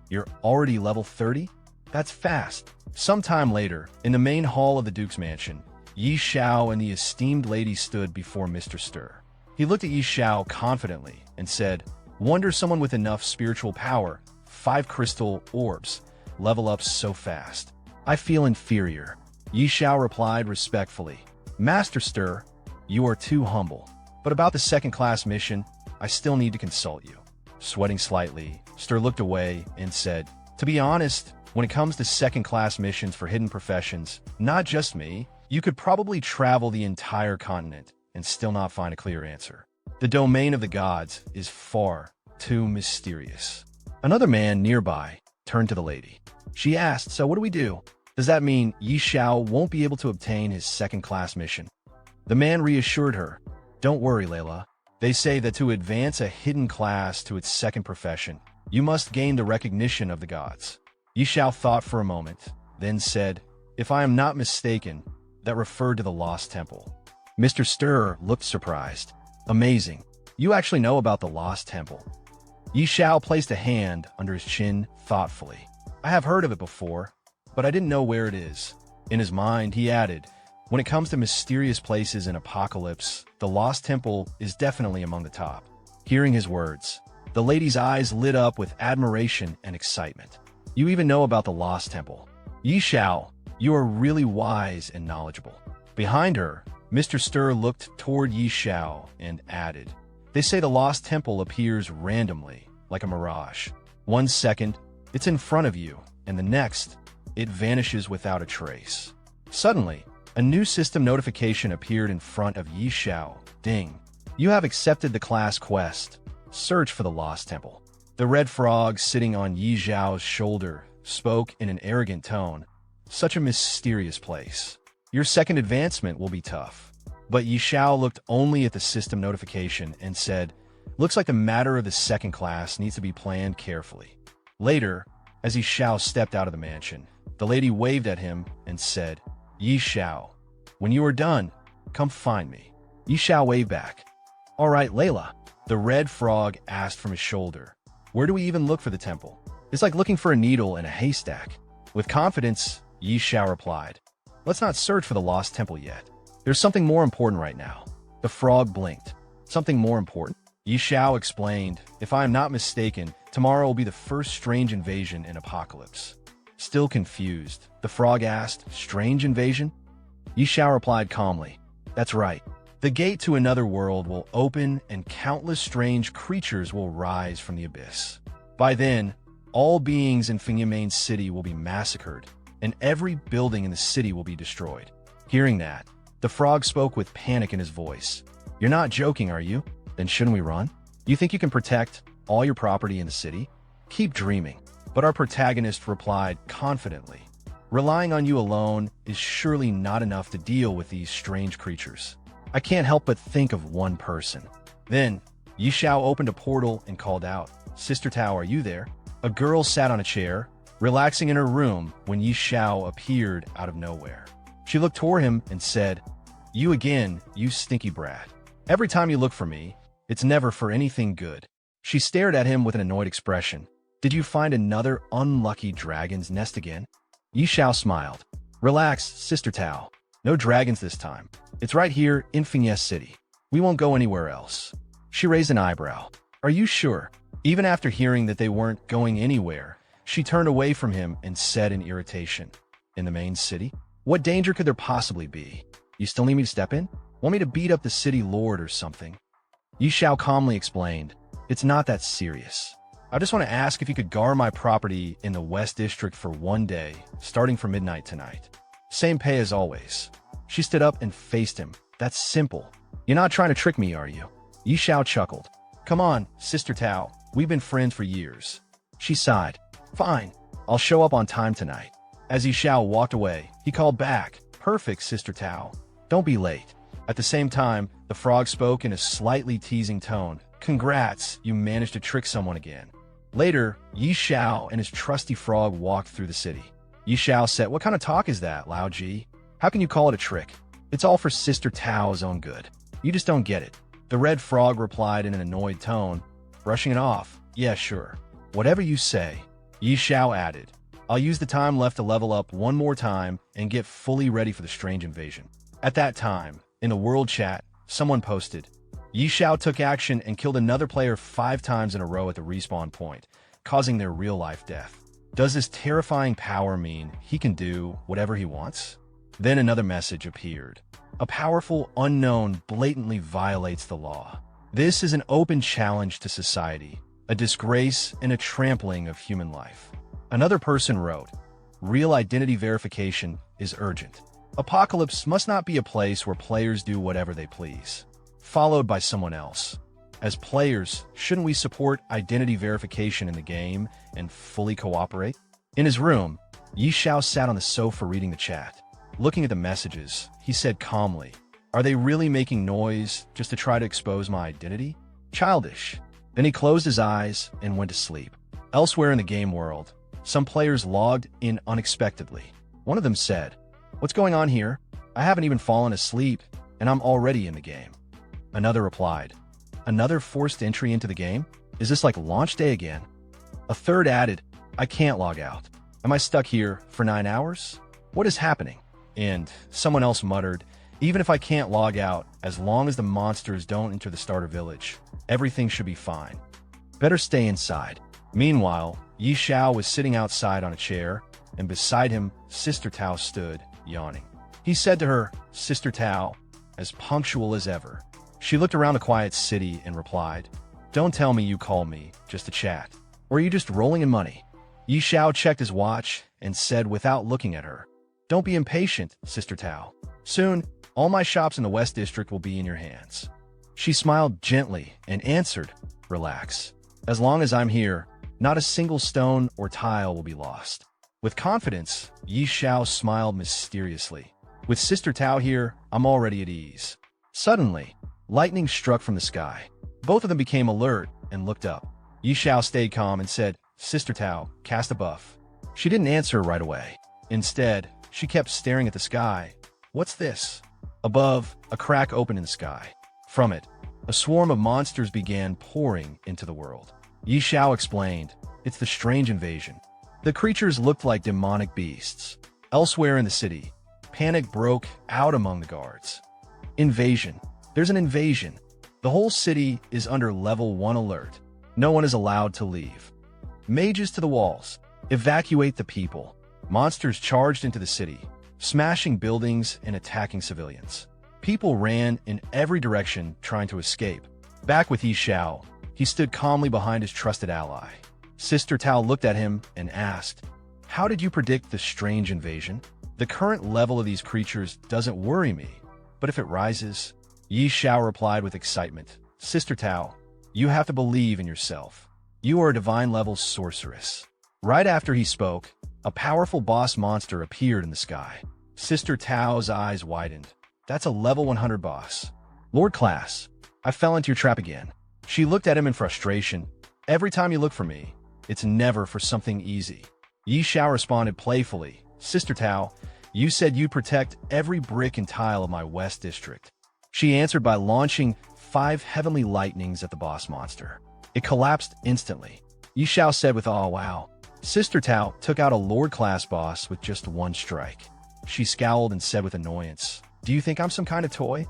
You're already level 30? That's fast. Sometime later, in the main hall of the Duke's mansion, Yi Xiao and the esteemed lady stood before Mr. Stir. He looked at Yi Xiao confidently and said, wonder someone with enough spiritual power, 5 crystal orbs, level up so fast. I feel inferior. Yi Xiao replied respectfully. Master Stir, you are too humble. But about the second-class mission, I still need to consult you. Sweating slightly, Stir looked away and said, to be honest, when it comes to second-class missions for hidden professions, not just me, you could probably travel the entire continent and still not find a clear answer. The domain of the gods is far too mysterious. Another man nearby turned to the lady. She asked, so what do we do? Does that mean Yi Xiao won't be able to obtain his second-class mission? The man reassured her, don't worry, Layla. They say that to advance a hidden class to its second profession, you must gain the recognition of the gods. Yi Xiao thought for a moment, then said, if I am not mistaken, that referred to the Lost Temple. Mr. Stir looked surprised. Amazing. You actually know about the Lost Temple. Yi Xiao placed a hand under his chin thoughtfully. I have heard of it before, but I didn't know where it is. In his mind, he added, when it comes to mysterious places in Apocalypse, the Lost Temple is definitely among the top. Hearing his words, the lady's eyes lit up with admiration and excitement. You even know about the Lost Temple. Yi Xiao, you are really wise and knowledgeable. Behind her, Mr. Stir looked toward Yi Xiao and added, they say the Lost Temple appears randomly, like a mirage. 1 second, it's in front of you, and the next, it vanishes without a trace. Suddenly, a new system notification appeared in front of Yi Xiao. Ding. You have accepted the class quest. Search for the Lost Temple. The red frog sitting on Yi Xiao's shoulder spoke in an arrogant tone. Such a mysterious place. Your second advancement will be tough. But Yi Xiao looked only at the system notification and said, looks like the matter of the second class needs to be planned carefully. Later, as Yi Xiao stepped out of the mansion, the lady waved at him and said, Yi Xiao, when you are done, come find me. Yi Xiao waved back. All right, Layla. The red frog asked from his shoulder, where do we even look for the temple? It's like looking for a needle in a haystack. With confidence, Yi Xiao replied, Let's not search for the lost temple yet. There's something more important right now. The frog blinked. Something more important? Xiao explained, if I am not mistaken, tomorrow will be the first strange invasion in Apocalypse. Still confused, the frog asked, strange invasion? Xiao replied calmly, that's right. The gate to another world will open and countless strange creatures will rise from the abyss. By then, all beings in Main City will be massacred, and every building in the city will be destroyed. Hearing that, the frog spoke with panic in his voice. You're not joking, are you? Then shouldn't we run? You think you can protect all your property in the city? Keep dreaming. But our protagonist replied confidently, relying on you alone is surely not enough to deal with these strange creatures. I can't help but think of one person. Then, Xiao opened a portal and called out, Sister Tao, are you there? A girl sat on a chair, relaxing in her room when Xiao appeared out of nowhere. She looked toward him and said, you again, you stinky brat. Every time you look for me, it's never for anything good. She stared at him with an annoyed expression. Did you find another unlucky dragon's nest again? Xiao smiled. Relax, Sister Tao. No dragons this time. It's right here in Finesse City. We won't go anywhere else. She raised an eyebrow. Are you sure? Even after hearing that they weren't going anywhere, she turned away from him and said in irritation, in the main city? What danger could there possibly be? You still need me to step in? Want me to beat up the city lord or something? Xiao calmly explained, it's not that serious. I just want to ask if you could guard my property in the West District for one day, starting from midnight tonight. Same pay as always. She stood up and faced him. That's simple. You're not trying to trick me, are you? Xiao chuckled. Come on, Sister Tao. We've been friends for years. She sighed. Fine. I'll show up on time tonight. As Xiao walked away, he called back. Perfect, Sister Tao. Don't be late. At the same time, the frog spoke in a slightly teasing tone. Congrats, you managed to trick someone again. Later, Xiao and his trusty frog walked through the city. Xiao said, what kind of talk is that, Lao Ji? How can you call it a trick? It's all for Sister Tao's own good. You just don't get it. The red frog replied in an annoyed tone, brushing it off. Yeah, sure. Whatever you say. Xiao added, I'll use the time left to level up one more time and get fully ready for the strange invasion. At that time, in the world chat, someone posted, Xiao took action and killed another player 5 times in a row at the respawn point, causing their real-life death. Does this terrifying power mean he can do whatever he wants? Then another message appeared. A powerful unknown blatantly violates the law. This is an open challenge to society, a disgrace and a trampling of human life. Another person wrote, real identity verification is urgent. Apocalypse must not be a place where players do whatever they please. Followed by someone else. As players, shouldn't we support identity verification in the game and fully cooperate? In his room, Xiao sat on the sofa reading the chat. Looking at the messages, he said calmly, are they really making noise just to try to expose my identity? Childish. Then he closed his eyes and went to sleep. Elsewhere in the game world, some players logged in unexpectedly. One of them said, what's going on here? I haven't even fallen asleep, and I'm already in the game. Another replied, another forced entry into the game? Is this like launch day again? A third added, I can't log out. Am I stuck here for 9 hours? What is happening? And someone else muttered, even if I can't log out, as long as the monsters don't enter the starter village, everything should be fine. Better stay inside. Meanwhile, Xiao was sitting outside on a chair, and beside him, Sister Tao stood, yawning. He said to her, Sister Tao, as punctual as ever. She looked around the quiet city and replied, don't tell me you called me just to chat. Or are you just rolling in money? Xiao checked his watch and said without looking at her, don't be impatient, Sister Tao. Soon, all my shops in the West District will be in your hands. She smiled gently and answered, relax. As long as I'm here, not a single stone or tile will be lost. With confidence, Xiao smiled mysteriously. With Sister Tao here, I'm already at ease. Suddenly, lightning struck from the sky. Both of them became alert and looked up. Xiao stayed calm and said, Sister Tao, cast a buff. She didn't answer right away. Instead, she kept staring at the sky. What's this? Above, a crack opened in the sky. From it, a swarm of monsters began pouring into the world. Xiao explained, it's the strange invasion. The creatures looked like demonic beasts. Elsewhere in the city, Panic broke out among the guards. Invasion. There's an invasion. The whole city is under level 1 alert. No one is allowed to leave. Mages to the walls. Evacuate the people. Monsters charged into the city, smashing buildings and attacking civilians. People ran in every direction trying to escape. Back with Xiao, he stood calmly behind his trusted ally. Sister Tao looked at him and asked, "How did you predict the strange invasion? The current level of these creatures doesn't worry me, but if it rises..." Xiao replied with excitement, "Sister Tao, you have to believe in yourself. You are a divine-level sorceress." Right after he spoke, a powerful boss monster appeared in the sky. Sister Tao's eyes widened. "That's a level 100 boss. Lord Class, I fell into your trap again." She looked at him in frustration. "Every time you look for me, it's never for something easy." Xiao responded playfully, "Sister Tao, you said you'd protect every brick and tile of my West District." She answered by launching 5 heavenly lightnings at the boss monster. It collapsed instantly. Xiao said with awe, "Wow." Sister Tao took out a Lord-class boss with just 1 strike. She scowled and said with annoyance, "Do you think I'm some kind of toy?"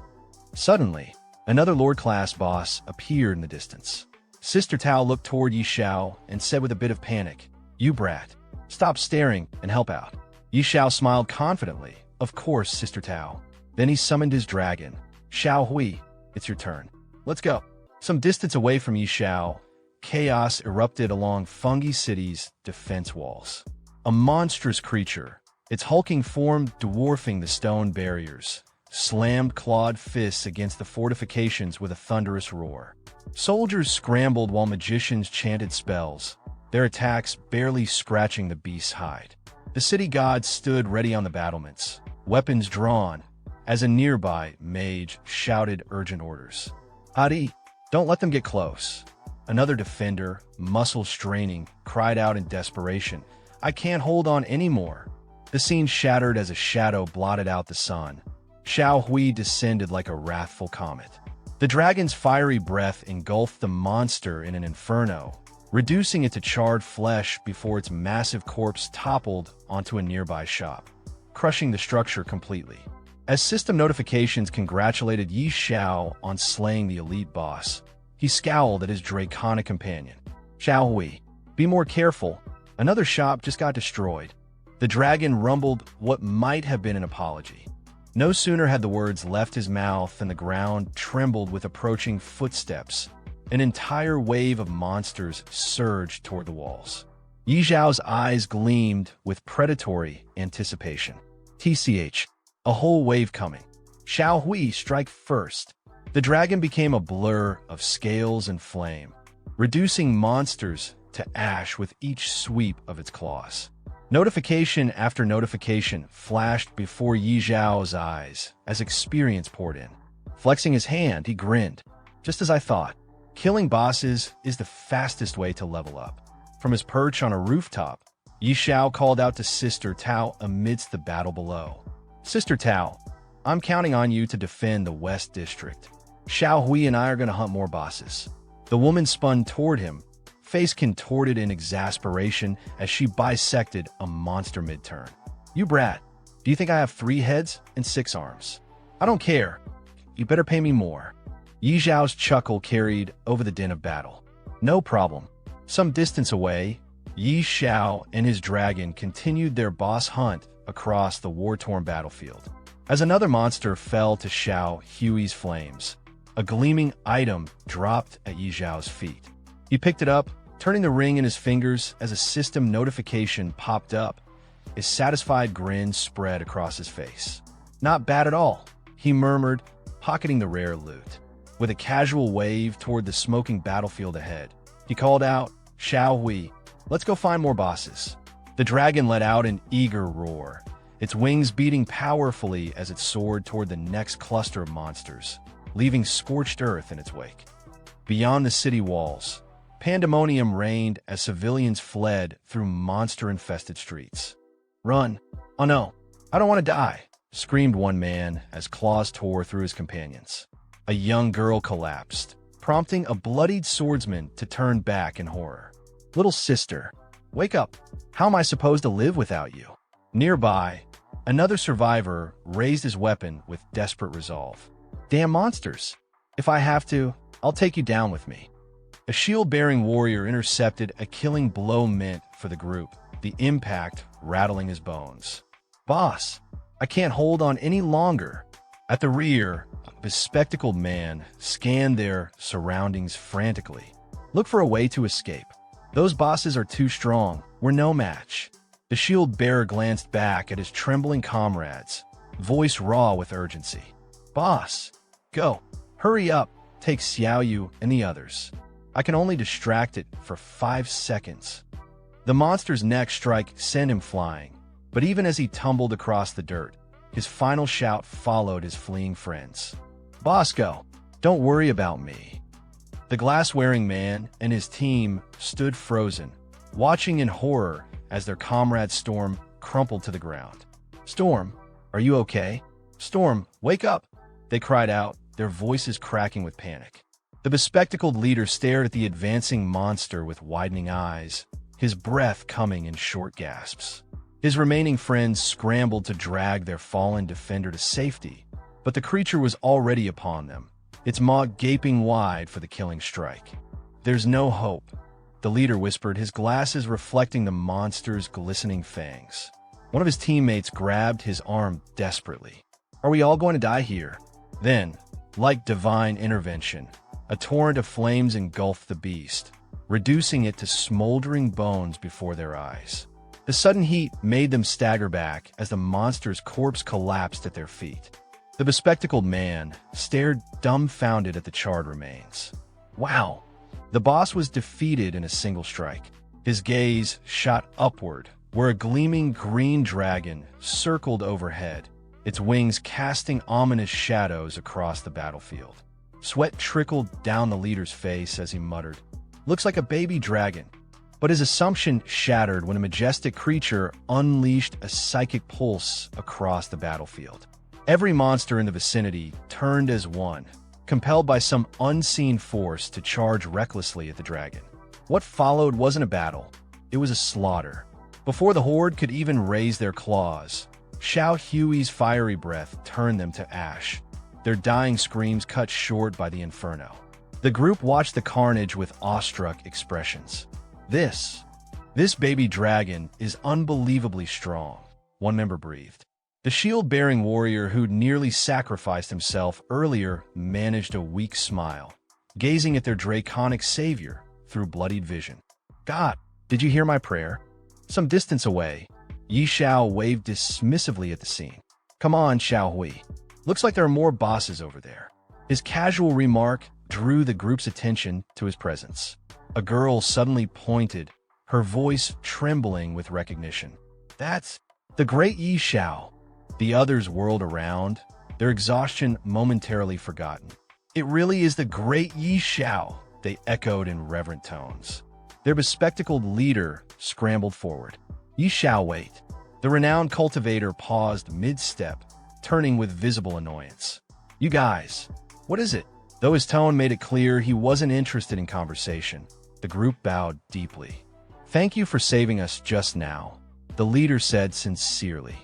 Suddenly, another Lord-class boss appeared in the distance. Sister Tao looked toward Xiao and said with a bit of panic, "You brat, stop staring and help out." Xiao smiled confidently, "Of course, Sister Tao." Then he summoned his dragon. "Xiao Hui, it's your turn. Let's go." Some distance away from Xiao, chaos erupted along Fungi City's defense walls. A monstrous creature, its hulking form dwarfing the stone barriers, slammed clawed fists against the fortifications with a thunderous roar. Soldiers scrambled while magicians chanted spells, their attacks barely scratching the beast's hide. The city gods stood ready on the battlements, weapons drawn, as a nearby mage shouted urgent orders. "Adi, don't let them get close." Another defender, muscles straining, cried out in desperation, "I can't hold on anymore." The scene shattered as a shadow blotted out the sun. Xiao Hui descended like a wrathful comet. The dragon's fiery breath engulfed the monster in an inferno, reducing it to charred flesh before its massive corpse toppled onto a nearby shop, crushing the structure completely. As system notifications congratulated Xiao on slaying the elite boss, he scowled at his draconic companion. "Xiao Hui, be more careful. Another shop just got destroyed." The dragon rumbled what might have been an apology. No sooner had the words left his mouth than the ground trembled with approaching footsteps. An entire wave of monsters surged toward the walls. Xiao's eyes gleamed with predatory anticipation. TCH, a whole wave coming. Xiao Hui, strike first. The dragon became a blur of scales and flame, reducing monsters to ash with each sweep of its claws. Notification after notification flashed before Xiao's eyes as experience poured in. Flexing his hand, he grinned. "Just as I thought. Killing bosses is the fastest way to level up." From his perch on a rooftop, Xiao called out to Sister Tao amidst the battle below. "Sister Tao, I'm counting on you to defend the West District. Xiao Hui and I are going to hunt more bosses." The woman spun toward him, face contorted in exasperation as she bisected a monster mid-turn. "You brat, do you think I have 3 heads and 6 arms? I don't care. You better pay me more." Xiao's chuckle carried over the din of battle. "No problem." Some distance away, Xiao and his dragon continued their boss hunt across the war-torn battlefield. As another monster fell to Xiao Hui's flames, a gleaming item dropped at Xiao's feet. He picked it up, turning the ring in his fingers as a system notification popped up. A satisfied grin spread across his face. "Not bad at all," he murmured, pocketing the rare loot. With a casual wave toward the smoking battlefield ahead, he called out, "Xiao Hui, let's go find more bosses." The dragon let out an eager roar, its wings beating powerfully as it soared toward the next cluster of monsters, leaving scorched earth in its wake. Beyond the city walls, pandemonium reigned as civilians fled through monster-infested streets. "Run! Oh no, I don't want to die!" screamed one man as claws tore through his companions. A young girl collapsed, prompting a bloodied swordsman to turn back in horror. "Little sister, wake up! How am I supposed to live without you?" Nearby, Another survivor raised his weapon with desperate resolve. Damn monsters! If I have to, I'll take you down with me. A shield-bearing warrior intercepted a killing blow meant for the group, the impact rattling his bones. Boss, I can't hold on any longer. At the rear, a bespectacled man scanned their surroundings frantically. Look for a way to escape. Those bosses are too strong. We're no match. The shield-bearer glanced back at his trembling comrades, voice raw with urgency. Boss, go. Hurry up. Take Xiao and the others. I can only distract it for 5 seconds. The monster's next strike sent him flying, but even as he tumbled across the dirt, his final shout followed his fleeing friends. Boss, go. Don't worry about me. The glass-wearing man and his team stood frozen, watching in horror as their comrade Storm crumpled to the ground. Storm, are you okay? Storm, wake up! They cried out, their voices cracking with panic. The bespectacled leader stared at the advancing monster with widening eyes, his breath coming in short gasps. His remaining friends scrambled to drag their fallen defender to safety, but the creature was already upon them, its maw gaping wide for the killing strike. There's no hope, the leader whispered, his glasses reflecting the monster's glistening fangs. One of his teammates grabbed his arm desperately. Are we all going to die here? Then, like divine intervention, a torrent of flames engulfed the beast, reducing it to smoldering bones before their eyes. The sudden heat made them stagger back as the monster's corpse collapsed at their feet. The bespectacled man stared dumbfounded at the charred remains. Wow! The boss was defeated in a single strike. His gaze shot upward, where a gleaming green dragon circled overhead, its wings casting ominous shadows across the battlefield. Sweat trickled down the leader's face as he muttered, "Looks like a baby dragon." But his assumption shattered when a majestic creature unleashed a psychic pulse across the battlefield. Every monster in the vicinity turned as one, compelled by some unseen force to charge recklessly at the dragon. What followed wasn't a battle, it was a slaughter. Before the horde could even raise their claws, Xiao Hui's fiery breath turned them to ash, their dying screams cut short by the inferno. The group watched the carnage with awestruck expressions. This baby dragon is unbelievably strong, one member breathed. The shield-bearing warrior who'd nearly sacrificed himself earlier managed a weak smile, gazing at their draconic savior through bloodied vision. God, did you hear my prayer? Some distance away, Xiao waved dismissively at the scene. Come on, Xiao Hui. Looks like there are more bosses over there. His casual remark drew the group's attention to his presence. A girl suddenly pointed, her voice trembling with recognition. That's the great Xiao. The others whirled around, their exhaustion momentarily forgotten. It really is the great Xiao, they echoed in reverent tones. Their bespectacled leader scrambled forward. Xiao, wait. The renowned cultivator paused mid-step, turning with visible annoyance. You guys, what is it? Though his tone made it clear he wasn't interested in conversation, the group bowed deeply. Thank you for saving us just now, the leader said sincerely.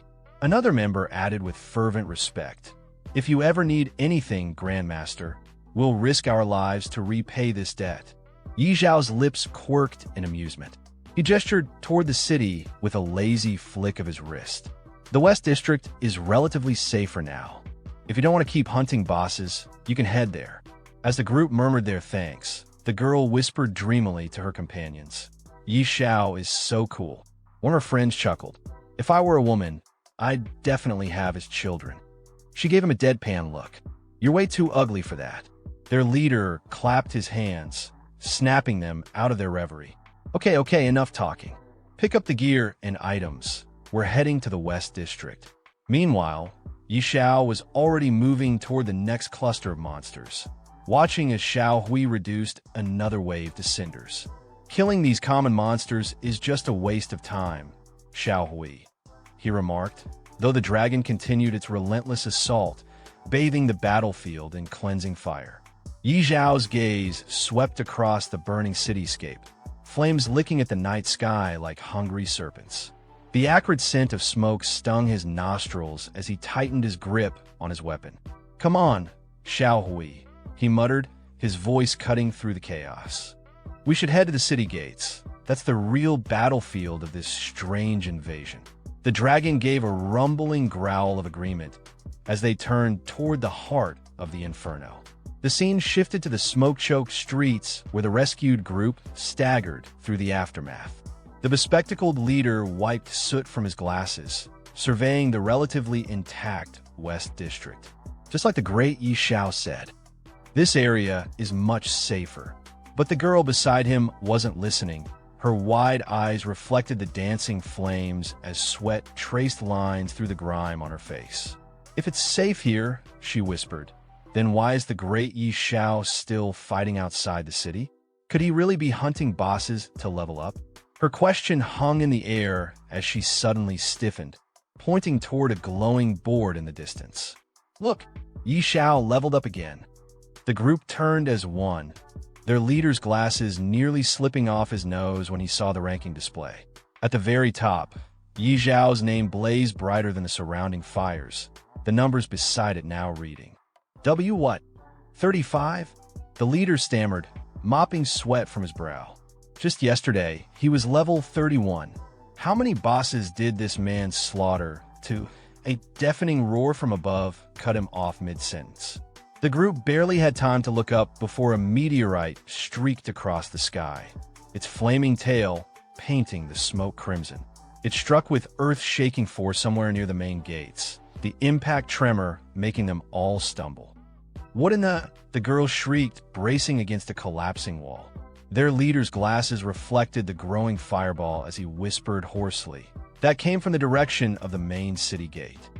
Another member added with fervent respect. If you ever need anything, Grandmaster, we'll risk our lives to repay this debt. Yi Zhao's lips quirked in amusement. He gestured toward the city with a lazy flick of his wrist. The West District is relatively safer now. If you don't want to keep hunting bosses, you can head there. As the group murmured their thanks, the girl whispered dreamily to her companions. Yi Zhao is so cool. One of her friends chuckled. If I were a woman, I'd definitely have his children. She gave him a deadpan look. You're way too ugly for that. Their leader clapped his hands, snapping them out of their reverie. Okay, enough talking. Pick up the gear and items. We're heading to the West District. Meanwhile, Xiao was already moving toward the next cluster of monsters, watching as Xiao Hui reduced another wave to cinders. Killing these common monsters is just a waste of time, Xiao Hui, he remarked, though the dragon continued its relentless assault, bathing the battlefield in cleansing fire. Yi Zhao's gaze swept across the burning cityscape, flames licking at the night sky like hungry serpents. The acrid scent of smoke stung his nostrils as he tightened his grip on his weapon. "Come on, Xiao Hui," he muttered, his voice cutting through the chaos. "We should head to the city gates. That's the real battlefield of this strange invasion." The dragon gave a rumbling growl of agreement as they turned toward the heart of the inferno. The scene shifted to the smoke-choked streets where the rescued group staggered through the aftermath. The bespectacled leader wiped soot from his glasses, surveying the relatively intact West District. Just like the great Xiao said, "This area is much safer." But the girl beside him wasn't listening. Her wide eyes reflected the dancing flames as sweat traced lines through the grime on her face. "If it's safe here," she whispered, "then why is the great Xiao still fighting outside the city? Could he really be hunting bosses to level up?" Her question hung in the air as she suddenly stiffened, pointing toward a glowing board in the distance. "Look, Xiao leveled up again." The group turned as one, their leader's glasses nearly slipping off his nose when he saw the ranking display. At the very top, Yi Zhao's name blazed brighter than the surrounding fires, the numbers beside it now reading. "W what? 35? The leader stammered, mopping sweat from his brow. Just yesterday, he was level 31. How many bosses did this man slaughter to... A deafening roar from above cut him off mid-sentence. The group barely had time to look up before a meteorite streaked across the sky, its flaming tail painting the smoke crimson. It struck with earth-shaking force somewhere near the main gates, the impact tremor making them all stumble. "What in the..." the girl shrieked, bracing against a collapsing wall. Their leader's glasses reflected the growing fireball as he whispered hoarsely. That came from the direction of the main city gate.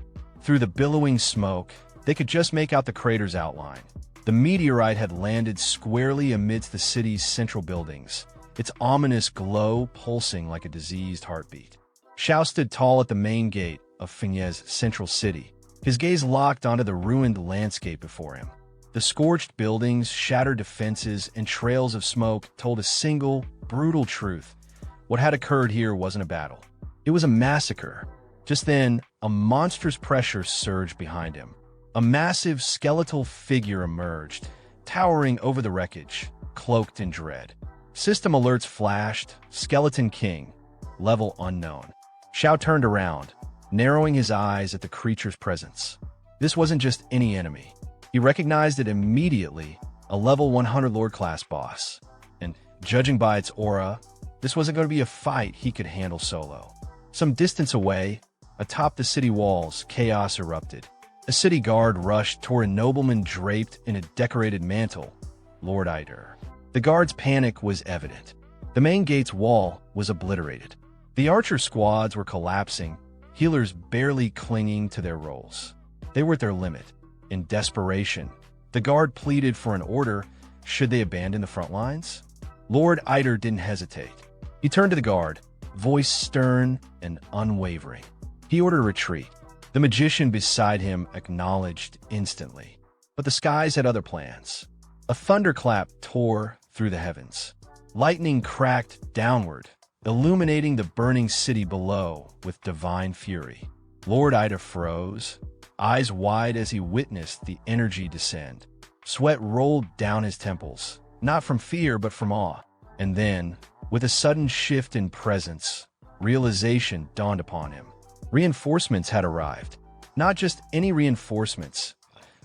Through the billowing smoke, they could just make out the crater's outline. The meteorite had landed squarely amidst the city's central buildings, its ominous glow pulsing like a diseased heartbeat. Xiao stood tall at the main gate of Fengye's central city, his gaze locked onto the ruined landscape before him. The scorched buildings, shattered defenses, and trails of smoke told a single, brutal truth. What had occurred here wasn't a battle. It was a massacre. Just then, a monstrous pressure surged behind him. A massive skeletal figure emerged, towering over the wreckage, cloaked in dread. System alerts flashed, Skeleton King, level unknown. Xiao turned around, narrowing his eyes at the creature's presence. This wasn't just any enemy. He recognized it immediately, a level 100 Lord-class boss. And, judging by its aura, this wasn't going to be a fight he could handle solo. Some distance away, atop the city walls, chaos erupted. A city guard rushed toward a nobleman draped in a decorated mantle, Lord Eider. The guard's panic was evident. The main gate's wall was obliterated. The archer squads were collapsing, healers barely clinging to their roles. They were at their limit. In desperation, the guard pleaded for an order. Should they abandon the front lines? Lord Eider didn't hesitate. He turned to the guard, voice stern and unwavering. He ordered a retreat. The magician beside him acknowledged instantly. But the skies had other plans. A thunderclap tore through the heavens. Lightning cracked downward, illuminating the burning city below with divine fury. Lord Eider froze, eyes wide as he witnessed the energy descend. Sweat rolled down his temples, not from fear but from awe. And then, with a sudden shift in presence, realization dawned upon him. Reinforcements had arrived. Not just any reinforcements,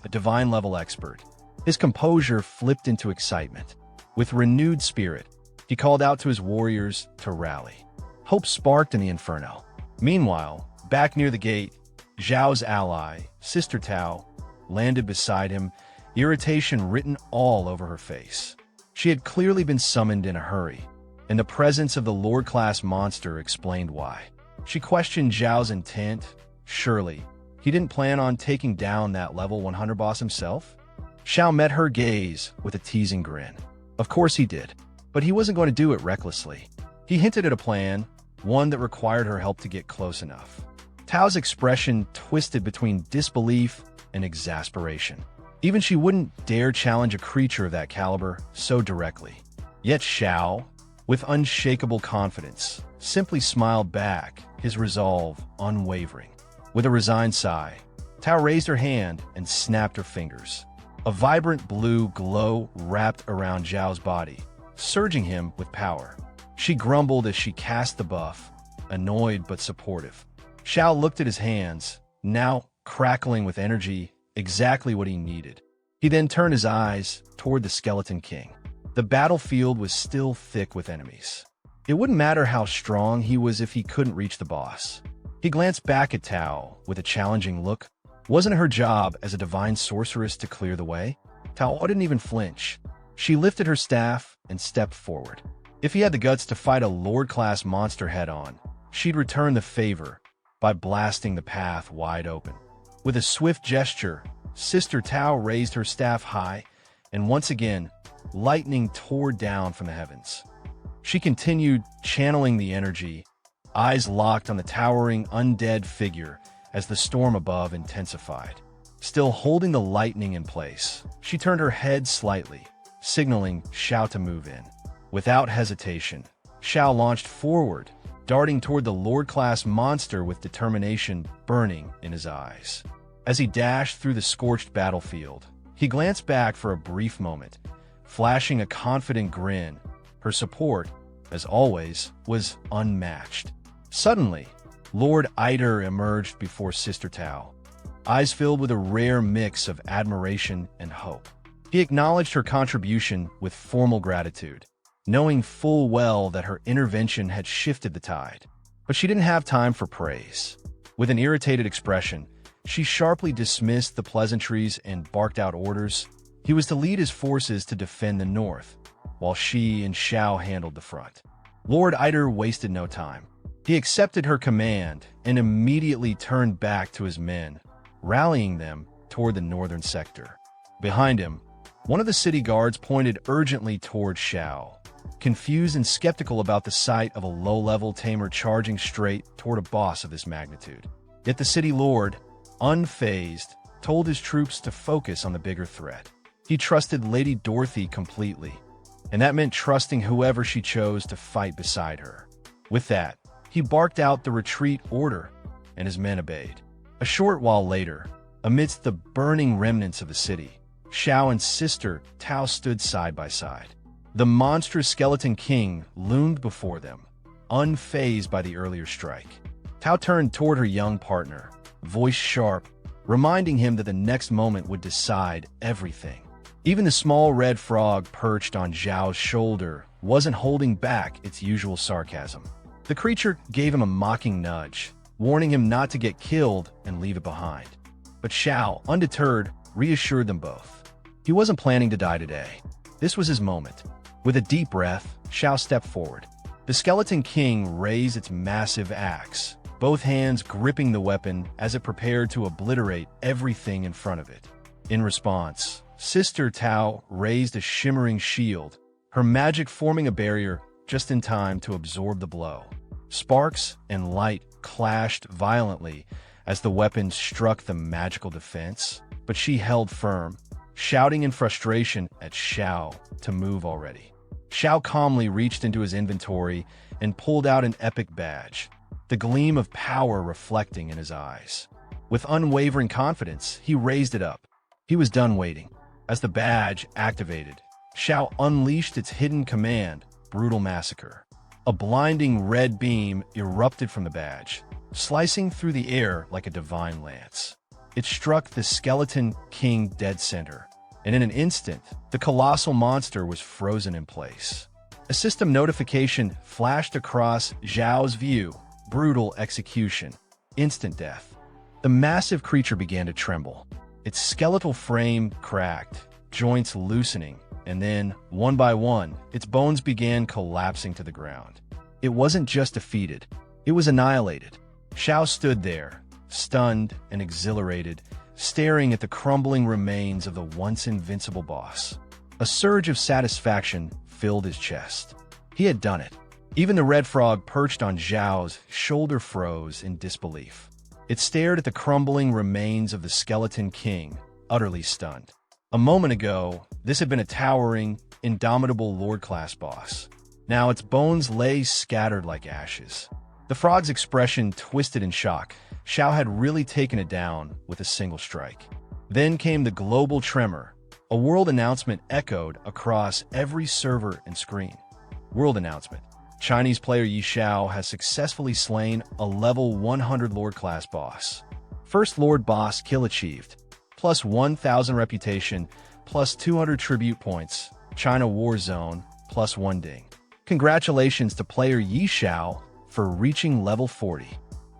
a divine-level expert. His composure flipped into excitement. With renewed spirit, he called out to his warriors to rally. Hope sparked in the inferno. Meanwhile, back near the gate, Zhao's ally, Sister Tao, landed beside him, irritation written all over her face. She had clearly been summoned in a hurry, and the presence of the Lord-class monster explained why. She questioned Zhao's intent. Surely, he didn't plan on taking down that level 100 boss himself? Xiao met her gaze with a teasing grin. Of course he did, but he wasn't going to do it recklessly. He hinted at a plan, one that required her help to get close enough. Tao's expression twisted between disbelief and exasperation. Even she wouldn't dare challenge a creature of that caliber so directly. Yet Xiao, with unshakable confidence, simply smiled back his resolve unwavering. With a resigned sigh, Tao raised her hand and snapped her fingers. A vibrant blue glow wrapped around Xiao's body, surging him with power. She grumbled as she cast the buff, annoyed but supportive. Xiao looked at his hands, now crackling with energy, exactly what he needed. He then turned his eyes toward the Skeleton King. The battlefield was still thick with enemies. It wouldn't matter how strong he was if he couldn't reach the boss. He glanced back at Tao with a challenging look. Wasn't it her job as a divine sorceress to clear the way? Tao didn't even flinch. She lifted her staff and stepped forward. If he had the guts to fight a Lord-class monster head-on, she'd return the favor by blasting the path wide open. With a swift gesture, Sister Tao raised her staff high, and once again, lightning tore down from the heavens. She continued channeling the energy, eyes locked on the towering undead figure as the storm above intensified. Still holding the lightning in place, she turned her head slightly, signaling Xiao to move in. Without hesitation, Xiao launched forward, darting toward the Lord-class monster with determination burning in his eyes. As he dashed through the scorched battlefield, he glanced back for a brief moment, flashing a confident grin. Her support, as always, was unmatched. Suddenly, Lord Eider emerged before Sister Tao, eyes filled with a rare mix of admiration and hope. He acknowledged her contribution with formal gratitude, knowing full well that her intervention had shifted the tide. But she didn't have time for praise. With an irritated expression, she sharply dismissed the pleasantries and barked out orders. He was to lead his forces to defend the north, while she and Xiao handled the front. Lord Eider wasted no time. He accepted her command and immediately turned back to his men, rallying them toward the northern sector. Behind him, one of the city guards pointed urgently toward Xiao, confused and skeptical about the sight of a low-level tamer charging straight toward a boss of this magnitude. Yet the city lord, unfazed, told his troops to focus on the bigger threat. He trusted Lady Dorothy completely, and that meant trusting whoever she chose to fight beside her. With that, he barked out the retreat order, and his men obeyed. A short while later, amidst the burning remnants of the city, Xiao and Sister Tao stood side by side. The monstrous Skeleton King loomed before them, unfazed by the earlier strike. Tao turned toward her young partner, voice sharp, reminding him that the next moment would decide everything. Even the small red frog perched on Xiao's shoulder wasn't holding back its usual sarcasm. The creature gave him a mocking nudge, warning him not to get killed and leave it behind. But Xiao, undeterred, reassured them both. He wasn't planning to die today. This was his moment. With a deep breath, Xiao stepped forward. The Skeleton King raised its massive axe, both hands gripping the weapon as it prepared to obliterate everything in front of it. In response, Sister Tao raised a shimmering shield, her magic forming a barrier just in time to absorb the blow. Sparks and light clashed violently as the weapon struck the magical defense, but she held firm, shouting in frustration at Xiao to move already. Xiao calmly reached into his inventory and pulled out an epic badge, the gleam of power reflecting in his eyes. With unwavering confidence, he raised it up. He was done waiting. As the badge activated, Xiao unleashed its hidden command, Brutal Massacre. A blinding red beam erupted from the badge, slicing through the air like a divine lance. It struck the Skeleton King dead center, and in an instant, the colossal monster was frozen in place. A system notification flashed across Xiao's view, brutal execution, instant death. The massive creature began to tremble. Its skeletal frame cracked, joints loosening, and then, one by one, its bones began collapsing to the ground. It wasn't just defeated, it was annihilated. Xiao stood there, stunned and exhilarated, staring at the crumbling remains of the once invincible boss. A surge of satisfaction filled his chest. He had done it. Even the red frog perched on Xiao's shoulder froze in disbelief. It stared at the crumbling remains of the Skeleton King, utterly stunned. A moment ago, this had been a towering, indomitable Lord-class boss. Now its bones lay scattered like ashes. The frog's expression twisted in shock. Xiao had really taken it down with a single strike. Then came the global tremor. A world announcement echoed across every server and screen. World announcement. Chinese player Yi Xiao has successfully slain a level 100 Lord class boss. First Lord boss kill achieved. Plus 1,000 reputation, plus 200 tribute points. China War Zone, plus 1 ding. Congratulations to player Yi Xiao for reaching level 40.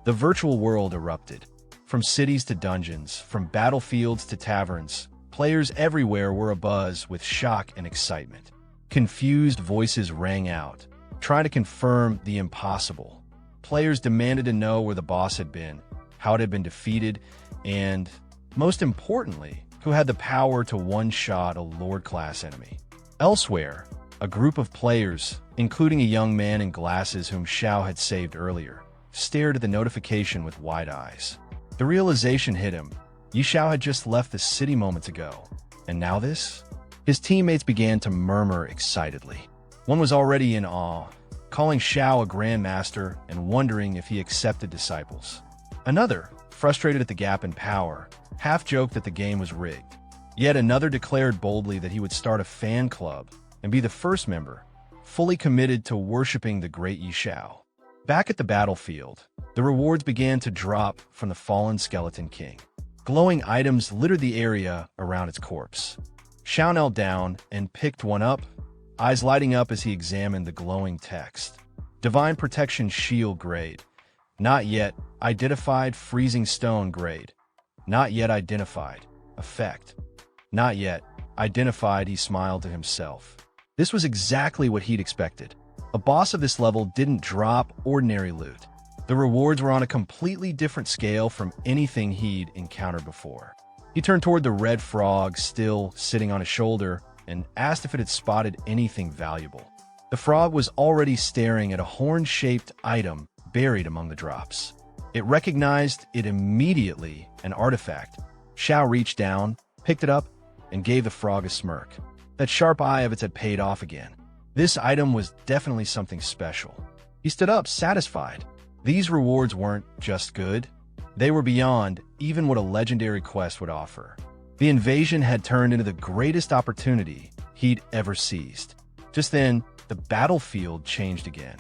The virtual world erupted. From cities to dungeons, from battlefields to taverns, players everywhere were abuzz with shock and excitement. Confused voices rang out, trying to confirm the impossible. Players demanded to know where the boss had been, how it had been defeated, and, most importantly, who had the power to one-shot a Lord-class enemy. Elsewhere, a group of players, including a young man in glasses whom Xiao had saved earlier, stared at the notification with wide eyes. The realization hit him. Yi Xiao had just left the city moments ago. And now this? His teammates began to murmur excitedly. One was already in awe, calling Xiao a grandmaster and wondering if he accepted disciples. Another, frustrated at the gap in power, half-joked that the game was rigged. Yet another declared boldly that he would start a fan club and be the first member, fully committed to worshipping the great Yi Xiao. Back at the battlefield, the rewards began to drop from the fallen Skeleton King. Glowing items littered the area around its corpse. Xiao knelt down and picked one up, eyes lighting up as he examined the glowing text. Divine Protection Shield grade. Not yet identified. Freezing Stone grade. Not yet identified. Effect. Not yet identified. He smiled to himself. This was exactly what he'd expected. A boss of this level didn't drop ordinary loot. The rewards were on a completely different scale from anything he'd encountered before. He turned toward the red frog still sitting on his shoulder and asked if it had spotted anything valuable. The frog was already staring at a horn-shaped item buried among the drops. It recognized it immediately, an artifact. Xiao reached down, picked it up, and gave the frog a smirk. That sharp eye of its had paid off again. This item was definitely something special. He stood up, satisfied. These rewards weren't just good. They were beyond even what a legendary quest would offer. The invasion had turned into the greatest opportunity he'd ever seized. Just then, the battlefield changed again.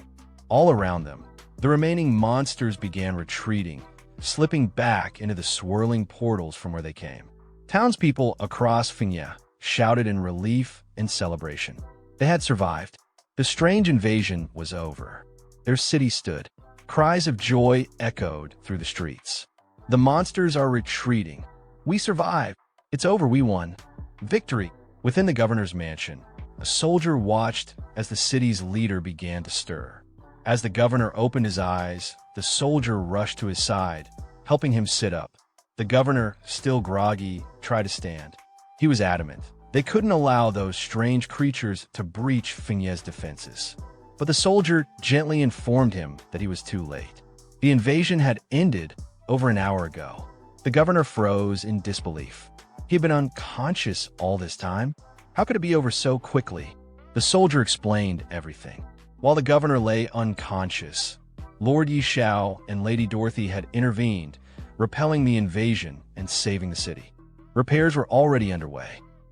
All around them, the remaining monsters began retreating, slipping back into the swirling portals from where they came. Townspeople across Fengya shouted in relief and celebration. They had survived. The strange invasion was over. Their city stood. Cries of joy echoed through the streets. The monsters are retreating. We survived. It's over. We won. Victory. Within the governor's mansion, a soldier watched as the city's leader began to stir. As the governor opened his eyes, the soldier rushed to his side, helping him sit up. The governor, still groggy, tried to stand. He was adamant. They couldn't allow those strange creatures to breach Fengya's defenses. But the soldier gently informed him that he was too late. The invasion had ended over an hour ago. The governor froze in disbelief. He had been unconscious all this time. How could it be over so quickly? The soldier explained everything. While the governor lay unconscious, Lord Yi Xiao and Lady Dorothy had intervened, repelling the invasion and saving the city. Repairs were already underway.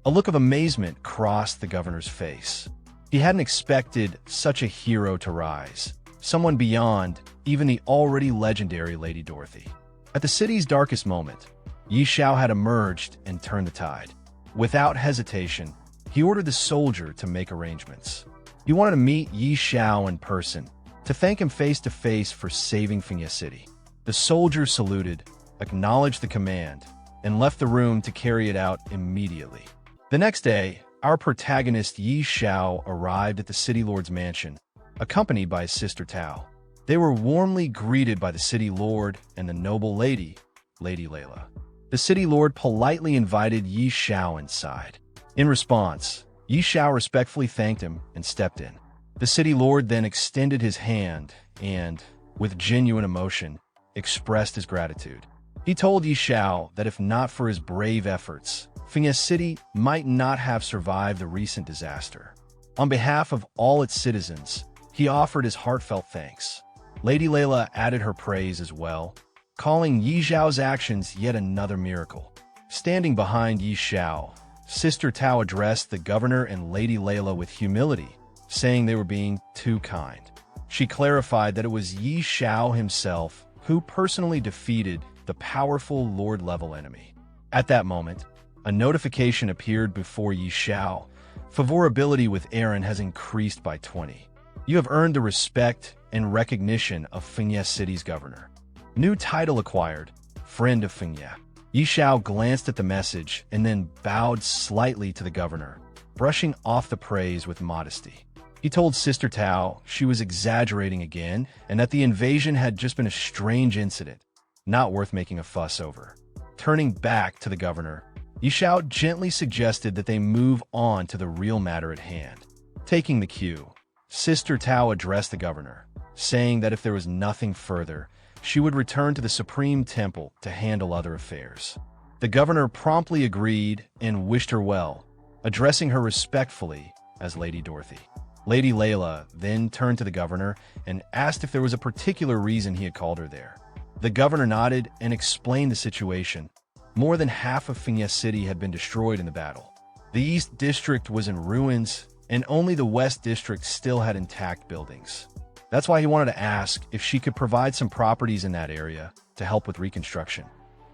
A look of amazement crossed the governor's face. He hadn't expected such a hero to rise, someone beyond even the already legendary Lady Dorothy. At the city's darkest moment, Yi Xiao had emerged and turned the tide. Without hesitation, he ordered the soldier to make arrangements. He wanted to meet Yi Xiao in person, to thank him face to face for saving Fengya City. The soldier saluted, acknowledged the command, and left the room to carry it out immediately. The next day, our protagonist Yi Xiao arrived at the city lord's mansion, accompanied by his sister Tao. They were warmly greeted by the city lord and the noble lady, Lady Layla. The city lord politely invited Yi Xiao inside. In response, Yi Xiao respectfully thanked him and stepped in. The city lord then extended his hand and, with genuine emotion, expressed his gratitude. He told Yi Xiao that if not for his brave efforts, Fengya City might not have survived the recent disaster. On behalf of all its citizens, he offered his heartfelt thanks. Lady Layla added her praise as well, calling Yi Xiao's actions yet another miracle. Standing behind Yi Xiao, Sister Tao addressed the governor and Lady Layla with humility, saying they were being too kind. She clarified that it was Yi Xiao himself who personally defeated the powerful Lord-level enemy. At that moment, a notification appeared before Yi Xiao. Favorability with Aaron has increased by 20. You have earned the respect and recognition of Fengye City's governor. New title acquired, Friend of Fengye. Yi Xiao glanced at the message and then bowed slightly to the governor, brushing off the praise with modesty. He told Sister Tao she was exaggerating again and that the invasion had just been a strange incident, not worth making a fuss over. Turning back to the governor, Yi Xiao gently suggested that they move on to the real matter at hand. Taking the cue, Sister Tao addressed the governor, saying that if there was nothing further, she would return to the Supreme Temple to handle other affairs. The governor promptly agreed and wished her well, addressing her respectfully as Lady Dorothy. Lady Layla then turned to the governor and asked if there was a particular reason he had called her there. The governor nodded and explained the situation. More than half of Fengye City had been destroyed in the battle. The East District was in ruins, and only the West District still had intact buildings. That's why he wanted to ask if she could provide some properties in that area to help with reconstruction.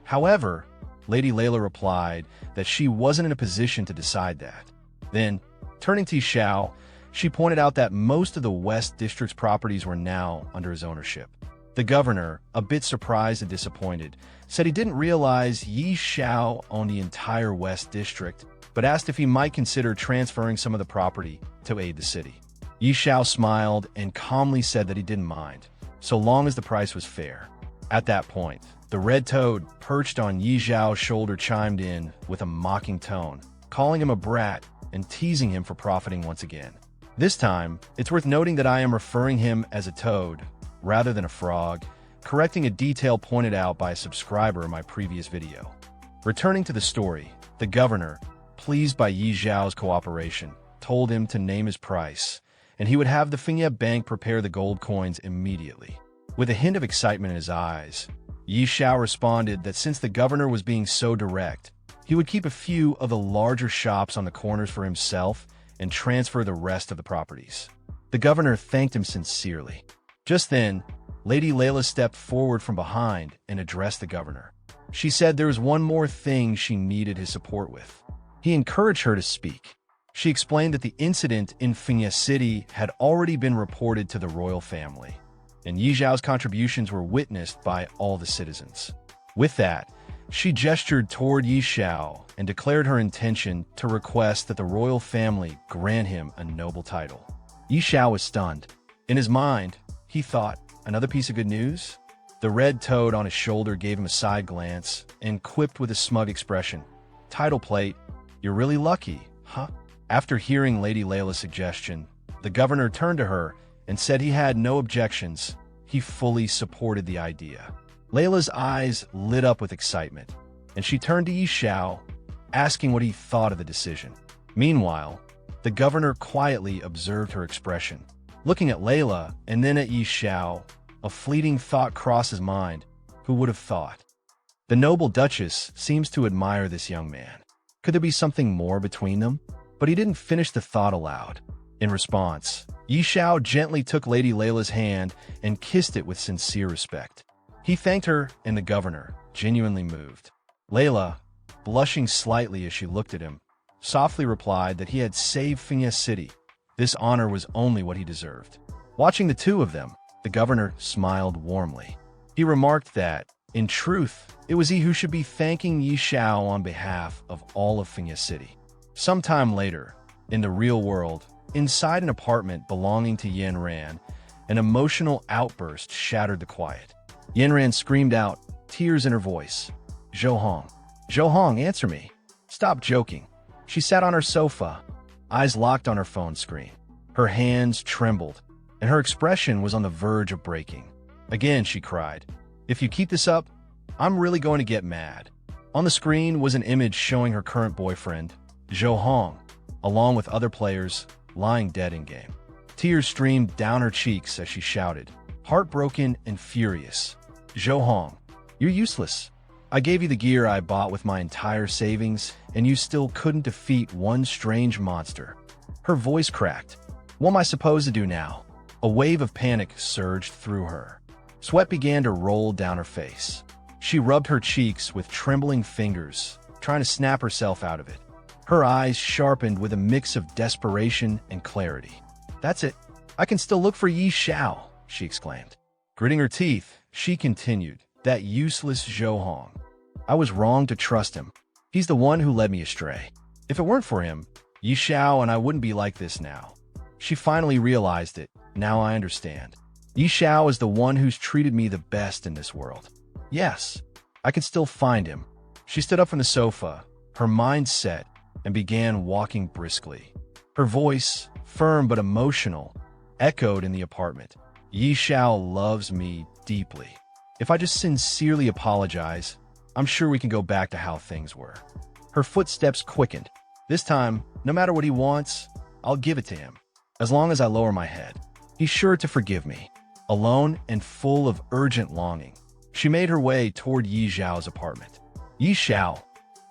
However, Lady Layla replied that she wasn't in a position to decide that. Then, turning to Xiao, she pointed out that most of the West District's properties were now under his ownership. The governor, a bit surprised and disappointed, said he didn't realize Yi Xiao owned the entire West District, but asked if he might consider transferring some of the property to aid the city. Yi Xiao smiled and calmly said that he didn't mind, so long as the price was fair. At that point, the red toad perched on Yi Xiao's shoulder chimed in with a mocking tone, calling him a brat and teasing him for profiting once again. This time, it's worth noting that I am referring him as a toad rather than a frog, correcting a detail pointed out by a subscriber in my previous video. Returning to the story, the governor, pleased by Yi Xiao's cooperation, told him to name his price, and he would have the Fengye Bank prepare the gold coins immediately. With a hint of excitement in his eyes, Yi Xiao responded that since the governor was being so direct, he would keep a few of the larger shops on the corners for himself and transfer the rest of the properties. The governor thanked him sincerely. Just then, Lady Layla stepped forward from behind and addressed the governor. She said there was one more thing she needed his support with. He encouraged her to speak. She explained that the incident in Fengye City had already been reported to the royal family, and Yi Xiao's contributions were witnessed by all the citizens. With that, she gestured toward Yi Xiao and declared her intention to request that the royal family grant him a noble title. Yi Xiao was stunned. In his mind, he thought, another piece of good news? The red toad on his shoulder gave him a side glance and quipped with a smug expression, "Title plate, you're really lucky, huh?" After hearing Lady Layla's suggestion, the governor turned to her and said he had no objections. He fully supported the idea. Layla's eyes lit up with excitement, and she turned to Yi Xiao, asking what he thought of the decision. Meanwhile, the governor quietly observed her expression. Looking at Layla and then at Yi Xiao, a fleeting thought crossed his mind. Who would have thought? The noble duchess seems to admire this young man. Could there be something more between them? But he didn't finish the thought aloud. In response, Yi Xiao gently took Lady Layla's hand and kissed it with sincere respect. He thanked her and the governor, genuinely moved. Layla, blushing slightly as she looked at him, softly replied that he had saved Fengye City. This honor was only what he deserved. Watching the two of them, the governor smiled warmly. He remarked that, in truth, it was he who should be thanking Yi Xiao on behalf of all of Fengye City. Sometime later, in the real world, inside an apartment belonging to Yanran, an emotional outburst shattered the quiet. Yanran screamed out, tears in her voice. "Zhou Hong, answer me. Stop joking." She sat on her sofa, eyes locked on her phone screen. Her hands trembled, and her expression was on the verge of breaking. Again, she cried, "If you keep this up, I'm really going to get mad." On the screen was an image showing her current boyfriend, Zhou Hong, along with other players, lying dead in-game. Tears streamed down her cheeks as she shouted, heartbroken and furious. "Zhou Hong, you're useless. I gave you the gear I bought with my entire savings, and you still couldn't defeat one strange monster." Her voice cracked. "What am I supposed to do now?" A wave of panic surged through her. Sweat began to roll down her face. She rubbed her cheeks with trembling fingers, trying to snap herself out of it. Her eyes sharpened with a mix of desperation and clarity. "That's it. I can still look for Yi Xiao," she exclaimed. Gritting her teeth, she continued, "That useless Zhou Hong. I was wrong to trust him. He's the one who led me astray. If it weren't for him, Yi Xiao and I wouldn't be like this now." She finally realized it. "Now I understand. Yi Xiao is the one who's treated me the best in this world. Yes, I can still find him." She stood up from the sofa, her mind set, and began walking briskly. Her voice, firm but emotional, echoed in the apartment. "Yi Xiao loves me deeply. If I just sincerely apologize, I'm sure we can go back to how things were." Her footsteps quickened. "This time, no matter what he wants, I'll give it to him. As long as I lower my head, he's sure to forgive me." Alone and full of urgent longing, she made her way toward Yi Xiao's apartment. "Yi Xiao,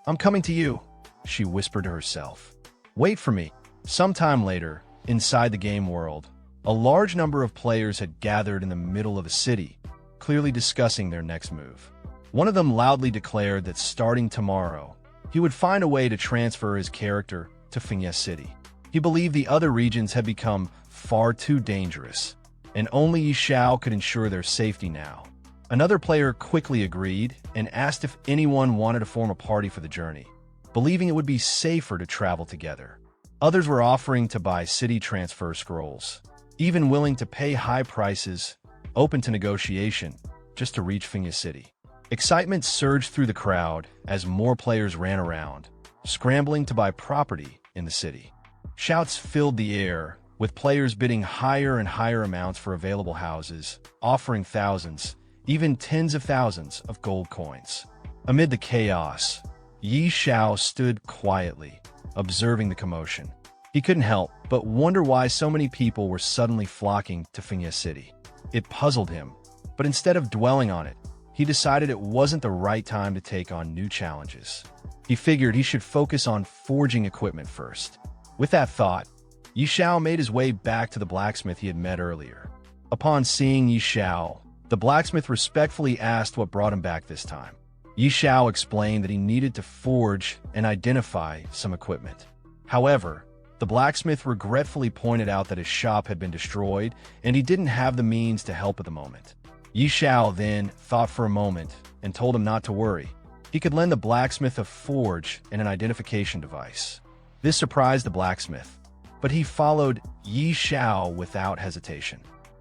I'm coming to you," she whispered to herself. "Wait for me." Sometime later, inside the game world, a large number of players had gathered in the middle of a city, clearly discussing their next move. One of them loudly declared that starting tomorrow, he would find a way to transfer his character to Fiancée City. He believed the other regions had become far too dangerous, and only Yi Xiao could ensure their safety now. Another player quickly agreed and asked if anyone wanted to form a party for the journey, believing it would be safer to travel together. Others were offering to buy city transfer scrolls, even willing to pay high prices, open to negotiation, just to reach Fiancée City. Excitement surged through the crowd as more players ran around, scrambling to buy property in the city. Shouts filled the air, with players bidding higher and higher amounts for available houses, offering thousands, even tens of thousands of gold coins. Amid the chaos, Yi Xiao stood quietly, observing the commotion. He couldn't help but wonder why so many people were suddenly flocking to Fiancée City. It puzzled him, but instead of dwelling on it, he decided it wasn't the right time to take on new challenges. He figured he should focus on forging equipment first. With that thought, Yi Xiao made his way back to the blacksmith he had met earlier. Upon seeing Yi Xiao, the blacksmith respectfully asked what brought him back this time. Yi Xiao explained that he needed to forge and identify some equipment. However, the blacksmith regretfully pointed out that his shop had been destroyed and he didn't have the means to help at the moment. Yi Xiao then thought for a moment and told him not to worry. He could lend the blacksmith a forge and an identification device. This surprised the blacksmith, but he followed Yi Xiao without hesitation.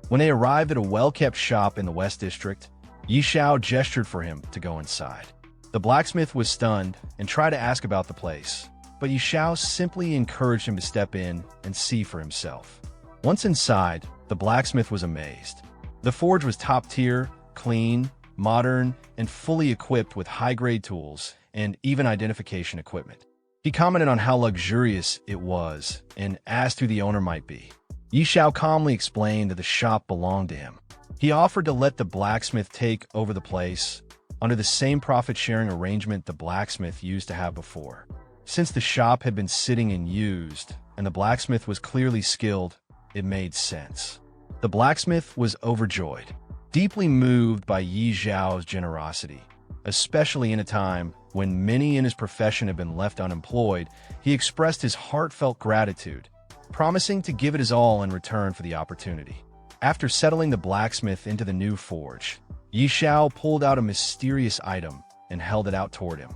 When they arrived at a well-kept shop in the West District, Yi Xiao gestured for him to go inside. The blacksmith was stunned and tried to ask about the place, but Yi Xiao simply encouraged him to step in and see for himself. Once inside, the blacksmith was amazed. The forge was top-tier, clean, modern, and fully equipped with high-grade tools and even identification equipment. He commented on how luxurious it was and asked who the owner might be. Yi Xiao calmly explained that the shop belonged to him. He offered to let the blacksmith take over the place under the same profit-sharing arrangement the blacksmith used to have before. Since the shop had been sitting unused and the blacksmith was clearly skilled, it made sense. The blacksmith was overjoyed, deeply moved by Yi Xiao's generosity. Especially in a time when many in his profession had been left unemployed, he expressed his heartfelt gratitude, promising to give it his all in return for the opportunity. After settling the blacksmith into the new forge, Yi Xiao pulled out a mysterious item and held it out toward him.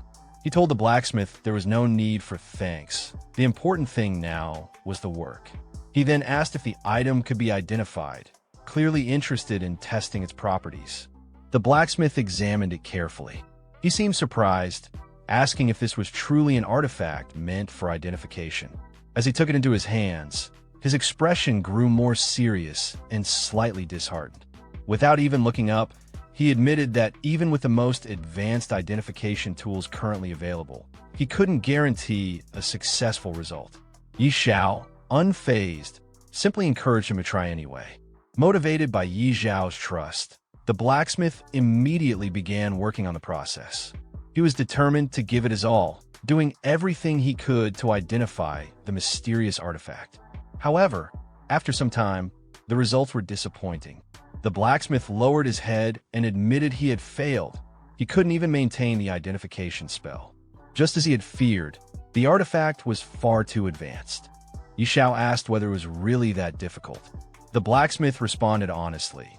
He told the blacksmith there was no need for thanks. The important thing now was the work. He then asked if the item could be identified, clearly interested in testing its properties. The blacksmith examined it carefully. He seemed surprised, asking if this was truly an artifact meant for identification. As he took it into his hands, his expression grew more serious and slightly disheartened. Without even looking up, he admitted that even with the most advanced identification tools currently available, he couldn't guarantee a successful result. Yi Xiao, unfazed, simply encouraged him to try anyway. Motivated by Yi Xiao's trust, the blacksmith immediately began working on the process. He was determined to give it his all, doing everything he could to identify the mysterious artifact. However, after some time, the results were disappointing. The blacksmith lowered his head and admitted he had failed. He couldn't even maintain the identification spell. Just as he had feared, the artifact was far too advanced. Yi Xiao asked whether it was really that difficult. The blacksmith responded honestly,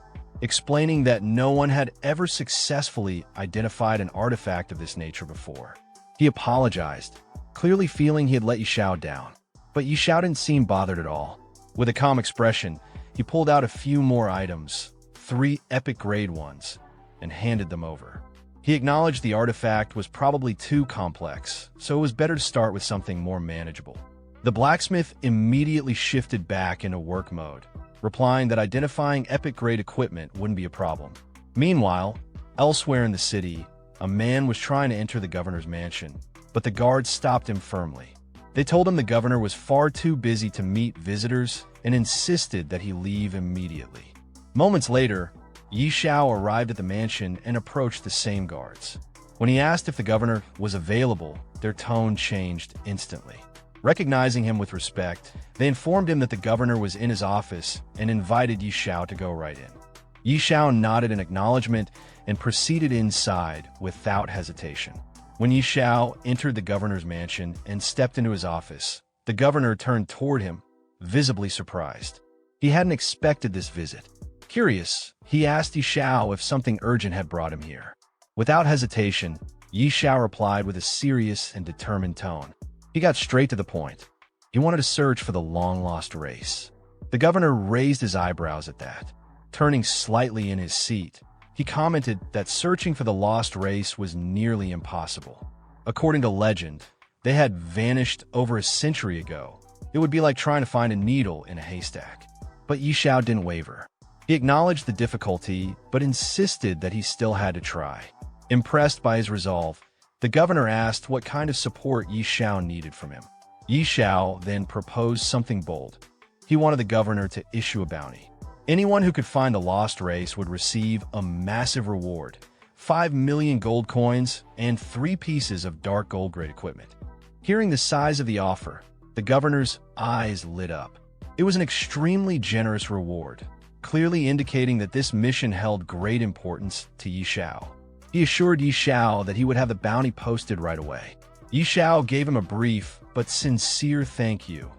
explaining that no one had ever successfully identified an artifact of this nature before. He apologized, clearly feeling he had let Yi Xiao down. But Yi Xiao didn't seem bothered at all. With a calm expression, he pulled out a few more items, 3 epic grade ones, and handed them over. He acknowledged the artifact was probably too complex, so it was better to start with something more manageable. The blacksmith immediately shifted back into work mode, replying that identifying epic-grade equipment wouldn't be a problem. Meanwhile, elsewhere in the city, a man was trying to enter the governor's mansion, but the guards stopped him firmly. They told him the governor was far too busy to meet visitors and insisted that he leave immediately. Moments later, Yi Xiao arrived at the mansion and approached the same guards. When he asked if the governor was available, their tone changed instantly. Recognizing him with respect, they informed him that the governor was in his office and invited Yi Xiao to go right in. Yi Xiao nodded in acknowledgement and proceeded inside without hesitation. When Yi Xiao entered the governor's mansion and stepped into his office, the governor turned toward him, visibly surprised. He hadn't expected this visit. Curious, he asked Yi Xiao if something urgent had brought him here. Without hesitation, Yi Xiao replied with a serious and determined tone. He got straight to the point. He wanted to search for the long-lost race. The governor raised his eyebrows at that. Turning slightly in his seat, he commented that searching for the lost race was nearly impossible. According to legend, they had vanished over a century ago. It would be like trying to find a needle in a haystack. But Yi Xiao didn't waver. He acknowledged the difficulty, but insisted that he still had to try. Impressed by his resolve, the governor asked what kind of support Yi Xiao needed from him. Yi Xiao then proposed something bold. He wanted the governor to issue a bounty. Anyone who could find the lost race would receive a massive reward, 5 million gold coins and 3 pieces of dark gold-grade equipment. Hearing the size of the offer, the governor's eyes lit up. It was an extremely generous reward, clearly indicating that this mission held great importance to Yi Xiao. He assured Yi Xiao that he would have the bounty posted right away. Yi Xiao gave him a brief but sincere thank you,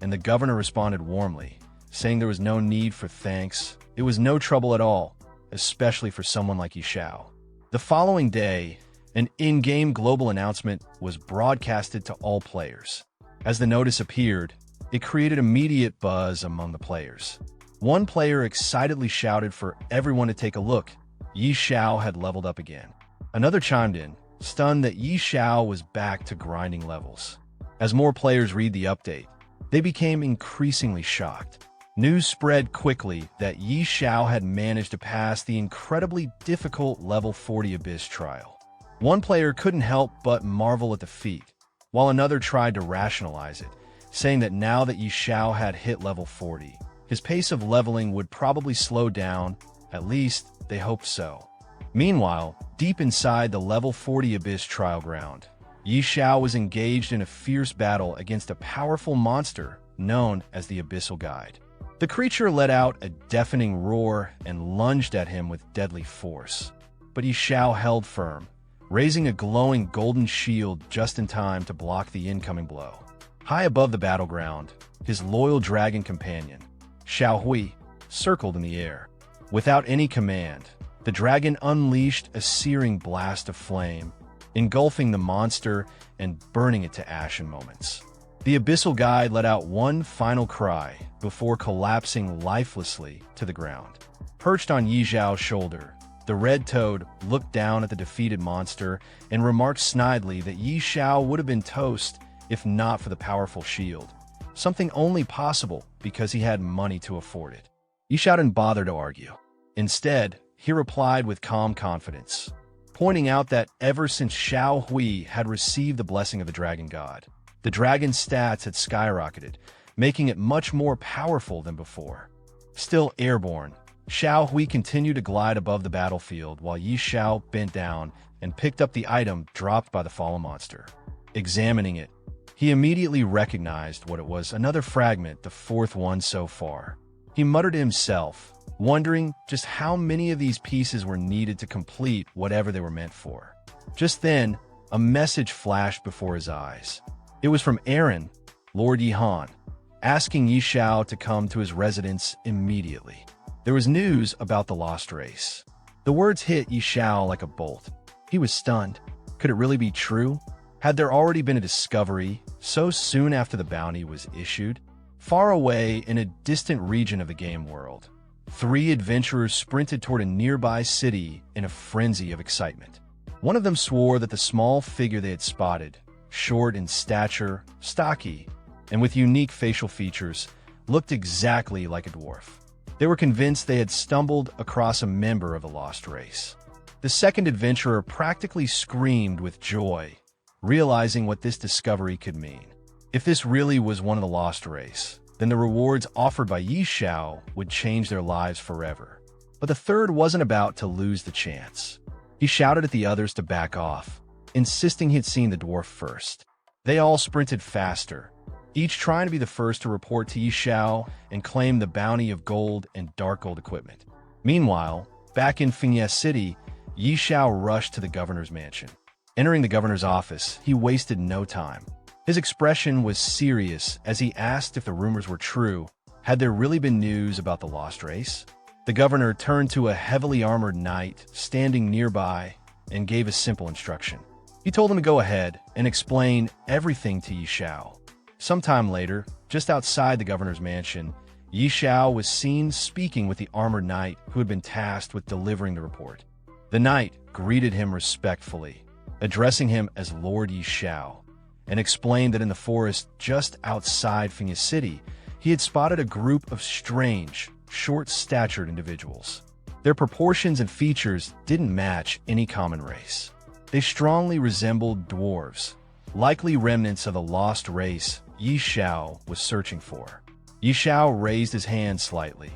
and the governor responded warmly, saying there was no need for thanks. It was no trouble at all, especially for someone like Yi Xiao. The following day, an in-game global announcement was broadcasted to all players. As the notice appeared, it created immediate buzz among the players. One player excitedly shouted for everyone to take a look. Yi Xiao had leveled up again. Another chimed in, stunned that Yi Xiao was back to grinding levels. As more players read the update, they became increasingly shocked. News spread quickly that Yi Xiao had managed to pass the incredibly difficult level 40 Abyss trial. One player couldn't help but marvel at the feat, while another tried to rationalize it, saying that now that Yi Xiao had hit level 40, his pace of leveling would probably slow down, at least they hoped so. Meanwhile, deep inside the level 40 Abyss trial ground, Yi Xiao was engaged in a fierce battle against a powerful monster known as the Abyssal Guide. The creature let out a deafening roar and lunged at him with deadly force. But Yi Xiao held firm, raising a glowing golden shield just in time to block the incoming blow. High above the battleground, his loyal dragon companion, Xiao Hui, circled in the air. Without any command, the dragon unleashed a searing blast of flame, engulfing the monster and burning it to ash in moments. The Abyssal Guide let out one final cry before collapsing lifelessly to the ground. Perched on Yi Xiao's shoulder, the Red Toad looked down at the defeated monster and remarked snidely that Yi Xiao would have been toast if not for the powerful shield, something only possible because he had money to afford it. Yi Xiao didn't bother to argue. Instead, he replied with calm confidence, pointing out that ever since Xiao Hui had received the blessing of the Dragon God, the dragon's stats had skyrocketed, making it much more powerful than before. Still airborne, Xiao Hui continued to glide above the battlefield while Yi Xiao bent down and picked up the item dropped by the fallen monster. Examining it, he immediately recognized what it was, another fragment, the fourth one so far. He muttered to himself, wondering just how many of these pieces were needed to complete whatever they were meant for. Just then, a message flashed before his eyes. It was from Aaron, Lord Yihan, asking Yi Xiao to come to his residence immediately. There was news about the lost race. The words hit Yi Xiao like a bolt. He was stunned. Could it really be true? Had there already been a discovery so soon after the bounty was issued? Far away in a distant region of the game world, 3 adventurers sprinted toward a nearby city in a frenzy of excitement. One of them swore that the small figure they had spotted, short in stature, stocky, and with unique facial features, looked exactly like a dwarf. They were convinced they had stumbled across a member of the lost race. The second adventurer practically screamed with joy, realizing what this discovery could mean. If this really was one of the lost race, then the rewards offered by Yi Xiao would change their lives forever. But the third wasn't about to lose the chance. He shouted at the others to back off, insisting he'd seen the dwarf first. They all sprinted faster, each trying to be the first to report to Yi Xiao and claim the bounty of gold and dark gold equipment. Meanwhile, back in Fengye City, Yi Xiao rushed to the governor's mansion. Entering the governor's office, he wasted no time. His expression was serious as he asked if the rumors were true. Had there really been news about the lost race? The governor turned to a heavily armored knight standing nearby and gave a simple instruction. He told him to go ahead and explain everything to Yi Xiao. Sometime later, just outside the governor's mansion, Yi Xiao was seen speaking with the armored knight who had been tasked with delivering the report. The knight greeted him respectfully, addressing him as Lord Yi Xiao, and explained that in the forest just outside Fengye City, he had spotted a group of strange, short-statured individuals. Their proportions and features didn't match any common race. They strongly resembled dwarves, likely remnants of the lost race Yi Xiao was searching for. Yi Xiao raised his hand slightly,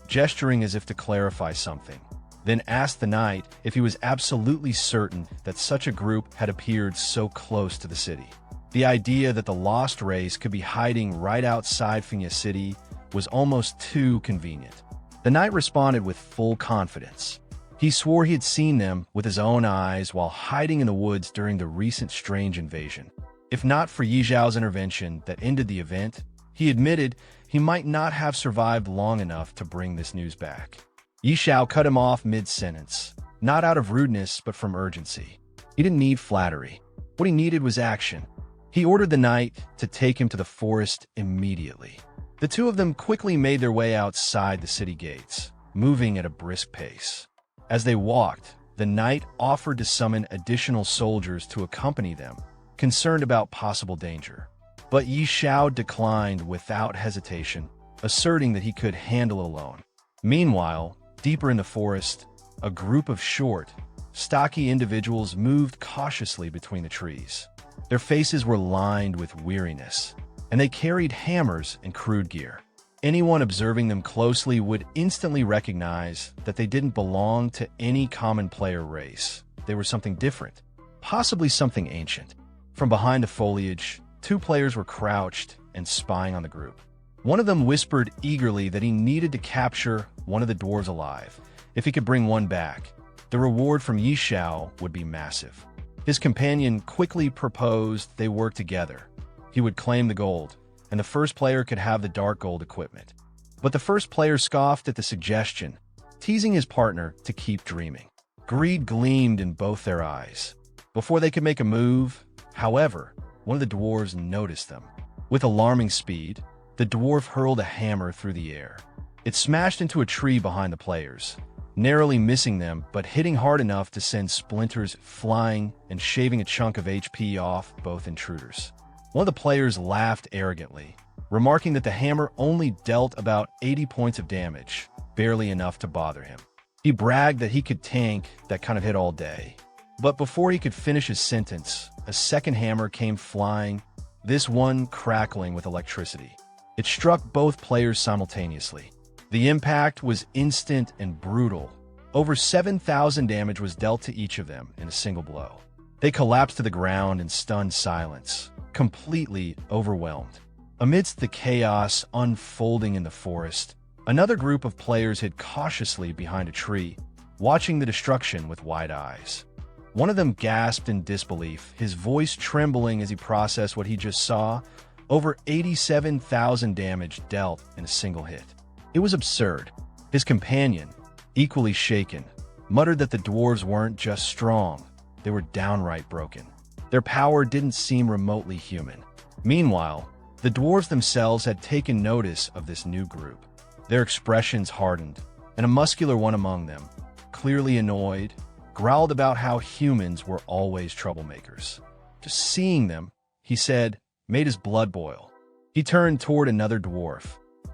gesturing as if to clarify something, then asked the knight if he was absolutely certain that such a group had appeared so close to the city. The idea that the lost race could be hiding right outside Fengye City was almost too convenient. The knight responded with full confidence. He swore he had seen them with his own eyes while hiding in the woods during the recent strange invasion. If not for Yi Xiao's intervention that ended the event, he admitted he might not have survived long enough to bring this news back. Yi Xiao cut him off mid-sentence, not out of rudeness but from urgency. He didn't need flattery. What he needed was action. He ordered the knight to take him to the forest immediately. The two of them quickly made their way outside the city gates, moving at a brisk pace. As they walked, the knight offered to summon additional soldiers to accompany them, concerned about possible danger. But Yi Xiao declined without hesitation, asserting that he could handle it alone. Meanwhile, deeper in the forest, a group of short, stocky individuals moved cautiously between the trees. Their faces were lined with weariness, and they carried hammers and crude gear. Anyone observing them closely would instantly recognize that they didn't belong to any common player race. They were something different, possibly something ancient. From behind the foliage, 2 players were crouched and spying on the group. One of them whispered eagerly that he needed to capture one of the dwarves alive. If he could bring one back, the reward from Yi Xiao would be massive. His companion quickly proposed they work together. He would claim the gold, and the first player could have the dark gold equipment. But the first player scoffed at the suggestion, teasing his partner to keep dreaming. Greed gleamed in both their eyes. Before they could make a move, however, one of the dwarves noticed them. With alarming speed, the dwarf hurled a hammer through the air. It smashed into a tree behind the players, narrowly missing them but hitting hard enough to send splinters flying and shaving a chunk of HP off both intruders. One of the players laughed arrogantly, remarking that the hammer only dealt about 80 points of damage, barely enough to bother him. He bragged that he could tank that kind of hit all day. But before he could finish his sentence, a second hammer came flying, this one crackling with electricity. It struck both players simultaneously. The impact was instant and brutal. Over 7,000 damage was dealt to each of them in a single blow. They collapsed to the ground in stunned silence, completely overwhelmed. Amidst the chaos unfolding in the forest, another group of players hid cautiously behind a tree, watching the destruction with wide eyes. One of them gasped in disbelief, his voice trembling as he processed what he just saw. Over 87,000 damage dealt in a single hit. It was absurd. His companion, equally shaken, muttered that the dwarves weren't just strong, they were downright broken. Their power didn't seem remotely human. Meanwhile, the dwarves themselves had taken notice of this new group. Their expressions hardened, and a muscular one among them, clearly annoyed, growled about how humans were always troublemakers. Just seeing them, he said, made his blood boil. He turned toward another dwarf,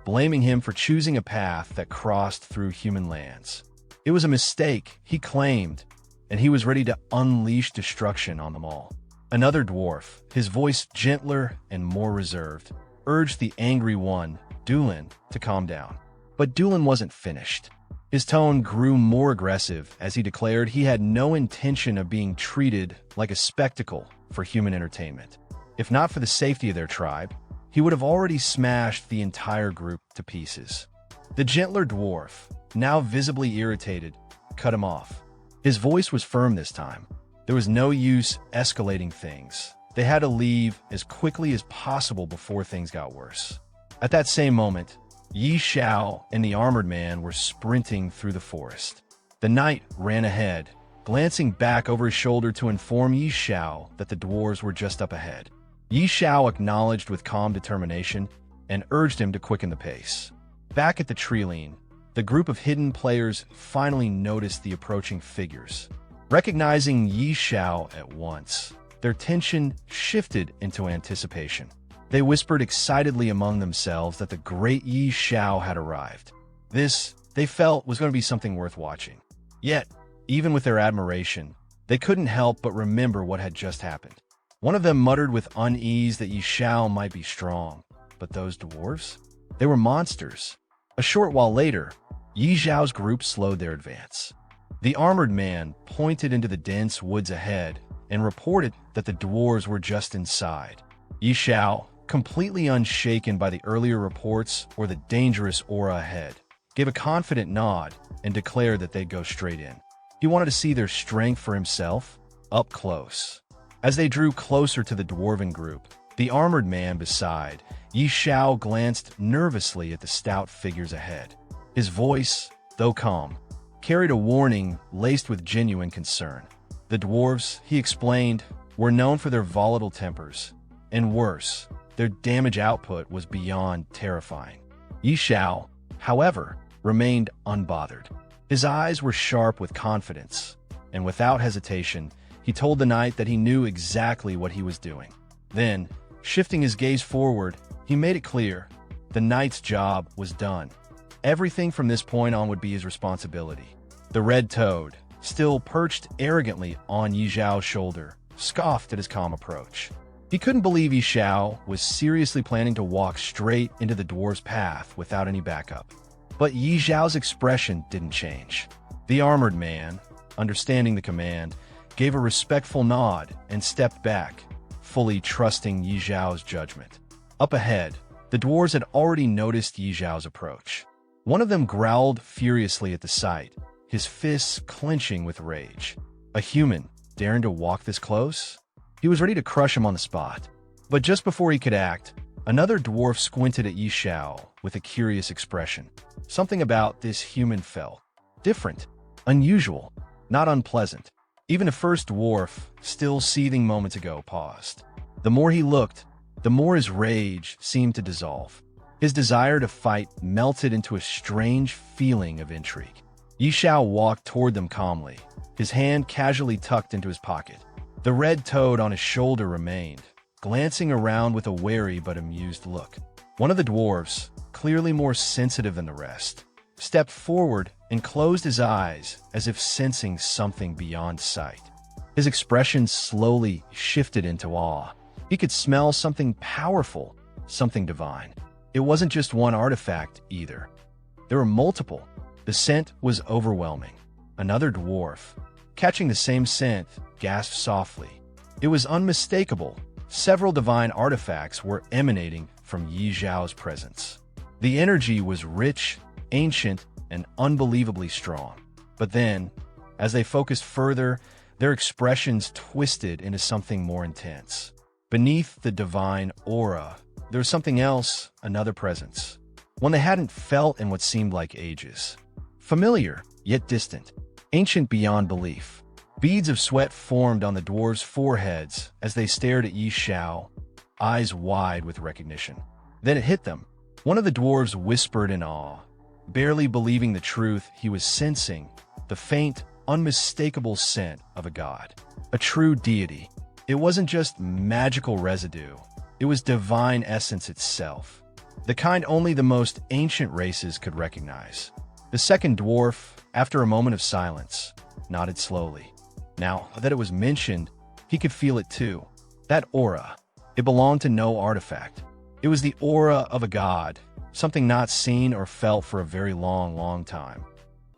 blaming him for choosing a path that crossed through human lands. It was a mistake, he claimed, and he was ready to unleash destruction on them all. Another dwarf, his voice gentler and more reserved, urged the angry one, Dulin, to calm down. But Dulin wasn't finished. His tone grew more aggressive as he declared he had no intention of being treated like a spectacle for human entertainment. If not for the safety of their tribe, he would have already smashed the entire group to pieces. The gentler dwarf, now visibly irritated, cut him off. His voice was firm this time. There was no use escalating things. They had to leave as quickly as possible before things got worse. At that same moment, Xiao and the armored man were sprinting through the forest. The knight ran ahead, glancing back over his shoulder to inform Xiao that the dwarves were just up ahead. Xiao acknowledged with calm determination and urged him to quicken the pace. Back at the treeline, the group of hidden players finally noticed the approaching figures. Recognizing Xiao at once, their tension shifted into anticipation. They whispered excitedly among themselves that the great Xiao had arrived. This, they felt, was going to be something worth watching. Yet, even with their admiration, they couldn't help but remember what had just happened. One of them muttered with unease that Xiao might be strong, but those dwarves? They were monsters. A short while later, Xiao's group slowed their advance. The armored man pointed into the dense woods ahead and reported that the dwarves were just inside. Xiao, completely unshaken by the earlier reports or the dangerous aura ahead, gave a confident nod and declared that they'd go straight in. He wanted to see their strength for himself, up close. As they drew closer to the dwarven group, the armored man beside Xiao glanced nervously at the stout figures ahead. His voice, though calm, carried a warning laced with genuine concern. The dwarves, he explained, were known for their volatile tempers, and worse, their damage output was beyond terrifying. Xiao, however, remained unbothered. His eyes were sharp with confidence, and without hesitation, he told the knight that he knew exactly what he was doing. Then, shifting his gaze forward, he made it clear the knight's job was done. Everything from this point on would be his responsibility. The red toad, still perched arrogantly on Xiao's shoulder, scoffed at his calm approach. He couldn't believe Xiao was seriously planning to walk straight into the dwarf's path without any backup. But Xiao's expression didn't change. The armored man, understanding the command, gave a respectful nod and stepped back, fully trusting Xiao's judgment. Up ahead, the dwarves had already noticed Xiao's approach. One of them growled furiously at the sight, his fists clenching with rage. A human daring to walk this close? He was ready to crush him on the spot. But just before he could act, another dwarf squinted at Xiao with a curious expression. Something about this human felt different, unusual, not unpleasant. Even the first dwarf, still seething moments ago, paused. The more he looked, the more his rage seemed to dissolve. His desire to fight melted into a strange feeling of intrigue. Xiao walked toward them calmly, his hand casually tucked into his pocket. The red toad on his shoulder remained, glancing around with a wary but amused look. One of the dwarves, clearly more sensitive than the rest, stepped forward and closed his eyes as if sensing something beyond sight. His expression slowly shifted into awe. He could smell something powerful, something divine. It wasn't just one artifact, either. There were multiple. The scent was overwhelming. Another dwarf, catching the same scent, gasped softly. It was unmistakable. Several divine artifacts were emanating from Yi Zhao's presence. The energy was rich, ancient, and unbelievably strong. But then, as they focused further, their expressions twisted into something more intense. Beneath the divine aura, there was something else, another presence. One they hadn't felt in what seemed like ages. Familiar, yet distant. Ancient beyond belief. Beads of sweat formed on the dwarves' foreheads as they stared at Yi Xiao, eyes wide with recognition. Then it hit them. One of the dwarves whispered in awe, barely believing the truth he was sensing, the faint, unmistakable scent of a god. A true deity. It wasn't just magical residue. It was divine essence itself. The kind only the most ancient races could recognize. The second dwarf, after a moment of silence, nodded slowly. Now that it was mentioned, he could feel it too. That aura. It belonged to no artifact. It was the aura of a god, something not seen or felt for a very long time.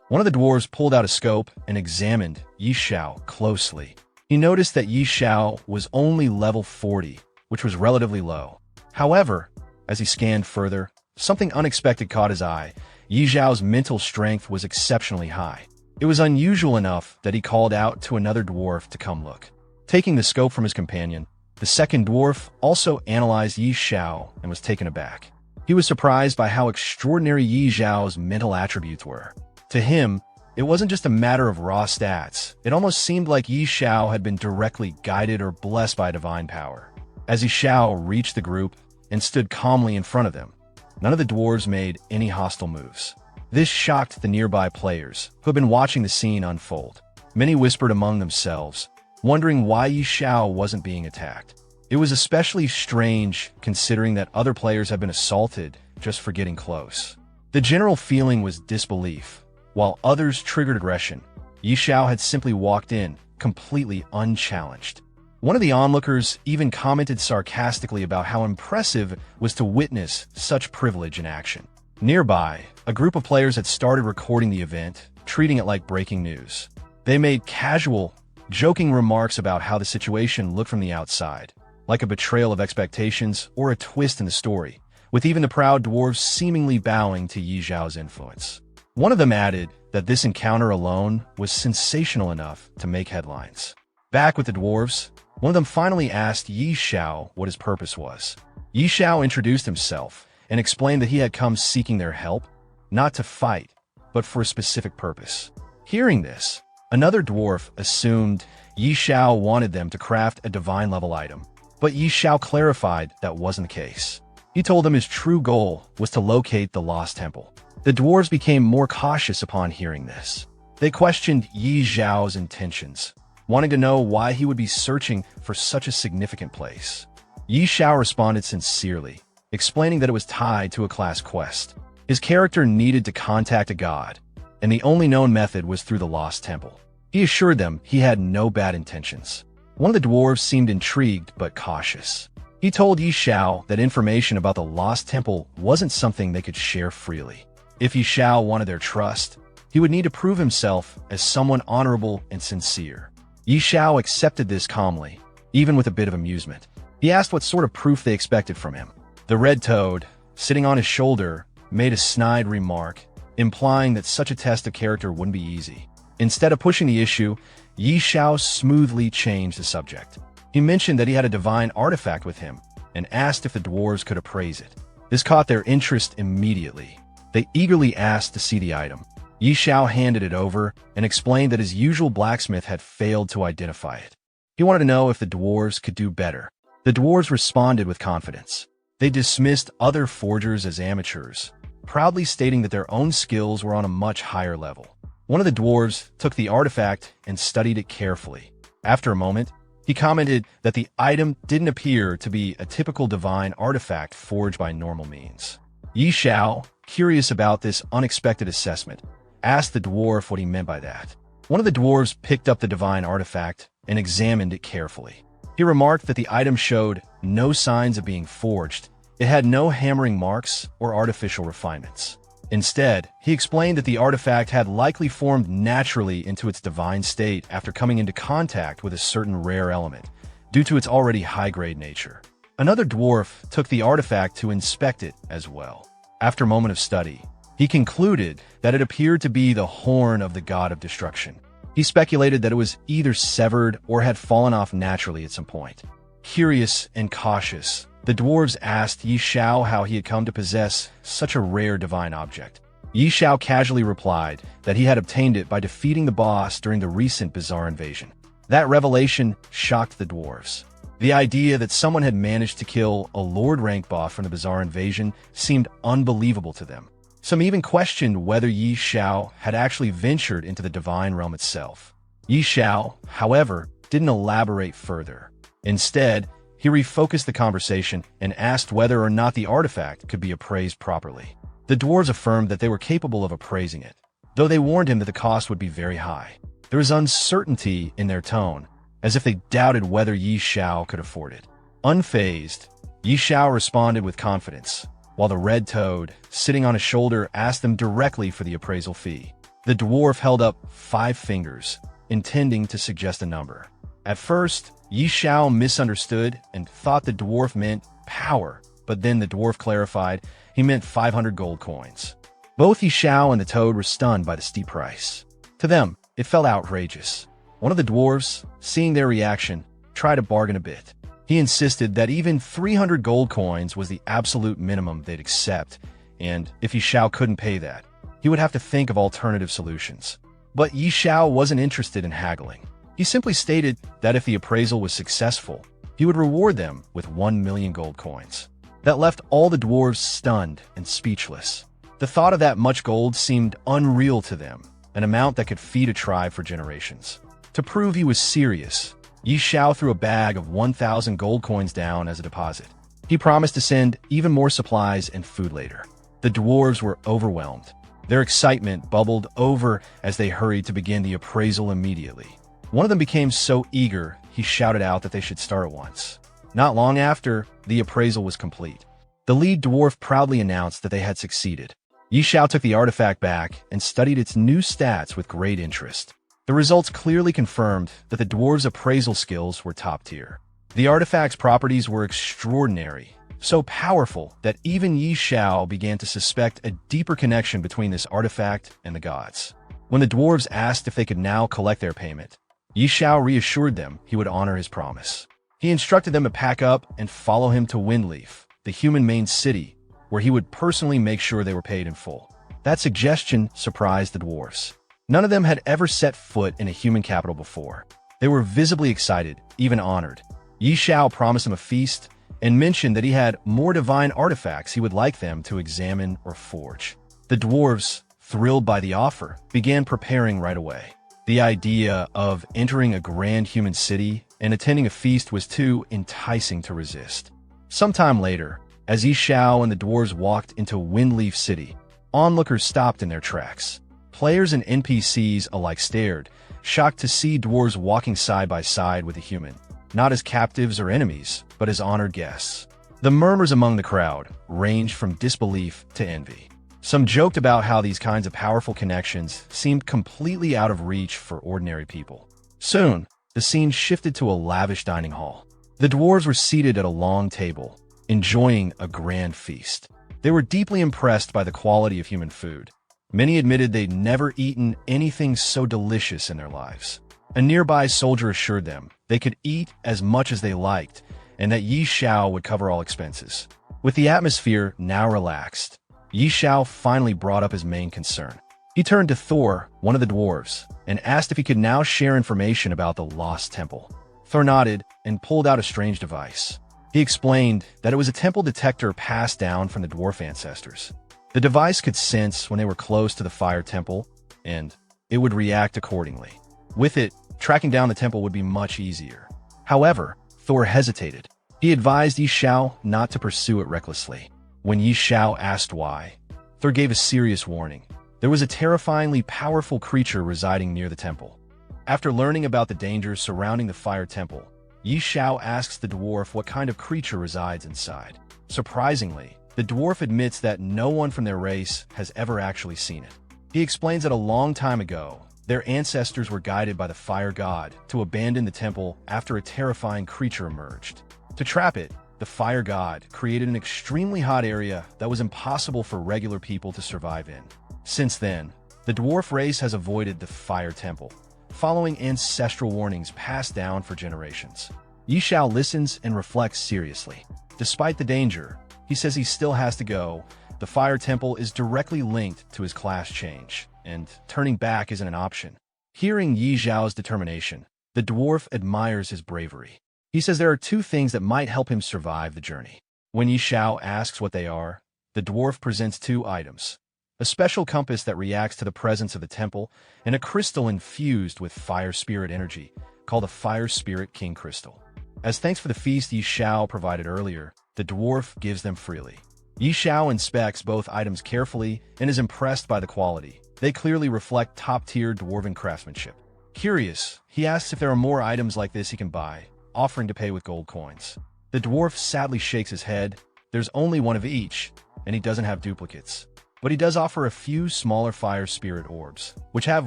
One of the dwarves pulled out a scope and examined Yi Xiao closely. He noticed that Yi Xiao was only level 40, which was relatively low. However, as he scanned further, something unexpected caught his eye. Yi Zhao's mental strength was exceptionally high. It was unusual enough that he called out to another dwarf to come look. Taking the scope from his companion, the second dwarf also analyzed Yi Xiao and was taken aback. He was surprised by how extraordinary Yi Zhao's mental attributes were. To him, it wasn't just a matter of raw stats. It almost seemed like Yi Xiao had been directly guided or blessed by divine power. As Yi Xiao reached the group and stood calmly in front of them, none of the dwarves made any hostile moves. This shocked the nearby players, who had been watching the scene unfold. Many whispered among themselves, wondering why Yi Xiao wasn't being attacked. It was especially strange considering that other players had been assaulted just for getting close. The general feeling was disbelief, while others triggered aggression. Yi Xiao had simply walked in, completely unchallenged. One of the onlookers even commented sarcastically about how impressive it was to witness such privilege in action. Nearby, a group of players had started recording the event, treating it like breaking news. They made casual, joking remarks about how the situation looked from the outside, like a betrayal of expectations or a twist in the story, with even the proud dwarves seemingly bowing to Yi Zhao's influence. One of them added that this encounter alone was sensational enough to make headlines. Back with the dwarves, one of them finally asked Yi Xiao what his purpose was. Yi Xiao introduced himself and explained that he had come seeking their help, not to fight, but for a specific purpose. Hearing this, another dwarf assumed Yi Xiao wanted them to craft a divine-level item, but Yi Xiao clarified that wasn't the case. He told them his true goal was to locate the lost temple. The dwarves became more cautious upon hearing this. They questioned Yi Zhao's intentions, wanting to know why he would be searching for such a significant place. Yi Xiao responded sincerely, explaining that it was tied to a class quest. His character needed to contact a god, and the only known method was through the lost temple. He assured them he had no bad intentions. One of the dwarves seemed intrigued but cautious. He told Yi Xiao that information about the lost temple wasn't something they could share freely. If Yi Xiao wanted their trust, he would need to prove himself as someone honorable and sincere. Yi Xiao accepted this calmly, even with a bit of amusement. He asked what sort of proof they expected from him. The red toad, sitting on his shoulder, made a snide remark, implying that such a test of character wouldn't be easy. Instead of pushing the issue, Yi Xiao smoothly changed the subject. He mentioned that he had a divine artifact with him and asked if the dwarves could appraise it. This caught their interest immediately. They eagerly asked to see the item. Yi Xiao handed it over and explained that his usual blacksmith had failed to identify it. He wanted to know if the dwarves could do better. The dwarves responded with confidence. They dismissed other forgers as amateurs, proudly stating that their own skills were on a much higher level. One of the dwarves took the artifact and studied it carefully. After a moment, he commented that the item didn't appear to be a typical divine artifact forged by normal means. Yi Xiao, curious about this unexpected assessment, asked the dwarf what he meant by that. One of the dwarves picked up the divine artifact and examined it carefully. He remarked that the item showed no signs of being forged. It had no hammering marks or artificial refinements. Instead, he explained that the artifact had likely formed naturally into its divine state after coming into contact with a certain rare element, due to its already high-grade nature. Another dwarf took the artifact to inspect it as well. After a moment of study, he concluded that it appeared to be the horn of the god of destruction. He speculated that it was either severed or had fallen off naturally at some point. Curious and cautious, the dwarves asked Xiao how he had come to possess such a rare divine object. Xiao casually replied that he had obtained it by defeating the boss during the recent bizarre invasion. That revelation shocked the dwarves. The idea that someone had managed to kill a Lord rank boss from the bizarre invasion seemed unbelievable to them. Some even questioned whether Xiao had actually ventured into the divine realm itself. Xiao, however, didn't elaborate further. Instead, he refocused the conversation and asked whether or not the artifact could be appraised properly. The dwarves affirmed that they were capable of appraising it, though they warned him that the cost would be very high. There was uncertainty in their tone, as if they doubted whether Xiao could afford it. Unfazed, Xiao responded with confidence, while the red toad, sitting on his shoulder, asked them directly for the appraisal fee. The dwarf held up 5 fingers, intending to suggest a number. At first, Xiao misunderstood and thought the dwarf meant power, but then the dwarf clarified he meant 500 gold coins. Both Xiao and the toad were stunned by the steep price. To them, it felt outrageous. One of the dwarves, seeing their reaction, tried to bargain a bit. He insisted that even 300 gold coins was the absolute minimum they'd accept, and if Xiao couldn't pay that, he would have to think of alternative solutions. But Xiao wasn't interested in haggling. He simply stated that if the appraisal was successful, he would reward them with 1 million gold coins. That left all the dwarves stunned and speechless. The thought of that much gold seemed unreal to them, an amount that could feed a tribe for generations. To prove he was serious, Xiao threw a bag of 1,000 gold coins down as a deposit. He promised to send even more supplies and food later. The dwarves were overwhelmed. Their excitement bubbled over as they hurried to begin the appraisal immediately. One of them became so eager, he shouted out that they should start at once. Not long after, the appraisal was complete. The lead dwarf proudly announced that they had succeeded. Xiao took the artifact back and studied its new stats with great interest. The results clearly confirmed that the dwarves' appraisal skills were top tier. The artifact's properties were extraordinary, so powerful that even Xiao began to suspect a deeper connection between this artifact and the gods. When the dwarves asked if they could now collect their payment, Xiao reassured them he would honor his promise. He instructed them to pack up and follow him to Windleaf, the human main city, where he would personally make sure they were paid in full. That suggestion surprised the dwarves. None of them had ever set foot in a human capital before. They were visibly excited, even honored. Xiao promised them a feast and mentioned that he had more divine artifacts he would like them to examine or forge. The dwarves, thrilled by the offer, began preparing right away. The idea of entering a grand human city and attending a feast was too enticing to resist. Sometime later, as Xiao and the dwarves walked into Windleaf City, onlookers stopped in their tracks. Players and NPCs alike stared, shocked to see dwarves walking side by side with a human, not as captives or enemies, but as honored guests. The murmurs among the crowd ranged from disbelief to envy. Some joked about how these kinds of powerful connections seemed completely out of reach for ordinary people. Soon, the scene shifted to a lavish dining hall. The dwarves were seated at a long table, enjoying a grand feast. They were deeply impressed by the quality of human food. Many admitted they'd never eaten anything so delicious in their lives. A nearby soldier assured them they could eat as much as they liked and that Xiao would cover all expenses. With the atmosphere now relaxed, Xiao finally brought up his main concern. He turned to Thor, one of the dwarves, and asked if he could now share information about the lost temple. Thor nodded and pulled out a strange device. He explained that it was a temple detector passed down from the dwarf ancestors. The device could sense when they were close to the fire temple, and it would react accordingly. With it, tracking down the temple would be much easier. However, Thor hesitated. He advised Xiao not to pursue it recklessly. When Xiao asked why, Thor gave a serious warning. There was a terrifyingly powerful creature residing near the temple. After learning about the dangers surrounding the fire temple, Xiao asks the dwarf what kind of creature resides inside. Surprisingly, The dwarf admits that no one from their race has ever actually seen it. He explains that a long time ago, their ancestors were guided by the fire god to abandon the temple after a terrifying creature emerged. To trap it, the fire god created an extremely hot area that was impossible for regular people to survive in. Since then, the dwarf race has avoided the fire temple, following ancestral warnings passed down for generations. Xiao listens and reflects seriously. Despite the danger, he says he still has to go. The fire temple is directly linked to his class change, and turning back isn't an option. Hearing Xiao's determination, the dwarf admires his bravery. He says there are two things that might help him survive the journey. When Xiao asks what they are, the dwarf presents two items: a special compass that reacts to the presence of the temple, and a crystal infused with fire spirit energy, called the Fire Spirit King Crystal. As thanks for the feast Xiao provided earlier, the dwarf gives them freely. Xiao inspects both items carefully and is impressed by the quality. They clearly reflect top-tier dwarven craftsmanship. Curious, he asks if there are more items like this he can buy, offering to pay with gold coins. The dwarf sadly shakes his head. There's only one of each, and he doesn't have duplicates. But he does offer a few smaller fire spirit orbs, which have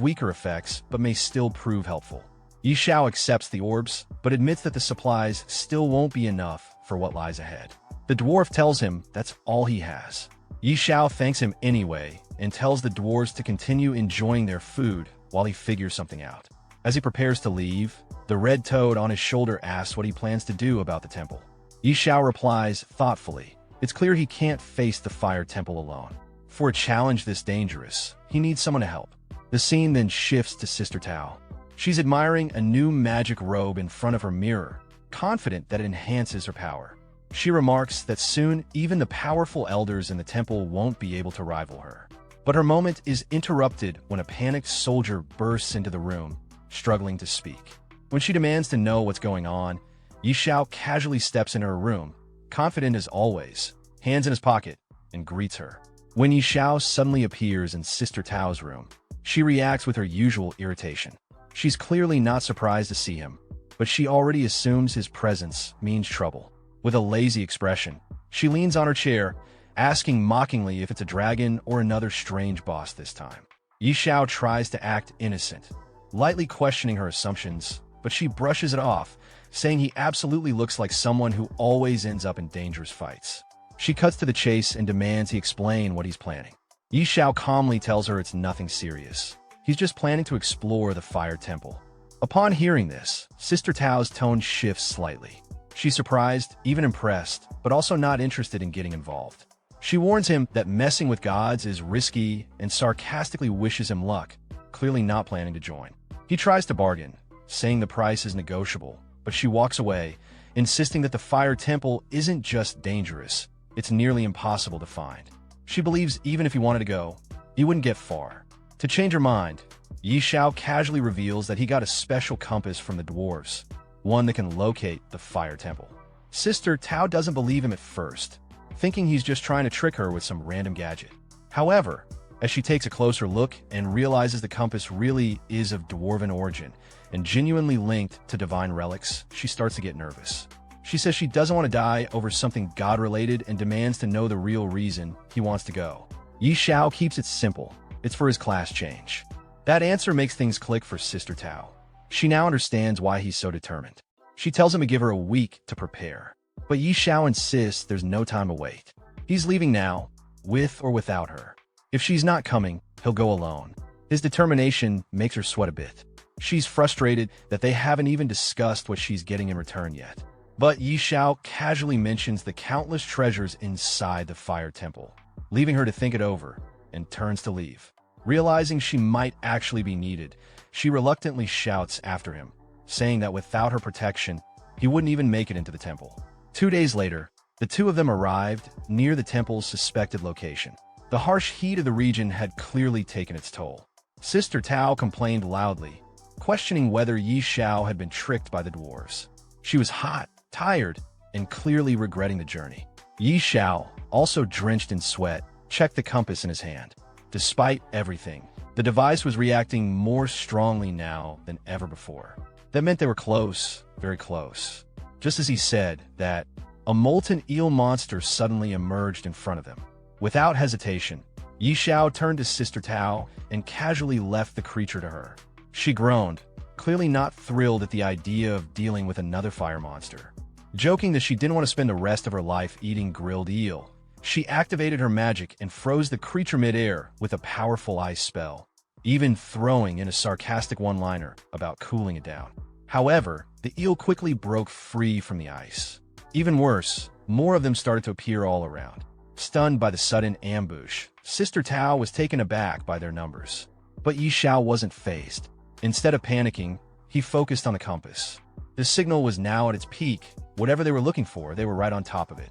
weaker effects but may still prove helpful. Xiao accepts the orbs, but admits that the supplies still won't be enough for what lies ahead. The dwarf tells him that's all he has. Xiao thanks him anyway and tells the dwarves to continue enjoying their food while he figures something out. As he prepares to leave, the red toad on his shoulder asks what he plans to do about the temple. Xiao replies thoughtfully, it's clear he can't face the fire temple alone. For a challenge this dangerous, he needs someone to help. The scene then shifts to Sister Tao. She's admiring a new magic robe in front of her mirror, confident that it enhances her power. She remarks that soon even the powerful elders in the temple won't be able to rival her. But her moment is interrupted when a panicked soldier bursts into the room, struggling to speak. When she demands to know what's going on, Xiao casually steps into her room, confident as always, hands in his pocket, and greets her. When Xiao suddenly appears in Sister Tao's room, she reacts with her usual irritation. She's clearly not surprised to see him, but she already assumes his presence means trouble. With a lazy expression, she leans on her chair, asking mockingly if it's a dragon or another strange boss this time. Xiao tries to act innocent, lightly questioning her assumptions, but she brushes it off, saying he absolutely looks like someone who always ends up in dangerous fights. She cuts to the chase and demands he explain what he's planning. Xiao calmly tells her it's nothing serious. He's just planning to explore the fire temple. Upon hearing this, Sister Tao's tone shifts slightly. She's surprised, even impressed, but also not interested in getting involved. She warns him that messing with gods is risky and sarcastically wishes him luck, clearly not planning to join. He tries to bargain, saying the price is negotiable, but she walks away, insisting that the fire temple isn't just dangerous, it's nearly impossible to find. She believes even if he wanted to go, he wouldn't get far. To change her mind, Xiao casually reveals that he got a special compass from the dwarves, one that can locate the fire temple. Sister Tao doesn't believe him at first, thinking he's just trying to trick her with some random gadget. However, as she takes a closer look and realizes the compass really is of dwarven origin and genuinely linked to divine relics, she starts to get nervous. She says she doesn't want to die over something god-related and demands to know the real reason he wants to go. Xiao keeps it simple. It's for his class change. That answer makes things click for Sister Tao. She now understands why he's so determined. She tells him to give her a week to prepare. But Xiao insists there's no time to wait. He's leaving now, with or without her. If she's not coming, he'll go alone. His determination makes her sweat a bit. She's frustrated that they haven't even discussed what she's getting in return yet. But Xiao casually mentions the countless treasures inside the fire temple, leaving her to think it over, and turns to leave. Realizing she might actually be needed, she reluctantly shouts after him, saying that without her protection, he wouldn't even make it into the temple. 2 days later, the two of them arrived near the temple's suspected location. The harsh heat of the region had clearly taken its toll. Sister Tao complained loudly, questioning whether Xiao had been tricked by the dwarves. She was hot, tired, and clearly regretting the journey. Xiao, also drenched in sweat, checked the compass in his hand. Despite everything, the device was reacting more strongly now than ever before. That meant they were close, very close. Just as he said that, a molten eel monster suddenly emerged in front of them. Without hesitation, Xiao turned to Sister Tao and casually left the creature to her. She groaned, clearly not thrilled at the idea of dealing with another fire monster. Joking that she didn't want to spend the rest of her life eating grilled eel, she activated her magic and froze the creature midair with a powerful ice spell, even throwing in a sarcastic one-liner about cooling it down. However, the eel quickly broke free from the ice. Even worse, more of them started to appear all around. Stunned by the sudden ambush, Sister Tao was taken aback by their numbers. But Xiao wasn't fazed. Instead of panicking, he focused on the compass. The signal was now at its peak. Whatever they were looking for, they were right on top of it.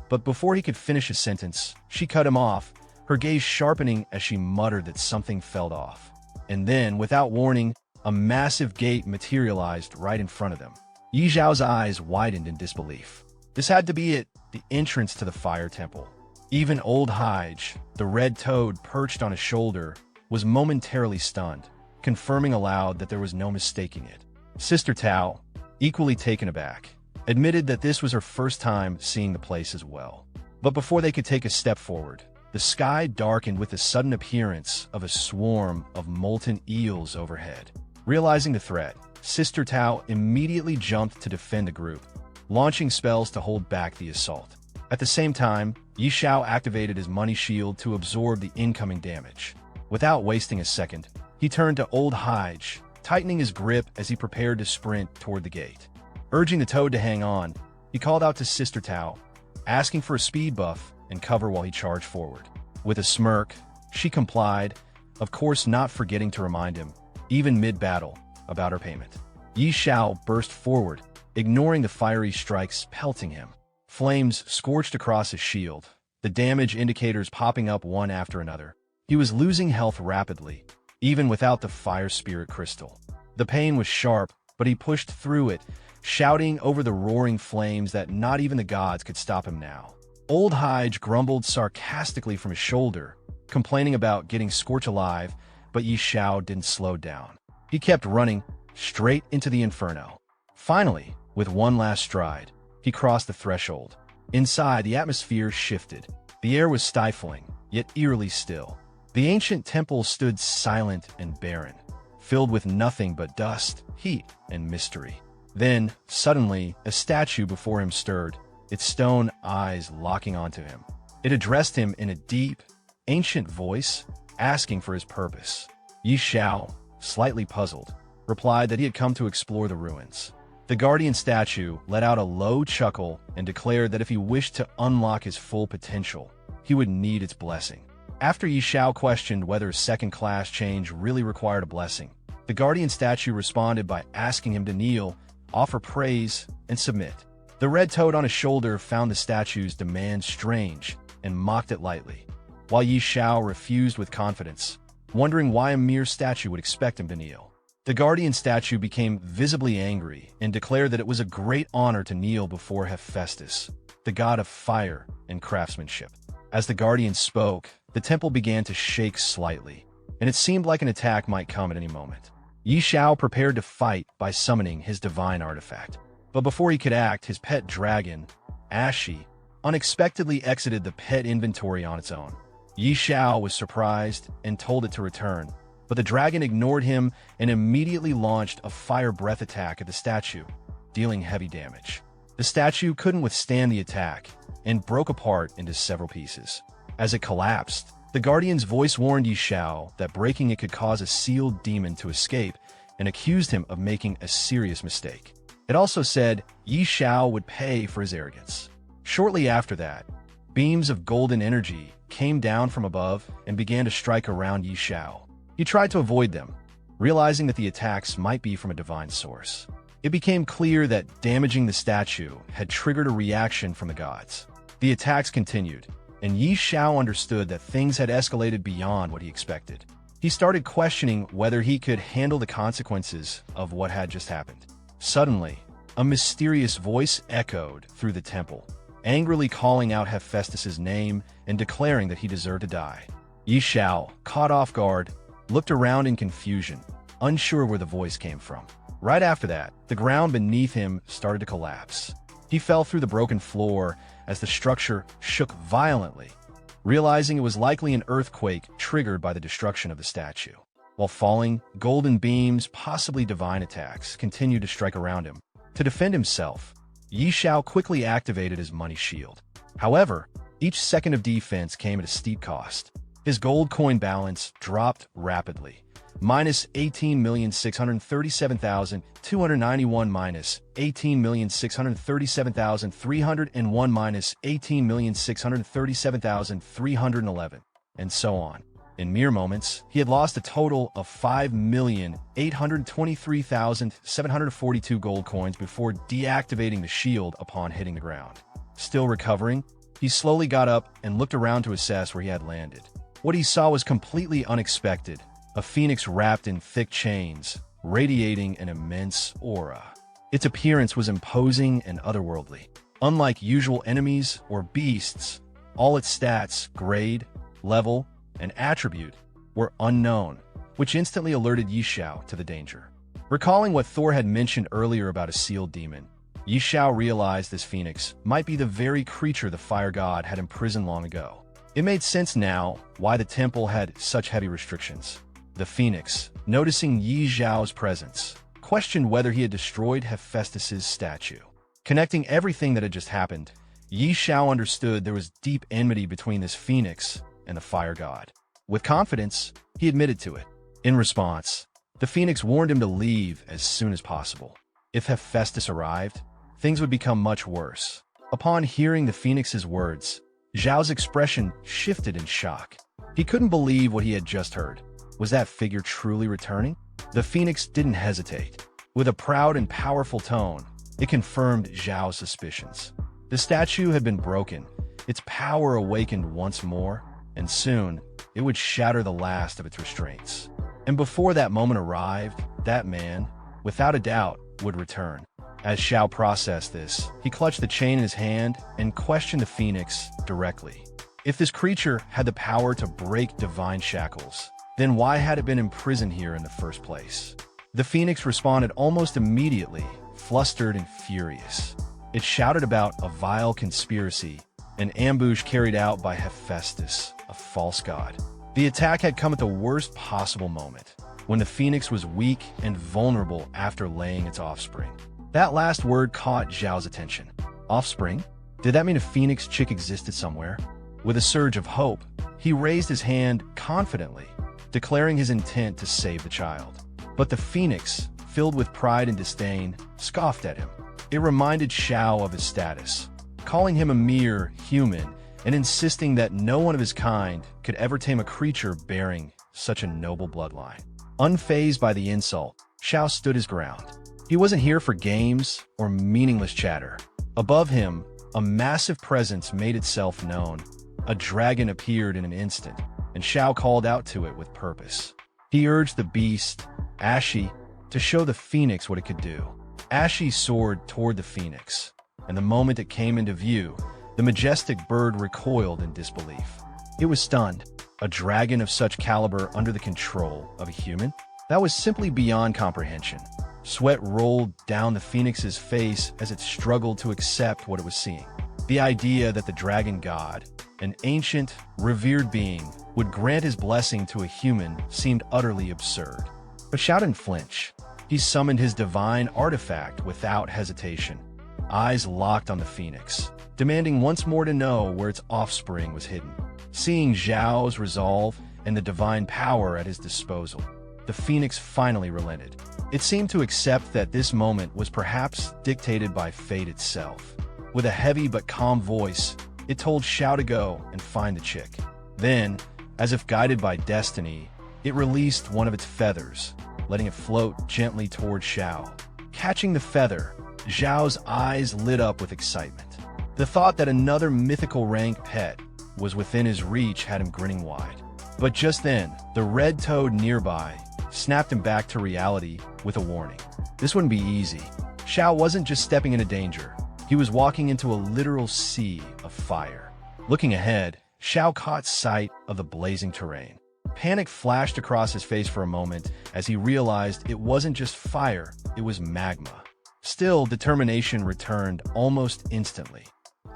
But before he could finish his sentence, she cut him off, her gaze sharpening as she muttered that something fell off. And then, without warning, a massive gate materialized right in front of them. Xiao's eyes widened in disbelief. This had to be it, the entrance to the fire temple. Even old Hige, the red toad perched on his shoulder, was momentarily stunned, confirming aloud that there was no mistaking it. Sister Tao, equally taken aback, admitted that this was her first time seeing the place as well. But before they could take a step forward, the sky darkened with the sudden appearance of a swarm of molten eels overhead. Realizing the threat, Sister Tao immediately jumped to defend the group, launching spells to hold back the assault. At the same time, Xiao activated his money shield to absorb the incoming damage. Without wasting a second, he turned to old Hige, tightening his grip as he prepared to sprint toward the gate. Urging the toad to hang on, he called out to Sister Tao, asking for a speed buff and cover while he charged forward. With a smirk, she complied, of course not forgetting to remind him, even mid-battle, about her payment. Xiao burst forward, ignoring the fiery strikes pelting him. Flames scorched across his shield, the damage indicators popping up one after another. He was losing health rapidly, even without the fire spirit crystal. The pain was sharp, but he pushed through it, shouting over the roaring flames that not even the gods could stop him now. Old Hige grumbled sarcastically from his shoulder, complaining about getting scorched alive, but Xiao didn't slow down. He kept running, straight into the inferno. Finally, with one last stride, he crossed the threshold. Inside, the atmosphere shifted. The air was stifling, yet eerily still. The ancient temple stood silent and barren, filled with nothing but dust, heat, and mystery. Then, suddenly, a statue before him stirred, its stone eyes locking onto him. It addressed him in a deep, ancient voice, asking for his purpose. Xiao, slightly puzzled, replied that he had come to explore the ruins. The guardian statue let out a low chuckle and declared that if he wished to unlock his full potential, he would need its blessing. After Xiao questioned whether second-class change really required a blessing, the guardian statue responded by asking him to kneel, offer praise, and submit. The red toad on his shoulder found the statue's demand strange and mocked it lightly, while Xiao refused with confidence, wondering why a mere statue would expect him to kneel. The guardian statue became visibly angry and declared that it was a great honor to kneel before Hephaestus, the god of fire and craftsmanship. As the guardian spoke, the temple began to shake slightly, and it seemed like an attack might come at any moment. Xiao prepared to fight by summoning his divine artifact. But before he could act, his pet dragon, Ashi, unexpectedly exited the pet inventory on its own. Xiao was surprised and told it to return, but the dragon ignored him and immediately launched a fire breath attack at the statue, dealing heavy damage. The statue couldn't withstand the attack and broke apart into several pieces. As it collapsed, the guardian's voice warned Xiao that breaking it could cause a sealed demon to escape and accused him of making a serious mistake. It also said Xiao would pay for his arrogance. Shortly after that, beams of golden energy came down from above and began to strike around Xiao. He tried to avoid them, realizing that the attacks might be from a divine source. It became clear that damaging the statue had triggered a reaction from the gods. The attacks continued, and Xiao understood that things had escalated beyond what he expected. He started questioning whether he could handle the consequences of what had just happened. Suddenly, a mysterious voice echoed through the temple, angrily calling out Hephaestus' name and declaring that he deserved to die. Xiao, caught off guard, looked around in confusion, unsure where the voice came from. Right after that, the ground beneath him started to collapse. He fell through the broken floor as the structure shook violently, realizing it was likely an earthquake triggered by the destruction of the statue. While falling, golden beams, possibly divine attacks, continued to strike around him. To defend himself, Xiao quickly activated his money shield. However, each second of defense came at a steep cost. His gold coin balance dropped rapidly. Minus 18,637,291 minus 18,637,301 minus 18,637,311, and so on. In mere moments, he had lost a total of 5,823,742 gold coins before deactivating the shield upon hitting the ground. Still recovering, he slowly got up and looked around to assess where he had landed. What he saw was completely unexpected. A phoenix wrapped in thick chains, radiating an immense aura. Its appearance was imposing and otherworldly. Unlike usual enemies or beasts, all its stats, grade, level, and attribute were unknown, which instantly alerted Xiao to the danger. Recalling what Thor had mentioned earlier about a sealed demon, Xiao realized this phoenix might be the very creature the fire god had imprisoned long ago. It made sense now why the temple had such heavy restrictions. The phoenix, noticing Xiao's presence, questioned whether he had destroyed Hephaestus's statue. Connecting everything that had just happened, Xiao understood there was deep enmity between this phoenix and the fire god. With confidence, he admitted to it. In response, the phoenix warned him to leave as soon as possible. If Hephaestus arrived, things would become much worse. Upon hearing the phoenix's words, Xiao's expression shifted in shock. He couldn't believe what he had just heard. Was that figure truly returning? The phoenix didn't hesitate. With a proud and powerful tone, it confirmed Xiao's suspicions. The statue had been broken, its power awakened once more, and soon it would shatter the last of its restraints. And before that moment arrived, that man, without a doubt, would return. As Xiao processed this, he clutched the chain in his hand and questioned the phoenix directly. If this creature had the power to break divine shackles, then why had it been imprisoned here in the first place? The phoenix responded almost immediately, flustered and furious. It shouted about a vile conspiracy, an ambush carried out by Hephaestus, a false god. The attack had come at the worst possible moment, when the phoenix was weak and vulnerable after laying its offspring. That last word caught Xiao's attention. Offspring? Did that mean a phoenix chick existed somewhere? With a surge of hope, he raised his hand confidently, declaring his intent to save the child. But the phoenix, filled with pride and disdain, scoffed at him. It reminded Xiao of his status, calling him a mere human and insisting that no one of his kind could ever tame a creature bearing such a noble bloodline. Unfazed by the insult, Xiao stood his ground. He wasn't here for games or meaningless chatter. Above him, a massive presence made itself known. A dragon appeared in an instant, and Xiao called out to it with purpose. He urged the beast, Ashi, to show the phoenix what it could do. Ashi soared toward the phoenix, and the moment it came into view, the majestic bird recoiled in disbelief. It was stunned. A dragon of such caliber under the control of a human? That was simply beyond comprehension. Sweat rolled down the phoenix's face as it struggled to accept what it was seeing. The idea that the dragon god, an ancient, revered being, would grant his blessing to a human seemed utterly absurd. But Xiao didn't flinch. He summoned his divine artifact without hesitation, eyes locked on the phoenix, demanding once more to know where its offspring was hidden. Seeing Xiao's resolve and the divine power at his disposal, the phoenix finally relented. It seemed to accept that this moment was perhaps dictated by fate itself. With a heavy but calm voice, it told Xiao to go and find the chick. Then, as if guided by destiny, it released one of its feathers, letting it float gently toward Xiao. Catching the feather, Xiao's eyes lit up with excitement. The thought that another mythical rank pet was within his reach had him grinning wide. But just then, the red toad nearby snapped him back to reality with a warning. This wouldn't be easy. Xiao wasn't just stepping into danger. He was walking into a literal sea of fire. Looking ahead, Xiao caught sight of the blazing terrain. Panic flashed across his face for a moment as he realized it wasn't just fire, it was magma. Still, determination returned almost instantly.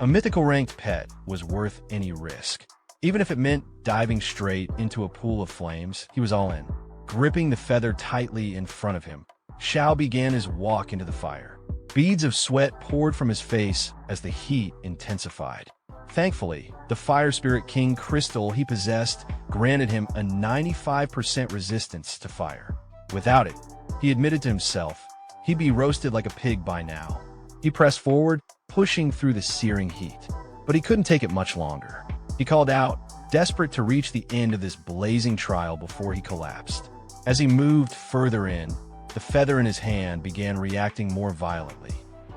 A mythical ranked pet was worth any risk. Even if it meant diving straight into a pool of flames, he was all in. Gripping the feather tightly in front of him, Xiao began his walk into the fire. Beads of sweat poured from his face as the heat intensified. Thankfully, the Fire Spirit King crystal he possessed granted him a 95% resistance to fire. Without it, he admitted to himself, he'd be roasted like a pig by now. He pressed forward, pushing through the searing heat. But he couldn't take it much longer. He called out, desperate to reach the end of this blazing trial before he collapsed. As he moved further in, the feather in his hand began reacting more violently.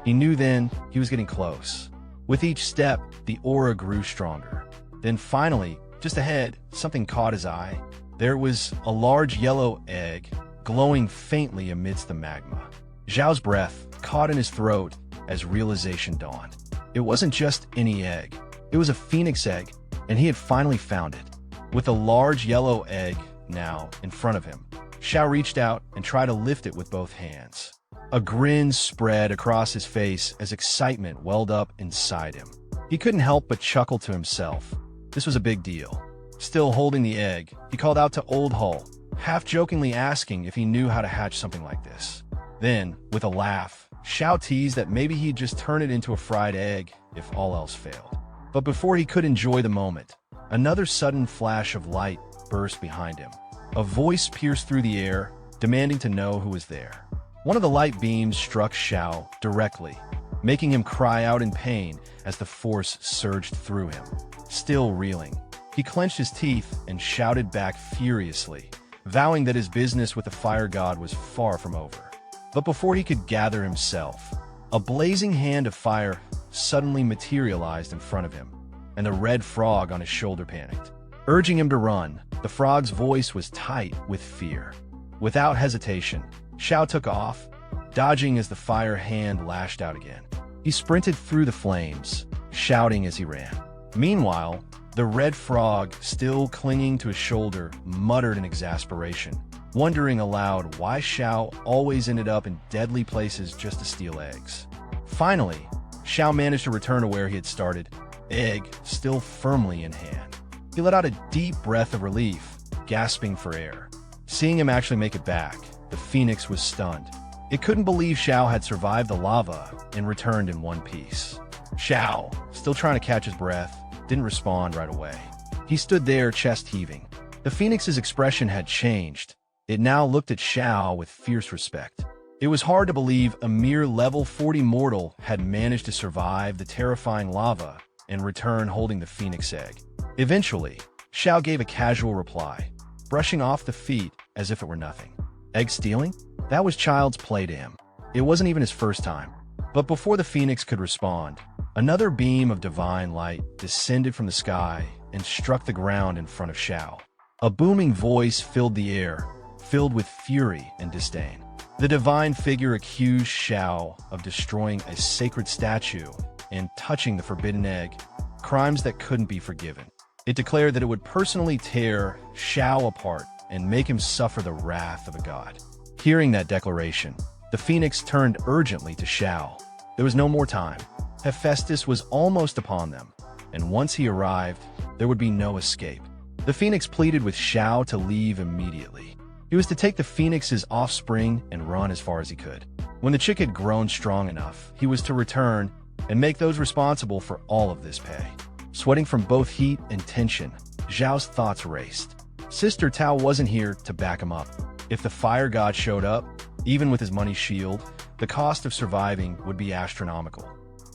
He knew then he was getting close. With each step, the aura grew stronger. Then finally, just ahead, something caught his eye. There was a large yellow egg, glowing faintly amidst the magma. Xiao's breath caught in his throat as realization dawned. It wasn't just any egg. It was a phoenix egg, and he had finally found it. With a large yellow egg now in front of him, Xiao reached out and tried to lift it with both hands. A grin spread across his face as excitement welled up inside him. He couldn't help but chuckle to himself. This was a big deal. Still holding the egg, he called out to Old Hull, half-jokingly asking if he knew how to hatch something like this. Then, with a laugh, Xiao teased that maybe he'd just turn it into a fried egg if all else failed. But before he could enjoy the moment, another sudden flash of light burst behind him. A voice pierced through the air, demanding to know who was there. One of the light beams struck Xiao directly, making him cry out in pain as the force surged through him. Still reeling, he clenched his teeth and shouted back furiously, vowing that his business with the fire god was far from over. But before he could gather himself, a blazing hand of fire suddenly materialized in front of him, and the red frog on his shoulder panicked. Urging him to run, the frog's voice was tight with fear. Without hesitation, Xiao took off, dodging as the fire hand lashed out again. He sprinted through the flames, shouting as he ran. Meanwhile, the red frog, still clinging to his shoulder, muttered in exasperation, wondering aloud why Xiao always ended up in deadly places just to steal eggs. Finally, Xiao managed to return to where he had started, egg still firmly in hand. He let out a deep breath of relief, gasping for air. Seeing him actually make it back, the phoenix was stunned. It couldn't believe Xiao had survived the lava and returned in one piece. Xiao, still trying to catch his breath, didn't respond right away. He stood there, chest heaving. The phoenix's expression had changed. It now looked at Xiao with fierce respect. It was hard to believe a mere level 40 mortal had managed to survive the terrifying lava and return holding the phoenix egg. Eventually, Xiao gave a casual reply, brushing off the feet as if it were nothing. Egg stealing? That was child's play to him. It wasn't even his first time. But before the phoenix could respond, another beam of divine light descended from the sky and struck the ground in front of Xiao. A booming voice filled the air, filled with fury and disdain. The divine figure accused Xiao of destroying a sacred statue and touching the forbidden egg, crimes that couldn't be forgiven. It declared that it would personally tear Xiao apart and make him suffer the wrath of a god. Hearing that declaration, the phoenix turned urgently to Xiao. There was no more time. Hephaestus was almost upon them, and once he arrived, there would be no escape. The phoenix pleaded with Xiao to leave immediately. He was to take the phoenix's offspring and run as far as he could. When the chick had grown strong enough, he was to return and make those responsible for all of this pay. Sweating from both heat and tension, Xiao's thoughts raced. Sister Tao wasn't here to back him up. If the fire god showed up, even with his money shield, the cost of surviving would be astronomical.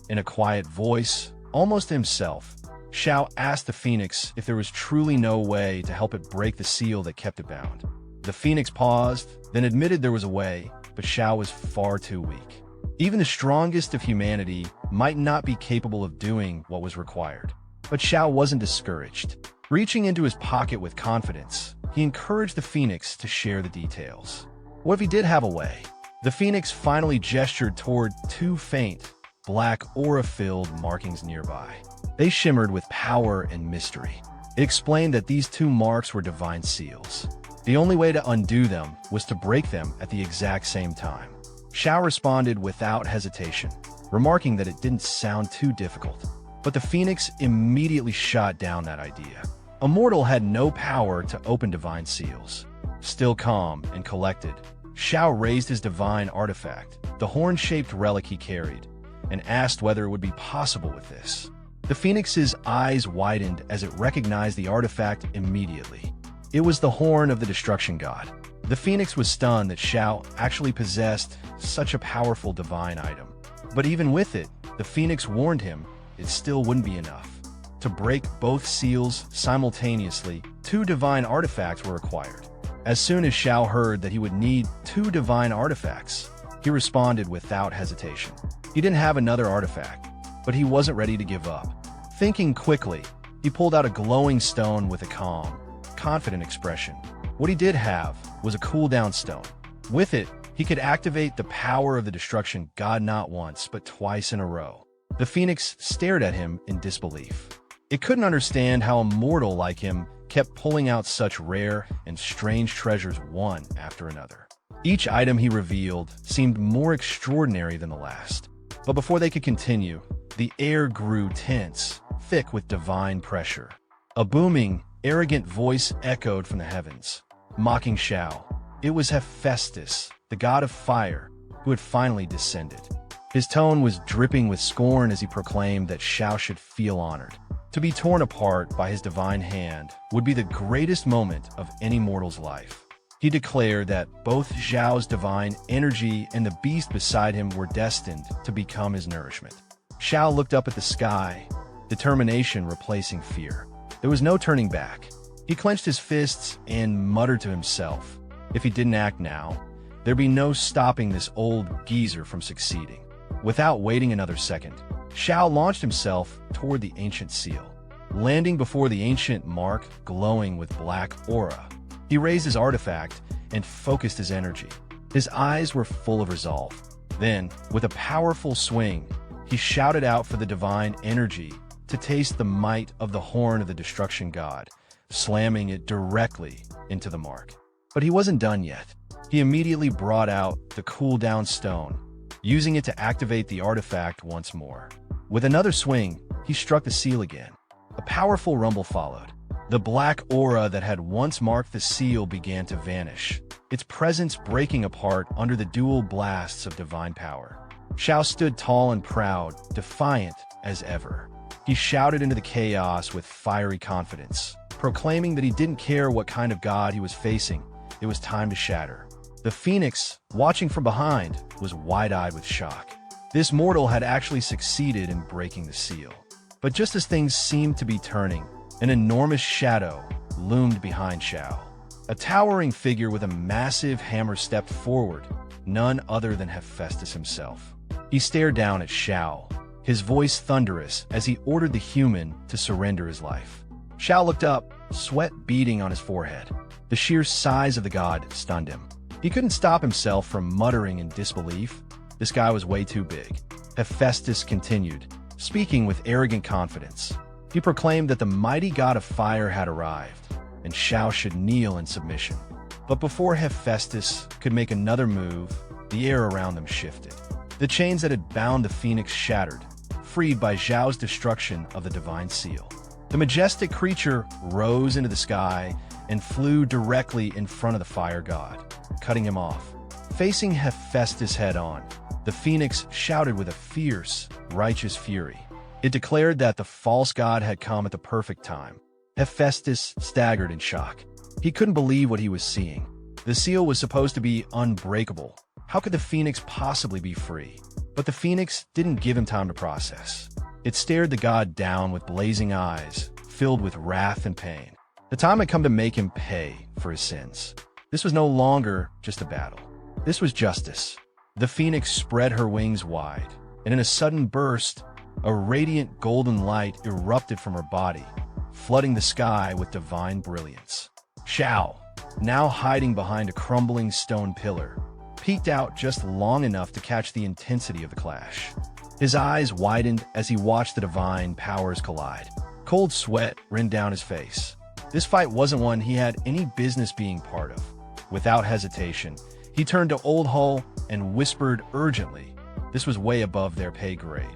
In a quiet voice, almost to himself, Xiao asked the phoenix if there was truly no way to help it break the seal that kept it bound. The phoenix paused, then admitted there was a way, but Xiao was far too weak. Even the strongest of humanity might not be capable of doing what was required. But Xiao wasn't discouraged. Reaching into his pocket with confidence, he encouraged the phoenix to share the details. What if he did have a way? The phoenix finally gestured toward two faint, black aura-filled markings nearby. They shimmered with power and mystery. It explained that these two marks were divine seals. The only way to undo them was to break them at the exact same time. Xiao responded without hesitation, remarking that it didn't sound too difficult. But the phoenix immediately shot down that idea. A mortal had no power to open divine seals. Still calm and collected, Xiao raised his divine artifact, the horn-shaped relic he carried, and asked whether it would be possible with this. The phoenix's eyes widened as it recognized the artifact immediately. It was the horn of the destruction god. The phoenix was stunned that Xiao actually possessed such a powerful divine item. But even with it, the phoenix warned him it still wouldn't be enough. To break both seals simultaneously, 2 divine artifacts were required. As soon as Xiao heard that he would need 2 divine artifacts, he responded without hesitation. He didn't have another artifact, but he wasn't ready to give up. Thinking quickly, he pulled out a glowing stone with a calm, confident expression. What he did have was a cooldown stone. With it, he could activate the power of the destruction god not once, but twice in a row. The phoenix stared at him in disbelief. It couldn't understand how a mortal like him kept pulling out such rare and strange treasures one after another. Each item he revealed seemed more extraordinary than the last. But before they could continue, the air grew tense, thick with divine pressure. A booming, arrogant voice echoed from the heavens, mocking Xiao. It was Hephaestus, the god of fire, who had finally descended. His tone was dripping with scorn as he proclaimed that Xiao should feel honored. To be torn apart by his divine hand would be the greatest moment of any mortal's life. He declared that both Xiao's divine energy and the beast beside him were destined to become his nourishment. Xiao looked up at the sky, determination replacing fear. There was no turning back. He clenched his fists and muttered to himself, if he didn't act now, there'd be no stopping this old geezer from succeeding. Without waiting another second, Xiao launched himself toward the ancient seal, landing before the ancient mark glowing with black aura. He raised his artifact and focused his energy. His eyes were full of resolve. Then, with a powerful swing, he shouted out for the divine energy to taste the might of the horn of the destruction god, slamming it directly into the mark. But he wasn't done yet. He immediately brought out the cooldown stone, using it to activate the artifact once more. With another swing, he struck the seal again. A powerful rumble followed. The black aura that had once marked the seal began to vanish, its presence breaking apart under the dual blasts of divine power. Xiao stood tall and proud, defiant as ever. He shouted into the chaos with fiery confidence, proclaiming that he didn't care what kind of god he was facing. It was time to shatter. The phoenix, watching from behind, was wide-eyed with shock. This mortal had actually succeeded in breaking the seal. But just as things seemed to be turning, an enormous shadow loomed behind Xiao. A towering figure with a massive hammer stepped forward, none other than Hephaestus himself. He stared down at Xiao, his voice thunderous as he ordered the human to surrender his life. Xiao looked up, sweat beading on his forehead. The sheer size of the god stunned him. He couldn't stop himself from muttering in disbelief. This guy was way too big. Hephaestus continued, speaking with arrogant confidence. He proclaimed that the mighty god of fire had arrived, and Xiao should kneel in submission. But before Hephaestus could make another move, the air around them shifted. The chains that had bound the phoenix shattered, freed by Xiao's destruction of the divine seal. The majestic creature rose into the sky and flew directly in front of the fire god, cutting him off. Facing Hephaestus head-on, the phoenix shouted with a fierce, righteous fury. It declared that the false god had come at the perfect time. Hephaestus staggered in shock. He couldn't believe what he was seeing. The seal was supposed to be unbreakable. How could the phoenix possibly be free? But the phoenix didn't give him time to process. It stared the god down with blazing eyes, filled with wrath and pain. The time had come to make him pay for his sins. This was no longer just a battle. This was justice. The phoenix spread her wings wide, and in a sudden burst, a radiant golden light erupted from her body, flooding the sky with divine brilliance. Xiao, now hiding behind a crumbling stone pillar, peeked out just long enough to catch the intensity of the clash. His eyes widened as he watched the divine powers collide. Cold sweat ran down his face. This fight wasn't one he had any business being part of. Without hesitation, He turned to Old Hull and whispered urgently. This was way above their pay grade.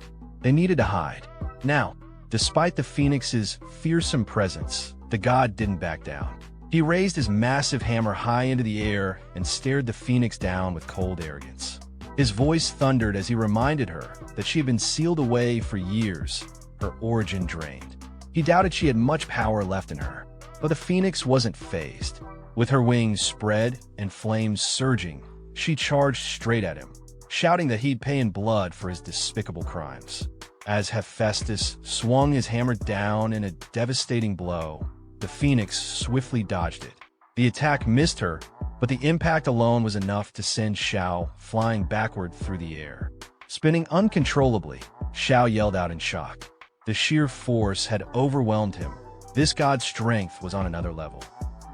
They needed to hide. Now, despite the Phoenix's fearsome presence, the god didn't back down. He raised his massive hammer high into the air and stared the Phoenix down with cold arrogance. His voice thundered as he reminded her that she had been sealed away for years, her origin drained. He doubted she had much power left in her, but the Phoenix wasn't fazed. With her wings spread and flames surging, she charged straight at him, shouting that he'd pay in blood for his despicable crimes. As Hephaestus swung his hammer down in a devastating blow, the Phoenix swiftly dodged it. The attack missed her, but the impact alone was enough to send Xiao flying backward through the air. Spinning uncontrollably, Xiao yelled out in shock. The sheer force had overwhelmed him. This god's strength was on another level.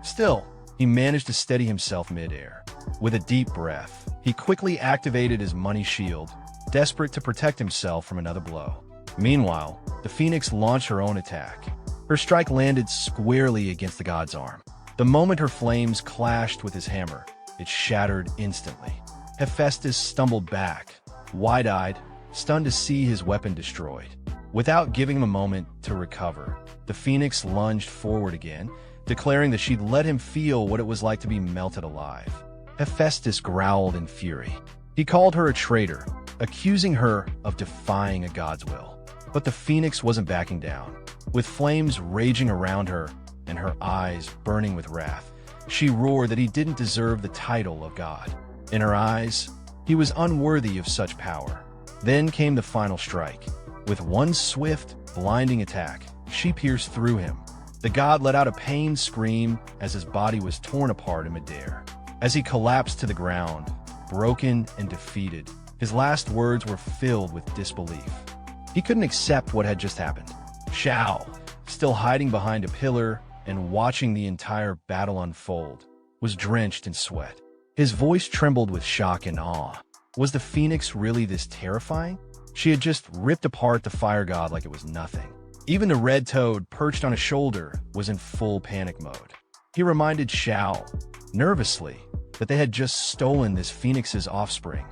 Still, he managed to steady himself mid-air. With a deep breath, he quickly activated his money shield, desperate to protect himself from another blow. Meanwhile, the Phoenix launched her own attack. Her strike landed squarely against the god's arm. The moment her flames clashed with his hammer, it shattered instantly. Hephaestus stumbled back, wide-eyed, stunned to see his weapon destroyed. Without giving him a moment to recover, the Phoenix lunged forward again, declaring that she'd let him feel what it was like to be melted alive. Hephaestus growled in fury. He called her a traitor, accusing her of defying a god's will. But the Phoenix wasn't backing down. With flames raging around her and her eyes burning with wrath, she roared that he didn't deserve the title of god. In her eyes, he was unworthy of such power. Then came the final strike. With one swift, blinding attack, she pierced through him. The god let out a pained scream as his body was torn apart in midair. As he collapsed to the ground, broken and defeated, his last words were filled with disbelief. He couldn't accept what had just happened. Xiao, still hiding behind a pillar and watching the entire battle unfold, was drenched in sweat. His voice trembled with shock and awe. Was the Phoenix really this terrifying? She had just ripped apart the fire god like it was nothing. Even the red toad perched on his shoulder was in full panic mode. He reminded Xiao, nervously, that they had just stolen this Phoenix's offspring.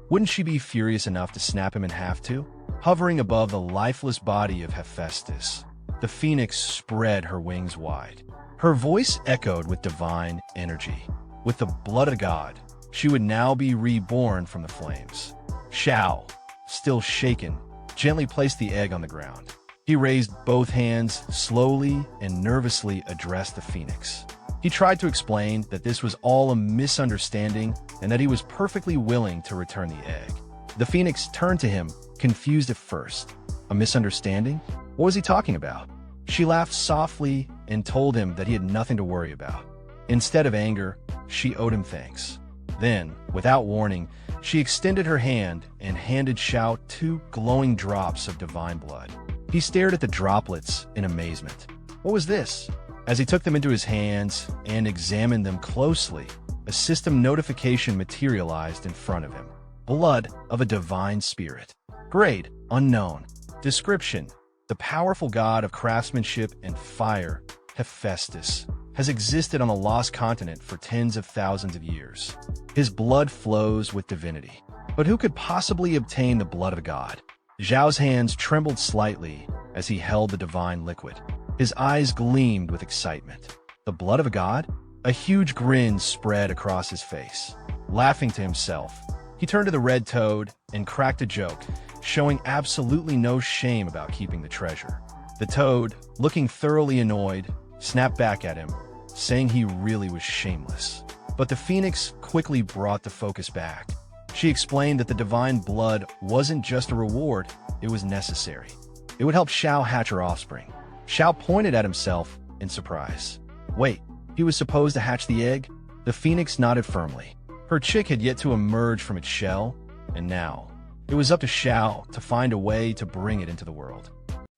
Wouldn't she be furious enough to snap him in half too? Hovering above the lifeless body of Hephaestus, the Phoenix spread her wings wide. Her voice echoed with divine energy. With the blood of God, she would now be reborn from the flames. Xiao, still shaken, gently placed the egg on the ground. He raised both hands, slowly and nervously addressed the Phoenix. He tried to explain that this was all a misunderstanding and that he was perfectly willing to return the egg. The Phoenix turned to him, confused at first. A misunderstanding? What was he talking about? She laughed softly and told him that he had nothing to worry about. Instead of anger, she owed him thanks. Then, without warning, she extended her hand and handed Xiao 2 glowing drops of divine blood. He stared at the droplets in amazement. What was this? As he took them into his hands and examined them closely, a system notification materialized in front of him. Blood of a divine spirit. Grade, unknown. Description: the powerful god of craftsmanship and fire, Hephaestus, has existed on the lost continent for tens of thousands of years. His blood flows with divinity. But who could possibly obtain the blood of a god? Xiao's hands trembled slightly as he held the divine liquid. His eyes gleamed with excitement. The blood of a god? A huge grin spread across his face. Laughing to himself, he turned to the red toad and cracked a joke, showing absolutely no shame about keeping the treasure. The toad, looking thoroughly annoyed, snapped back at him, saying he really was shameless. But the Phoenix quickly brought the focus back. She explained that the divine blood wasn't just a reward, it was necessary. It would help Xiao hatch her offspring. Xiao pointed at himself in surprise. Wait, he was supposed to hatch the egg? The Phoenix nodded firmly. Her chick had yet to emerge from its shell, and now it was up to Xiao to find a way to bring it into the world.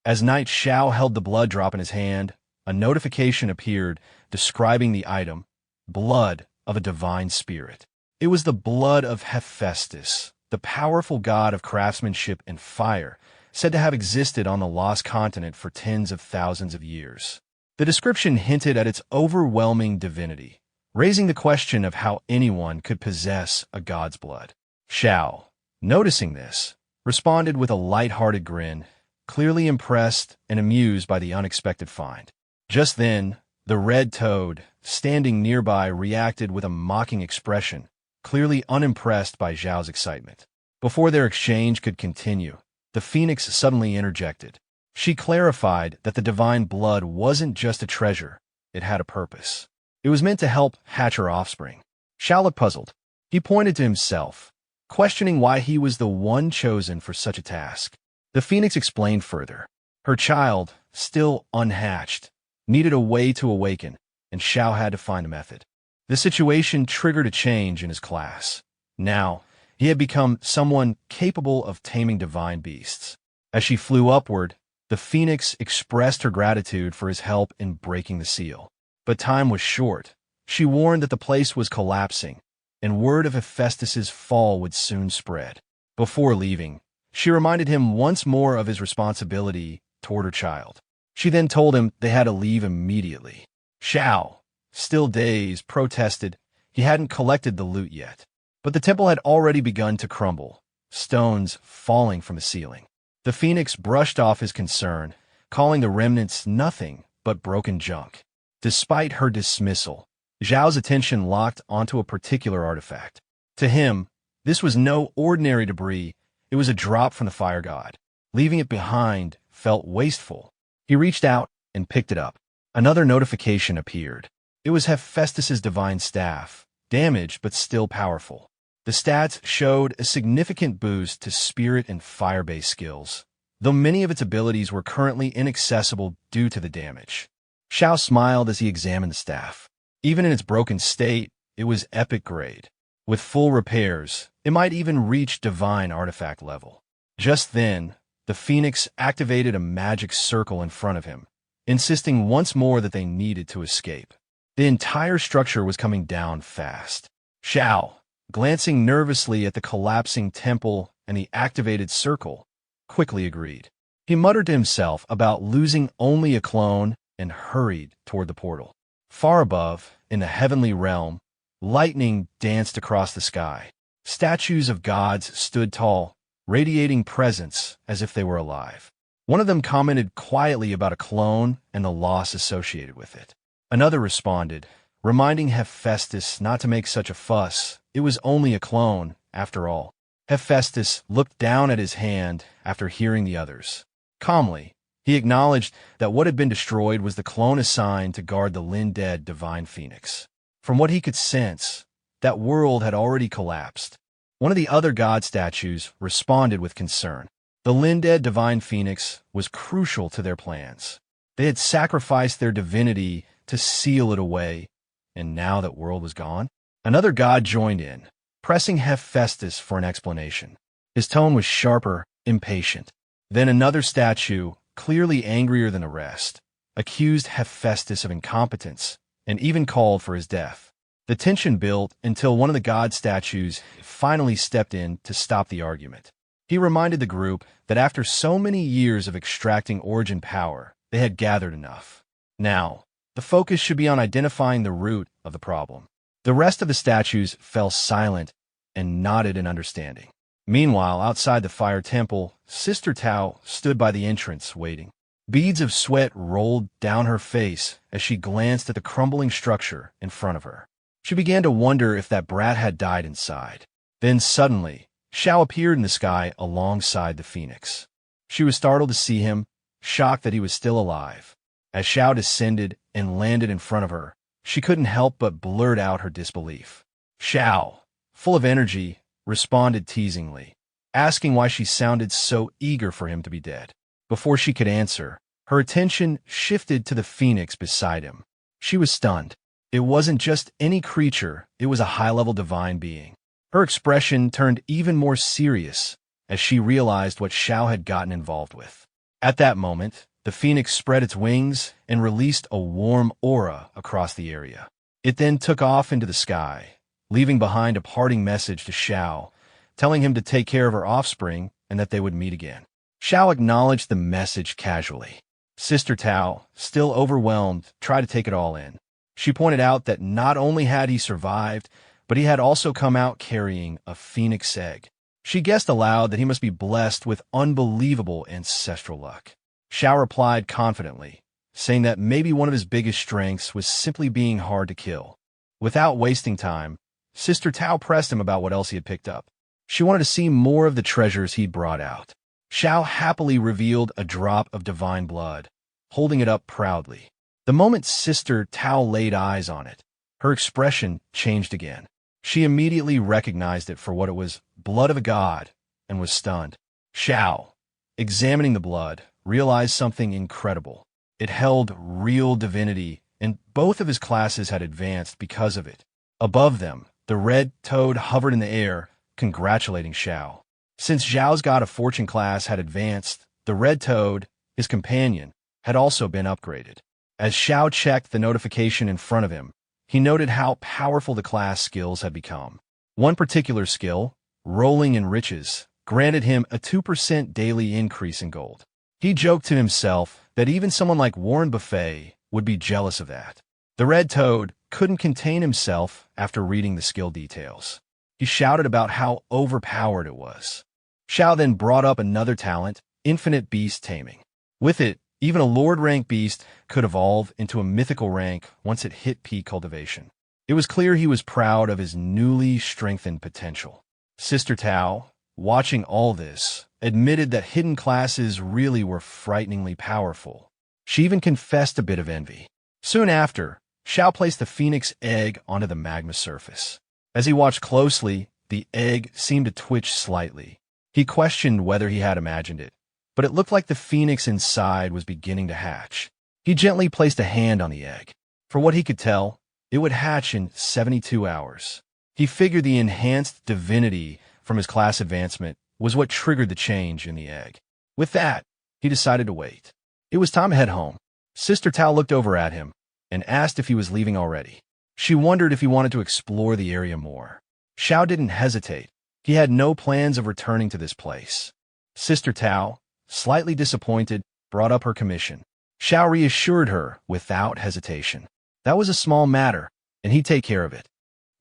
As Night Xiao held the blood drop in his hand, a notification appeared describing the item, blood of a divine spirit. It was the blood of Hephaestus, the powerful god of craftsmanship and fire, said to have existed on the lost continent for tens of thousands of years. The description hinted at its overwhelming divinity. raising the question of how anyone could possess a god's blood. Xiao, noticing this, responded with a light-hearted grin, clearly impressed and amused by the unexpected find. Just then, the red toad, standing nearby, reacted with a mocking expression, clearly unimpressed by Xiao's excitement. Before their exchange could continue, the phoenix suddenly interjected. She clarified that the divine blood wasn't just a treasure, it had a purpose. It was meant to help hatch her offspring. Xiao looked puzzled. He pointed to himself, questioning why he was the one chosen for such a task. The phoenix explained further. Her child, still unhatched, needed a way to awaken, and Xiao had to find a method. The situation triggered a change in his class. Now, he had become someone capable of taming divine beasts. As she flew upward, the phoenix expressed her gratitude for his help in breaking the seal. But time was short. She warned that the place was collapsing, and word of Hephaestus's fall would soon spread. Before leaving, she reminded him once more of his responsibility toward her child. She then told him they had to leave immediately. Xiao, still dazed, protested he hadn't collected the loot yet. But the temple had already begun to crumble, stones falling from the ceiling. The phoenix brushed off his concern, calling the remnants nothing but broken junk. Despite her dismissal, Zhao's attention locked onto a particular artifact. To him, this was no ordinary debris, it was a drop from the fire god. Leaving it behind felt wasteful. He reached out and picked it up. Another notification appeared. It was Hephaestus's divine staff, damaged but still powerful. The stats showed a significant boost to spirit and fire-based skills, though many of its abilities were currently inaccessible due to the damage. Xiao smiled as he examined the staff. Even in its broken state, it was epic grade. With full repairs, it might even reach divine artifact level. Just then, the phoenix activated a magic circle in front of him, insisting once more that they needed to escape. The entire structure was coming down fast. Xiao, glancing nervously at the collapsing temple and the activated circle, quickly agreed. He muttered to himself about losing only a clone and hurried toward the portal. Far above, in the heavenly realm, lightning danced across the sky. Statues of gods stood tall, radiating presence as if they were alive. One of them commented quietly about a clone and the loss associated with it. Another responded, reminding Hephaestus not to make such a fuss. It was only a clone, after all. Hephaestus looked down at his hand after hearing the others. Calmly, he acknowledged that what had been destroyed was the clone assigned to guard the Lin-dead divine phoenix. From what he could sense, that world had already collapsed. One of the other god statues responded with concern. The Lin-dead divine phoenix was crucial to their plans. They had sacrificed their divinity to seal it away, and now that world was gone? Another god joined in, pressing Hephaestus for an explanation. His tone was sharper, impatient. Then another statue, clearly angrier than the rest, accused Hephaestus of incompetence and even called for his death. The tension built until one of the god statues finally stepped in to stop the argument. He reminded the group that after so many years of extracting origin power, they had gathered enough. Now, the focus should be on identifying the root of the problem. The rest of the statues fell silent and nodded in understanding. Meanwhile, outside the fire temple, Sister Tao stood by the entrance, waiting. Beads of sweat rolled down her face as she glanced at the crumbling structure in front of her. She began to wonder if that brat had died inside. Then suddenly, Xiao appeared in the sky alongside the phoenix. She was startled to see him, shocked that he was still alive. As Xiao descended and landed in front of her, she couldn't help but blurt out her disbelief. Xiao, full of energy, responded teasingly, asking why she sounded so eager for him to be dead. Before she could answer, her attention shifted to the phoenix beside him. She was stunned. It wasn't just any creature, it was a high-level divine being. Her expression turned even more serious as she realized what Xiao had gotten involved with. At that moment, the phoenix spread its wings and released a warm aura across the area. It then took off into the sky, leaving behind a parting message to Xiao, telling him to take care of her offspring and that they would meet again. Xiao acknowledged the message casually. Sister Tao, still overwhelmed, tried to take it all in. She pointed out that not only had he survived, but he had also come out carrying a phoenix egg. She guessed aloud that he must be blessed with unbelievable ancestral luck. Xiao replied confidently, saying that maybe one of his biggest strengths was simply being hard to kill. Without wasting time, Sister Tao pressed him about what else he had picked up. She wanted to see more of the treasures he'd brought out. Xiao happily revealed a drop of divine blood, holding it up proudly. The moment Sister Tao laid eyes on it, her expression changed again. She immediately recognized it for what it was, blood of a god, and was stunned. Xiao, examining the blood, realized something incredible. It held real divinity, and both of his classes had advanced because of it. Above them, the red toad hovered in the air, congratulating Xiao. Since Xiao's God of Fortune class had advanced, the red toad, his companion, had also been upgraded. As Xiao checked the notification in front of him, he noted how powerful the class skills had become. One particular skill, Rolling in Riches, granted him a 2% daily increase in gold. He joked to himself that even someone like Warren Buffett would be jealous of that. The red toad couldn't contain himself after reading the skill details. He shouted about how overpowered it was. Xiao then brought up another talent, Infinite Beast Taming. With it, even a Lord rank beast could evolve into a mythical rank once it hit peak cultivation. It was clear he was proud of his newly strengthened potential. Sister Tao, watching all this, admitted that hidden classes really were frighteningly powerful. She even confessed a bit of envy. Soon after, Xiao placed the phoenix egg onto the magma surface. As he watched closely, the egg seemed to twitch slightly. He questioned whether he had imagined it, but it looked like the phoenix inside was beginning to hatch. He gently placed a hand on the egg. For what he could tell, it would hatch in 72 hours. He figured the enhanced divinity from his class advancement was what triggered the change in the egg. With that, he decided to wait. It was time to head home. Sister Tao looked over at him and asked if he was leaving already. She wondered if he wanted to explore the area more. Xiao didn't hesitate. He had no plans of returning to this place. Sister Tao, slightly disappointed, brought up her commission. Xiao reassured her without hesitation. That was a small matter, and he'd take care of it.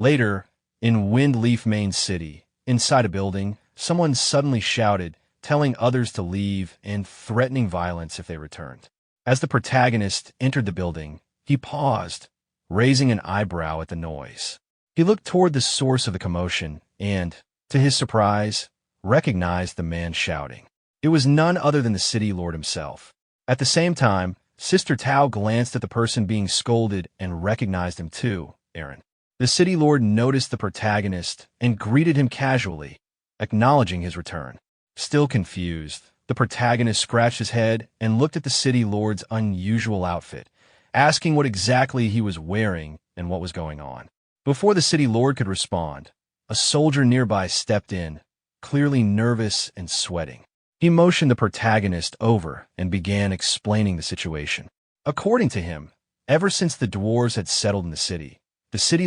Later, in Windleaf Main City, inside a building, someone suddenly shouted, telling others to leave and threatening violence if they returned. As the protagonist entered the building, he paused, raising an eyebrow at the noise. He looked toward the source of the commotion and, to his surprise, recognized the man shouting. It was none other than the city lord himself. At the same time, Sister Tao glanced at the person being scolded and recognized him too, Aaron. The city lord noticed the protagonist and greeted him casually, acknowledging his return. Still confused, the protagonist scratched his head and looked at the city lord's unusual outfit, asking what exactly he was wearing and what was going on. Before the city lord could respond, a soldier nearby stepped in, clearly nervous and sweating. He motioned the protagonist over and began explaining the situation. According to him, ever since the dwarves had settled in the city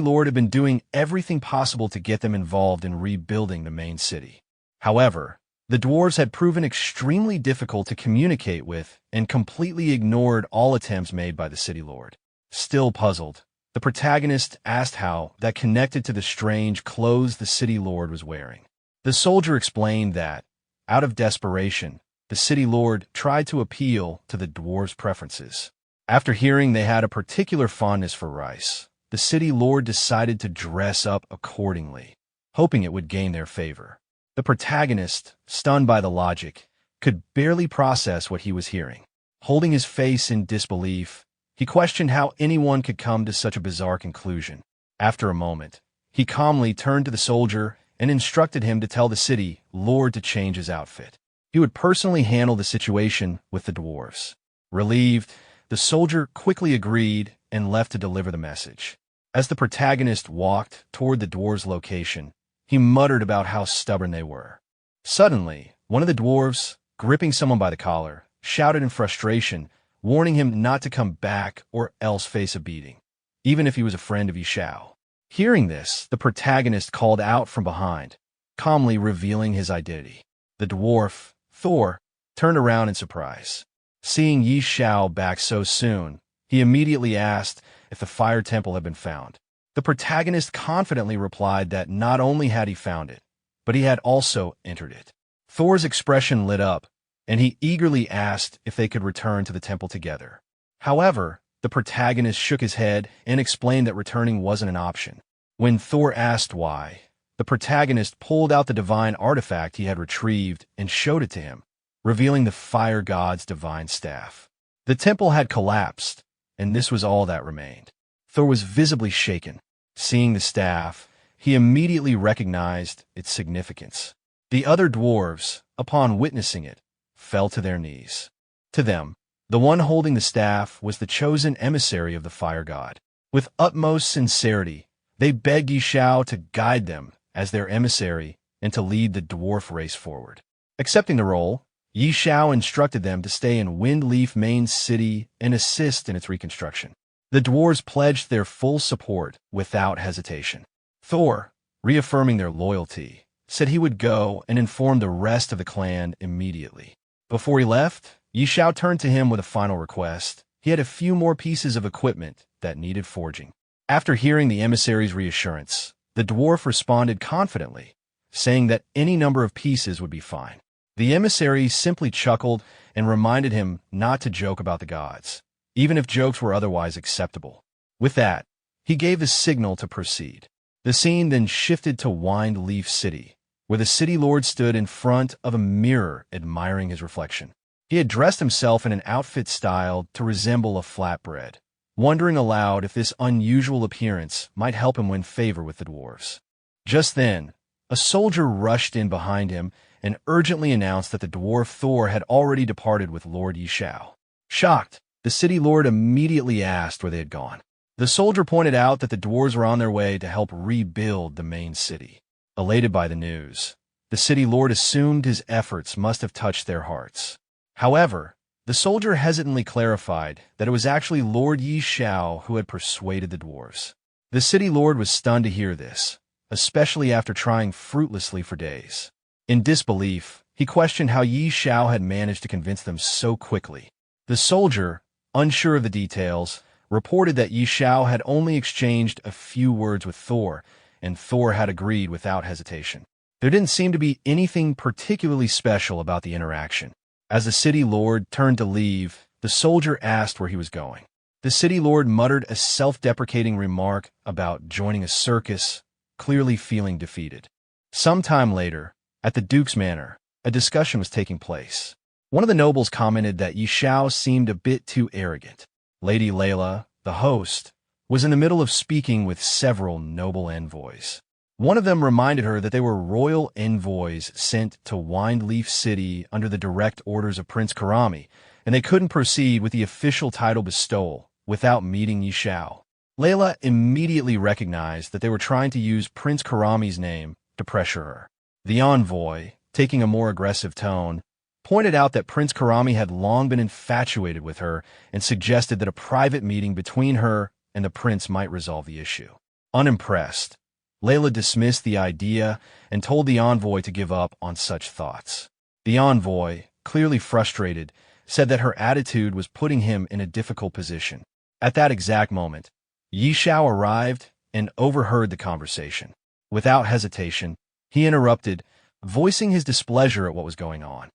lord had been doing everything possible to get them involved in rebuilding the main city. However, the dwarves had proven extremely difficult to communicate with and completely ignored all attempts made by the city lord. Still puzzled, the protagonist asked how that connected to the strange clothes the city lord was wearing. The soldier explained that, out of desperation, the city lord tried to appeal to the dwarves' preferences. After hearing they had a particular fondness for rice, the city lord decided to dress up accordingly, hoping it would gain their favor. The protagonist, stunned by the logic, could barely process what he was hearing. Holding his face in disbelief, he questioned how anyone could come to such a bizarre conclusion. After a moment, he calmly turned to the soldier and instructed him to tell the city lord to change his outfit. He would personally handle the situation with the dwarves. Relieved, the soldier quickly agreed and left to deliver the message. As the protagonist walked toward the dwarves' location, he muttered about how stubborn they were. Suddenly, one of the dwarves, gripping someone by the collar, shouted in frustration, warning him not to come back or else face a beating, even if he was a friend of Xiao. Hearing this, the protagonist called out from behind, calmly revealing his identity. The dwarf, Thor, turned around in surprise. Seeing Xiao back so soon, He immediately asked if the fire temple had been found. The protagonist confidently replied that not only had he found it, but he had also entered it. Thor's expression lit up, and he eagerly asked if they could return to the temple together. However, the protagonist shook his head and explained that returning wasn't an option. When Thor asked why, the protagonist pulled out the divine artifact he had retrieved and showed it to him, revealing the fire god's divine staff. The temple had collapsed, and this was all that remained. Thor was visibly shaken. Seeing the staff, he immediately recognized its significance. The other dwarves, upon witnessing it, fell to their knees. To them, the one holding the staff was the chosen emissary of the fire god. With utmost sincerity, they begged Xiao to guide them as their emissary and to lead the dwarf race forward. Accepting the role, Xiao instructed them to stay in Windleaf Main City and assist in its reconstruction. The dwarves pledged their full support without hesitation. Thor, reaffirming their loyalty, said he would go and inform the rest of the clan immediately. Before he left, Xiao turned to him with a final request. He had a few more pieces of equipment that needed forging. After hearing the emissary's reassurance, the dwarf responded confidently, saying that any number of pieces would be fine. The emissary simply chuckled and reminded him not to joke about the gods, even if jokes were otherwise acceptable. With that, he gave the signal to proceed. The scene then shifted to Windleaf City, where the city lord stood in front of a mirror admiring his reflection. He had dressed himself in an outfit styled to resemble a flatbread, wondering aloud if this unusual appearance might help him win favor with the dwarves. Just then, a soldier rushed in behind him and urgently announced that the dwarf Thor had already departed with Lord Xiao. Shocked, the city lord immediately asked where they had gone. The soldier pointed out that the dwarves were on their way to help rebuild the main city. Elated by the news, the city lord assumed his efforts must have touched their hearts. However, the soldier hesitantly clarified that it was actually Lord Xiao who had persuaded the dwarves. The city lord was stunned to hear this, especially after trying fruitlessly for days. In disbelief, he questioned how Xiao had managed to convince them so quickly. The soldier, unsure of the details, reported that Xiao had only exchanged a few words with Thor, and Thor had agreed without hesitation. There didn't seem to be anything particularly special about the interaction. As the city lord turned to leave, the soldier asked where he was going. The city lord muttered a self-deprecating remark about joining a circus, clearly feeling defeated. Sometime later, at the Duke's Manor, a discussion was taking place. One of the nobles commented that Xiao seemed a bit too arrogant. Lady Layla, the host, was in the middle of speaking with several noble envoys. One of them reminded her that they were royal envoys sent to Windleaf City under the direct orders of Prince Karami, and they couldn't proceed with the official title bestowal without meeting Xiao. Layla immediately recognized that they were trying to use Prince Karami's name to pressure her. The envoy, taking a more aggressive tone, pointed out that Prince Karami had long been infatuated with her and suggested that a private meeting between her and the prince might resolve the issue. Unimpressed, Layla dismissed the idea and told the envoy to give up on such thoughts. The envoy, clearly frustrated, said that her attitude was putting him in a difficult position. At that exact moment, Xiao arrived and overheard the conversation. Without hesitation, he interrupted, voicing his displeasure at what was going on.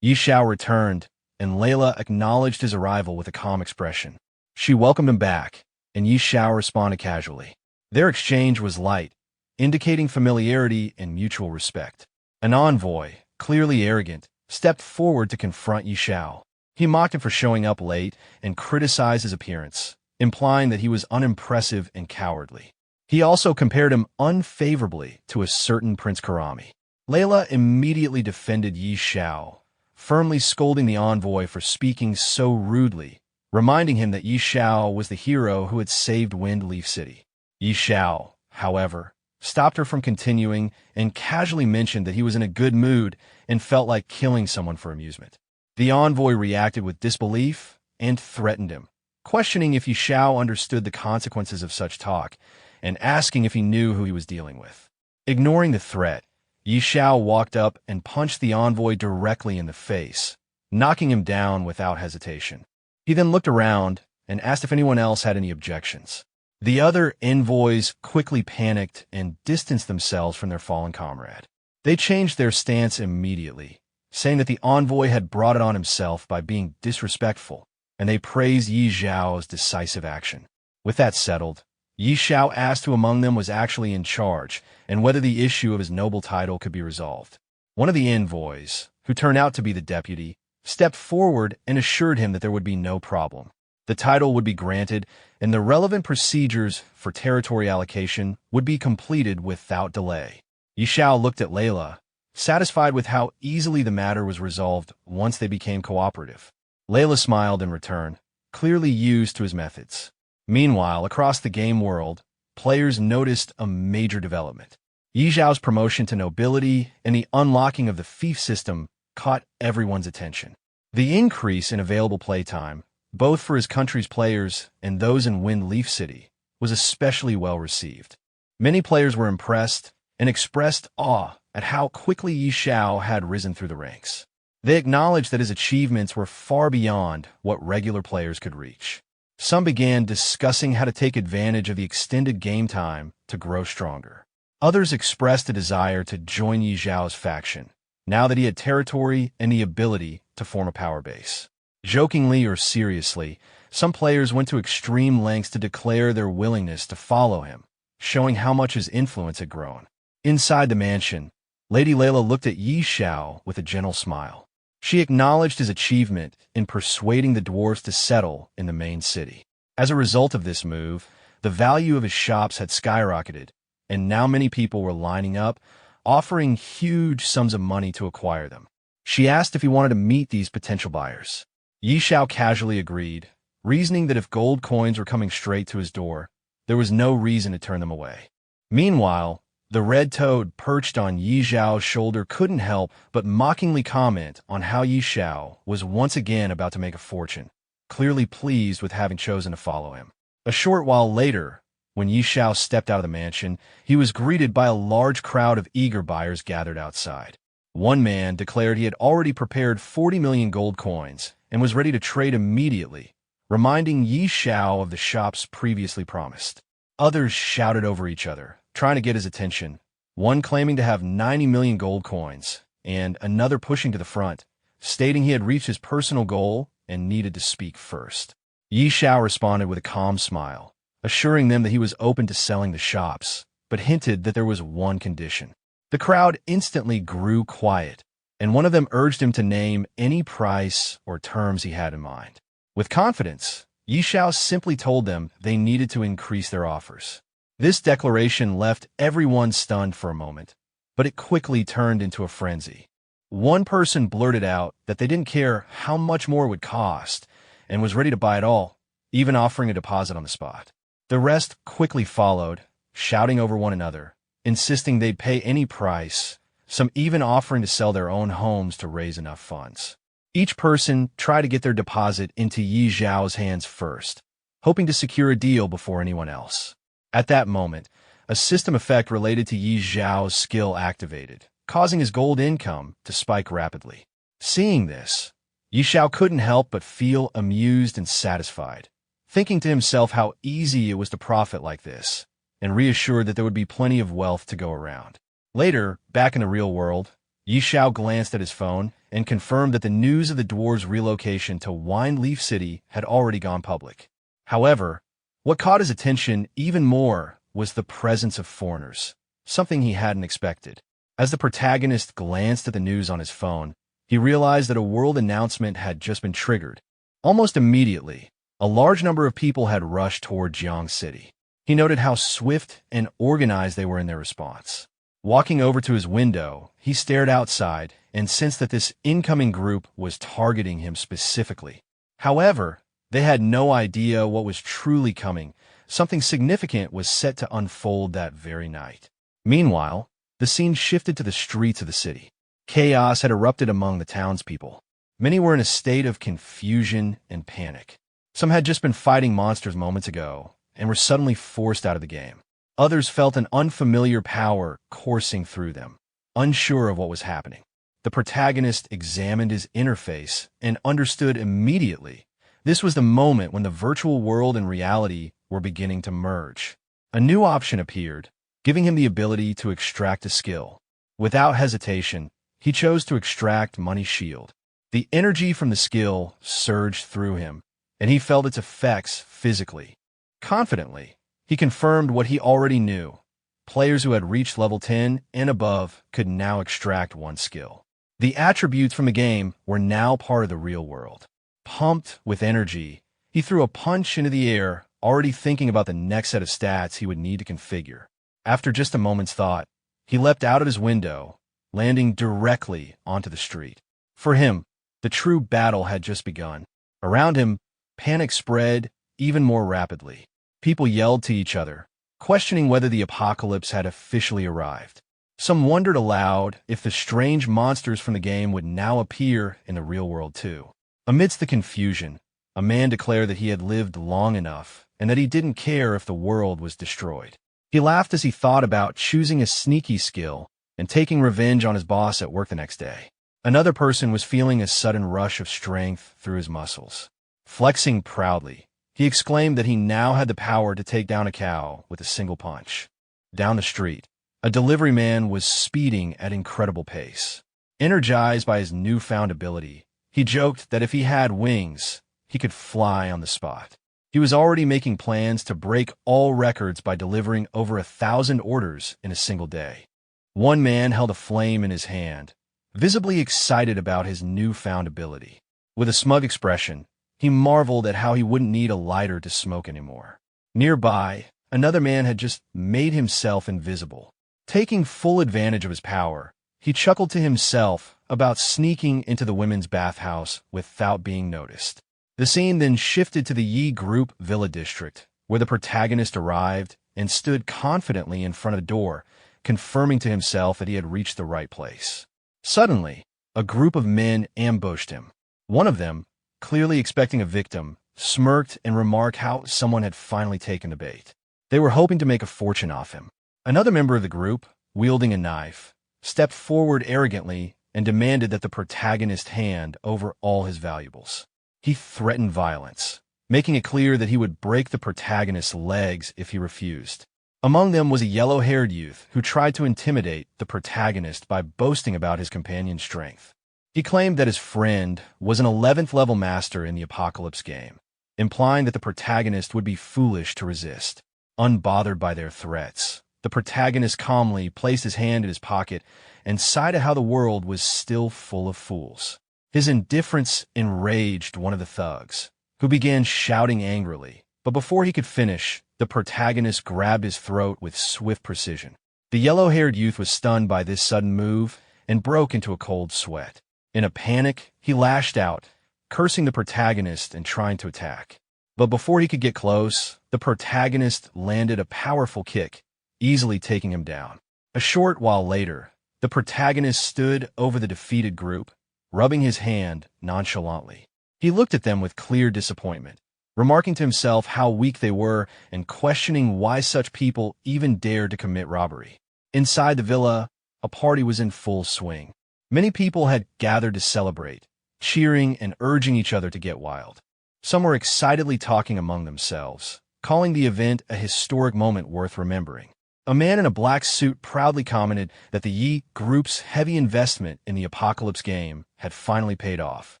Xiao returned, and Layla acknowledged his arrival with a calm expression. She welcomed him back, and Xiao responded casually. Their exchange was light, indicating familiarity and mutual respect. An envoy, clearly arrogant, stepped forward to confront Xiao. He mocked him for showing up late and criticized his appearance, implying that he was unimpressive and cowardly. He also compared him unfavorably to a certain Prince Karami. Layla immediately defended Xiao, firmly scolding the envoy for speaking so rudely, reminding him that Xiao was the hero who had saved Windleaf City. Xiao, however, stopped her from continuing and casually mentioned that he was in a good mood and felt like killing someone for amusement. The envoy reacted with disbelief and threatened him, questioning if Xiao understood the consequences of such talk and asking if he knew who he was dealing with. Ignoring the threat, Xiao walked up and punched the envoy directly in the face, knocking him down without hesitation. He then looked around and asked if anyone else had any objections. The other envoys quickly panicked and distanced themselves from their fallen comrade. They changed their stance immediately, saying that the envoy had brought it on himself by being disrespectful, and they praised Yi Xiao's decisive action. With that settled, Yi Xiao asked who among them was actually in charge and whether the issue of his noble title could be resolved. One of the envoys, who turned out to be the deputy, stepped forward and assured him that there would be no problem. The title would be granted, and the relevant procedures for territory allocation would be completed without delay. Yi Xiao looked at Layla, satisfied with how easily the matter was resolved once they became cooperative. Layla smiled in return, clearly used to his methods. Meanwhile, across the game world, players noticed a major development. Yi Xiao's promotion to nobility and the unlocking of the fief system caught everyone's attention. The increase in available playtime, both for his country's players and those in Wind Leaf City, was especially well received. Many players were impressed and expressed awe at how quickly Yi Xiao had risen through the ranks. They acknowledged that his achievements were far beyond what regular players could reach. Some began discussing how to take advantage of the extended game time to grow stronger. Others expressed a desire to join Yi Xiao's faction, now that he had territory and the ability to form a power base. Jokingly or seriously, some players went to extreme lengths to declare their willingness to follow him, showing how much his influence had grown. Inside the mansion, Lady Layla looked at Yi Xiao with a gentle smile. She acknowledged his achievement in persuading the dwarves to settle in the main city. As a result of this move, the value of his shops had skyrocketed, and now many people were lining up, offering huge sums of money to acquire them. She asked if he wanted to meet these potential buyers. Yi Xiao casually agreed, reasoning that if gold coins were coming straight to his door, there was no reason to turn them away. Meanwhile, the red toad perched on Yi Xiao's shoulder couldn't help but mockingly comment on how Yi Xiao was once again about to make a fortune, clearly pleased with having chosen to follow him. A short while later, when Yi Xiao stepped out of the mansion, he was greeted by a large crowd of eager buyers gathered outside. One man declared he had already prepared 40 million gold coins and was ready to trade immediately, reminding Yi Xiao of the shops previously promised. Others shouted over each other, trying to get his attention, one claiming to have 90 million gold coins, and another pushing to the front, stating he had reached his personal goal and needed to speak first. Yi Xiao responded with a calm smile, assuring them that he was open to selling the shops, but hinted that there was one condition. The crowd instantly grew quiet, and one of them urged him to name any price or terms he had in mind. With confidence, Yi Xiao simply told them they needed to increase their offers. This declaration left everyone stunned for a moment, but it quickly turned into a frenzy. One person blurted out that they didn't care how much more it would cost and was ready to buy it all, even offering a deposit on the spot. The rest quickly followed, shouting over one another, insisting they'd pay any price, some even offering to sell their own homes to raise enough funds. Each person tried to get their deposit into Yi Xiao's hands first, hoping to secure a deal before anyone else. At that moment, a system effect related to Yi Xiao's skill activated, causing his gold income to spike rapidly. Seeing this, Yi Xiao couldn't help but feel amused and satisfied, thinking to himself how easy it was to profit like this, and reassured that there would be plenty of wealth to go around. Later, back in the real world, Yi Xiao glanced at his phone and confirmed that the news of the dwarves' relocation to Wine Leaf City had already gone public. However, what caught his attention even more was the presence of foreigners, something he hadn't expected. As the protagonist glanced at the news on his phone, he realized that a world announcement had just been triggered. Almost immediately, a large number of people had rushed toward Jiang City. He noted how swift and organized they were in their response. Walking over to his window, he stared outside and sensed that this incoming group was targeting him specifically. However, they had no idea what was truly coming. Something significant was set to unfold that very night. Meanwhile, the scene shifted to the streets of the city. Chaos had erupted among the townspeople. Many were in a state of confusion and panic. Some had just been fighting monsters moments ago and were suddenly forced out of the game. Others felt an unfamiliar power coursing through them, unsure of what was happening. The protagonist examined his interface and understood immediately This was the moment when the virtual world and reality were beginning to merge. A new option appeared, giving him the ability to extract a skill. Without hesitation, he chose to extract Money's shield. The energy from the skill surged through him, and he felt its effects physically. Confidently, he confirmed what he already knew. Players who had reached level 10 and above could now extract one skill. The attributes from the game were now part of the real world. Pumped with energy, he threw a punch into the air, already thinking about the next set of stats he would need to configure. After just a moment's thought, he leapt out of his window, landing directly onto the street. For him, the true battle had just begun. Around him, panic spread even more rapidly. People yelled to each other, questioning whether the apocalypse had officially arrived. Some wondered aloud if the strange monsters from the game would now appear in the real world too. Amidst the confusion, a man declared that he had lived long enough and that he didn't care if the world was destroyed. He laughed as he thought about choosing a sneaky skill and taking revenge on his boss at work the next day. Another person was feeling a sudden rush of strength through his muscles. Flexing proudly, he exclaimed that he now had the power to take down a cow with a single punch. Down the street, a delivery man was speeding at incredible pace. Energized by his newfound ability, he joked that if he had wings, he could fly on the spot. He was already making plans to break all records by delivering over 1,000 orders in a single day. One man held a flame in his hand, visibly excited about his newfound ability. With a smug expression, he marveled at how he wouldn't need a lighter to smoke anymore. Nearby, another man had just made himself invisible. Taking full advantage of his power, he chuckled to himself about sneaking into the women's bathhouse without being noticed. The scene then shifted to the Yi Group Villa District, where the protagonist arrived and stood confidently in front of the door, confirming to himself that he had reached the right place. Suddenly, a group of men ambushed him. One of them, clearly expecting a victim, smirked and remarked how someone had finally taken the bait. They were hoping to make a fortune off him. Another member of the group, wielding a knife, stepped forward arrogantly and demanded that the protagonist hand over all his valuables. He threatened violence, making it clear that he would break the protagonist's legs if he refused. Among them was a yellow-haired youth who tried to intimidate the protagonist by boasting about his companion's strength. He claimed that his friend was an 11th level master in the Apocalypse game, implying that the protagonist would be foolish to resist. Unbothered by their threats, the protagonist calmly placed his hand in his pocket and sighed at how the world was still full of fools. His indifference enraged one of the thugs, who began shouting angrily, but before he could finish, the protagonist grabbed his throat with swift precision. The yellow-haired youth was stunned by this sudden move and broke into a cold sweat. In a panic, he lashed out, cursing the protagonist and trying to attack. But before he could get close, the protagonist landed a powerful kick, easily taking him down. A short while later, the protagonist stood over the defeated group, rubbing his hand nonchalantly. He looked at them with clear disappointment, remarking to himself how weak they were and questioning why such people even dared to commit robbery. Inside the villa, a party was in full swing. Many people had gathered to celebrate, cheering and urging each other to get wild. Some were excitedly talking among themselves, calling the event a historic moment worth remembering. A man in a black suit proudly commented that the Yi Group's heavy investment in the Apocalypse game had finally paid off.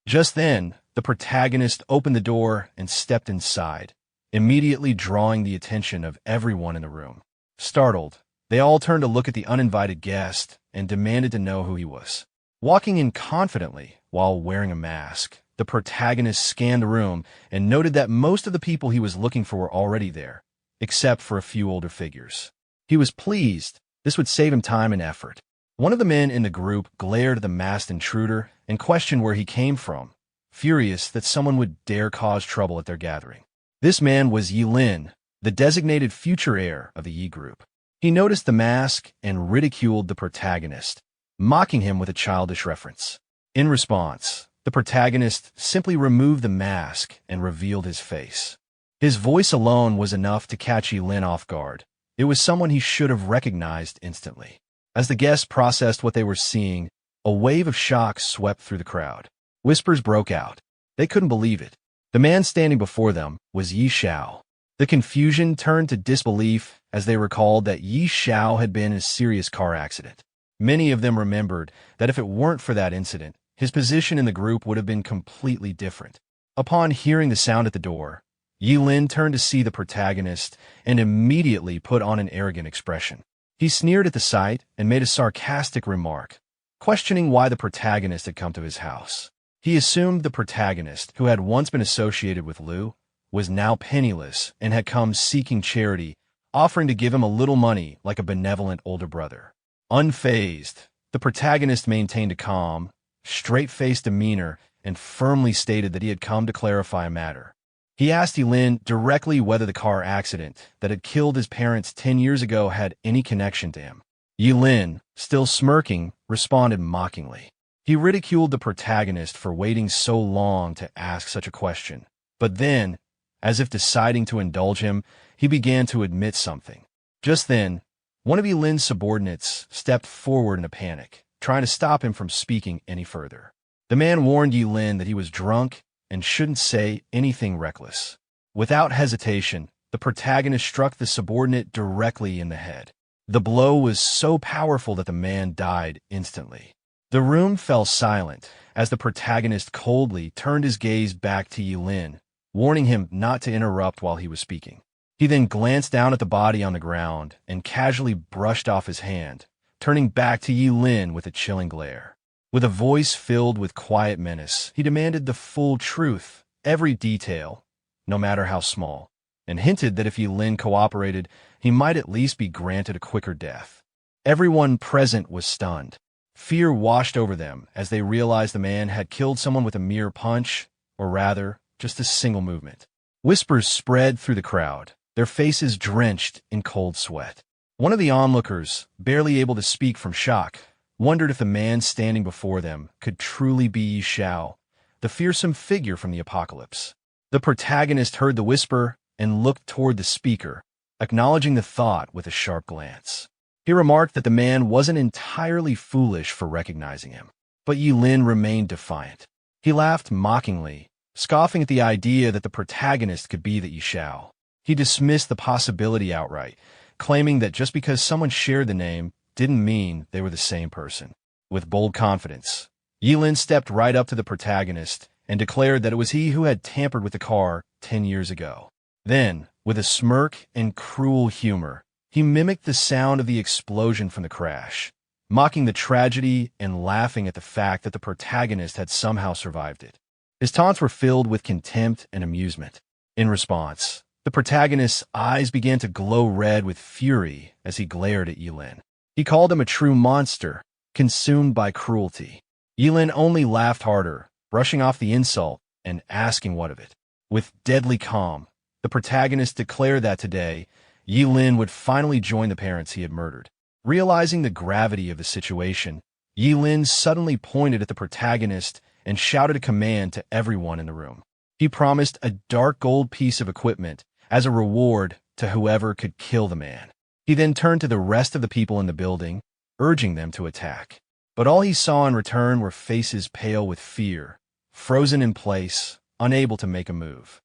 Just then, the protagonist opened the door and stepped inside, immediately drawing the attention of everyone in the room. Startled, they all turned to look at the uninvited guest and demanded to know who he was. Walking in confidently while wearing a mask, the protagonist scanned the room and noted that most of the people he was looking for were already there, except for a few older figures. He was pleased. This would save him time and effort. One of the men in the group glared at the masked intruder and questioned where he came from, furious that someone would dare cause trouble at their gathering. This man was Yi Lin, the designated future heir of the Yi Group. He noticed the mask and ridiculed the protagonist, mocking him with a childish reference. In response, the protagonist simply removed the mask and revealed his face. His voice alone was enough to catch Yi Lin off guard. It was someone he should have recognized instantly. As the guests processed what they were seeing, a wave of shock swept through the crowd. Whispers broke out. They couldn't believe it. The man standing before them was Xiao. The confusion turned to disbelief as they recalled that Xiao had been in a serious car accident. Many of them remembered that if it weren't for that incident, his position in the group would have been completely different. Upon hearing the sound at the door, Lin turned to see the protagonist and immediately put on an arrogant expression. He sneered at the sight and made a sarcastic remark, questioning why the protagonist had come to his house. He assumed the protagonist, who had once been associated with Liu, was now penniless and had come seeking charity, offering to give him a little money like a benevolent older brother. Unfazed, the protagonist maintained a calm, straight-faced demeanor and firmly stated that he had come to clarify a matter. He asked Lin directly whether the car accident that had killed his parents 10 years ago had any connection to him. Lin, still smirking, responded mockingly. He ridiculed the protagonist for waiting so long to ask such a question. But then, as if deciding to indulge him, he began to admit something. Just then, one of Lin's subordinates stepped forward in a panic, trying to stop him from speaking any further. The man warned Lin that he was drunk and shouldn't say anything reckless. Without hesitation, the protagonist struck the subordinate directly in the head. The blow was so powerful that the man died instantly. The room fell silent as the protagonist coldly turned his gaze back to Lin, warning him not to interrupt while he was speaking. He then glanced down at the body on the ground and casually brushed off his hand, turning back to Lin with a chilling glare. With a voice filled with quiet menace, he demanded the full truth, every detail, no matter how small, and hinted that if Lin cooperated, he might at least be granted a quicker death. Everyone present was stunned. Fear washed over them as they realized the man had killed someone with a mere punch, or rather, just a single movement. Whispers spread through the crowd, their faces drenched in cold sweat. One of the onlookers, barely able to speak from shock, wondered if the man standing before them could truly be Xiao, the fearsome figure from the apocalypse. The protagonist heard the whisper and looked toward the speaker, acknowledging the thought with a sharp glance. He remarked that the man wasn't entirely foolish for recognizing him, but Lin remained defiant. He laughed mockingly, scoffing at the idea that the protagonist could be the Xiao. He dismissed the possibility outright, claiming that just because someone shared the name didn't mean they were the same person. With bold confidence, Lin stepped right up to the protagonist and declared that it was he who had tampered with the car 10 years ago. Then, with a smirk and cruel humor, he mimicked the sound of the explosion from the crash, mocking the tragedy and laughing at the fact that the protagonist had somehow survived it. His taunts were filled with contempt and amusement. In response, the protagonist's eyes began to glow red with fury as he glared at Lin. He called him a true monster, consumed by cruelty. Lin only laughed harder, brushing off the insult and asking what of it. With deadly calm, the protagonist declared that today, Lin would finally join the parents he had murdered. Realizing the gravity of the situation, Lin suddenly pointed at the protagonist and shouted a command to everyone in the room. He promised a dark gold piece of equipment as a reward to whoever could kill the man. He then turned to the rest of the people in the building, urging them to attack. But all he saw in return were faces pale with fear, frozen in place, unable to make a move.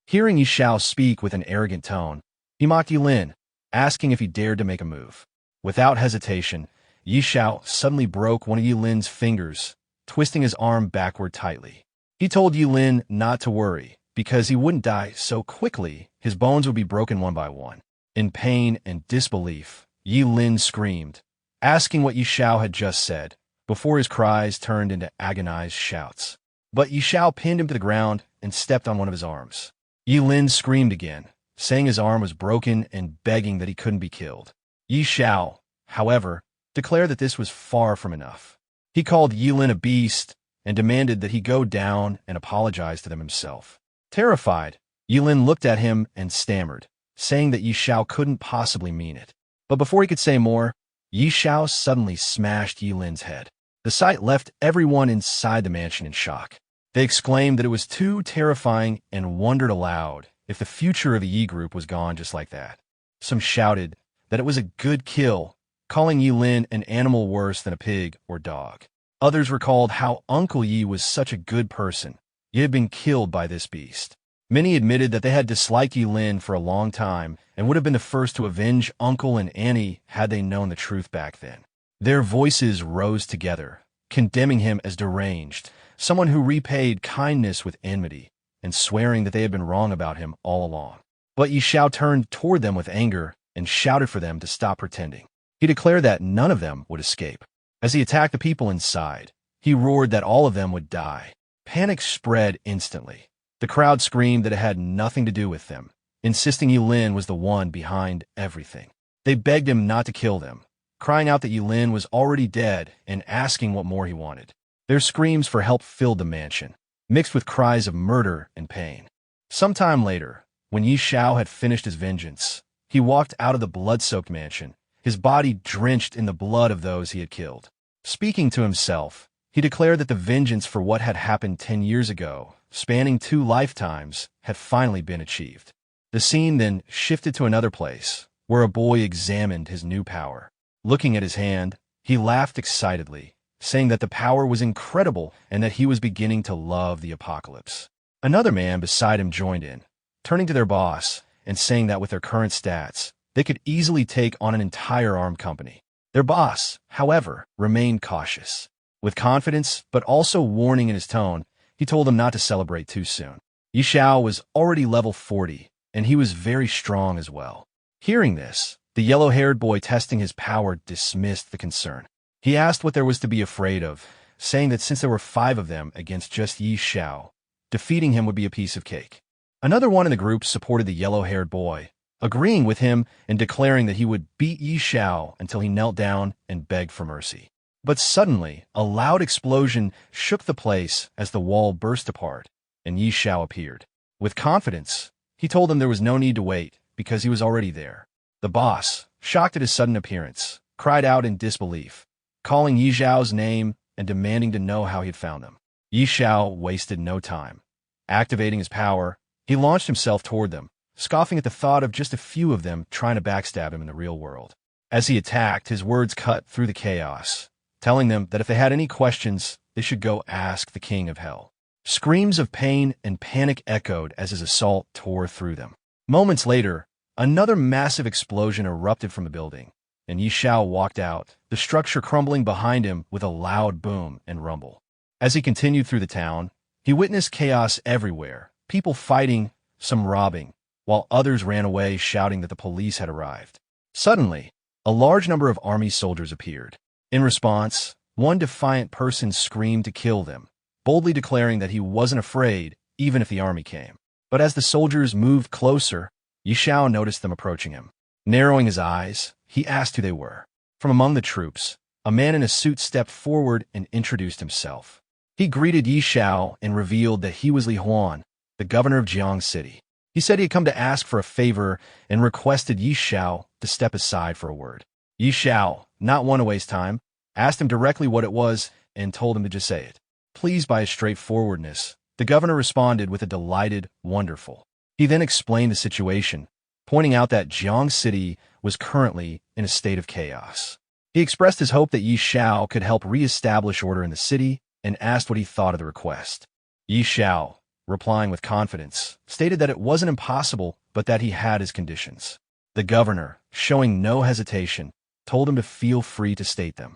Hearing Xiao speak with an arrogant tone, he mocked Lin, asking if he dared to make a move. Without hesitation, Xiao suddenly broke one of Lin's fingers, twisting his arm backward tightly. He told Lin not to worry, because he wouldn't die so quickly, his bones would be broken one by one. In pain and disbelief, Lin screamed, asking what Xiao had just said, before his cries turned into agonized shouts. But Xiao pinned him to the ground and stepped on one of his arms. Lin screamed again, saying his arm was broken and begging that he couldn't be killed. Xiao, however, declared that this was far from enough. He called Lin a beast and demanded that he go down and apologize to them himself. Terrified, Lin looked at him and stammered, saying that Xiao couldn't possibly mean it. But before he could say more, Xiao suddenly smashed Lin's head. The sight left everyone inside the mansion in shock. They exclaimed that it was too terrifying and wondered aloud if the future of the Yi group was gone just like that. Some shouted that it was a good kill, calling Lin an animal worse than a pig or dog. Others recalled how Uncle Yi was such a good person, you had been killed by this beast. Many admitted that they had disliked Yi Lin for a long time and would have been the first to avenge Uncle and Annie had they known the truth back then. Their voices rose together, condemning him as deranged, someone who repaid kindness with enmity, and swearing that they had been wrong about him all along. But Yi Xiao turned toward them with anger and shouted for them to stop pretending. He declared that none of them would escape. As he attacked the people inside, he roared that all of them would die. Panic spread instantly. The crowd screamed that it had nothing to do with them, insisting Yi Lin was the one behind everything. They begged him not to kill them, crying out that Yi Lin was already dead and asking what more he wanted. Their screams for help filled the mansion, mixed with cries of murder and pain. Sometime later, when Yi Xiao had finished his vengeance, he walked out of the blood-soaked mansion, his body drenched in the blood of those he had killed. Speaking to himself, he declared that the vengeance for what had happened 10 years ago, spanning 2 lifetimes, had finally been achieved. The scene then shifted to another place, where a boy examined his new power. Looking at his hand, he laughed excitedly, saying that the power was incredible and that he was beginning to love the apocalypse. Another man beside him joined in, turning to their boss and saying that with their current stats, they could easily take on an entire armed company. Their boss, however, remained cautious. With confidence, but also warning in his tone, he told them not to celebrate too soon. Yi Xiao was already level 40, and he was very strong as well. Hearing this, the yellow-haired boy testing his power dismissed the concern. He asked what there was to be afraid of, saying that since there were 5 of them against just Yi Xiao, defeating him would be a piece of cake. Another one in the group supported the yellow-haired boy, agreeing with him and declaring that he would beat Yi Xiao until he knelt down and begged for mercy. But suddenly, a loud explosion shook the place as the wall burst apart, and Yi Xiao appeared. With confidence, he told them there was no need to wait, because he was already there. The boss, shocked at his sudden appearance, cried out in disbelief, calling Yi Xiao's name and demanding to know how he had found them. Yi Xiao wasted no time. Activating his power, he launched himself toward them, scoffing at the thought of just a few of them trying to backstab him in the real world. As he attacked, his words cut through the chaos, telling them that if they had any questions, they should go ask the King of Hell. Screams of pain and panic echoed as his assault tore through them. Moments later, another massive explosion erupted from the building, and Yi Xiao walked out, the structure crumbling behind him with a loud boom and rumble. As he continued through the town, he witnessed chaos everywhere, people fighting, some robbing, while others ran away shouting that the police had arrived. Suddenly, a large number of army soldiers appeared. In response, one defiant person screamed to kill them, boldly declaring that he wasn't afraid even if the army came. But as the soldiers moved closer, Yi Xiao noticed them approaching him. Narrowing his eyes, he asked who they were. From among the troops, a man in a suit stepped forward and introduced himself. He greeted Yi Xiao and revealed that he was Li Huan, the governor of Jiang City. He said he had come to ask for a favor and requested Yi Xiao to step aside for a word. Yi Xiao, not one to waste time, asked him directly what it was and told him to just say it. Pleased by his straightforwardness, the governor responded with a delighted, wonderful. He then explained the situation, pointing out that Jiang City was currently in a state of chaos. He expressed his hope that Yi Xiao could help re-establish order in the city and asked what he thought of the request. Yi Xiao, replying with confidence, stated that it wasn't impossible, but that he had his conditions. The governor, showing no hesitation, told him to feel free to state them.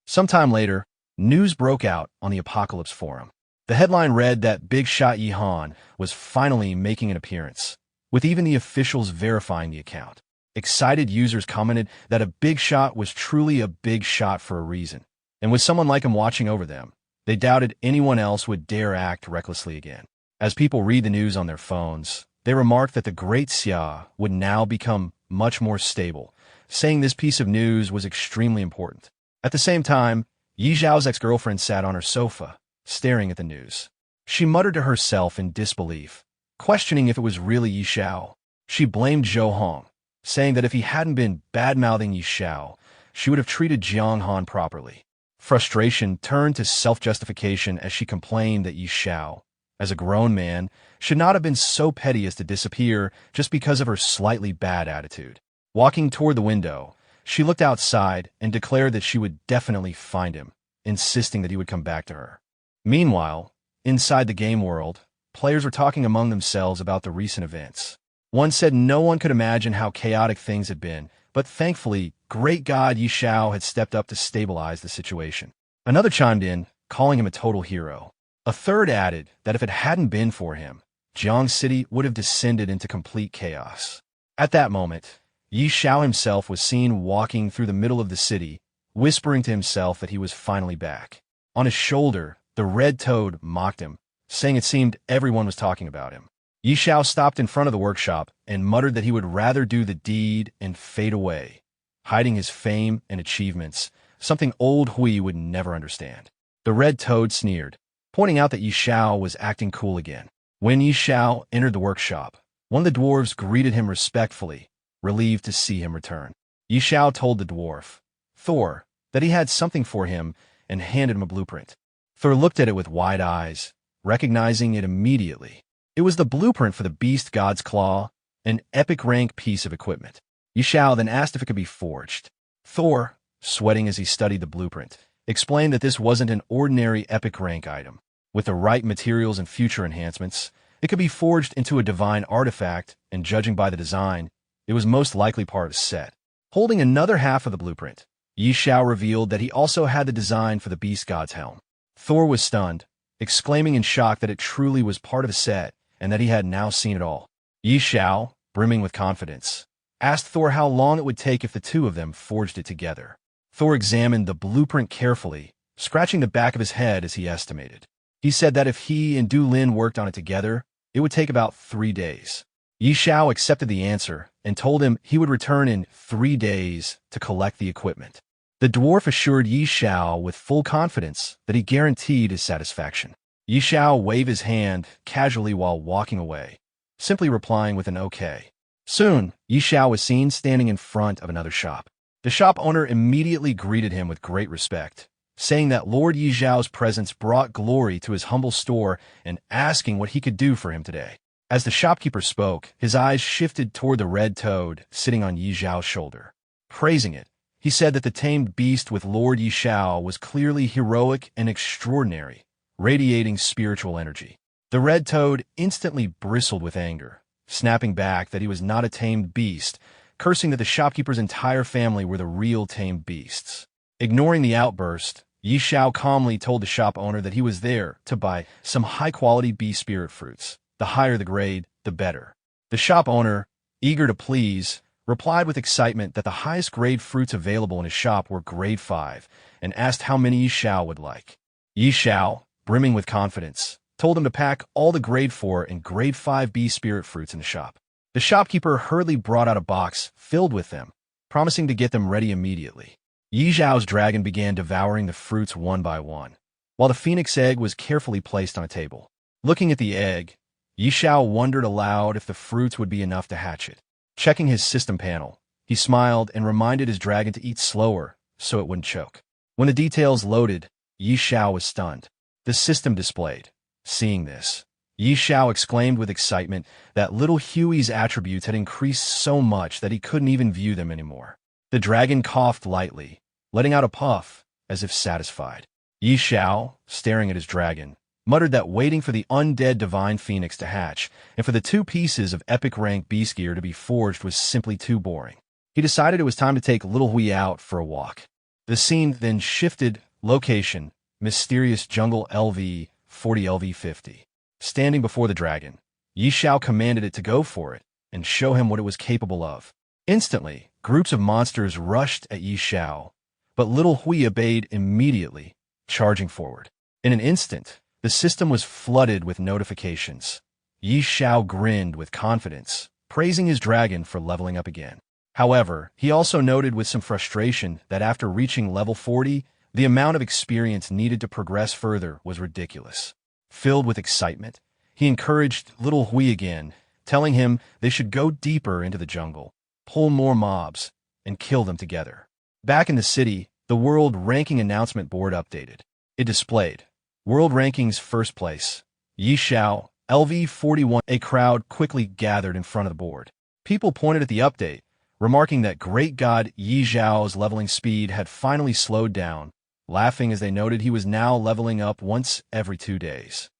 Sometime later, news broke out on the Apocalypse Forum. The headline read that Big Shot Yi Han was finally making an appearance, with even the officials verifying the account. Excited users commented that a big shot was truly a big shot for a reason, and with someone like him watching over them, they doubted anyone else would dare act recklessly again. As people read the news on their phones, they remarked that the great Xiao would now become much more stable, saying this piece of news was extremely important. At the same time, Yi Xiao's ex-girlfriend sat on her sofa, staring at the news. She muttered to herself in disbelief, questioning if it was really Yi Xiao. She blamed Zhou Hong, saying that if he hadn't been bad-mouthing Yi Xiao, she would have treated Jiang Han properly. Frustration turned to self-justification as she complained that Yi Xiao, as a grown man, should not have been so petty as to disappear just because of her slightly bad attitude. Walking toward the window, she looked outside and declared that she would definitely find him, insisting that he would come back to her. Meanwhile, Inside the game world, players were talking among themselves about the recent events. One said no one could imagine how chaotic things had been, but thankfully, great god Xiao had stepped up to stabilize the situation. Another chimed in, calling him a total hero. A third added that if it hadn't been for him, Jiang City would have descended into complete chaos. At that moment, Xiao himself was seen walking through the middle of the city, whispering to himself that he was finally back. On his shoulder, the red toad mocked him, saying it seemed everyone was talking about him. Xiao stopped in front of the workshop and muttered that he would rather do the deed and fade away, hiding his fame and achievements, something old Hui would never understand. The red toad sneered, pointing out that Xiao was acting cool again. When Xiao entered the workshop, one of the dwarves greeted him respectfully, relieved to see him return. Xiao told the dwarf, Thor, that he had something for him and handed him a blueprint. Thor looked at it with wide eyes, recognizing it immediately. It was the blueprint for the Beast God's Claw, an epic rank piece of equipment. Xiao then asked if it could be forged. Thor, sweating as he studied the blueprint, explained that this wasn't an ordinary epic rank item. With the right materials and future enhancements, it could be forged into a divine artifact, and judging by the design, it was most likely part of a set. Holding another half of the blueprint, Xiao revealed that he also had the design for the Beast God's helm. Thor was stunned, exclaiming in shock that it truly was part of a set, and that he had now seen it all. Xiao, brimming with confidence, asked Thor how long it would take if the two of them forged it together. Thor examined the blueprint carefully, scratching the back of his head as he estimated. He said that if he and Du Lin worked on it together, it would take about 3 days. Xiao accepted the answer and told him he would return in 3 days to collect the equipment. The dwarf assured Xiao with full confidence that he guaranteed his satisfaction. Xiao waved his hand casually while walking away, simply replying with an okay. Soon, Xiao was seen standing in front of another shop. The shop owner immediately greeted him with great respect, saying that Lord Xiao's presence brought glory to his humble store and asking what he could do for him today. As the shopkeeper spoke, his eyes shifted toward the red toad sitting on Xiao's shoulder. Praising it, he said that the tamed beast with Lord Xiao was clearly heroic and extraordinary, radiating spiritual energy. The red toad instantly bristled with anger, snapping back that he was not a tamed beast, cursing that the shopkeeper's entire family were the real tamed beasts. Ignoring the outburst, Xiao calmly told the shop owner that he was there to buy some high-quality bee spirit fruits. The higher the grade, the better. The shop owner, eager to please, replied with excitement that the highest grade fruits available in his shop were grade 5, and asked how many Xiao would like. Xiao, brimming with confidence, told him to pack all the grade 4 and grade 5 bee spirit fruits in the shop. The shopkeeper hurriedly brought out a box filled with them, promising to get them ready immediately. Xiao's dragon began devouring the fruits one by one, while the phoenix egg was carefully placed on a table. Looking at the egg, Xiao wondered aloud if the fruits would be enough to hatch it. Checking his system panel, he smiled and reminded his dragon to eat slower so it wouldn't choke. When the details loaded, Xiao was stunned. The system displayed. Seeing this, Xiao exclaimed with excitement that little Huey's attributes had increased so much that he couldn't even view them anymore. The dragon coughed lightly, letting out a puff, as if satisfied. Xiao, staring at his dragon, muttered that waiting for the undead divine phoenix to hatch and for the 2 pieces of epic rank beast gear to be forged was simply too boring. He decided it was time to take little Hui out for a walk. The scene then shifted location, mysterious jungle LV 40 LV 50. Standing before the dragon, Xiao commanded it to go for it and show him what it was capable of. Instantly, groups of monsters rushed at Xiao, but little Hui obeyed immediately, charging forward. In an instant, the system was flooded with notifications. Xiao grinned with confidence, praising his dragon for leveling up again. However, he also noted with some frustration that after reaching level 40, the amount of experience needed to progress further was ridiculous. Filled with excitement, he encouraged little Hui again, telling him they should go deeper into the jungle, pull more mobs, and kill them together. Back in the city, the World Ranking announcement board updated. It displayed World Rankings first place, Xiao, LV41. A crowd quickly gathered in front of the board. People pointed at the update, remarking that great god Xiao's leveling speed had finally slowed down, laughing as they noted he was now leveling up once every 2 days.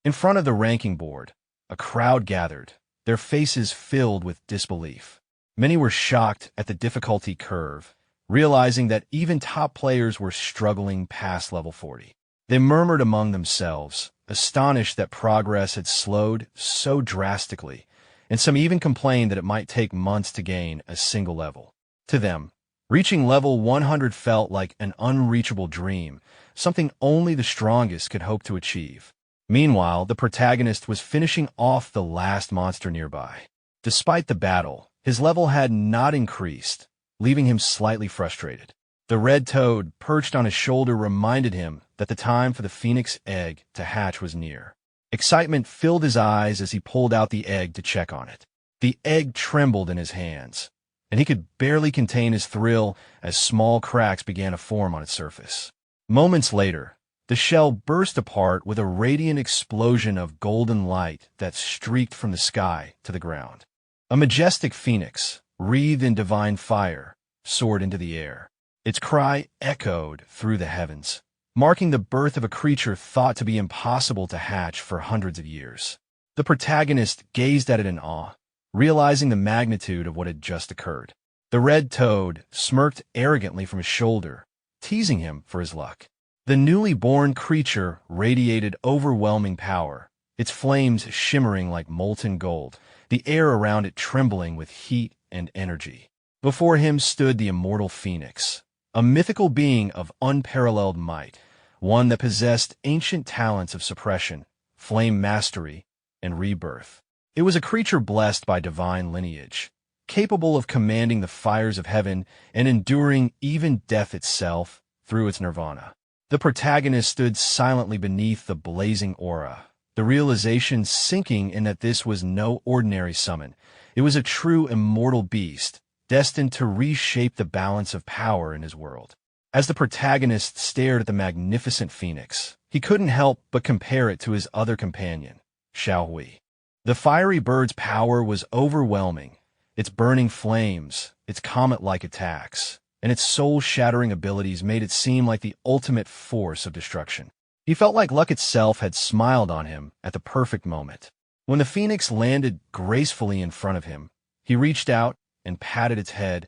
In front of the ranking board, a crowd gathered, their faces filled with disbelief. Many were shocked at the difficulty curve, realizing that even top players were struggling past level 40. They murmured among themselves, astonished that progress had slowed so drastically, and some even complained that it might take months to gain a single level. To them, reaching level 100 felt like an unreachable dream, something only the strongest could hope to achieve. Meanwhile, the protagonist was finishing off the last monster nearby. Despite the battle, his level had not increased, leaving him slightly frustrated. The red toad perched on his shoulder reminded him that the time for the phoenix egg to hatch was near. Excitement filled his eyes as he pulled out the egg to check on it. The egg trembled in his hands, and he could barely contain his thrill as small cracks began to form on its surface. Moments later, the shell burst apart with a radiant explosion of golden light that streaked from the sky to the ground. A majestic phoenix, wreathed in divine fire, soared into the air. Its cry echoed through the heavens, marking the birth of a creature thought to be impossible to hatch for hundreds of years. The protagonist gazed at it in awe, realizing the magnitude of what had just occurred. The red toad smirked arrogantly from his shoulder, teasing him for his luck. The newly born creature radiated overwhelming power, its flames shimmering like molten gold, the air around it trembling with heat and energy. Before him stood the immortal phoenix, a mythical being of unparalleled might, one that possessed ancient talents of suppression, flame mastery, and rebirth. It was a creature blessed by divine lineage, capable of commanding the fires of heaven and enduring even death itself through its nirvana. The protagonist stood silently beneath the blazing aura, the realization sinking in that this was no ordinary summon. It was a true immortal beast, destined to reshape the balance of power in his world. As the protagonist stared at the magnificent phoenix, he couldn't help but compare it to his other companion, Xiao. The fiery bird's power was overwhelming, its burning flames, its comet-like attacks, and its soul-shattering abilities made it seem like the ultimate force of destruction. He felt like luck itself had smiled on him at the perfect moment. When the phoenix landed gracefully in front of him, he reached out and patted its head,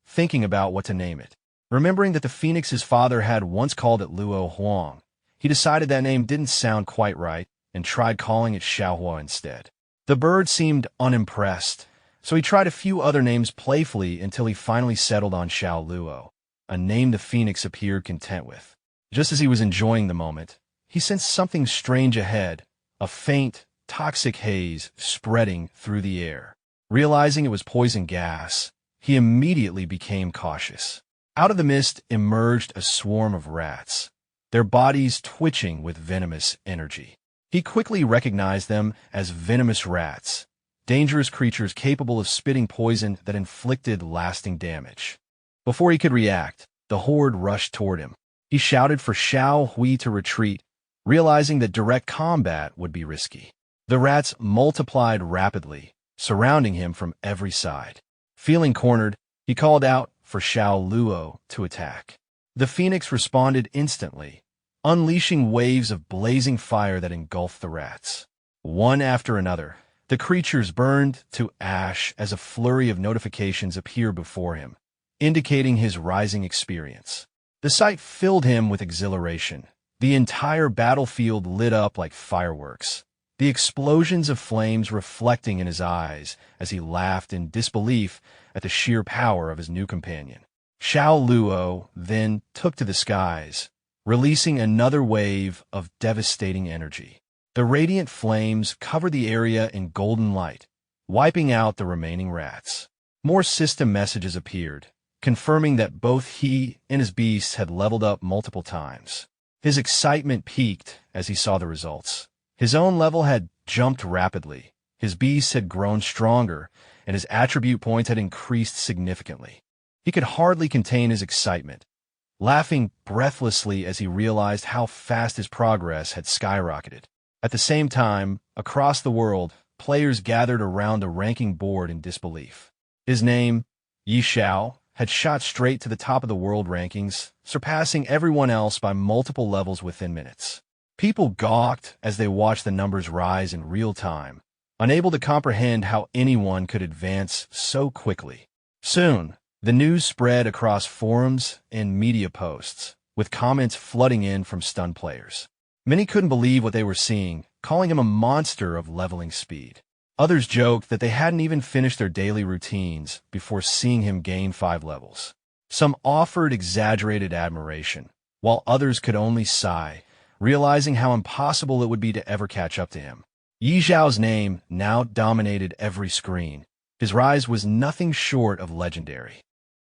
thinking about what to name it. Remembering that the phoenix's father had once called it Luo Huang, he decided that name didn't sound quite right and tried calling it Xiaohua instead. The bird seemed unimpressed, so he tried a few other names playfully until he finally settled on Xiao Luo, a name the phoenix appeared content with. Just as he was enjoying the moment, he sensed something strange ahead, a faint, toxic haze spreading through the air. Realizing it was poison gas, he immediately became cautious. Out of the mist emerged a swarm of rats, their bodies twitching with venomous energy. He quickly recognized them as venomous rats, dangerous creatures capable of spitting poison that inflicted lasting damage. Before he could react, the horde rushed toward him. He shouted for Xiao Hui to retreat, realizing that direct combat would be risky. The rats multiplied rapidly, surrounding him from every side. Feeling cornered, he called out for Xiao Luo to attack. The phoenix responded instantly, unleashing waves of blazing fire that engulfed the rats. One after another, the creatures burned to ash as a flurry of notifications appeared before him, indicating his rising experience. The sight filled him with exhilaration. The entire battlefield lit up like fireworks, the explosions of flames reflecting in his eyes as he laughed in disbelief at the sheer power of his new companion. Xiao Luo then took to the skies, releasing another wave of devastating energy. The radiant flames covered the area in golden light, wiping out the remaining rats. More system messages appeared, confirming that both he and his beasts had leveled up multiple times. His excitement peaked as he saw the results. His own level had jumped rapidly, his beasts had grown stronger, and his attribute points had increased significantly. He could hardly contain his excitement, laughing breathlessly as he realized how fast his progress had skyrocketed. At the same time, across the world, players gathered around a ranking board in disbelief. His name, Xiao, had shot straight to the top of the world rankings, surpassing everyone else by multiple levels within minutes. People gawked as they watched the numbers rise in real time, unable to comprehend how anyone could advance so quickly. Soon, the news spread across forums and media posts, with comments flooding in from stunned players. Many couldn't believe what they were seeing, calling him a monster of leveling speed. Others joked that they hadn't even finished their daily routines before seeing him gain 5 levels. Some offered exaggerated admiration, while others could only sigh, realizing how impossible it would be to ever catch up to him. Yi Zhao's name now dominated every screen. His rise was nothing short of legendary.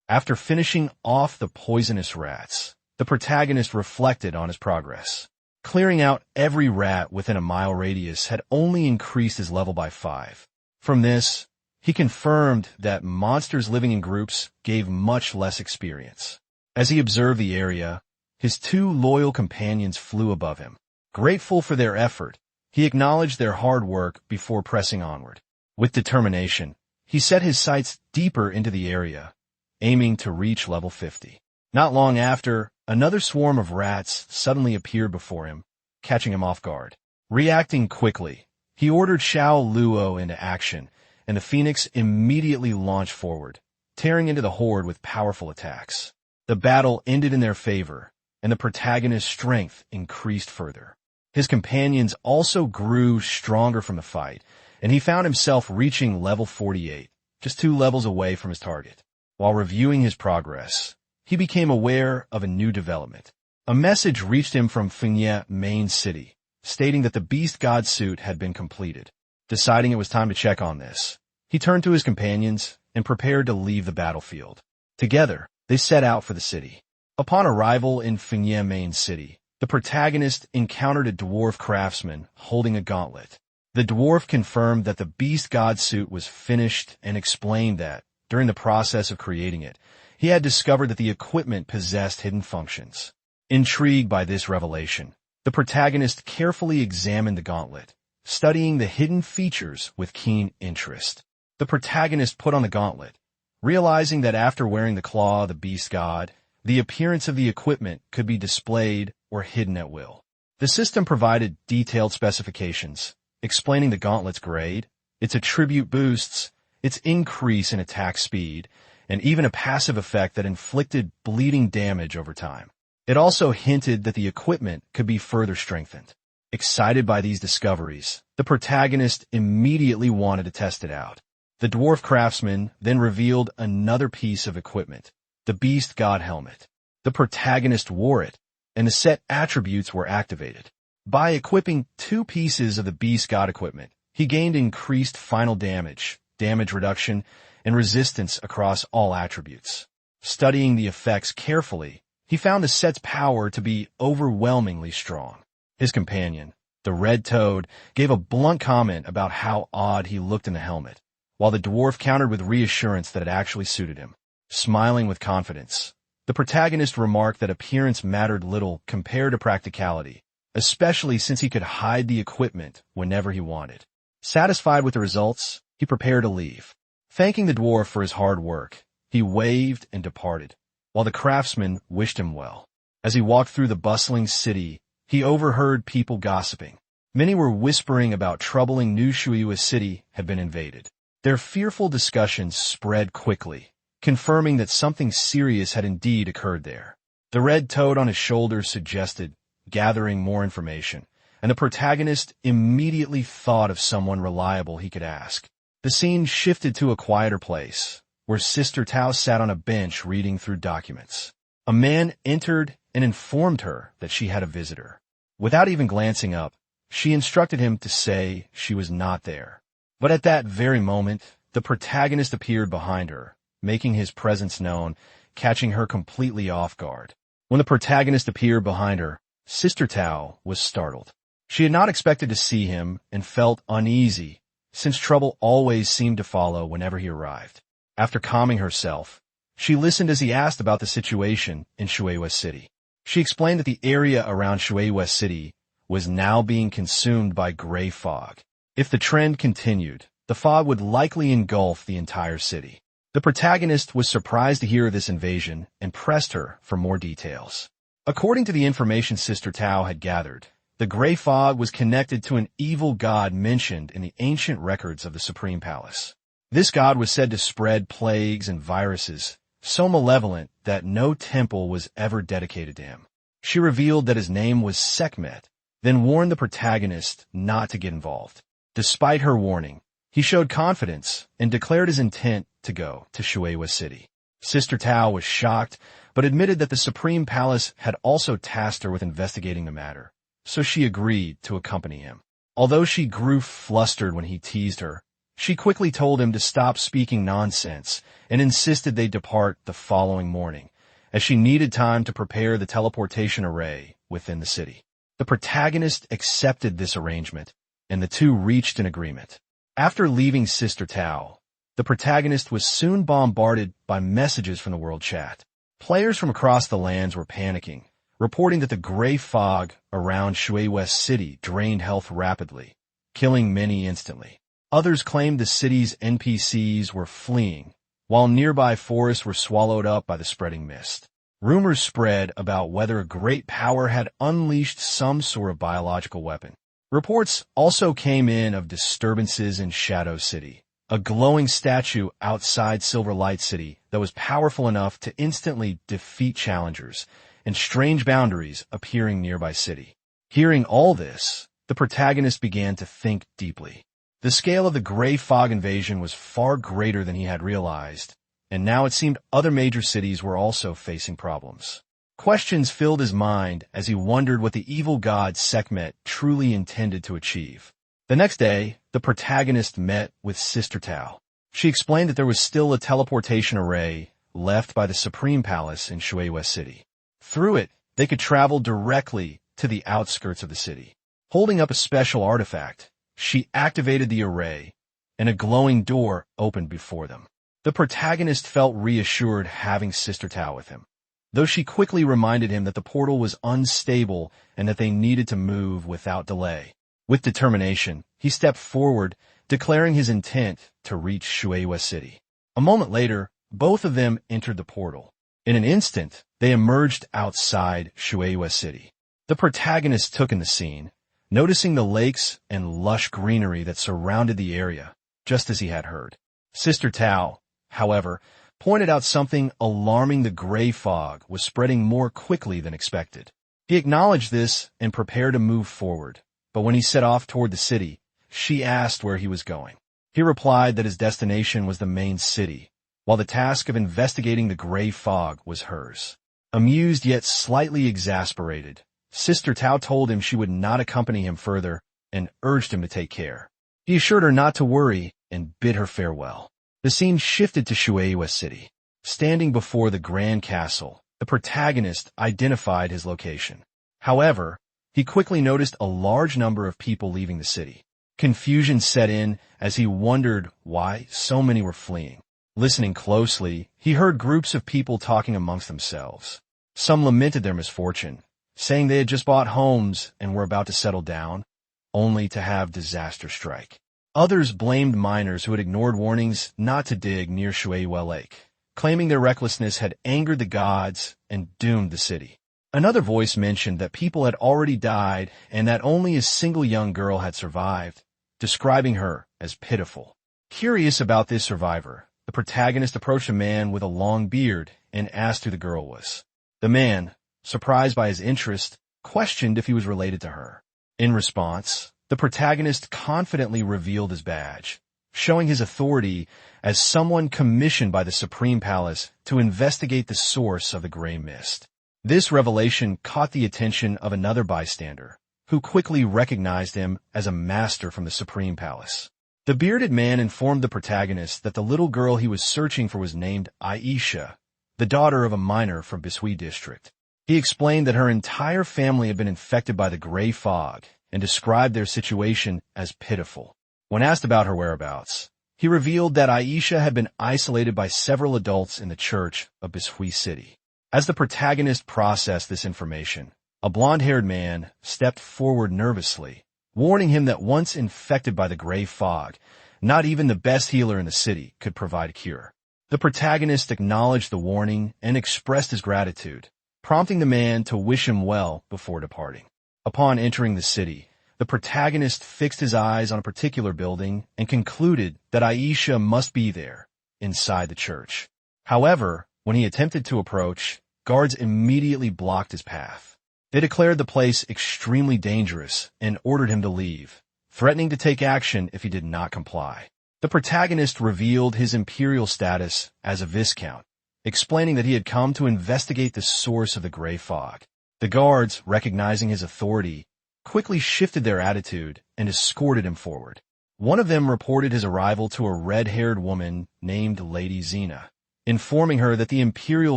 After finishing off the poisonous rats, the protagonist reflected on his progress. Clearing out every rat within a mile radius had only increased his level by 5. From this, he confirmed that monsters living in groups gave much less experience. As he observed the area, his 2 loyal companions flew above him. Grateful for their effort, he acknowledged their hard work before pressing onward. With determination, he set his sights deeper into the area, aiming to reach level 50. Not long after, another swarm of rats suddenly appeared before him, catching him off guard. Reacting quickly, he ordered Xiao Luo into action, and the phoenix immediately launched forward, tearing into the horde with powerful attacks. The battle ended in their favor, and the protagonist's strength increased further. His companions also grew stronger from the fight, and he found himself reaching level 48, just 2 levels away from his target. While reviewing his progress, he became aware of a new development. A message reached him from Pinnacle main city, stating that the Beast God suit had been completed. Deciding it was time to check on this, he turned to his companions and prepared to leave the battlefield. Together, they set out for the city. Upon arrival in Pinnacle main city, the protagonist encountered a dwarf craftsman holding a gauntlet. The dwarf confirmed that the Beast God suit was finished and explained that, during the process of creating it, he had discovered that the equipment possessed hidden functions. Intrigued by this revelation, the protagonist carefully examined the gauntlet, studying the hidden features with keen interest. The protagonist put on the gauntlet, realizing that after wearing the claw of the beast god, the appearance of the equipment could be displayed or hidden at will. The system provided detailed specifications, explaining the gauntlet's grade, its attribute boosts, its increase in attack speed, and even a passive effect that inflicted bleeding damage over time. It also hinted that the equipment could be further strengthened. Excited by these discoveries, the protagonist immediately wanted to test it out. The dwarf craftsman then revealed another piece of equipment, the Beast God helmet. The protagonist wore it, and the set attributes were activated. By equipping 2 pieces of the Beast God equipment, he gained increased final damage, damage reduction, and resistance across all attributes. Studying the effects carefully, he found the set's power to be overwhelmingly strong. His companion, the red toad, gave a blunt comment about how odd he looked in the helmet, while the dwarf countered with reassurance that it actually suited him. Smiling with confidence, the protagonist remarked that appearance mattered little compared to practicality, especially since he could hide the equipment whenever he wanted. Satisfied with the results, he prepared to leave. Thanking the dwarf for his hard work, he waved and departed, while the craftsman wished him well. As he walked through the bustling city, he overheard people gossiping. Many were whispering about troubling New Shuiwa City had been invaded. Their fearful discussions spread quickly, confirming that something serious had indeed occurred there. The red toad on his shoulder suggested gathering more information, and the protagonist immediately thought of someone reliable he could ask. The scene shifted to a quieter place, where Sister Tao sat on a bench reading through documents. A man entered and informed her that she had a visitor. Without even glancing up, she instructed him to say she was not there. But at that very moment, the protagonist appeared behind her, making his presence known, catching her completely off guard. When the protagonist appeared behind her, Sister Tao was startled. She had not expected to see him and felt uneasy, since trouble always seemed to follow whenever he arrived. After calming herself, she listened as he asked about the situation in Shuiwa City. She explained that the area around Shuiwa City was now being consumed by gray fog. If the trend continued, the fog would likely engulf the entire city. The protagonist was surprised to hear of this invasion and pressed her for more details. According to the information Sister Tao had gathered, the gray fog was connected to an evil god mentioned in the ancient records of the Supreme Palace. This god was said to spread plagues and viruses, so malevolent that no temple was ever dedicated to him. She revealed that his name was Sekhmet, then warned the protagonist not to get involved. Despite her warning, he showed confidence and declared his intent to go to Shueihua City. Sister Tao was shocked, but admitted that the Supreme Palace had also tasked her with investigating the matter, so she agreed to accompany him. Although she grew flustered when he teased her, she quickly told him to stop speaking nonsense and insisted they depart the following morning, as she needed time to prepare the teleportation array within the city. The protagonist accepted this arrangement, and the two reached an agreement. After leaving Sister Tao, the protagonist was soon bombarded by messages from the world chat. Players from across the lands were panicking, reporting that the gray fog around Shueihua City drained health rapidly, killing many instantly. Others claimed the city's NPCs were fleeing, while nearby forests were swallowed up by the spreading mist. Rumors spread about whether a great power had unleashed some sort of biological weapon. Reports also came in of disturbances in Shadow City, a glowing statue outside Silver Light City that was powerful enough to instantly defeat challengers, and strange boundaries appearing nearby city. Hearing all this, the protagonist began to think deeply. The scale of the gray fog invasion was far greater than he had realized, and now it seemed other major cities were also facing problems. Questions filled his mind as he wondered what the evil god Sekhmet truly intended to achieve. The next day, the protagonist met with Sister Tao. She explained that there was still a teleportation array left by the Supreme Palace in Shueihua City. Through it, they could travel directly to the outskirts of the city. Holding up a special artifact, she activated the array, and a glowing door opened before them. The protagonist felt reassured having Sister Tao with him, though she quickly reminded him that the portal was unstable and that they needed to move without delay. With determination, he stepped forward, declaring his intent to reach Shueihua City. A moment later, both of them entered the portal. In an instant, they emerged outside Shueihua City. The protagonist took in the scene, noticing the lakes and lush greenery that surrounded the area, just as he had heard. Sister Tao, however, pointed out something alarming. The gray fog was spreading more quickly than expected. He acknowledged this and prepared to move forward, but when he set off toward the city, she asked where he was going. He replied that his destination was the main city, while the task of investigating the gray fog was hers. Amused yet slightly exasperated, Sister Tao told him she would not accompany him further and urged him to take care. He assured her not to worry and bid her farewell. The scene shifted to Shueihua City. Standing before the Grand Castle, the protagonist identified his location. However, he quickly noticed a large number of people leaving the city. Confusion set in as he wondered why so many were fleeing. Listening closely, he heard groups of people talking amongst themselves. Some lamented their misfortune, saying they had just bought homes and were about to settle down, only to have disaster strike. Others blamed miners who had ignored warnings not to dig near Shueihua Lake, claiming their recklessness had angered the gods and doomed the city. Another voice mentioned that people had already died and that only a single young girl had survived, describing her as pitiful. Curious about this survivor, the protagonist approached a man with a long beard and asked who the girl was. The man, surprised by his interest, questioned if he was related to her. In response, the protagonist confidently revealed his badge, showing his authority as someone commissioned by the Supreme Palace to investigate the source of the gray mist. This revelation caught the attention of another bystander, who quickly recognized him as a master from the Supreme Palace. The bearded man informed the protagonist that the little girl he was searching for was named Aisha, the daughter of a miner from Bishui district. He explained that her entire family had been infected by the gray fog and described their situation as pitiful. When asked about her whereabouts, he revealed that Aisha had been isolated by several adults in the church of Bishui City. As the protagonist processed this information, a blonde-haired man stepped forward nervously, warning him that once infected by the gray fog, not even the best healer in the city could provide a cure. The protagonist acknowledged the warning and expressed his gratitude, prompting the man to wish him well before departing. Upon entering the city, the protagonist fixed his eyes on a particular building and concluded that Aisha must be there, inside the church. However, when he attempted to approach, guards immediately blocked his path. They declared the place extremely dangerous and ordered him to leave, threatening to take action if he did not comply. The protagonist revealed his imperial status as a viscount, explaining that he had come to investigate the source of the gray fog. The guards, recognizing his authority, quickly shifted their attitude and escorted him forward. One of them reported his arrival to a red-haired woman named Lady Xena, informing her that the imperial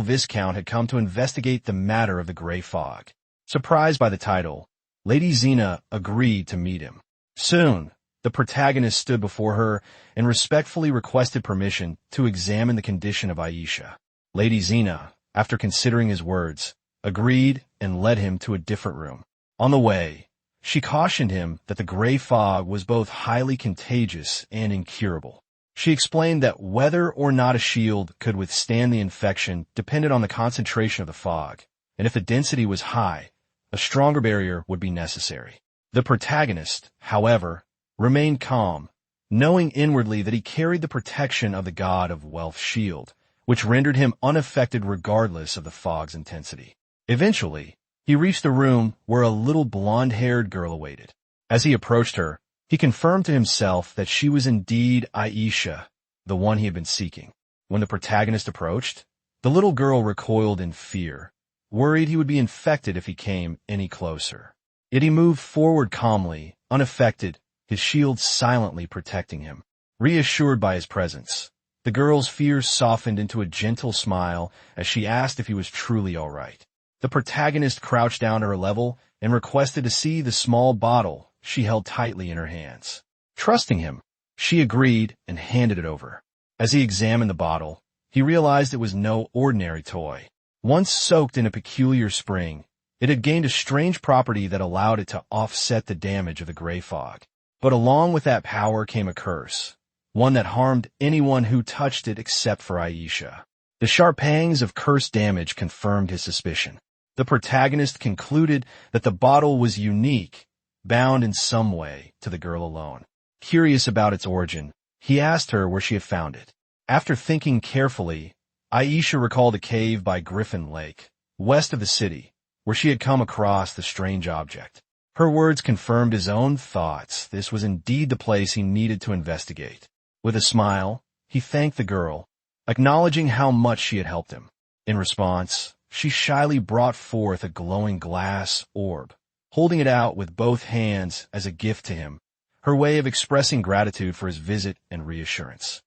viscount had come to investigate the matter of the gray fog. Surprised by the title, Lady Xena agreed to meet him. Soon, the protagonist stood before her and respectfully requested permission to examine the condition of Aisha. Lady Xena, after considering his words, agreed and led him to a different room. On the way, she cautioned him that the gray fog was both highly contagious and incurable. She explained that whether or not a shield could withstand the infection depended on the concentration of the fog, and if the density was high, a stronger barrier would be necessary. The protagonist, however, remained calm, knowing inwardly that he carried the protection of the god of wealth's shield, which rendered him unaffected regardless of the fog's intensity. Eventually, he reached a room where a little blonde-haired girl awaited. As he approached her, he confirmed to himself that she was indeed Aisha, the one he had been seeking. When the protagonist approached, the little girl recoiled in fear, worried he would be infected if he came any closer. Yet he moved forward calmly, unaffected, his shield silently protecting him. Reassured by his presence, the girl's fears softened into a gentle smile as she asked if he was truly all right. The protagonist crouched down to her level and requested to see the small bottle she held tightly in her hands. Trusting him, she agreed and handed it over. As he examined the bottle, he realized it was no ordinary toy. Once soaked in a peculiar spring, it had gained a strange property that allowed it to offset the damage of the gray fog. But along with that power came a curse, one that harmed anyone who touched it except for Aisha. The sharp pangs of cursed damage confirmed his suspicion. The protagonist concluded that the bottle was unique, bound in some way to the girl alone. Curious about its origin, he asked her where she had found it. After thinking carefully, Aisha recalled a cave by Griffin Lake, west of the city, where she had come across the strange object. Her words confirmed his own thoughts. This was indeed the place he needed to investigate. With a smile, he thanked the girl, acknowledging how much she had helped him. In response, she shyly brought forth a glowing glass orb, holding it out with both hands as a gift to him, her way of expressing gratitude for his visit and reassurance.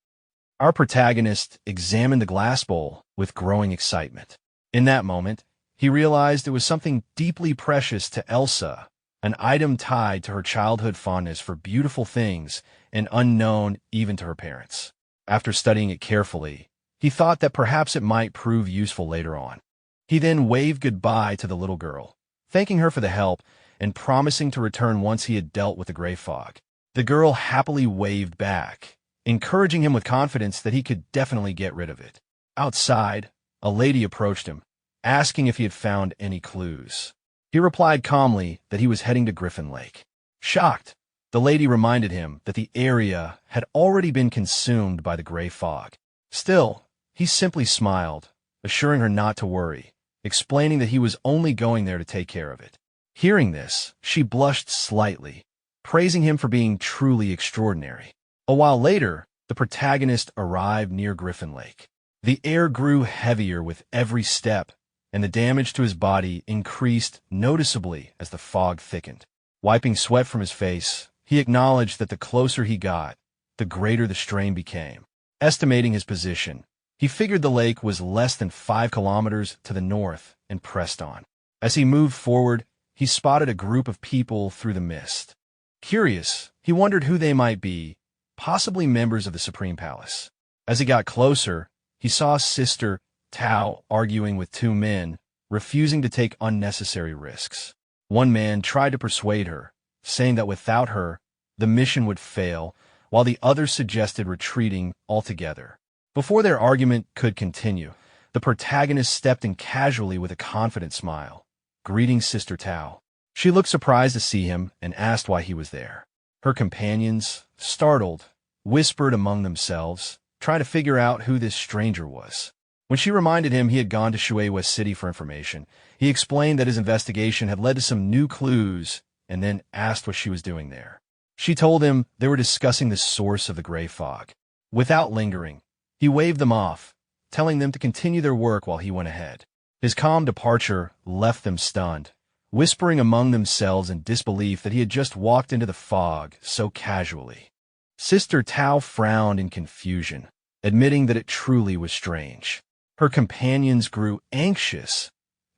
Our protagonist examined the glass bowl with growing excitement. In that moment, he realized it was something deeply precious to Elsa, an item tied to her childhood fondness for beautiful things and unknown even to her parents. After studying it carefully, he thought that perhaps it might prove useful later on. He then waved goodbye to the little girl, thanking her for the help and promising to return once he had dealt with the gray fog. The girl happily waved back, encouraging him with confidence that he could definitely get rid of it. Outside, a lady approached him, asking if he had found any clues. He replied calmly that he was heading to Griffin Lake. Shocked, the lady reminded him that the area had already been consumed by the gray fog. Still, he simply smiled, assuring her not to worry, explaining that he was only going there to take care of it. Hearing this, she blushed slightly, praising him for being truly extraordinary. A while later, the protagonist arrived near Griffin Lake. The air grew heavier with every step, and the damage to his body increased noticeably as the fog thickened. Wiping sweat from his face, he acknowledged that the closer he got, the greater the strain became. Estimating his position, he figured the lake was less than 5 kilometers to the north and pressed on. As he moved forward, he spotted a group of people through the mist. Curious, he wondered who they might be, possibly members of the Supreme Palace. As he got closer, he saw Sister Tao arguing with 2 men, refusing to take unnecessary risks. One man tried to persuade her, saying that without her, the mission would fail, while the other suggested retreating altogether. Before their argument could continue, the protagonist stepped in casually with a confident smile, greeting Sister Tao. She looked surprised to see him and asked why he was there. Her companions, startled, whispered among themselves, trying to figure out who this stranger was. When she reminded him he had gone to Shui West City for information, he explained that his investigation had led to some new clues and then asked what she was doing there. She told him they were discussing the source of the gray fog. Without lingering, he waved them off, telling them to continue their work while he went ahead. His calm departure left them stunned, whispering among themselves in disbelief that he had just walked into the fog so casually. Sister Tao frowned in confusion, admitting that it truly was strange. Her companions grew anxious,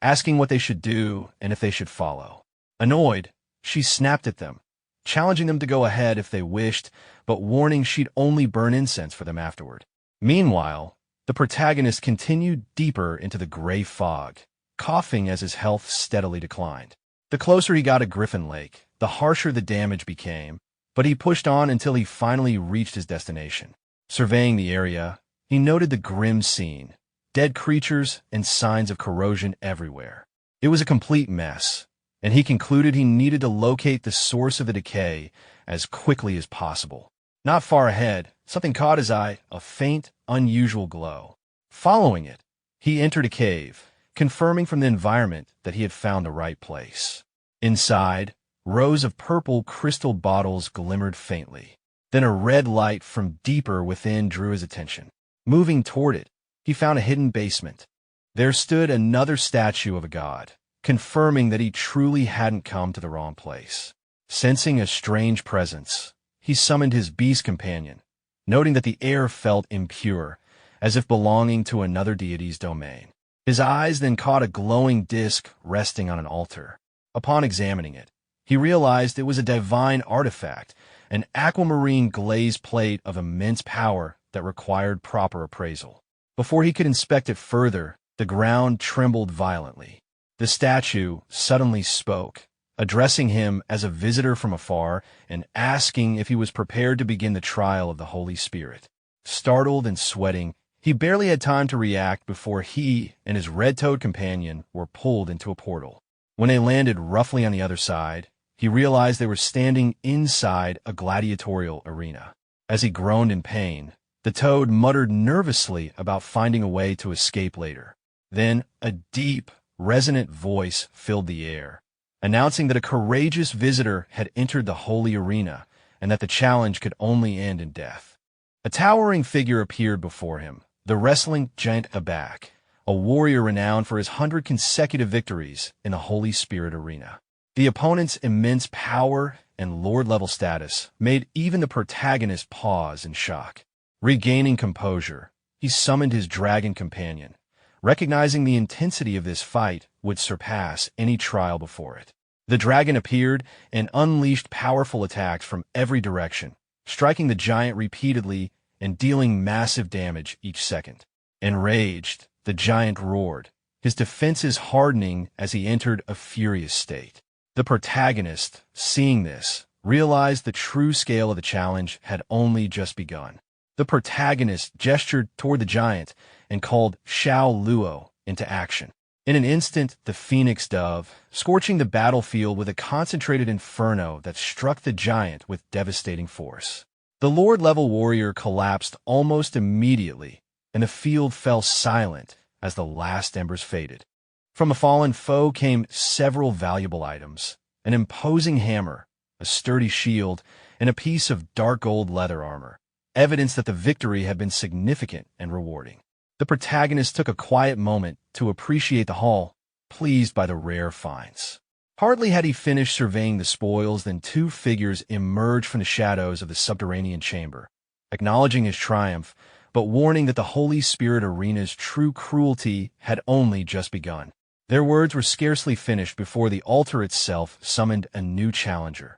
asking what they should do and if they should follow. Annoyed, she snapped at them, challenging them to go ahead if they wished, but warning she'd only burn incense for them afterward. Meanwhile, the protagonist continued deeper into the gray fog, coughing as his health steadily declined. The closer he got to Griffin Lake, the harsher the damage became, but he pushed on until he finally reached his destination. Surveying the area, he noted the grim scene, dead creatures and signs of corrosion everywhere. It was a complete mess, and he concluded he needed to locate the source of the decay as quickly as possible. Not far ahead, something caught his eye, a faint, unusual glow. Following it, he entered a cave, confirming from the environment that he had found the right place. Inside, rows of purple crystal bottles glimmered faintly. Then a red light from deeper within drew his attention. Moving toward it, he found a hidden basement. There stood another statue of a god, confirming that he truly hadn't come to the wrong place. Sensing a strange presence, he summoned his beast companion, noting that the air felt impure, as if belonging to another deity's domain. His eyes then caught a glowing disk resting on an altar. Upon examining it, he realized it was a divine artifact, an aquamarine glazed plate of immense power that required proper appraisal. Before he could inspect it further, the ground trembled violently. The statue suddenly spoke, addressing him as a visitor from afar and asking if he was prepared to begin the trial of the Holy Spirit. Startled and sweating, he barely had time to react before he and his red-toed companion were pulled into a portal. When they landed roughly on the other side, he realized they were standing inside a gladiatorial arena. As he groaned in pain, the toad muttered nervously about finding a way to escape later. Then a deep, resonant voice filled the air, announcing that a courageous visitor had entered the holy arena and that the challenge could only end in death. A towering figure appeared before him, the wrestling giant Abak, a warrior renowned for his 100 consecutive victories in the Holy Spirit arena. The opponent's immense power and lord-level status made even the protagonist pause in shock. Regaining composure, he summoned his dragon companion, recognizing the intensity of this fight would surpass any trial before it. The dragon appeared and unleashed powerful attacks from every direction, striking the giant repeatedly and dealing massive damage each second. Enraged, the giant roared, his defenses hardening as he entered a furious state. The protagonist, seeing this, realized the true scale of the challenge had only just begun. The protagonist gestured toward the giant and called Xiao Luo into action. In an instant, the phoenix dove, scorching the battlefield with a concentrated inferno that struck the giant with devastating force. The lord-level warrior collapsed almost immediately, and the field fell silent as the last embers faded. From a fallen foe came several valuable items, an imposing hammer, a sturdy shield, and a piece of dark gold leather armor, evidence that the victory had been significant and rewarding. The protagonist took a quiet moment to appreciate the haul, pleased by the rare finds. Hardly had he finished surveying the spoils than two figures emerged from the shadows of the subterranean chamber, acknowledging his triumph, but warning that the Holy Spirit arena's true cruelty had only just begun. Their words were scarcely finished before the altar itself summoned a new challenger.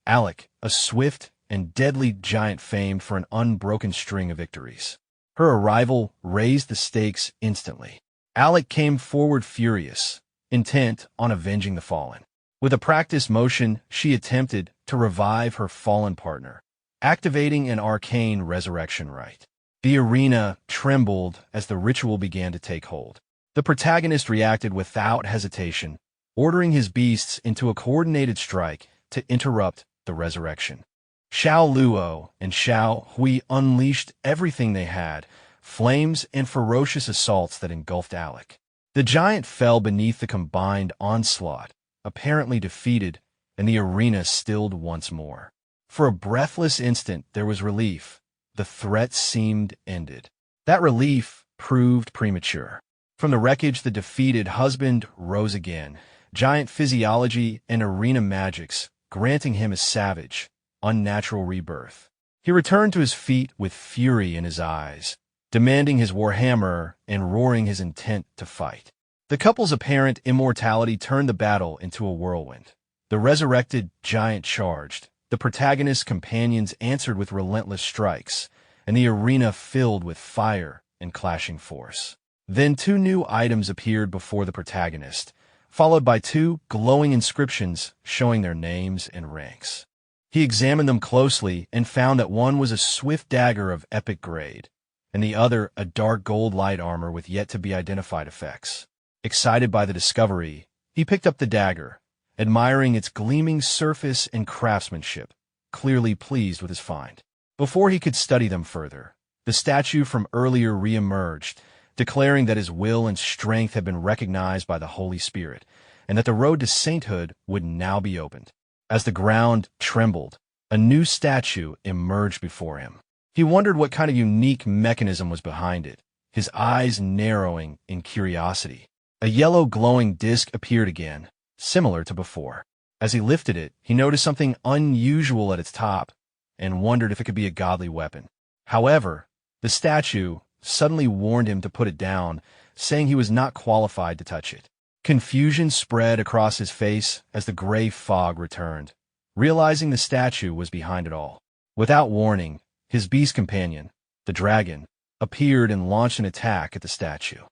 Alec, a swift and deadly giant famed for an unbroken string of victories. Her arrival raised the stakes instantly. Alec came forward furious, intent on avenging the fallen. With a practiced motion, she attempted to revive her fallen partner, activating an arcane resurrection rite. The arena trembled as the ritual began to take hold. The protagonist reacted without hesitation, ordering his beasts into a coordinated strike to interrupt the resurrection. Xiao Luo and Xiao Hui unleashed everything they had, flames and ferocious assaults that engulfed Alec. The giant fell beneath the combined onslaught, apparently defeated, and the arena stilled once more. For a breathless instant there was relief. The threat seemed ended. That relief proved premature. From the wreckage, the defeated husband rose again, giant physiology and arena magics granting him a savage, unnatural rebirth. He returned to his feet with fury in his eyes, demanding his warhammer and roaring his intent to fight. The couple's apparent immortality turned the battle into a whirlwind. The resurrected giant charged, the protagonist's companions answered with relentless strikes, and the arena filled with fire and clashing force. Then two new items appeared before the protagonist, followed by two glowing inscriptions showing their names and ranks. He examined them closely and found that one was a swift dagger of epic grade, and the other a dark gold light armor with yet-to-be-identified effects. Excited by the discovery, he picked up the dagger, admiring its gleaming surface and craftsmanship, clearly pleased with his find. Before he could study them further, the statue from earlier re-emerged, declaring that his will and strength had been recognized by the Holy Spirit, and that the road to sainthood would now be opened. As the ground trembled, a new statue emerged before him. He wondered what kind of unique mechanism was behind it, his eyes narrowing in curiosity. A yellow glowing disc appeared again, similar to before. As he lifted it, he noticed something unusual at its top and wondered if it could be a godly weapon. However, the statue suddenly warned him to put it down, saying he was not qualified to touch it. Confusion spread across his face as the gray fog returned, realizing the statue was behind it all. Without warning, his beast companion, the dragon, appeared and launched an attack at the statue.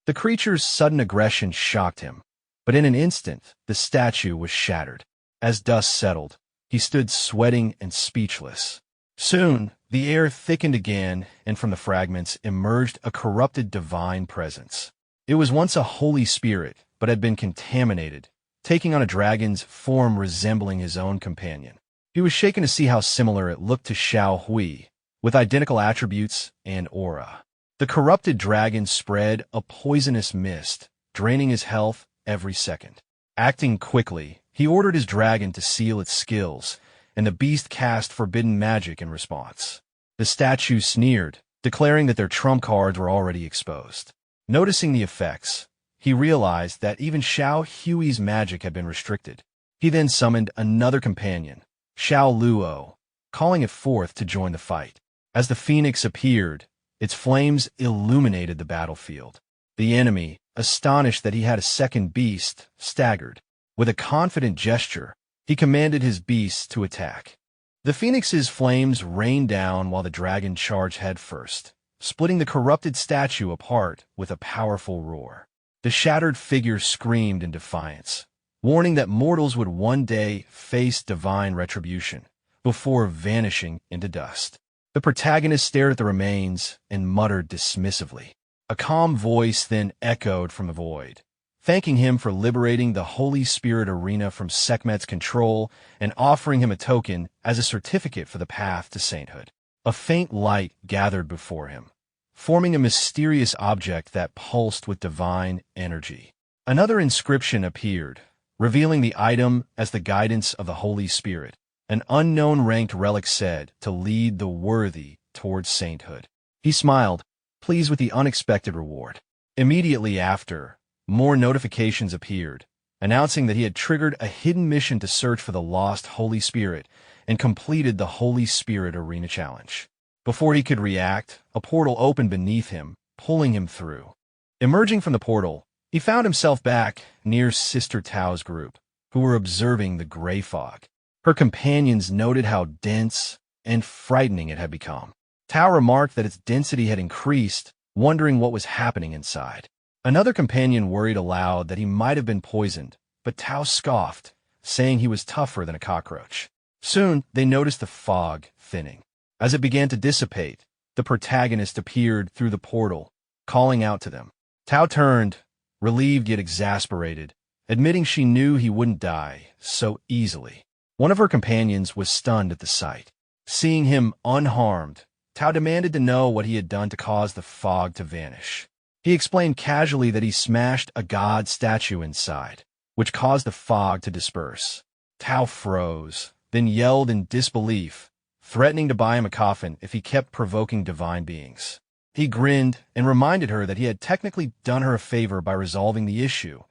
The creature's sudden aggression shocked him, but in an instant, the statue was shattered. As dust settled, he stood sweating and speechless. Soon, the air thickened again, and from the fragments emerged a corrupted divine presence. It was once a holy spirit, but had been contaminated, taking on a dragon's form resembling his own companion. He was shaken to see how similar it looked to Xiao Hui, with identical attributes and aura. The corrupted dragon spread a poisonous mist, draining his health every second. Acting quickly, he ordered his dragon to seal its skills, and the beast cast forbidden magic in response. The statue sneered, declaring that their trump cards were already exposed. Noticing the effects, he realized that even Xiao Hui's magic had been restricted. He then summoned another companion, Xiao Luo, calling it forth to join the fight. As the phoenix appeared, its flames illuminated the battlefield. The enemy, astonished that he had a second beast, staggered. With a confident gesture, he commanded his beasts to attack. The phoenix's flames rained down while the dragon charged headfirst, splitting the corrupted statue apart with a powerful roar. The shattered figure screamed in defiance, warning that mortals would one day face divine retribution, before vanishing into dust. The protagonist stared at the remains and muttered dismissively. A calm voice then echoed from the void, thanking him for liberating the Holy Spirit arena from Sekhmet's control and offering him a token as a certificate for the path to sainthood. A faint light gathered before him, forming a mysterious object that pulsed with divine energy. Another inscription appeared, revealing the item as the guidance of the Holy Spirit. An unknown ranked relic said to lead the worthy towards sainthood. He smiled, pleased with the unexpected reward. Immediately after, more notifications appeared, announcing that he had triggered a hidden mission to search for the lost Holy Spirit and completed the Holy Spirit Arena Challenge. Before he could react, a portal opened beneath him, pulling him through. Emerging from the portal, he found himself back near Sister Tao's group, who were observing the gray fog. Her companions noted how dense and frightening it had become. Tao remarked that its density had increased, wondering what was happening inside. Another companion worried aloud that he might have been poisoned, but Tao scoffed, saying he was tougher than a cockroach. Soon, they noticed the fog thinning. As it began to dissipate, the protagonist appeared through the portal, calling out to them. Tao turned, relieved yet exasperated, admitting she knew he wouldn't die so easily. One of her companions was stunned at the sight. Seeing him unharmed, Tao demanded to know what he had done to cause the fog to vanish. He explained casually that he smashed a god statue inside, which caused the fog to disperse. Tao froze, then yelled in disbelief, threatening to buy him a coffin if he kept provoking divine beings. He grinned and reminded her that he had technically done her a favor by resolving the issue,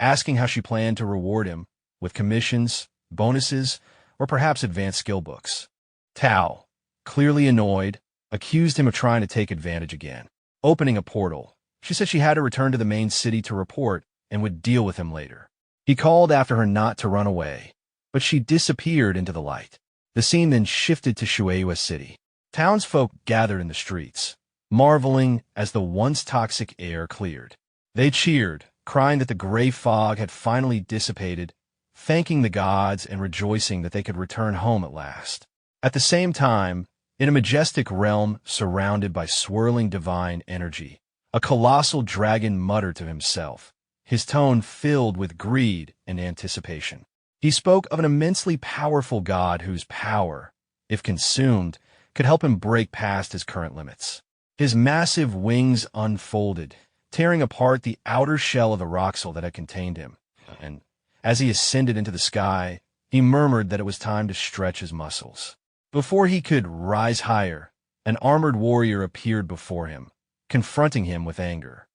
asking how she planned to reward him with commissions, bonuses, or perhaps advanced skill books. Tao, clearly annoyed, accused him of trying to take advantage again. Opening a portal, she said she had to return to the main city to report and would deal with him later. He called after her not to run away, but she disappeared into the light. The scene then shifted to Shueihua City. Townsfolk gathered in the streets, marveling as the once toxic air cleared. They cheered, crying that the gray fog had finally dissipated, thanking the gods and rejoicing that they could return home at last. At the same time, in a majestic realm surrounded by swirling divine energy, a colossal dragon muttered to himself, his tone filled with greed and anticipation. He spoke of an immensely powerful god whose power, if consumed, could help him break past his current limits. His massive wings unfolded, tearing apart the outer shell of the roxel that had contained him, and as he ascended into the sky, he murmured that it was time to stretch his muscles. Before he could rise higher, an armored warrior appeared before him, confronting him with anger.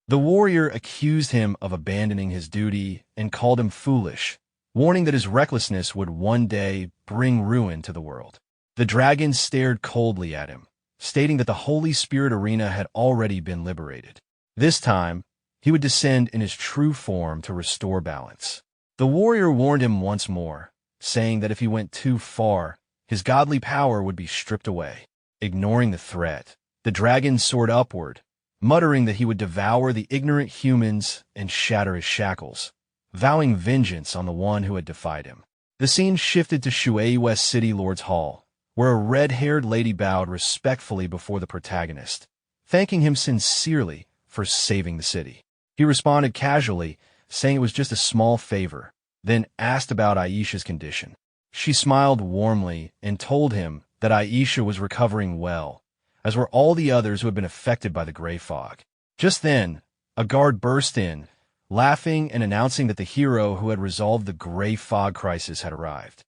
The warrior accused him of abandoning his duty and called him foolish, warning that his recklessness would one day bring ruin to the world. The dragon stared coldly at him, stating that the Holy Spirit arena had already been liberated. This time, he would descend in his true form to restore balance. The warrior warned him once more, saying that if he went too far, his godly power would be stripped away. Ignoring the threat, the dragon soared upward, muttering that he would devour the ignorant humans and shatter his shackles, vowing vengeance on the one who had defied him. The scene shifted to Shueihua City Lord's Hall, where a red-haired lady bowed respectfully before the protagonist, thanking him sincerely for saving the city. He responded casually, saying it was just a small favor, then asked about Aisha's condition. She smiled warmly and told him that Aisha was recovering well, as were all the others who had been affected by the gray fog. Just then, a guard burst in, laughing and announcing that the hero who had resolved the gray fog crisis had arrived.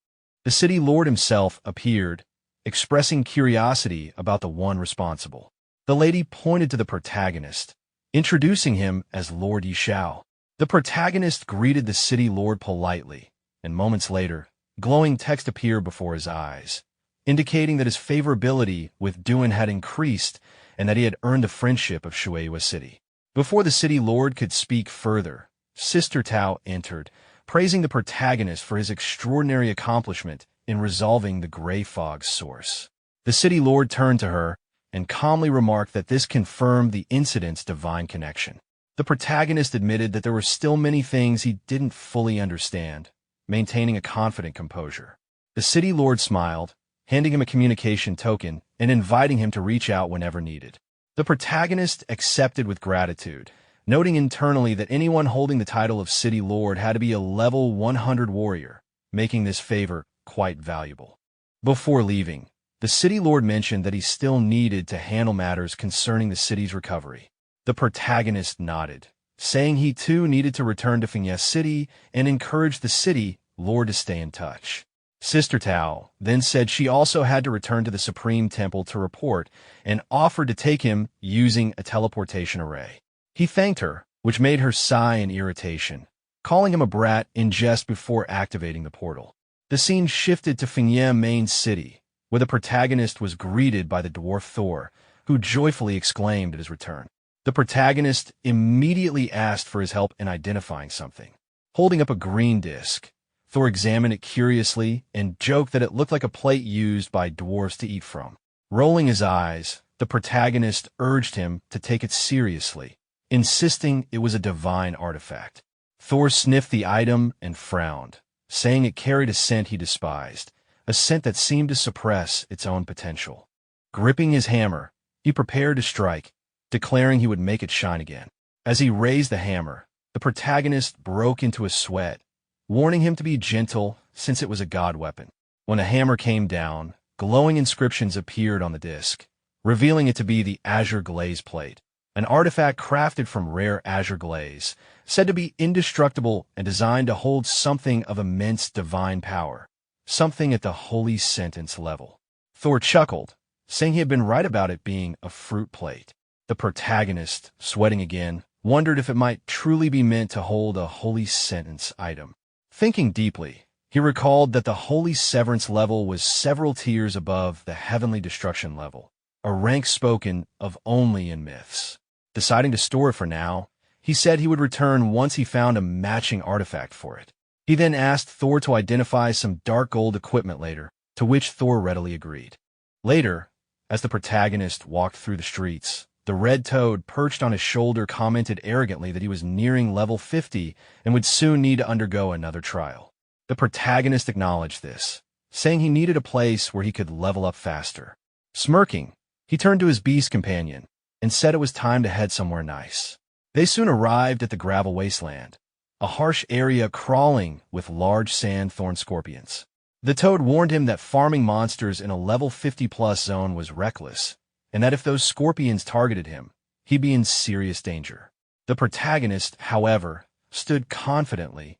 The city lord himself appeared, expressing curiosity about the one responsible. The lady pointed to the protagonist, introducing him as Lord Xiao. The protagonist greeted the city lord politely, and moments later, glowing text appeared before his eyes, indicating that his favorability with Duan had increased and that he had earned the friendship of Shueihua City. Before the city lord could speak further, Sister Tao entered, praising the protagonist for his extraordinary accomplishment in resolving the gray fog's source. The city lord turned to her and calmly remarked that this confirmed the incident's divine connection. The protagonist admitted that there were still many things he didn't fully understand, maintaining a confident composure. The city lord smiled, handing him a communication token and inviting him to reach out whenever needed. The protagonist accepted with gratitude, noting internally that anyone holding the title of City Lord had to be a level 100 warrior, making this favor quite valuable. Before leaving, the City Lord mentioned that he still needed to handle matters concerning the city's recovery. The protagonist nodded, saying he too needed to return to Fiancée City and encouraged the City Lord to stay in touch. Sister Tao then said she also had to return to the Supreme Temple to report and offered to take him using a teleportation array. He thanked her, which made her sigh in irritation, calling him a brat in jest before activating the portal. The scene shifted to Fiancée Main City, where the protagonist was greeted by the dwarf Thor, who joyfully exclaimed at his return. The protagonist immediately asked for his help in identifying something. Holding up a green disc, Thor examined it curiously and joked that it looked like a plate used by dwarves to eat from. Rolling his eyes, the protagonist urged him to take it seriously, insisting it was a divine artifact. Thor sniffed the item and frowned, saying it carried a scent he despised, a scent that seemed to suppress its own potential. Gripping his hammer, he prepared to strike, declaring he would make it shine again. As he raised the hammer, The protagonist broke into a sweat, warning him to be gentle since it was a god weapon. When the hammer came down, glowing inscriptions appeared on the disc, revealing it to be the Azure Glaze Plate, an artifact crafted from rare azure glaze, said to be indestructible and designed to hold something of immense divine power, something at the holy sentence level. Thor chuckled, saying he had been right about it being a fruit plate. The protagonist, sweating again, wondered if it might truly be meant to hold a holy sentence item. Thinking deeply, he recalled that the holy severance level was several tiers above the heavenly destruction level, a rank spoken of only in myths. Deciding to store it for now, he said he would return once he found a matching artifact for it. He then asked Thor to identify some dark gold equipment later, to which Thor readily agreed. Later, as the protagonist walked through the streets, the red toad perched on his shoulder commented arrogantly that he was nearing level 50 and would soon need to undergo another trial. The protagonist acknowledged this, saying he needed a place where he could level up faster. Smirking, he turned to his beast companion and said it was time to head somewhere nice. They soon arrived at the gravel wasteland, a harsh area crawling with large sand thorn scorpions. The toad warned him that farming monsters in a level 50-plus zone was reckless, and that if those scorpions targeted him, he'd be in serious danger. The protagonist, however, stood confidently,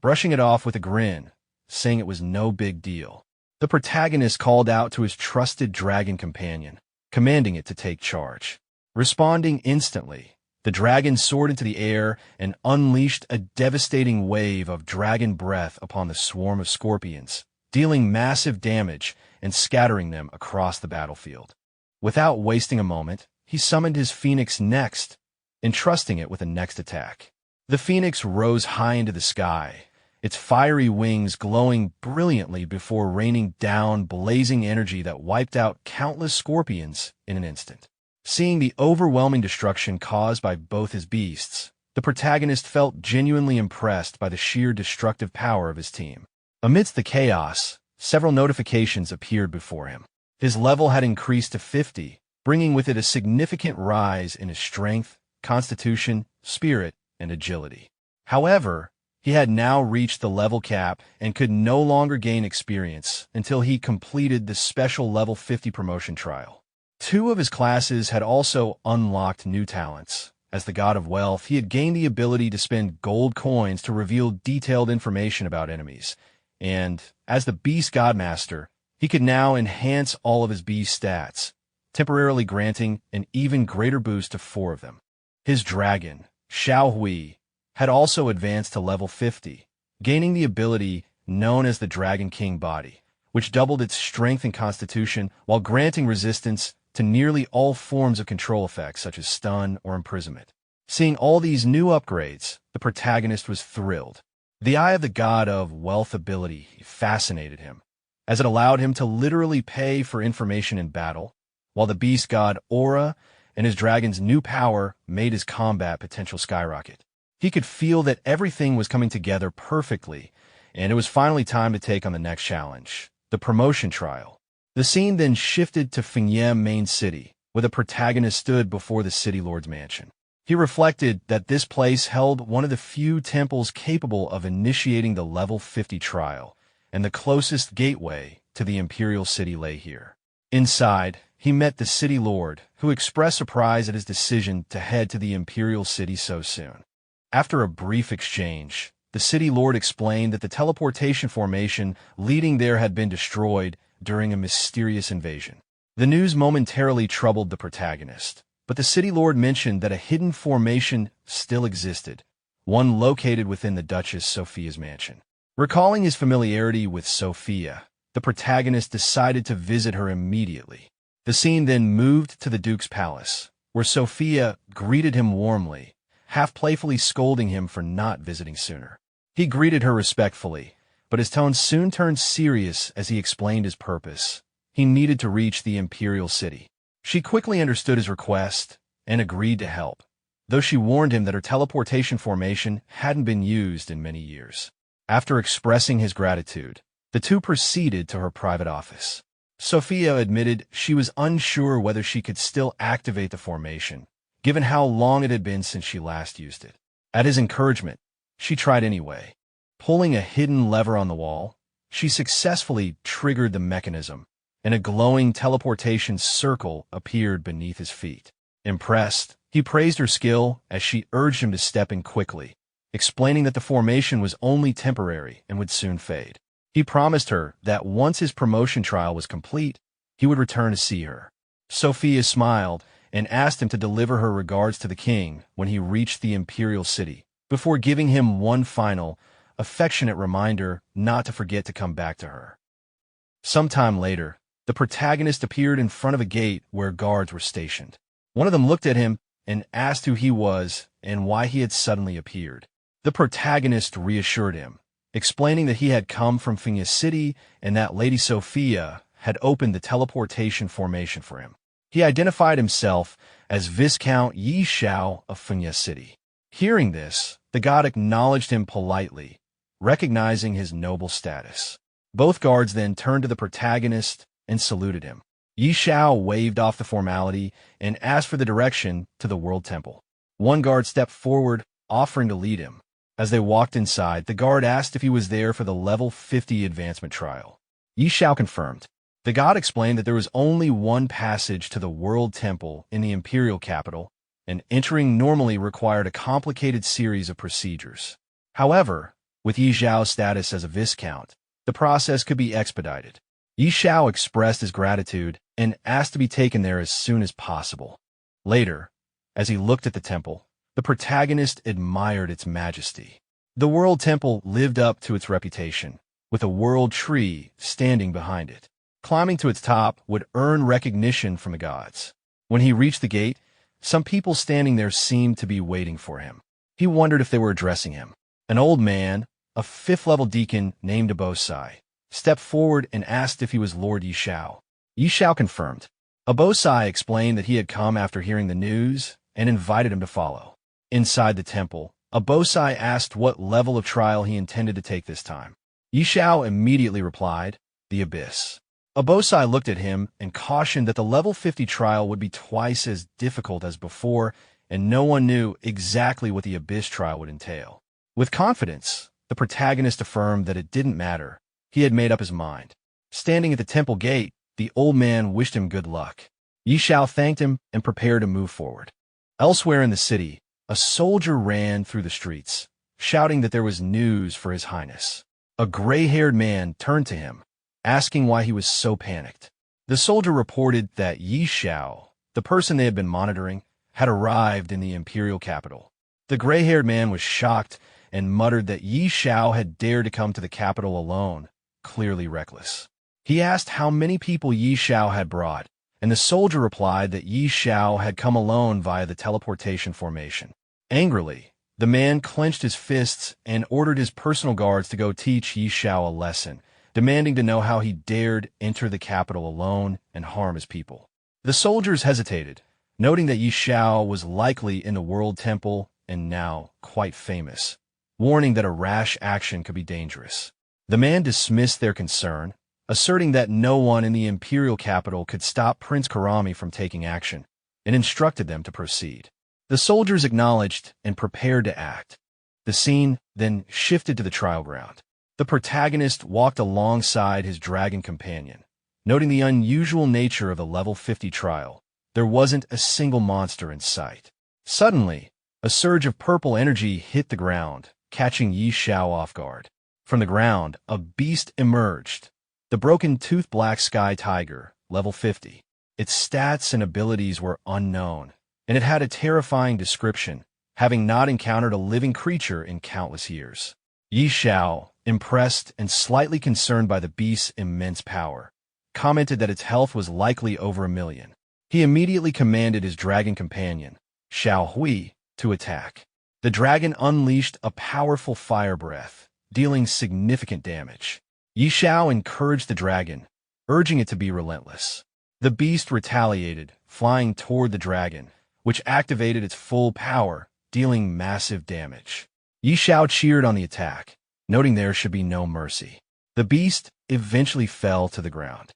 brushing it off with a grin, saying it was no big deal. The protagonist called out to his trusted dragon companion, commanding it to take charge. Responding instantly, the dragon soared into the air and unleashed a devastating wave of dragon breath upon the swarm of scorpions, dealing massive damage and scattering them across the battlefield. Without wasting a moment, he summoned his phoenix next, entrusting it with the next attack. The phoenix rose high into the sky, its fiery wings glowing brilliantly before raining down blazing energy that wiped out countless scorpions in an instant. Seeing the overwhelming destruction caused by both his beasts, the protagonist felt genuinely impressed by the sheer destructive power of his team. Amidst the chaos, several notifications appeared before him. His level had increased to 50, bringing with it a significant rise in his strength, constitution, spirit, and agility. However, he had now reached the level cap and could no longer gain experience until he completed the special level 50 promotion trial. 2 of his classes had also unlocked new talents. As the god of wealth, he had gained the ability to spend gold coins to reveal detailed information about enemies, and as the beast godmaster, he could now enhance all of his beast stats, temporarily granting an even greater boost to 4 of them. His dragon, Xiao, had also advanced to level 50, gaining the ability known as the Dragon King Body, which doubled its strength and constitution while granting resistance to nearly all forms of control effects such as stun or imprisonment. Seeing all these new upgrades, the protagonist was thrilled. The Eye of the God of Wealth ability fascinated him, as it allowed him to literally pay for information in battle, while the beast god Aura and his dragon's new power made his combat potential skyrocket. He could feel that everything was coming together perfectly, and it was finally time to take on the next challenge, the promotion trial. The scene then shifted to Fingyem main city, where the protagonist stood before the city lord's mansion. He reflected that this place held one of the few temples capable of initiating the level 50 trial, and the closest gateway to the imperial city lay here. Inside, he met the city lord, who expressed surprise at his decision to head to the imperial city so soon. After a brief exchange, the city lord explained that the teleportation formation leading there had been destroyed during a mysterious invasion. The news momentarily troubled the protagonist, but the city lord mentioned that a hidden formation still existed, one located within the Duchess Sophia's mansion. Recalling his familiarity with Sophia, the protagonist decided to visit her immediately. The scene then moved to the Duke's palace, where Sophia greeted him warmly, half playfully scolding him for not visiting sooner. He greeted her respectfully, but his tone soon turned serious as he explained his purpose. He needed to reach the imperial city. She quickly understood his request and agreed to help, though she warned him that her teleportation formation hadn't been used in many years. After expressing his gratitude, the two proceeded to her private office. Sophia admitted she was unsure whether she could still activate the formation, given how long it had been since she last used it. At his encouragement, she tried anyway. Pulling a hidden lever on the wall, she successfully triggered the mechanism, and a glowing teleportation circle appeared beneath his feet. Impressed, he praised her skill as she urged him to step in quickly, explaining that the formation was only temporary and would soon fade. He promised her that once his promotion trial was complete, he would return to see her. Sophia smiled and asked him to deliver her regards to the king when he reached the imperial city, before giving him one final, affectionate reminder not to forget to come back to her. Sometime later, the protagonist appeared in front of a gate where guards were stationed. One of them looked at him and asked who he was and why he had suddenly appeared. The protagonist reassured him, explaining that he had come from Finya City and that Lady Sophia had opened the teleportation formation for him. He identified himself as Viscount Xiao of Finya City. Hearing this, the god acknowledged him politely, recognizing his noble status. Both guards then turned to the protagonist and saluted him. Xiao waved off the formality and asked for the direction to the World Temple. One guard stepped forward, offering to lead him. As they walked inside, the guard asked if he was there for the level 50 advancement trial. Xiao confirmed. The god explained that there was only one passage to the World Temple in the imperial capital, and entering normally required a complicated series of procedures. However, with Xiao's status as a viscount, the process could be expedited. Xiao expressed his gratitude and asked to be taken there as soon as possible. Later, as he looked at the temple, the protagonist admired its majesty. The World Temple lived up to its reputation, with a world tree standing behind it. Climbing to its top would earn recognition from the gods. When he reached the gate, some people standing there seemed to be waiting for him. He wondered if they were addressing him. An old man, a 5th-level deacon named Abosai, stepped forward and asked if he was Lord Xiao. Xiao confirmed. Abosai explained that he had come after hearing the news and invited him to follow. Inside the temple, Abosai asked what level of trial he intended to take this time. Xiao immediately replied, the Abyss. Abosai looked at him and cautioned that the level 50 trial would be twice as difficult as before, and no one knew exactly what the Abyss trial would entail. With confidence, the protagonist affirmed that it didn't matter. He had made up his mind. Standing at the temple gate, the old man wished him good luck. Xiao thanked him and prepared to move forward. Elsewhere in the city, a soldier ran through the streets, shouting that there was news for His Highness. A gray-haired man turned to him, asking why he was so panicked. The soldier reported that Xiao, the person they had been monitoring, had arrived in the imperial capital. The gray-haired man was shocked and muttered that Xiao had dared to come to the capital alone, clearly reckless. He asked how many people Xiao had brought, and the soldier replied that Xiao had come alone via the teleportation formation. Angrily, the man clenched his fists and ordered his personal guards to go teach Xiao a lesson, demanding to know how he dared enter the capital alone and harm his people. The soldiers hesitated, noting that Xiao was likely in the World Temple and now quite famous, warning that a rash action could be dangerous. The man dismissed their concern, asserting that no one in the imperial capital could stop Prince Karami from taking action, and instructed them to proceed. The soldiers acknowledged and prepared to act. The scene then shifted to the trial ground. The protagonist walked alongside his dragon companion, noting the unusual nature of the level 50 trial. There wasn't a single monster in sight. Suddenly, a surge of purple energy hit the ground, catching Xiao off guard. From the ground, a beast emerged, the broken-toothed black sky tiger, level 50. Its stats and abilities were unknown, and it had a terrifying description, having not encountered a living creature in countless years. Xiao, impressed and slightly concerned by the beast's immense power, commented that its health was likely over 1 million. He immediately commanded his dragon companion, Xiao Hui, to attack. The dragon unleashed a powerful fire breath, dealing significant damage. Xiao encouraged the dragon, urging it to be relentless. The beast retaliated, flying toward the dragon, which activated its full power, dealing massive damage. Xiao cheered on the attack, noting there should be no mercy. The beast eventually fell to the ground.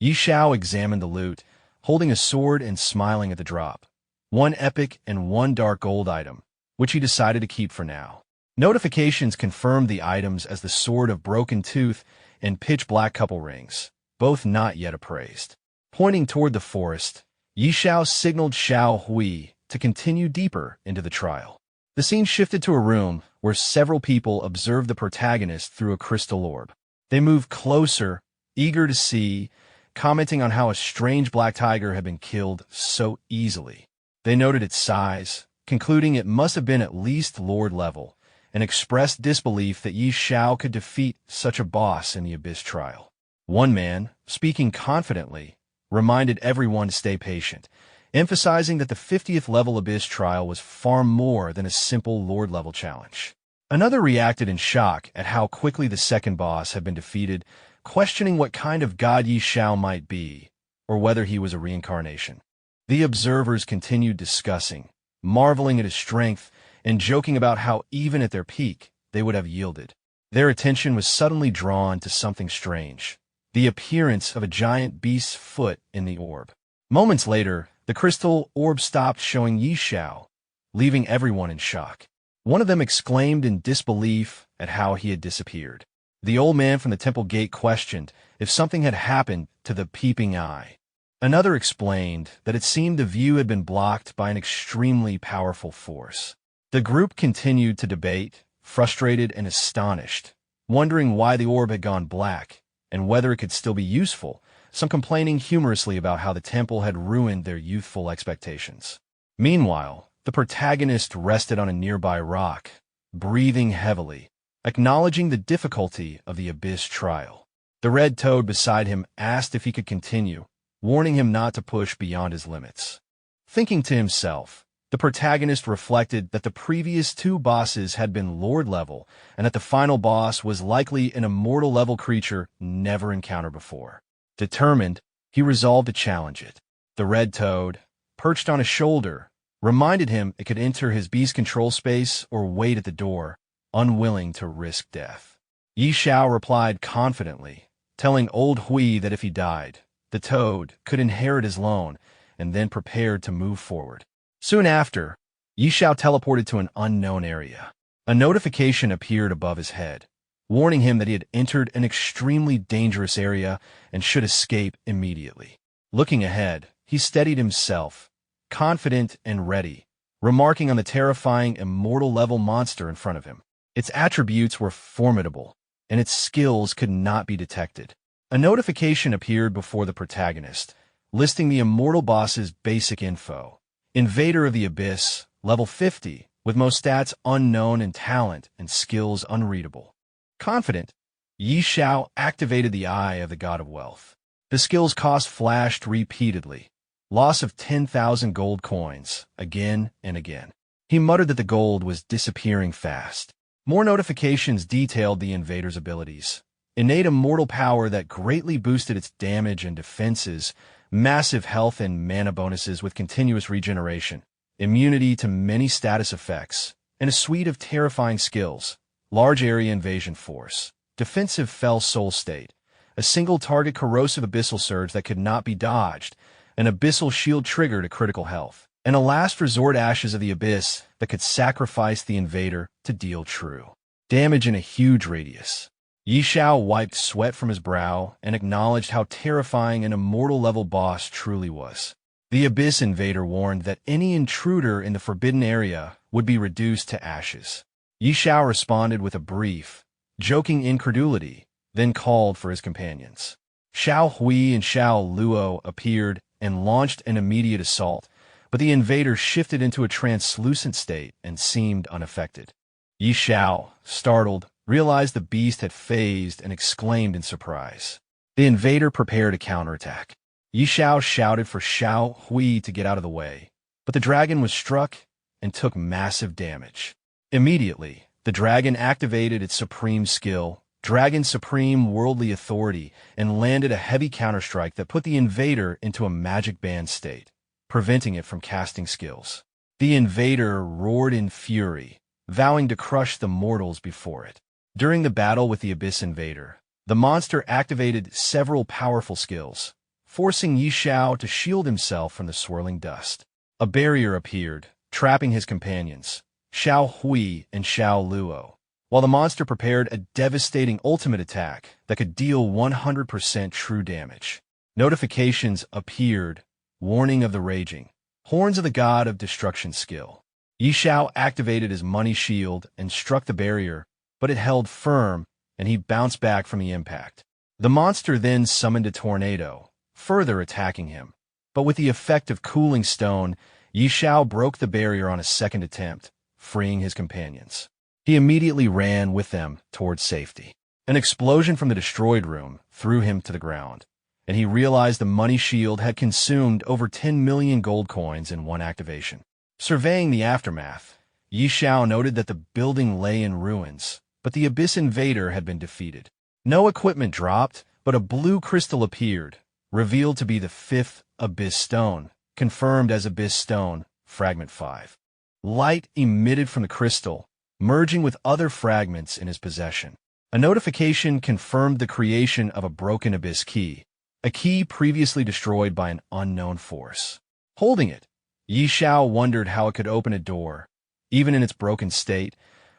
Xiao examined the loot, holding a sword and smiling at the drop. One epic and one dark gold item, which he decided to keep for now. Notifications confirmed the items as the Sword of Broken Tooth and Pitch Black Couple Rings, both not yet appraised. Pointing toward the forest, Xiao signaled Xiao Hui to continue deeper into the trial. The scene shifted to a room where several people observed the protagonist through a crystal orb. They moved closer, eager to see, commenting on how a strange black tiger had been killed so easily. They noted its size, concluding it must have been at least Lord level, and expressed disbelief that Xiao could defeat such a boss in the Abyss trial. One man, speaking confidently, reminded everyone to stay patient, emphasizing that the 50th level Abyss trial was far more than a simple Lord-level challenge. Another reacted in shock at how quickly the second boss had been defeated, questioning what kind of god Xiao might be, or whether he was a reincarnation. The observers continued discussing, marveling at his strength, and joking about how even at their peak, they would have yielded. Their attention was suddenly drawn to something strange, the appearance of a giant beast's foot in the orb. Moments later, the crystal orb stopped showing Xiao, leaving everyone in shock. One of them exclaimed in disbelief at how he had disappeared. The old man from the temple gate questioned if something had happened to the peeping eye. Another explained that it seemed the view had been blocked by an extremely powerful force. The group continued to debate, frustrated and astonished, wondering why the orb had gone black and whether it could still be useful, some complaining humorously about how the temple had ruined their youthful expectations. Meanwhile, the protagonist rested on a nearby rock, breathing heavily, acknowledging the difficulty of the Abyss trial. The red toad beside him asked if he could continue, warning him not to push beyond his limits. Thinking to himself, the protagonist reflected that the previous two bosses had been Lord level and that the final boss was likely an immortal level creature never encountered before. Determined, he resolved to challenge it. The red toad, perched on his shoulder, reminded him it could enter his beast control space or wait at the door, unwilling to risk death. Xiao replied confidently, telling old Hui that if he died, the toad could inherit his loan, and then prepared to move forward. Soon after, Xiao teleported to an unknown area. A notification appeared above his head, warning him that he had entered an extremely dangerous area and should escape immediately. Looking ahead, he steadied himself, confident and ready, remarking on the terrifying immortal-level monster in front of him. Its attributes were formidable, and its skills could not be detected. A notification appeared before the protagonist, listing the immortal boss's basic info. Invader of the Abyss, level 50, with most stats unknown and talent and skills unreadable. Confident, Xiao activated the Eye of the God of Wealth. The skill's cost flashed repeatedly. Loss of 10,000 gold coins, again and again. He muttered that the gold was disappearing fast. More notifications detailed the invader's abilities. Innate immortal power that greatly boosted its damage and defenses, massive health and mana bonuses with continuous regeneration, immunity to many status effects, and a suite of terrifying skills, large area invasion force, defensive fell soul state, a single target corrosive abyssal surge that could not be dodged, an abyssal shield trigger to critical health, and a last resort ashes of the abyss that could sacrifice the invader to deal true damage in a huge radius. Xiao wiped sweat from his brow and acknowledged how terrifying an immortal-level boss truly was. The Abyss Invader warned that any intruder in the forbidden area would be reduced to ashes. Xiao responded with a brief, joking incredulity, then called for his companions. Xiao Hui and Xiao Luo appeared and launched an immediate assault, but the invader shifted into a translucent state and seemed unaffected. Xiao, startled, realized the beast had phased and exclaimed in surprise. The invader prepared a counterattack. Xiao shouted for Xiao Hui to get out of the way, but the dragon was struck and took massive damage. Immediately, the dragon activated its supreme skill, Dragon Supreme Worldly Authority, and landed a heavy counterstrike that put the invader into a magic band state, preventing it from casting skills. The invader roared in fury, vowing to crush the mortals before it. During the battle with the Abyss Invader, the monster activated several powerful skills, forcing Xiao to shield himself from the swirling dust. A barrier appeared, trapping his companions, Xiao Hui and Xiao Luo, while the monster prepared a devastating ultimate attack that could deal 100% true damage. Notifications appeared, warning of the raging horns of the god of destruction skill. Yi Xiao activated his money shield and struck the barrier, but it held firm, and he bounced back from the impact. The monster then summoned a tornado, further attacking him. But with the effect of cooling stone, Yi Xiao broke the barrier on a second attempt, freeing his companions. He immediately ran with them towards safety. An explosion from the destroyed room threw him to the ground, and he realized the money shield had consumed over 10 million gold coins in one activation. Surveying the aftermath, Yi Xiao noted that the building lay in ruins, but the Abyss Invader had been defeated. No equipment dropped, but a blue crystal appeared, revealed to be the 5th Abyss Stone, confirmed as Abyss Stone, Fragment 5. Light emitted from the crystal, merging with other fragments in his possession. A notification confirmed the creation of a broken Abyss key, a key previously destroyed by an unknown force. Holding it, Yi Xiao wondered how it could open a door, even in its broken state,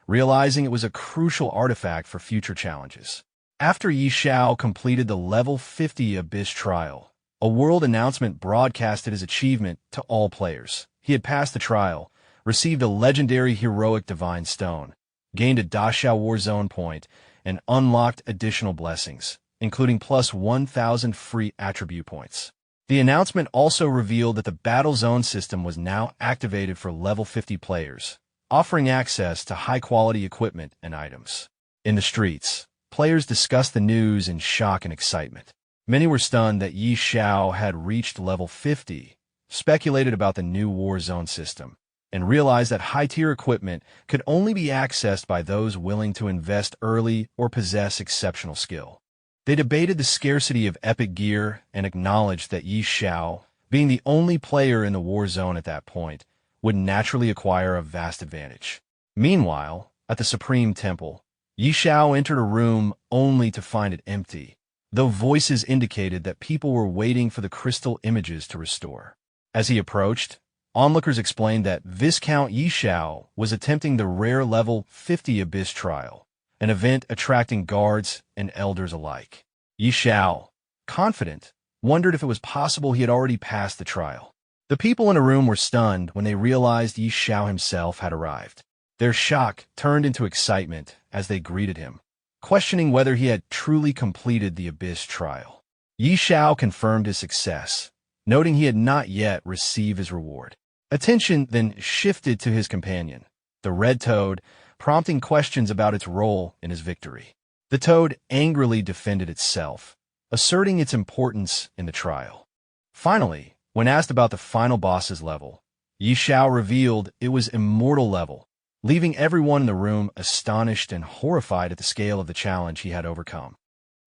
realizing it was a crucial artifact for future challenges. After Yi Xiao completed the level 50 Abyss trial, a world announcement broadcasted his achievement to all players. He had passed the trial, received a legendary heroic divine stone, gained a Da Xiao War Zone point, and unlocked additional blessings, including plus 1,000 free attribute points. The announcement also revealed that the Battle Zone system was now activated for level 50 players, offering access to high-quality equipment and items. In the streets, players discussed the news in shock and excitement. Many were stunned that Yi Xiao had reached level 50, speculated about the new War Zone system, and realized that high-tier equipment could only be accessed by those willing to invest early or possess exceptional skill. They debated the scarcity of epic gear and acknowledged that Yi Xiao, being the only player in the War Zone at that point, would naturally acquire a vast advantage. Meanwhile, at the Supreme Temple, Yi Xiao entered a room only to find it empty, though voices indicated that people were waiting for the crystal images to restore. As he approached, onlookers explained that Viscount Yi Xiao was attempting the rare level 50 Abyss trial, an event attracting guards and elders alike. Yi Xiao, confident, wondered if it was possible he had already passed the trial. The people in the room were stunned when they realized Yi Xiao himself had arrived. Their shock turned into excitement as they greeted him, questioning whether he had truly completed the Abyss trial. Yi Xiao confirmed his success, noting he had not yet received his reward. Attention then shifted to his companion, the red toad, prompting questions about its role in his victory. The toad angrily defended itself, asserting its importance in the trial. Finally, when asked about the final boss's level, Yi Xiao revealed it was immortal level, leaving everyone in the room astonished and horrified at the scale of the challenge he had overcome.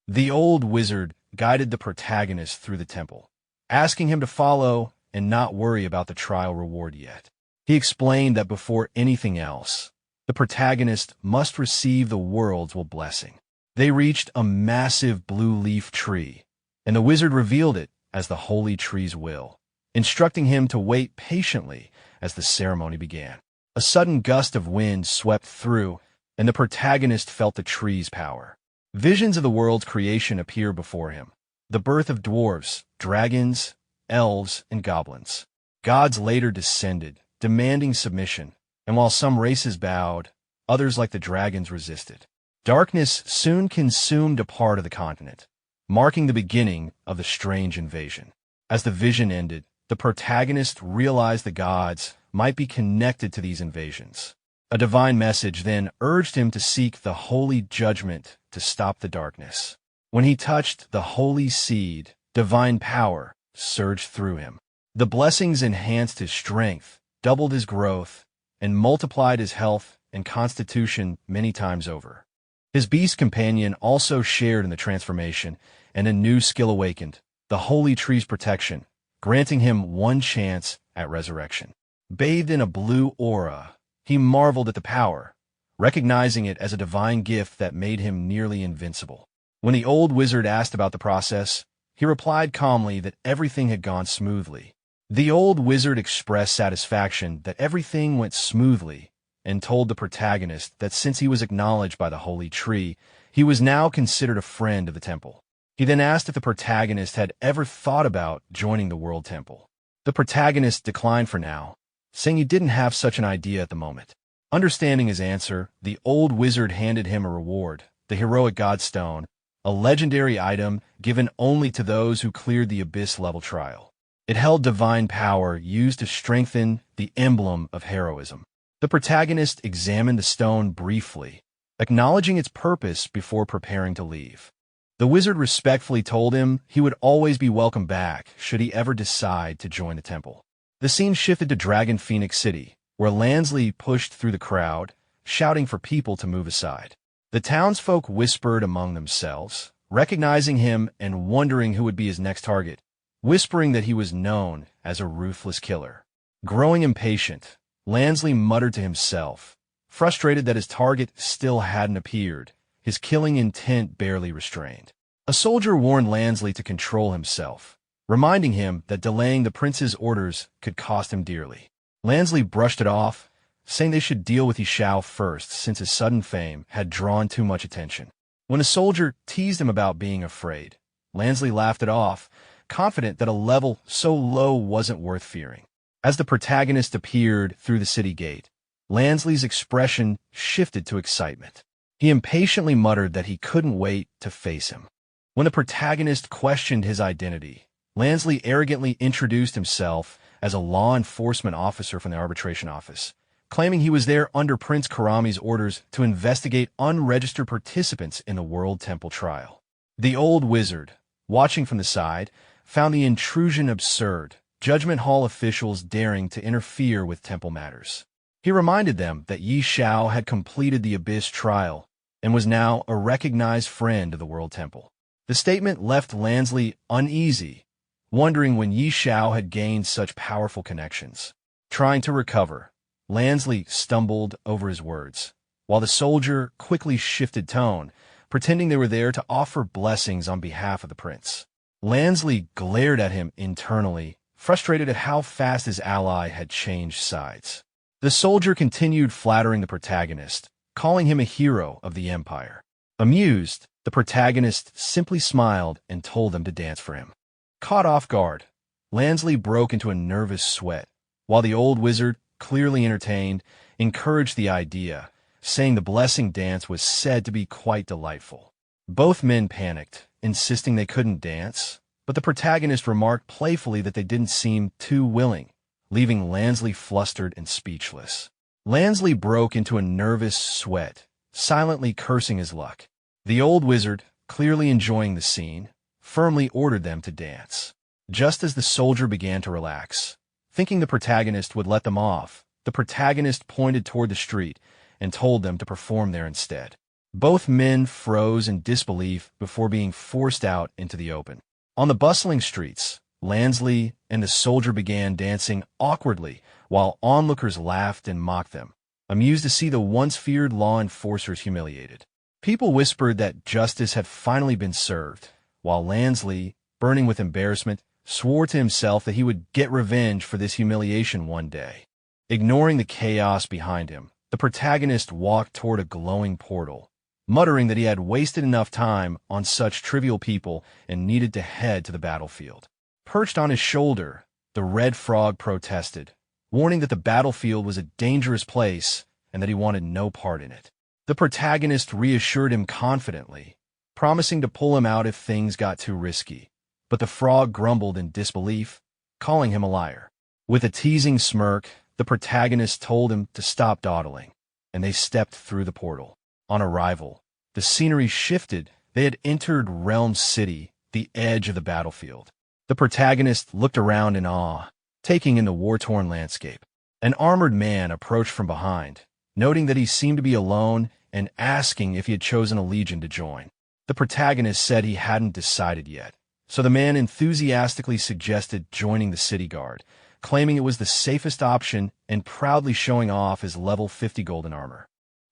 The old wizard guided the protagonist through the temple, asking him to follow and not worry about the trial reward yet. He explained that before anything else, the protagonist must receive the world's blessing. They reached a massive blue leaf tree, and the wizard revealed it as the holy tree's will, instructing him to wait patiently as the ceremony began. A sudden gust of wind swept through, and the protagonist felt the tree's power. Visions of the world's creation appeared before him. The birth of dwarves, dragons, elves, and goblins. Gods later descended, demanding submission, and while some races bowed, others like the dragons resisted. Darkness soon consumed a part of the continent, marking the beginning of the strange invasion. As the vision ended, the protagonist realized the gods might be connected to these invasions. A divine message then urged him to seek the holy judgment to stop the darkness. When he touched the holy seed, divine power surged through him. The blessings enhanced his strength, doubled his growth, and multiplied his health and constitution many times over. His beast companion also shared in the transformation, and a new skill awakened, the holy tree's protection, granting him one chance at resurrection. Bathed in a blue aura, he marveled at the power, recognizing it as a divine gift that made him nearly invincible. When the old wizard asked about the process, he replied calmly that everything had gone smoothly. The old wizard expressed satisfaction that everything went smoothly and told the protagonist that since he was acknowledged by the holy tree, he was now considered a friend of the temple. He then asked if the protagonist had ever thought about joining the World Temple. The protagonist declined for now, saying he didn't have such an idea at the moment. Understanding his answer, the old wizard handed him a reward, the heroic Godstone, a legendary item given only to those who cleared the Abyss-level trial. It held divine power used to strengthen the emblem of heroism. The protagonist examined the stone briefly, acknowledging its purpose before preparing to leave. The wizard respectfully told him he would always be welcome back should he ever decide to join the temple. The scene shifted to Dragon Phoenix City, where Lansley pushed through the crowd, shouting for people to move aside. The townsfolk whispered among themselves, recognizing him and wondering who would be his next target, whispering that he was known as a ruthless killer. Growing impatient, Lansley muttered to himself, frustrated that his target still hadn't appeared, his killing intent barely restrained. A soldier warned Lansley to control himself, reminding him that delaying the prince's orders could cost him dearly. Lansley brushed it off, saying they should deal with Xiao first since his sudden fame had drawn too much attention. When a soldier teased him about being afraid, Lansley laughed it off, confident that a level so low wasn't worth fearing. As the protagonist appeared through the city gate, Lansley's expression shifted to excitement. He impatiently muttered that he couldn't wait to face him. When the protagonist questioned his identity, Lansley arrogantly introduced himself as a law enforcement officer from the arbitration office, claiming he was there under Prince Karami's orders to investigate unregistered participants in the World Temple trial. The old wizard, watching from the side, found the intrusion absurd, Judgment Hall officials daring to interfere with temple matters. He reminded them that Xiao had completed the Abyss trial and was now a recognized friend of the World Temple. The statement left Lansley uneasy, wondering when Xiao had gained such powerful connections. Trying to recover, Lansley stumbled over his words, while the soldier quickly shifted tone, pretending they were there to offer blessings on behalf of the prince. Lansley glared at him internally, frustrated at how fast his ally had changed sides. The soldier continued flattering the protagonist, calling him a hero of the Empire. Amused, the protagonist simply smiled and told them to dance for him. Caught off guard, Lansley broke into a nervous sweat, while the old wizard, clearly entertained, encouraged the idea, saying the blessing dance was said to be quite delightful. Both men panicked, insisting they couldn't dance, but the protagonist remarked playfully that they didn't seem too willing, leaving Lansley flustered and speechless. Lansley broke into a nervous sweat, silently cursing his luck. The old wizard, clearly enjoying the scene, firmly ordered them to dance. Just as the soldier began to relax, thinking the protagonist would let them off, the protagonist pointed toward the street and told them to perform there instead. Both men froze in disbelief before being forced out into the open. On the bustling streets, Lansley and the soldier began dancing awkwardly while onlookers laughed and mocked them, amused to see the once feared law enforcers humiliated. People whispered that justice had finally been served, while Lansley, burning with embarrassment, swore to himself that he would get revenge for this humiliation one day. Ignoring the chaos behind him, the protagonist walked toward a glowing portal, muttering that he had wasted enough time on such trivial people and needed to head to the battlefield. Perched on his shoulder, the red frog protested, warning that the battlefield was a dangerous place and that he wanted no part in it. The protagonist reassured him confidently, promising to pull him out if things got too risky, but the frog grumbled in disbelief, calling him a liar. With a teasing smirk, the protagonist told him to stop dawdling, and they stepped through the portal. On arrival, the scenery shifted. They had entered Realm City, the edge of the battlefield. The protagonist looked around in awe, taking in the war-torn landscape. An armored man approached from behind, noting that he seemed to be alone and asking if he had chosen a legion to join. The protagonist said he hadn't decided yet, so the man enthusiastically suggested joining the city guard, claiming it was the safest option and proudly showing off his level 50 golden armor.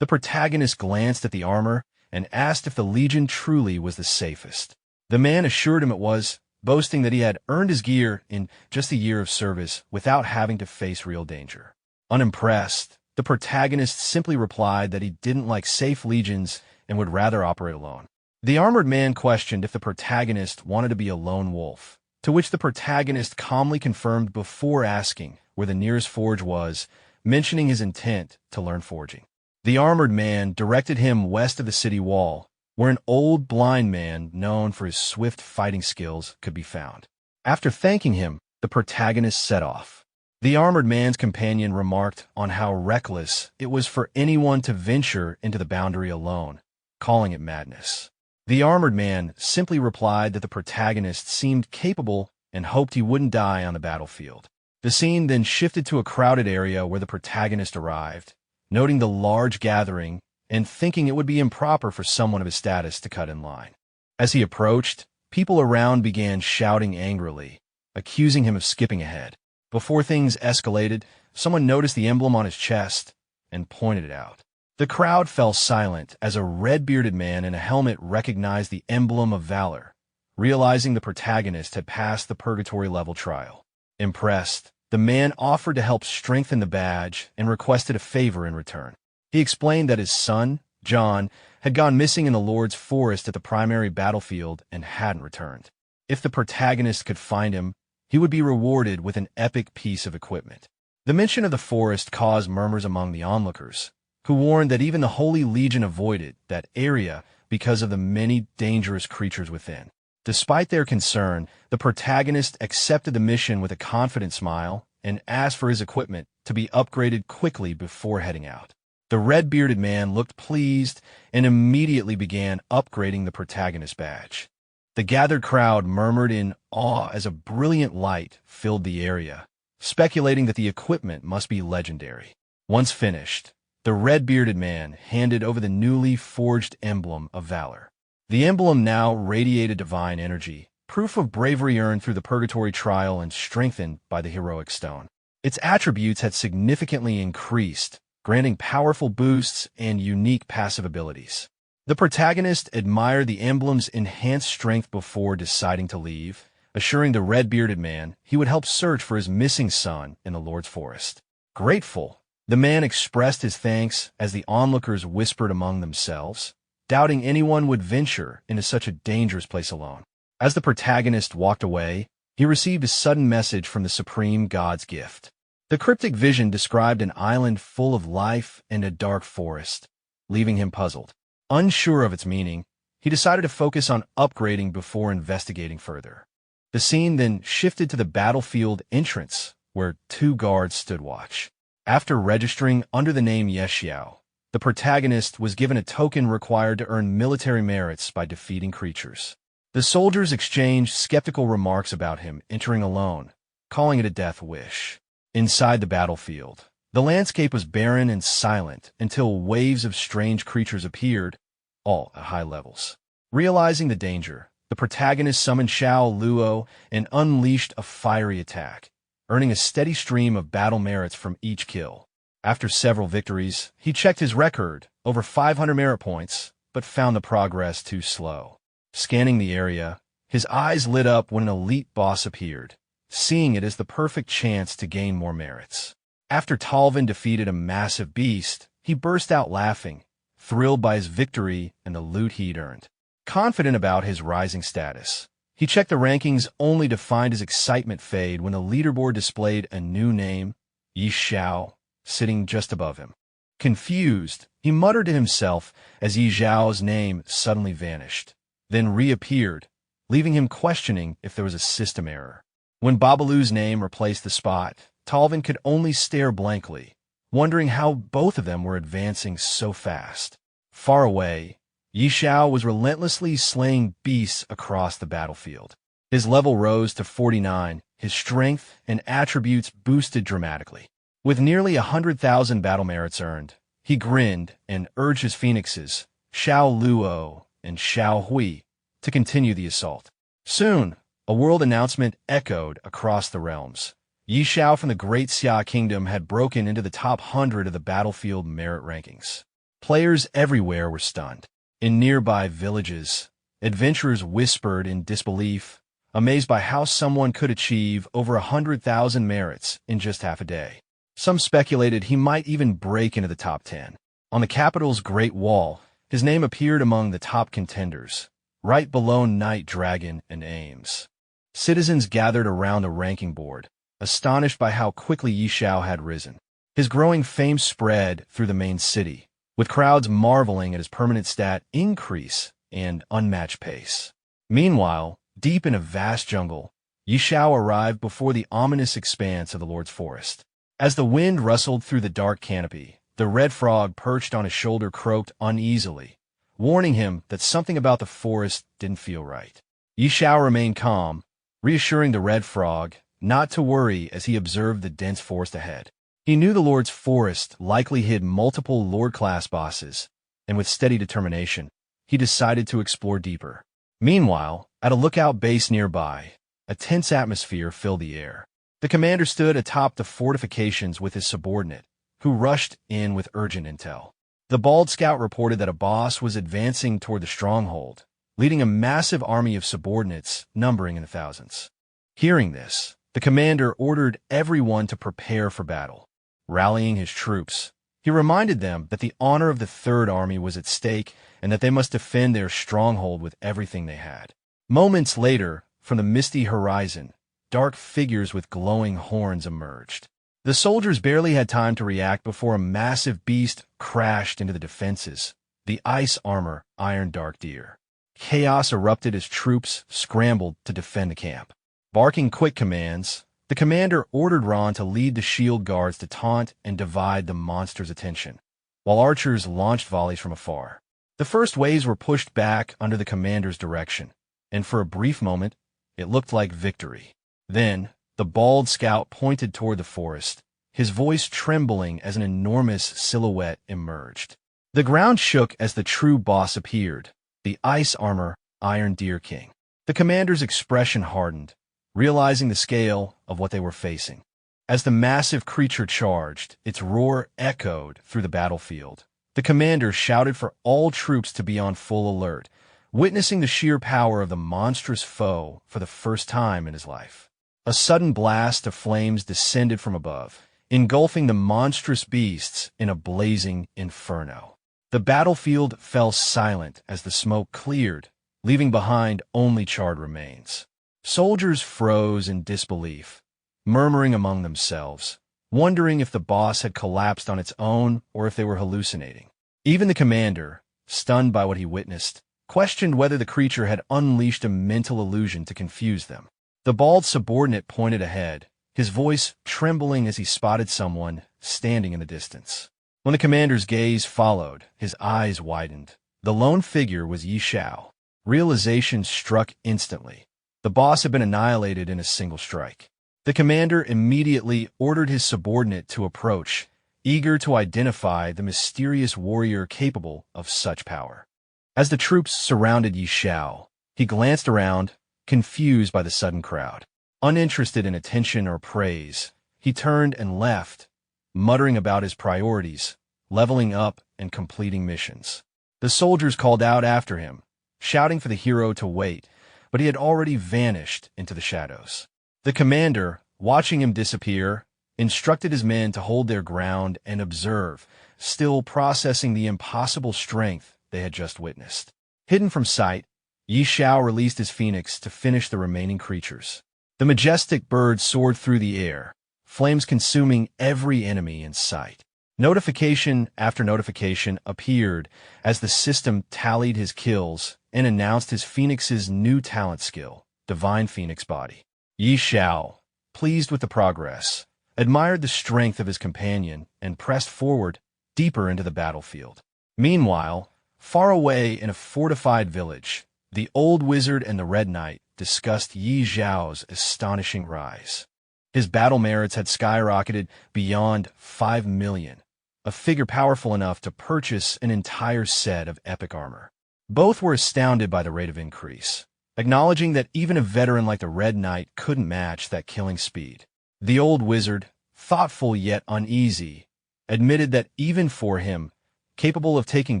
The protagonist glanced at the armor and asked if the legion truly was the safest. The man assured him it was, boasting that he had earned his gear in just a year of service without having to face real danger. Unimpressed, The protagonist simply replied that he didn't like safe legions and would rather operate alone. The armored man questioned if the protagonist wanted to be a lone wolf, to which the protagonist calmly confirmed before asking where the nearest forge was, mentioning his intent to learn forging. The armored man directed him west of the city wall, where an old blind man known for his swift fighting skills could be found. After thanking him, the protagonist set off. The armored man's companion remarked on how reckless it was for anyone to venture into the boundary alone, calling it madness. The armored man simply replied that the protagonist seemed capable and hoped he wouldn't die on the battlefield. The scene then shifted to a crowded area where the protagonist arrived, noting the large gathering and thinking it would be improper for someone of his status to cut in line. As he approached, people around began shouting angrily, accusing him of skipping ahead. Before things escalated, someone noticed the emblem on his chest and pointed it out. The crowd fell silent as a red-bearded man in a helmet recognized the emblem of valor, realizing the protagonist had passed the purgatory level trial. Impressed, the man offered to help strengthen the badge and requested a favor in return. He explained that his son, John, had gone missing in the Lord's forest at the primary battlefield and hadn't returned. If the protagonist could find him, he would be rewarded with an epic piece of equipment. The mention of the forest caused murmurs among the onlookers, who warned that even the Holy Legion avoided that area because of the many dangerous creatures within. Despite their concern, the protagonist accepted the mission with a confident smile and asked for his equipment to be upgraded quickly before heading out. The red-bearded man looked pleased and immediately began upgrading the protagonist's badge. The gathered crowd murmured in awe as a brilliant light filled the area, speculating that the equipment must be legendary. Once finished, the red-bearded man handed over the newly forged emblem of valor. The emblem now radiated divine energy, proof of bravery earned through the purgatory trial and strengthened by the heroic stone. Its attributes had significantly increased, granting powerful boosts and unique passive abilities. The protagonist admired the emblem's enhanced strength before deciding to leave, assuring the red-bearded man he would help search for his missing son in the Lord's forest. Grateful, the man expressed his thanks as the onlookers whispered among themselves, doubting anyone would venture into such a dangerous place alone. As the protagonist walked away, he received a sudden message from the supreme god's gift. The cryptic vision described an island full of life and a dark forest, leaving him puzzled. Unsure of its meaning, he decided to focus on upgrading before investigating further. The scene then shifted to the battlefield entrance, where two guards stood watch. After registering under the name Xiao, the protagonist was given a token required to earn military merits by defeating creatures. The soldiers exchanged skeptical remarks about him entering alone, calling it a death wish. Inside the battlefield, the landscape was barren and silent until waves of strange creatures appeared, all at high levels. Realizing the danger, the protagonist summoned Xiao Luo and unleashed a fiery attack, earning a steady stream of battle merits from each kill. After several victories, he checked his record, over 500 merit points, but found the progress too slow. Scanning the area, his eyes lit up when an elite boss appeared, seeing it as the perfect chance to gain more merits. After Talvin defeated a massive beast, he burst out laughing, thrilled by his victory and the loot he'd earned. Confident about his rising status, he checked the rankings only to find his excitement fade when the leaderboard displayed a new name, Xiao, sitting just above him. Confused, he muttered to himself as Xiao's name suddenly vanished, then reappeared, leaving him questioning if there was a system error. When Babalu's name replaced the spot, Talvin could only stare blankly, wondering how both of them were advancing so fast. Far away, Xiao was relentlessly slaying beasts across the battlefield. His level rose to 49, his strength and attributes boosted dramatically. With nearly 100,000 battle merits earned, he grinned and urged his phoenixes, Xiao Luo and Xiao Hui, to continue the assault. Soon, a world announcement echoed across the realms. Xiao from the Great Xia Kingdom had broken into the top 100 of the battlefield merit rankings. Players everywhere were stunned. In nearby villages, adventurers whispered in disbelief, amazed by how someone could achieve over 100,000 merits in just half a day. Some speculated he might even break into the top 10. On the capital's Great Wall, his name appeared among the top contenders, right below Night Dragon and Ames. Citizens gathered around the ranking board, astonished by how quickly Xiao had risen. His growing fame spread through the main city, with crowds marveling at his permanent stat increase and unmatched pace. Meanwhile, deep in a vast jungle, Xiao arrived before the ominous expanse of the Lord's Forest. As the wind rustled through the dark canopy, the red frog perched on his shoulder croaked uneasily, warning him that something about the forest didn't feel right. Xiao remained calm, reassuring the red frog not to worry as he observed the dense forest ahead. He knew the Lord's Forest likely hid multiple Lord-class bosses, and with steady determination, he decided to explore deeper. Meanwhile, at a lookout base nearby, a tense atmosphere filled the air. The commander stood atop the fortifications with his subordinate, who rushed in with urgent intel. The bald scout reported that a boss was advancing toward the stronghold, leading a massive army of subordinates numbering in the thousands. Hearing this, the commander ordered everyone to prepare for battle. Rallying his troops, he reminded them that the honor of the Third Army was at stake and that they must defend their stronghold with everything they had. Moments later, from the misty horizon, dark figures with glowing horns emerged. The soldiers barely had time to react before a massive beast crashed into the defenses, the ice armor Iron Dark Deer. Chaos erupted as troops scrambled to defend the camp. Barking quick commands, the commander ordered Ron to lead the shield guards to taunt and divide the monster's attention, while archers launched volleys from afar. The first waves were pushed back under the commander's direction, and for a brief moment, it looked like victory. Then, the bald scout pointed toward the forest, his voice trembling as an enormous silhouette emerged. The ground shook as the true boss appeared, the ice armor Iron Deer King. The commander's expression hardened, realizing the scale of what they were facing. As the massive creature charged, its roar echoed through the battlefield. The commander shouted for all troops to be on full alert, witnessing the sheer power of the monstrous foe for the first time in his life. A sudden blast of flames descended from above, engulfing the monstrous beasts in a blazing inferno. The battlefield fell silent as the smoke cleared, leaving behind only charred remains. Soldiers froze in disbelief, murmuring among themselves, wondering if the boss had collapsed on its own or if they were hallucinating. Even the commander, stunned by what he witnessed, questioned whether the creature had unleashed a mental illusion to confuse them. The bald subordinate pointed ahead, his voice trembling as he spotted someone standing in the distance. When the commander's gaze followed, his eyes widened. The lone figure was Xiao. Realization struck instantly. The boss had been annihilated in a single strike. The commander immediately ordered his subordinate to approach, eager to identify the mysterious warrior capable of such power. As the troops surrounded Xiao, he glanced around, confused by the sudden crowd. Uninterested in attention or praise, he turned and left, muttering about his priorities, leveling up and completing missions. The soldiers called out after him, shouting for the hero to wait, but he had already vanished into the shadows. The commander, watching him disappear, instructed his men to hold their ground and observe, still processing the impossible strength they had just witnessed. Hidden from sight, Xiao released his phoenix to finish the remaining creatures. The majestic bird soared through the air, flames consuming every enemy in sight. Notification after notification appeared as the system tallied his kills and announced his phoenix's new talent skill, Divine Phoenix Body. Xiao, pleased with the progress, admired the strength of his companion and pressed forward deeper into the battlefield. Meanwhile, far away in a fortified village, the old wizard and the Red Knight discussed Xiao's astonishing rise. His battle merits had skyrocketed beyond 5 million, a figure powerful enough to purchase an entire set of epic armor. Both were astounded by the rate of increase, acknowledging that even a veteran like the Red Knight couldn't match that killing speed. The old wizard, thoughtful yet uneasy, admitted that even for him, capable of taking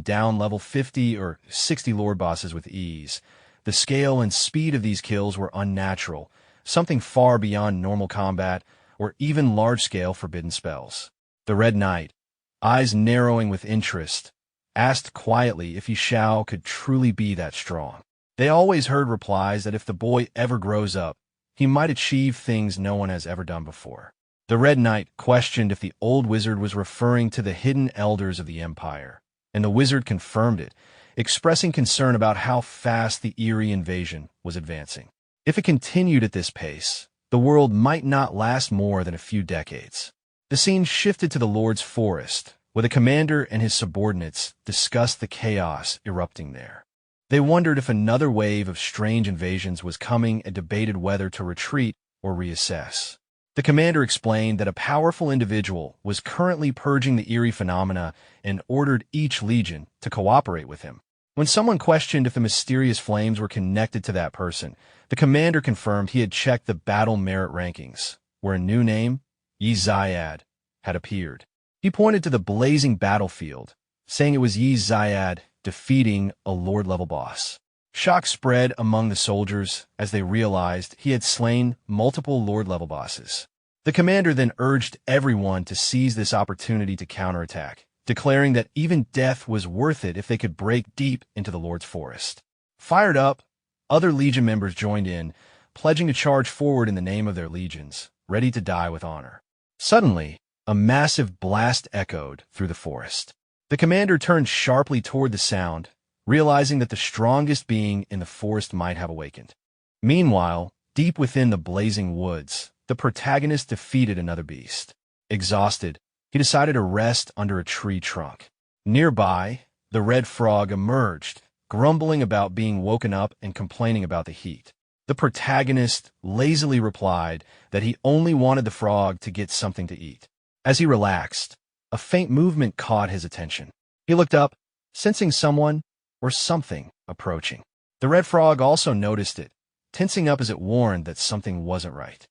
down level 50 or 60 lord bosses with ease, the scale and speed of these kills were unnatural, something far beyond normal combat, or even large-scale forbidden spells. The Red Knight, eyes narrowing with interest, asked quietly if Xiao could truly be that strong. They always heard replies that if the boy ever grows up, he might achieve things no one has ever done before. The Red Knight questioned if the old wizard was referring to the hidden elders of the Empire, and the wizard confirmed it, expressing concern about how fast the eerie invasion was advancing. If it continued at this pace, the world might not last more than a few decades. The scene shifted to the Lord's Forest, where the commander and his subordinates discussed the chaos erupting there. They wondered if another wave of strange invasions was coming and debated whether to retreat or reassess. The commander explained that a powerful individual was currently purging the eerie phenomena and ordered each legion to cooperate with him. When someone questioned if the mysterious flames were connected to that person, the commander confirmed he had checked the battle merit rankings, where a new name, Yi Zayad, had appeared. He pointed to the blazing battlefield, saying it was Yi Zayad defeating a Lord-level boss. Shock spread among the soldiers as they realized he had slain multiple Lord-level bosses. The commander then urged everyone to seize this opportunity to counterattack, declaring that even death was worth it if they could break deep into the Lord's Forest. Fired up, other Legion members joined in, pledging to charge forward in the name of their legions, ready to die with honor. Suddenly, a massive blast echoed through the forest. The commander turned sharply toward the sound, realizing that the strongest being in the forest might have awakened. Meanwhile, deep within the blazing woods, the protagonist defeated another beast. Exhausted, he decided to rest under a tree trunk. Nearby, the red frog emerged, grumbling about being woken up and complaining about the heat. The protagonist lazily replied that he only wanted the frog to get something to eat. As he relaxed, a faint movement caught his attention. He looked up, sensing someone or something approaching. The red frog also noticed it, tensing up as it warned that something wasn't right.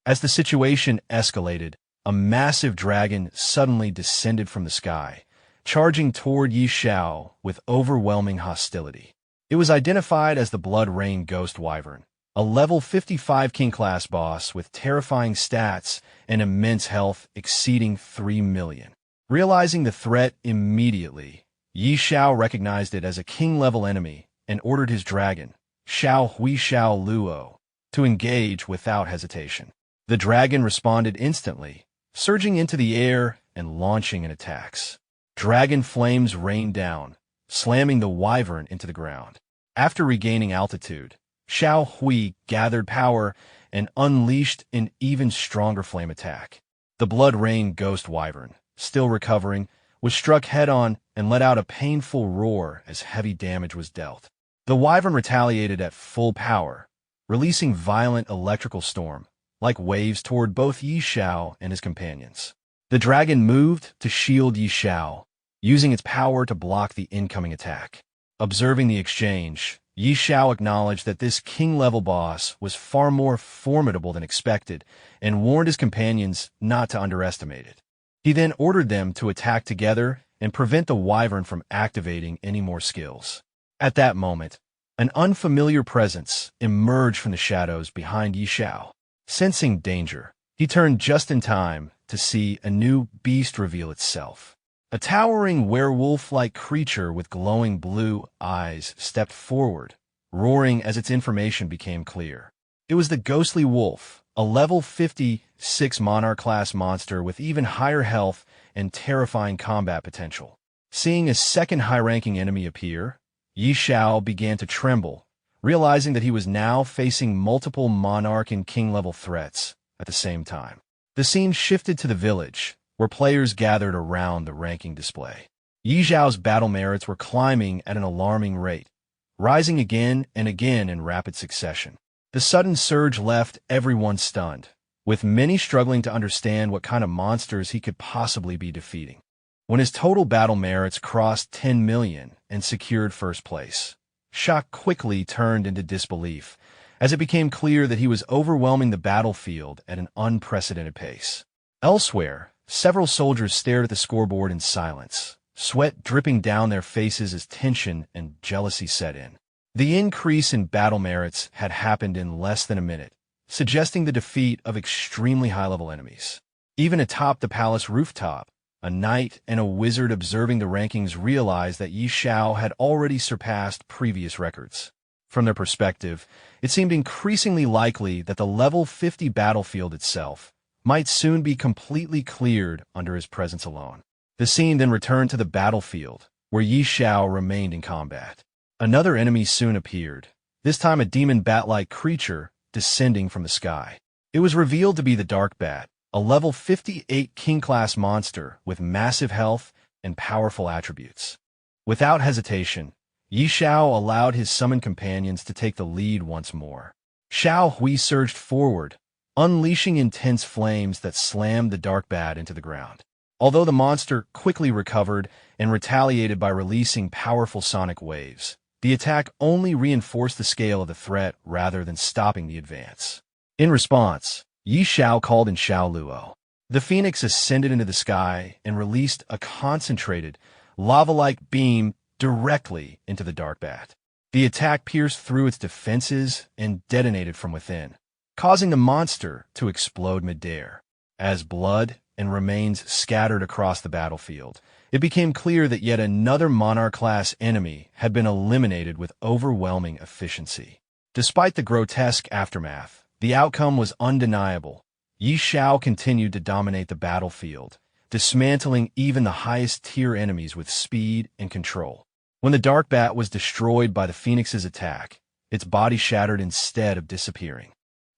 As the situation escalated, a massive dragon suddenly descended from the sky, charging toward Xiao with overwhelming hostility. It was identified as the Blood Rain Ghost Wyvern, a level 55 King-class boss with terrifying stats and immense health exceeding 3 million. Realizing the threat immediately, Xiao recognized it as a king-level enemy and ordered his dragon, Xiao Hui Xiao Luo, to engage without hesitation. The dragon responded instantly, surging into the air and launching in attacks. Dragon flames rained down, slamming the wyvern into the ground. After regaining altitude, Xiao Hui gathered power and unleashed an even stronger flame attack. The Blood Rain Ghost Wyvern, still recovering, was struck head-on and let out a painful roar as heavy damage was dealt. The wyvern retaliated at full power, releasing violent electrical storm, like waves toward both Xiao and his companions. The dragon moved to shield Xiao, using its power to block the incoming attack. Observing the exchange, Xiao acknowledged that this king-level boss was far more formidable than expected and warned his companions not to underestimate it. He then ordered them to attack together and prevent the wyvern from activating any more skills. At that moment, an unfamiliar presence emerged from the shadows behind Xiao. Sensing danger, he turned just in time to see a new beast reveal itself. A towering werewolf-like creature with glowing blue eyes stepped forward, roaring as its information became clear. It was the Ghostly Wolf, a level 56 Monarch-class monster with even higher health and terrifying combat potential. Seeing a second high-ranking enemy appear, Xiao began to tremble, realizing that he was now facing multiple Monarch and King-level threats at the same time. The scene shifted to the village, where players gathered around the ranking display. Xiao's battle merits were climbing at an alarming rate, rising again and again in rapid succession. The sudden surge left everyone stunned, with many struggling to understand what kind of monsters he could possibly be defeating. When his total battle merits crossed 10 million and secured first place, shock quickly turned into disbelief, as it became clear that he was overwhelming the battlefield at an unprecedented pace. Elsewhere, several soldiers stared at the scoreboard in silence, sweat dripping down their faces as tension and jealousy set in. The increase in battle merits had happened in less than a minute, suggesting the defeat of extremely high-level enemies. Even atop the palace rooftop, a knight and a wizard observing the rankings realized that Xiao had already surpassed previous records. From their perspective, it seemed increasingly likely that the level 50 battlefield itself might soon be completely cleared under his presence alone. The scene then returned to the battlefield, where Xiao remained in combat. Another enemy soon appeared, this time a demon bat-like creature descending from the sky. It was revealed to be the Dark Bat, a level 58 king-class monster with massive health and powerful attributes. Without hesitation, Xiao allowed his summoned companions to take the lead once more. Xiao Hui surged forward, unleashing intense flames that slammed the Dark Bat into the ground. Although the monster quickly recovered and retaliated by releasing powerful sonic waves, the attack only reinforced the scale of the threat rather than stopping the advance. In response, Xiao called in Xiao Luo. The phoenix ascended into the sky and released a concentrated, lava-like beam directly into the Dark Bat. The attack pierced through its defenses and detonated from within, causing the monster to explode midair. As blood and remains scattered across the battlefield, it became clear that yet another Monarch-class enemy had been eliminated with overwhelming efficiency. Despite the grotesque aftermath, the outcome was undeniable. Xiao continued to dominate the battlefield, dismantling even the highest-tier enemies with speed and control. When the Dark Bat was destroyed by the Phoenix's attack, its body shattered instead of disappearing.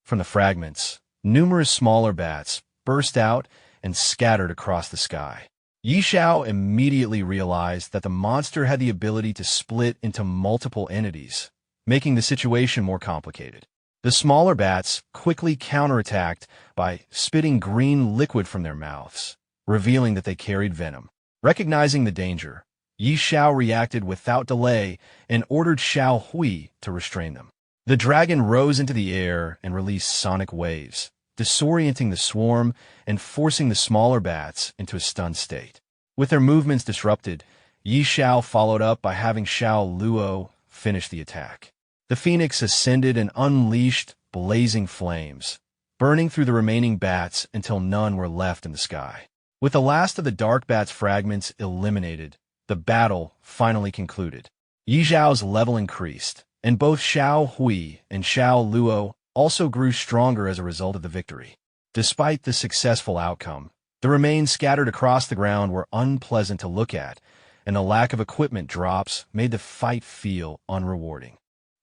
From the fragments, numerous smaller bats burst out and scattered across the sky. Xiao immediately realized that the monster had the ability to split into multiple entities, making the situation more complicated. The smaller bats quickly counterattacked by spitting green liquid from their mouths, revealing that they carried venom. Recognizing the danger, Xiao reacted without delay and ordered Xiao Hui to restrain them. The dragon rose into the air and released sonic waves, disorienting the swarm and forcing the smaller bats into a stunned state. With their movements disrupted, Xiao followed up by having Xiao Luo finish the attack. The phoenix ascended and unleashed blazing flames, burning through the remaining bats until none were left in the sky. With the last of the Dark Bat's fragments eliminated, the battle finally concluded. Xiao's level increased, and both Xiao Hui and Xiao Luo also grew stronger as a result of the victory. Despite the successful outcome, the remains scattered across the ground were unpleasant to look at, and the lack of equipment drops made the fight feel unrewarding.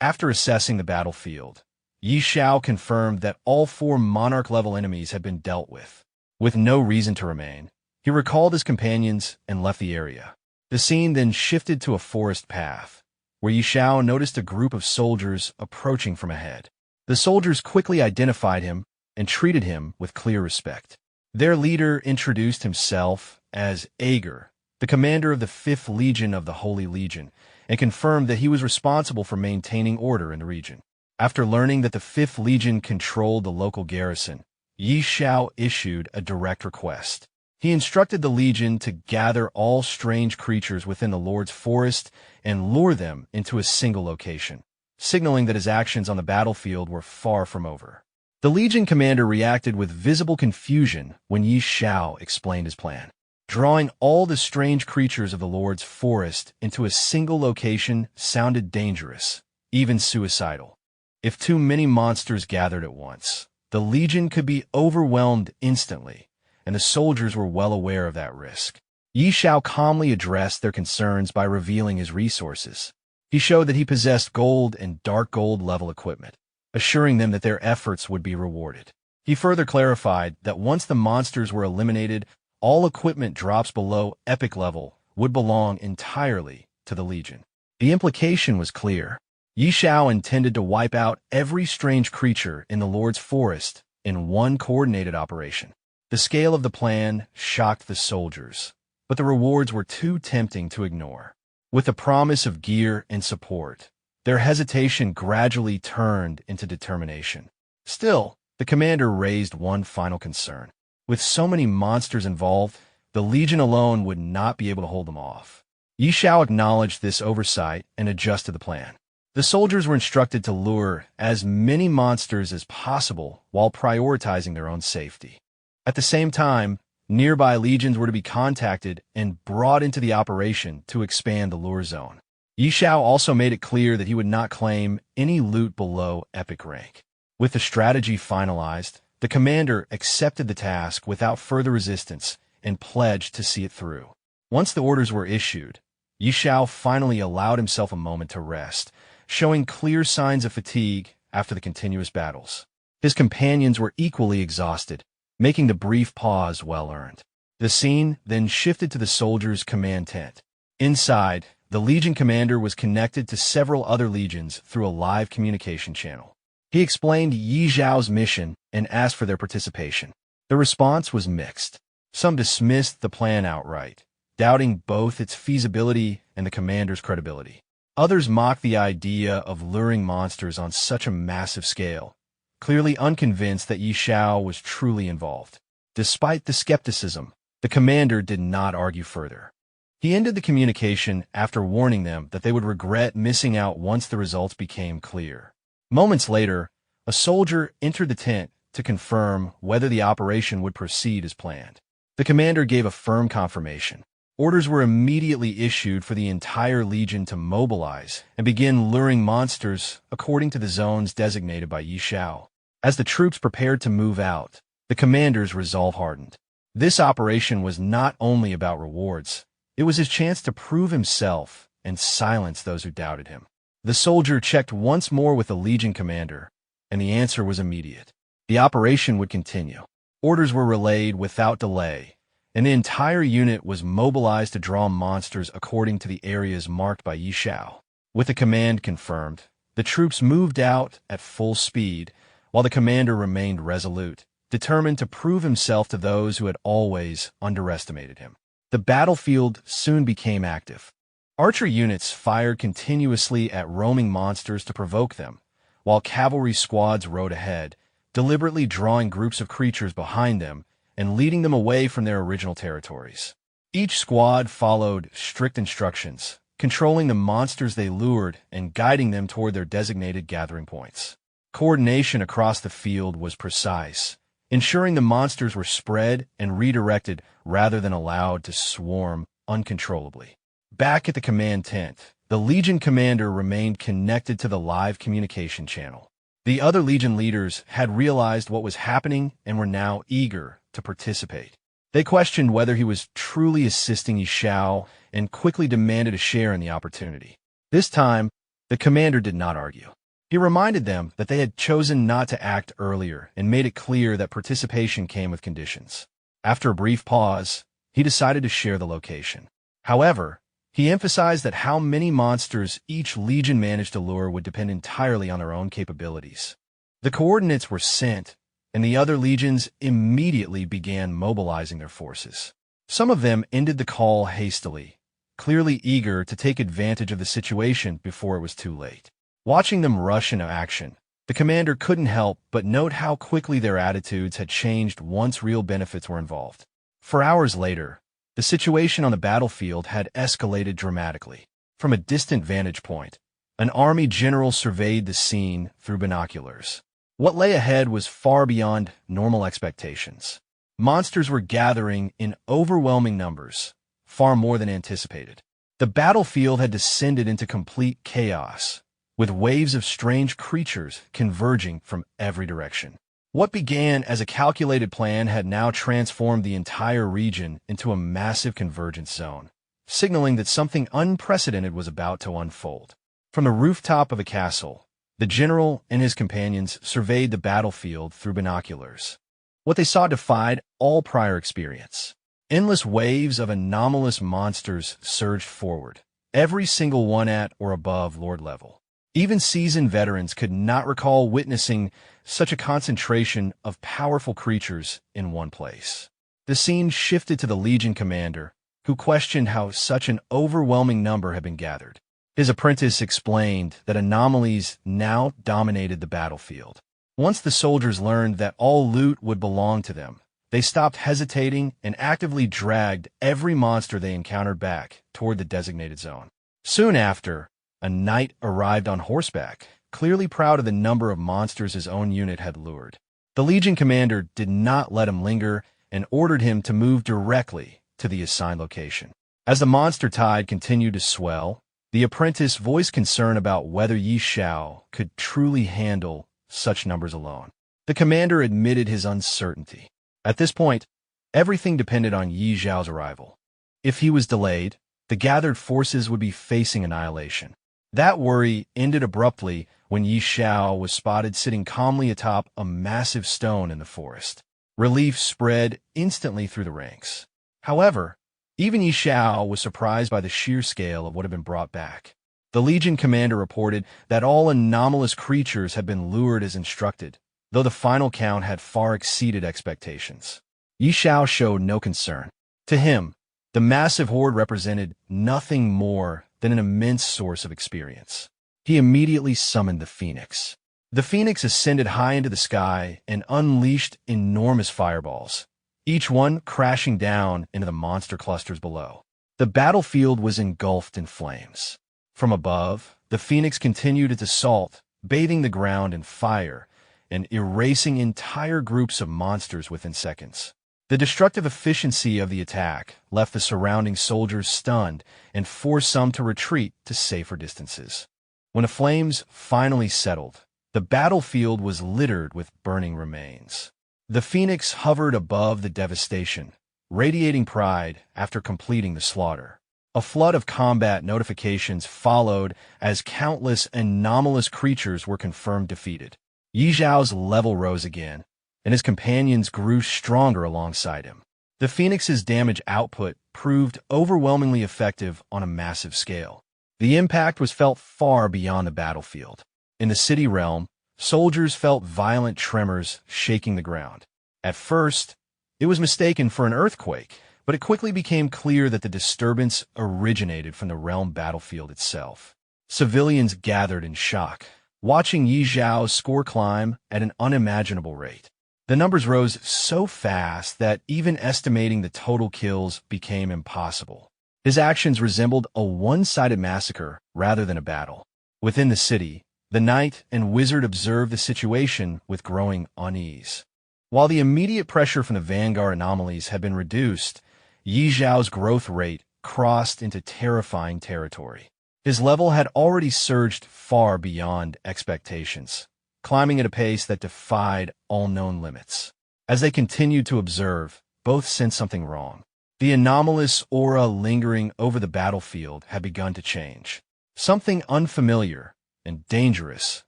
After assessing the battlefield, Xiao confirmed that all 4 Monarch-level enemies had been dealt with. With no reason to remain, he recalled his companions and left the area. The scene then shifted to a forest path, where Xiao noticed a group of soldiers approaching from ahead. The soldiers quickly identified him and treated him with clear respect. Their leader introduced himself as Ager, the commander of the 5th Legion of the Holy Legion, and confirmed that he was responsible for maintaining order in the region. After learning that the 5th Legion controlled the local garrison, Xiao issued a direct request. He instructed the Legion to gather all strange creatures within the Lord's forest and lure them into a single location, signaling that his actions on the battlefield were far from over. The Legion commander reacted with visible confusion when Xiao explained his plan. Drawing all the strange creatures of the Lord's forest into a single location sounded dangerous, even suicidal. If too many monsters gathered at once, the Legion could be overwhelmed instantly, and the soldiers were well aware of that risk. Xiao calmly addressed their concerns by revealing his resources. He showed that he possessed gold and dark gold level equipment, assuring them that their efforts would be rewarded. He further clarified that once the monsters were eliminated, all equipment drops below epic level would belong entirely to the Legion. The implication was clear. Xiao intended to wipe out every strange creature in the Lord's forest in one coordinated operation. The scale of the plan shocked the soldiers, but the rewards were too tempting to ignore. With the promise of gear and support, their hesitation gradually turned into determination. Still, the commander raised one final concern. With so many monsters involved, the Legion alone would not be able to hold them off. Xiao acknowledged this oversight and adjusted the plan. The soldiers were instructed to lure as many monsters as possible while prioritizing their own safety. At the same time, nearby legions were to be contacted and brought into the operation to expand the lure zone. Xiao also made it clear that he would not claim any loot below epic rank. With the strategy finalized, the commander accepted the task without further resistance and pledged to see it through. Once the orders were issued, Xiao finally allowed himself a moment to rest, showing clear signs of fatigue after the continuous battles. His companions were equally exhausted, making the brief pause well-earned. The scene then shifted to the soldiers' command tent. Inside, the Legion commander was connected to several other legions through a live communication channel. He explained Yi Zhao's mission and asked for their participation. The response was mixed. Some dismissed the plan outright, doubting both its feasibility and the commander's credibility. Others mocked the idea of luring monsters on such a massive scale, clearly unconvinced that Yi Xiao was truly involved. Despite the skepticism, the commander did not argue further. He ended the communication after warning them that they would regret missing out once the results became clear. Moments later, a soldier entered the tent to confirm whether the operation would proceed as planned. The commander gave a firm confirmation. Orders were immediately issued for the entire legion to mobilize and begin luring monsters according to the zones designated by Yi Xiao. As the troops prepared to move out, the commander's resolve hardened. This operation was not only about rewards, it was his chance to prove himself and silence those who doubted him. The soldier checked once more with the legion commander, and the answer was immediate. The operation would continue. Orders were relayed without delay, and the entire unit was mobilized to draw monsters according to the areas marked by Yi Xiao. With the command confirmed, the troops moved out at full speed, while the commander remained resolute, determined to prove himself to those who had always underestimated him. The battlefield soon became active. Archer units fired continuously at roaming monsters to provoke them, while cavalry squads rode ahead, deliberately drawing groups of creatures behind them and leading them away from their original territories. Each squad followed strict instructions, controlling the monsters they lured and guiding them toward their designated gathering points. Coordination across the field was precise, ensuring the monsters were spread and redirected rather than allowed to swarm uncontrollably. Back at the command tent, the Legion commander remained connected to the live communication channel. The other Legion leaders had realized what was happening and were now eager to participate. They questioned whether he was truly assisting Yi Xiao and quickly demanded a share in the opportunity. This time, the commander did not argue. He reminded them that they had chosen not to act earlier and made it clear that participation came with conditions. After a brief pause, he decided to share the location. However, he emphasized that how many monsters each legion managed to lure would depend entirely on their own capabilities. The coordinates were sent, and the other legions immediately began mobilizing their forces. Some of them ended the call hastily, clearly eager to take advantage of the situation before it was too late. Watching them rush into action, the commander couldn't help but note how quickly their attitudes had changed once real benefits were involved. For hours later, the situation on the battlefield had escalated dramatically. From a distant vantage point, an army general surveyed the scene through binoculars. What lay ahead was far beyond normal expectations. Monsters were gathering in overwhelming numbers, far more than anticipated. The battlefield had descended into complete chaos, with waves of strange creatures converging from every direction. What began as a calculated plan had now transformed the entire region into a massive convergence zone, signaling that something unprecedented was about to unfold. From the rooftop of a castle, the general and his companions surveyed the battlefield through binoculars. What they saw defied all prior experience. Endless waves of anomalous monsters surged forward, every single one at or above Lord level. Even seasoned veterans could not recall witnessing such a concentration of powerful creatures in one place. The scene shifted to the Legion commander, who questioned how such an overwhelming number had been gathered. His apprentice explained that anomalies now dominated the battlefield. Once the soldiers learned that all loot would belong to them, they stopped hesitating and actively dragged every monster they encountered back toward the designated zone. Soon after, a knight arrived on horseback, clearly proud of the number of monsters his own unit had lured. The Legion commander did not let him linger and ordered him to move directly to the assigned location. As the monster tide continued to swell, the apprentice voiced concern about whether Xiao could truly handle such numbers alone. The commander admitted his uncertainty. At this point, everything depended on Xiao's arrival. If he was delayed, the gathered forces would be facing annihilation. That worry ended abruptly when Xiao was spotted sitting calmly atop a massive stone in the forest. Relief spread instantly through the ranks. However, even Xiao was surprised by the sheer scale of what had been brought back. The Legion commander reported that all anomalous creatures had been lured as instructed, though the final count had far exceeded expectations. Xiao showed no concern. To him, the massive horde represented nothing more than an immense source of experience. He immediately summoned the Phoenix. The Phoenix ascended high into the sky and unleashed enormous fireballs, each one crashing down into the monster clusters below. The battlefield was engulfed in flames. From above, the Phoenix continued its assault, bathing the ground in fire and erasing entire groups of monsters within seconds. The destructive efficiency of the attack left the surrounding soldiers stunned and forced some to retreat to safer distances. When the flames finally settled, the battlefield was littered with burning remains. The Phoenix hovered above the devastation, radiating pride after completing the slaughter. A flood of combat notifications followed as countless anomalous creatures were confirmed defeated. Xiao's level rose again, and his companions grew stronger alongside him. The Phoenix's damage output proved overwhelmingly effective on a massive scale. The impact was felt far beyond the battlefield. In the city realm, soldiers felt violent tremors shaking the ground. At first, it was mistaken for an earthquake, but it quickly became clear that the disturbance originated from the realm battlefield itself. Civilians gathered in shock, watching Xiao's score climb at an unimaginable rate. The numbers rose so fast that even estimating the total kills became impossible. His actions resembled a one-sided massacre rather than a battle. Within the city, the knight and wizard observed the situation with growing unease. While the immediate pressure from the vanguard anomalies had been reduced, Xiao's growth rate crossed into terrifying territory. His level had already surged far beyond expectations, climbing at a pace that defied all known limits. As they continued to observe, both sensed something wrong. The anomalous aura lingering over the battlefield had begun to change. Something unfamiliar and dangerous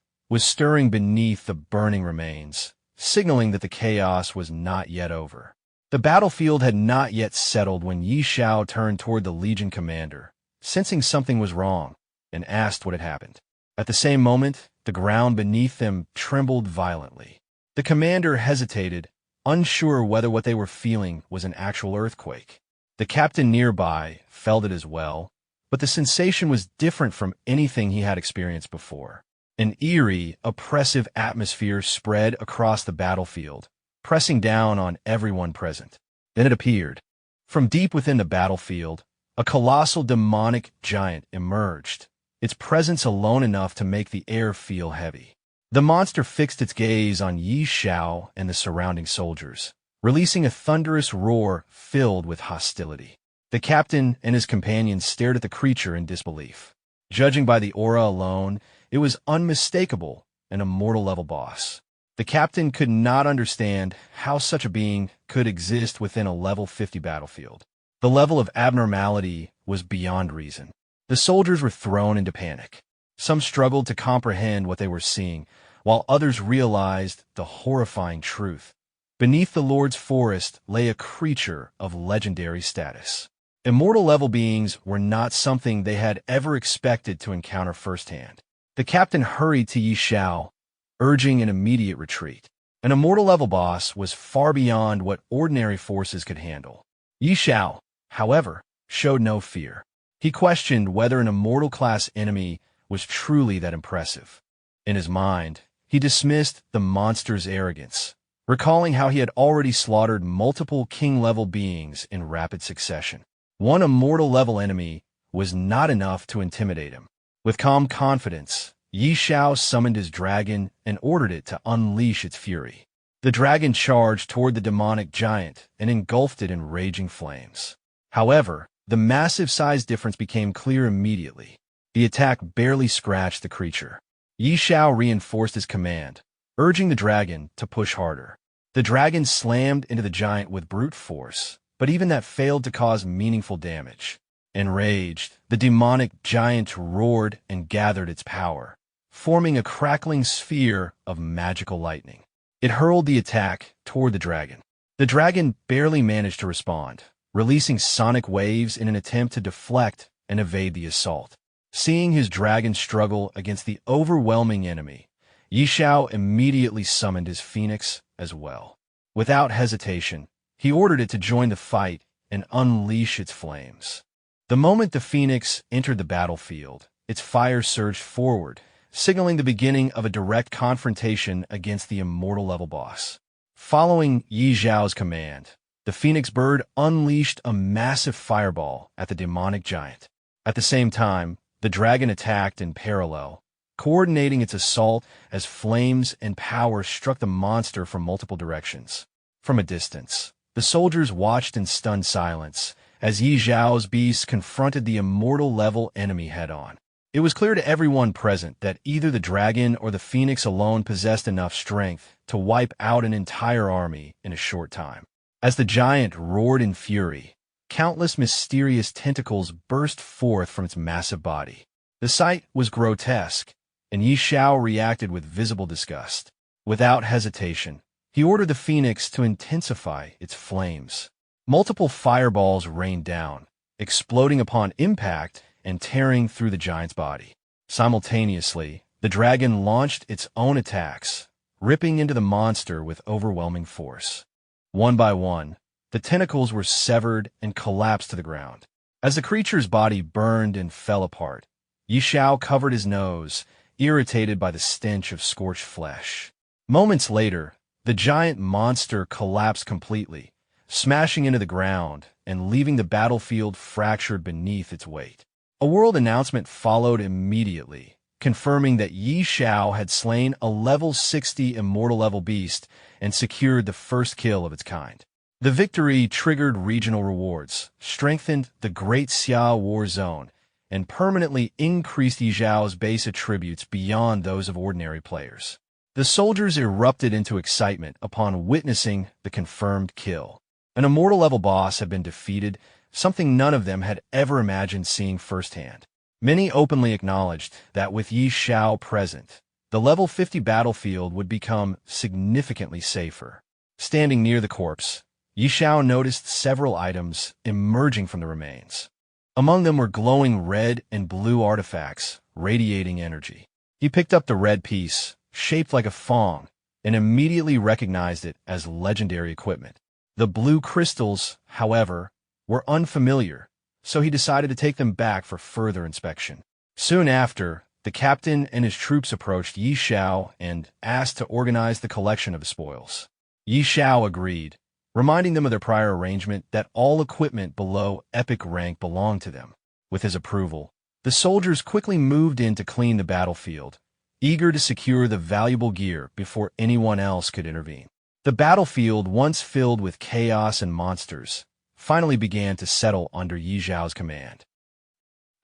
was stirring beneath the burning remains, signaling that the chaos was not yet over. The battlefield had not yet settled when Xiao turned toward the Legion commander, sensing something was wrong, and asked what had happened. At the same moment, the ground beneath them trembled violently. The commander hesitated, unsure whether what they were feeling was an actual earthquake. The captain nearby felt it as well, but the sensation was different from anything he had experienced before. An eerie, oppressive atmosphere spread across the battlefield, pressing down on everyone present. Then it appeared. From deep within the battlefield, a colossal demonic giant emerged, its presence alone enough to make the air feel heavy. The monster fixed its gaze on Xiao and the surrounding soldiers, releasing a thunderous roar filled with hostility. The captain and his companions stared at the creature in disbelief. Judging by the aura alone, it was unmistakable, an immortal-level boss. The captain could not understand how such a being could exist within a level 50 battlefield. The level of abnormality was beyond reason. The soldiers were thrown into panic. Some struggled to comprehend what they were seeing, while others realized the horrifying truth. Beneath the Lord's forest lay a creature of legendary status. Immortal-level beings were not something they had ever expected to encounter firsthand. The captain hurried to Xiao, urging an immediate retreat. An immortal-level boss was far beyond what ordinary forces could handle. Xiao, however, showed no fear. He questioned whether an immortal-class enemy was truly that impressive. In his mind, he dismissed the monster's arrogance, recalling how he had already slaughtered multiple king-level beings in rapid succession. One immortal-level enemy was not enough to intimidate him. With calm confidence, Xiao summoned his dragon and ordered it to unleash its fury. The dragon charged toward the demonic giant and engulfed it in raging flames. However, the massive size difference became clear immediately. The attack barely scratched the creature. Xiao reinforced his command, urging the dragon to push harder. The dragon slammed into the giant with brute force, but even that failed to cause meaningful damage. Enraged, the demonic giant roared and gathered its power, forming a crackling sphere of magical lightning. It hurled the attack toward the dragon. The dragon barely managed to respond, releasing sonic waves in an attempt to deflect and evade the assault. Seeing his dragon struggle against the overwhelming enemy, Xiao immediately summoned his phoenix as well. Without hesitation, he ordered it to join the fight and unleash its flames. The moment the phoenix entered the battlefield, its fire surged forward, signaling the beginning of a direct confrontation against the immortal-level boss. Following Xiao's command, the phoenix bird unleashed a massive fireball at the demonic giant. At the same time, the dragon attacked in parallel, coordinating its assault as flames and power struck the monster from multiple directions. From a distance, the soldiers watched in stunned silence as Xiao's beast confronted the immortal-level enemy head-on. It was clear to everyone present that either the dragon or the phoenix alone possessed enough strength to wipe out an entire army in a short time. As the giant roared in fury, countless mysterious tentacles burst forth from its massive body. The sight was grotesque, and Xiao reacted with visible disgust. Without hesitation, he ordered the phoenix to intensify its flames. Multiple fireballs rained down, exploding upon impact and tearing through the giant's body. Simultaneously, the dragon launched its own attacks, ripping into the monster with overwhelming force. One by one, the tentacles were severed and collapsed to the ground. As the creature's body burned and fell apart, Xiao covered his nose, irritated by the stench of scorched flesh. Moments later, the giant monster collapsed completely, smashing into the ground and leaving the battlefield fractured beneath its weight. A world announcement followed immediately, confirming that Xiao had slain a level 60 immortal-level beast and secured the first kill of its kind. The victory triggered regional rewards, strengthened the Great Xiao War Zone, and permanently increased Xiao's base attributes beyond those of ordinary players. The soldiers erupted into excitement upon witnessing the confirmed kill. An immortal-level boss had been defeated, something none of them had ever imagined seeing firsthand. Many openly acknowledged that with Xiao present, the level 50 battlefield would become significantly safer. Standing near the corpse, Xiao noticed several items emerging from the remains. Among them were glowing red and blue artifacts, radiating energy. He picked up the red piece, shaped like a fong, and immediately recognized it as legendary equipment. The blue crystals, however, were unfamiliar, so he decided to take them back for further inspection. Soon after, the captain and his troops approached Xiao and asked to organize the collection of the spoils. Xiao agreed, reminding them of their prior arrangement that all equipment below epic rank belonged to them. With his approval, the soldiers quickly moved in to clean the battlefield, eager to secure the valuable gear before anyone else could intervene. The battlefield, once filled with chaos and monsters, finally began to settle under Xiao's command.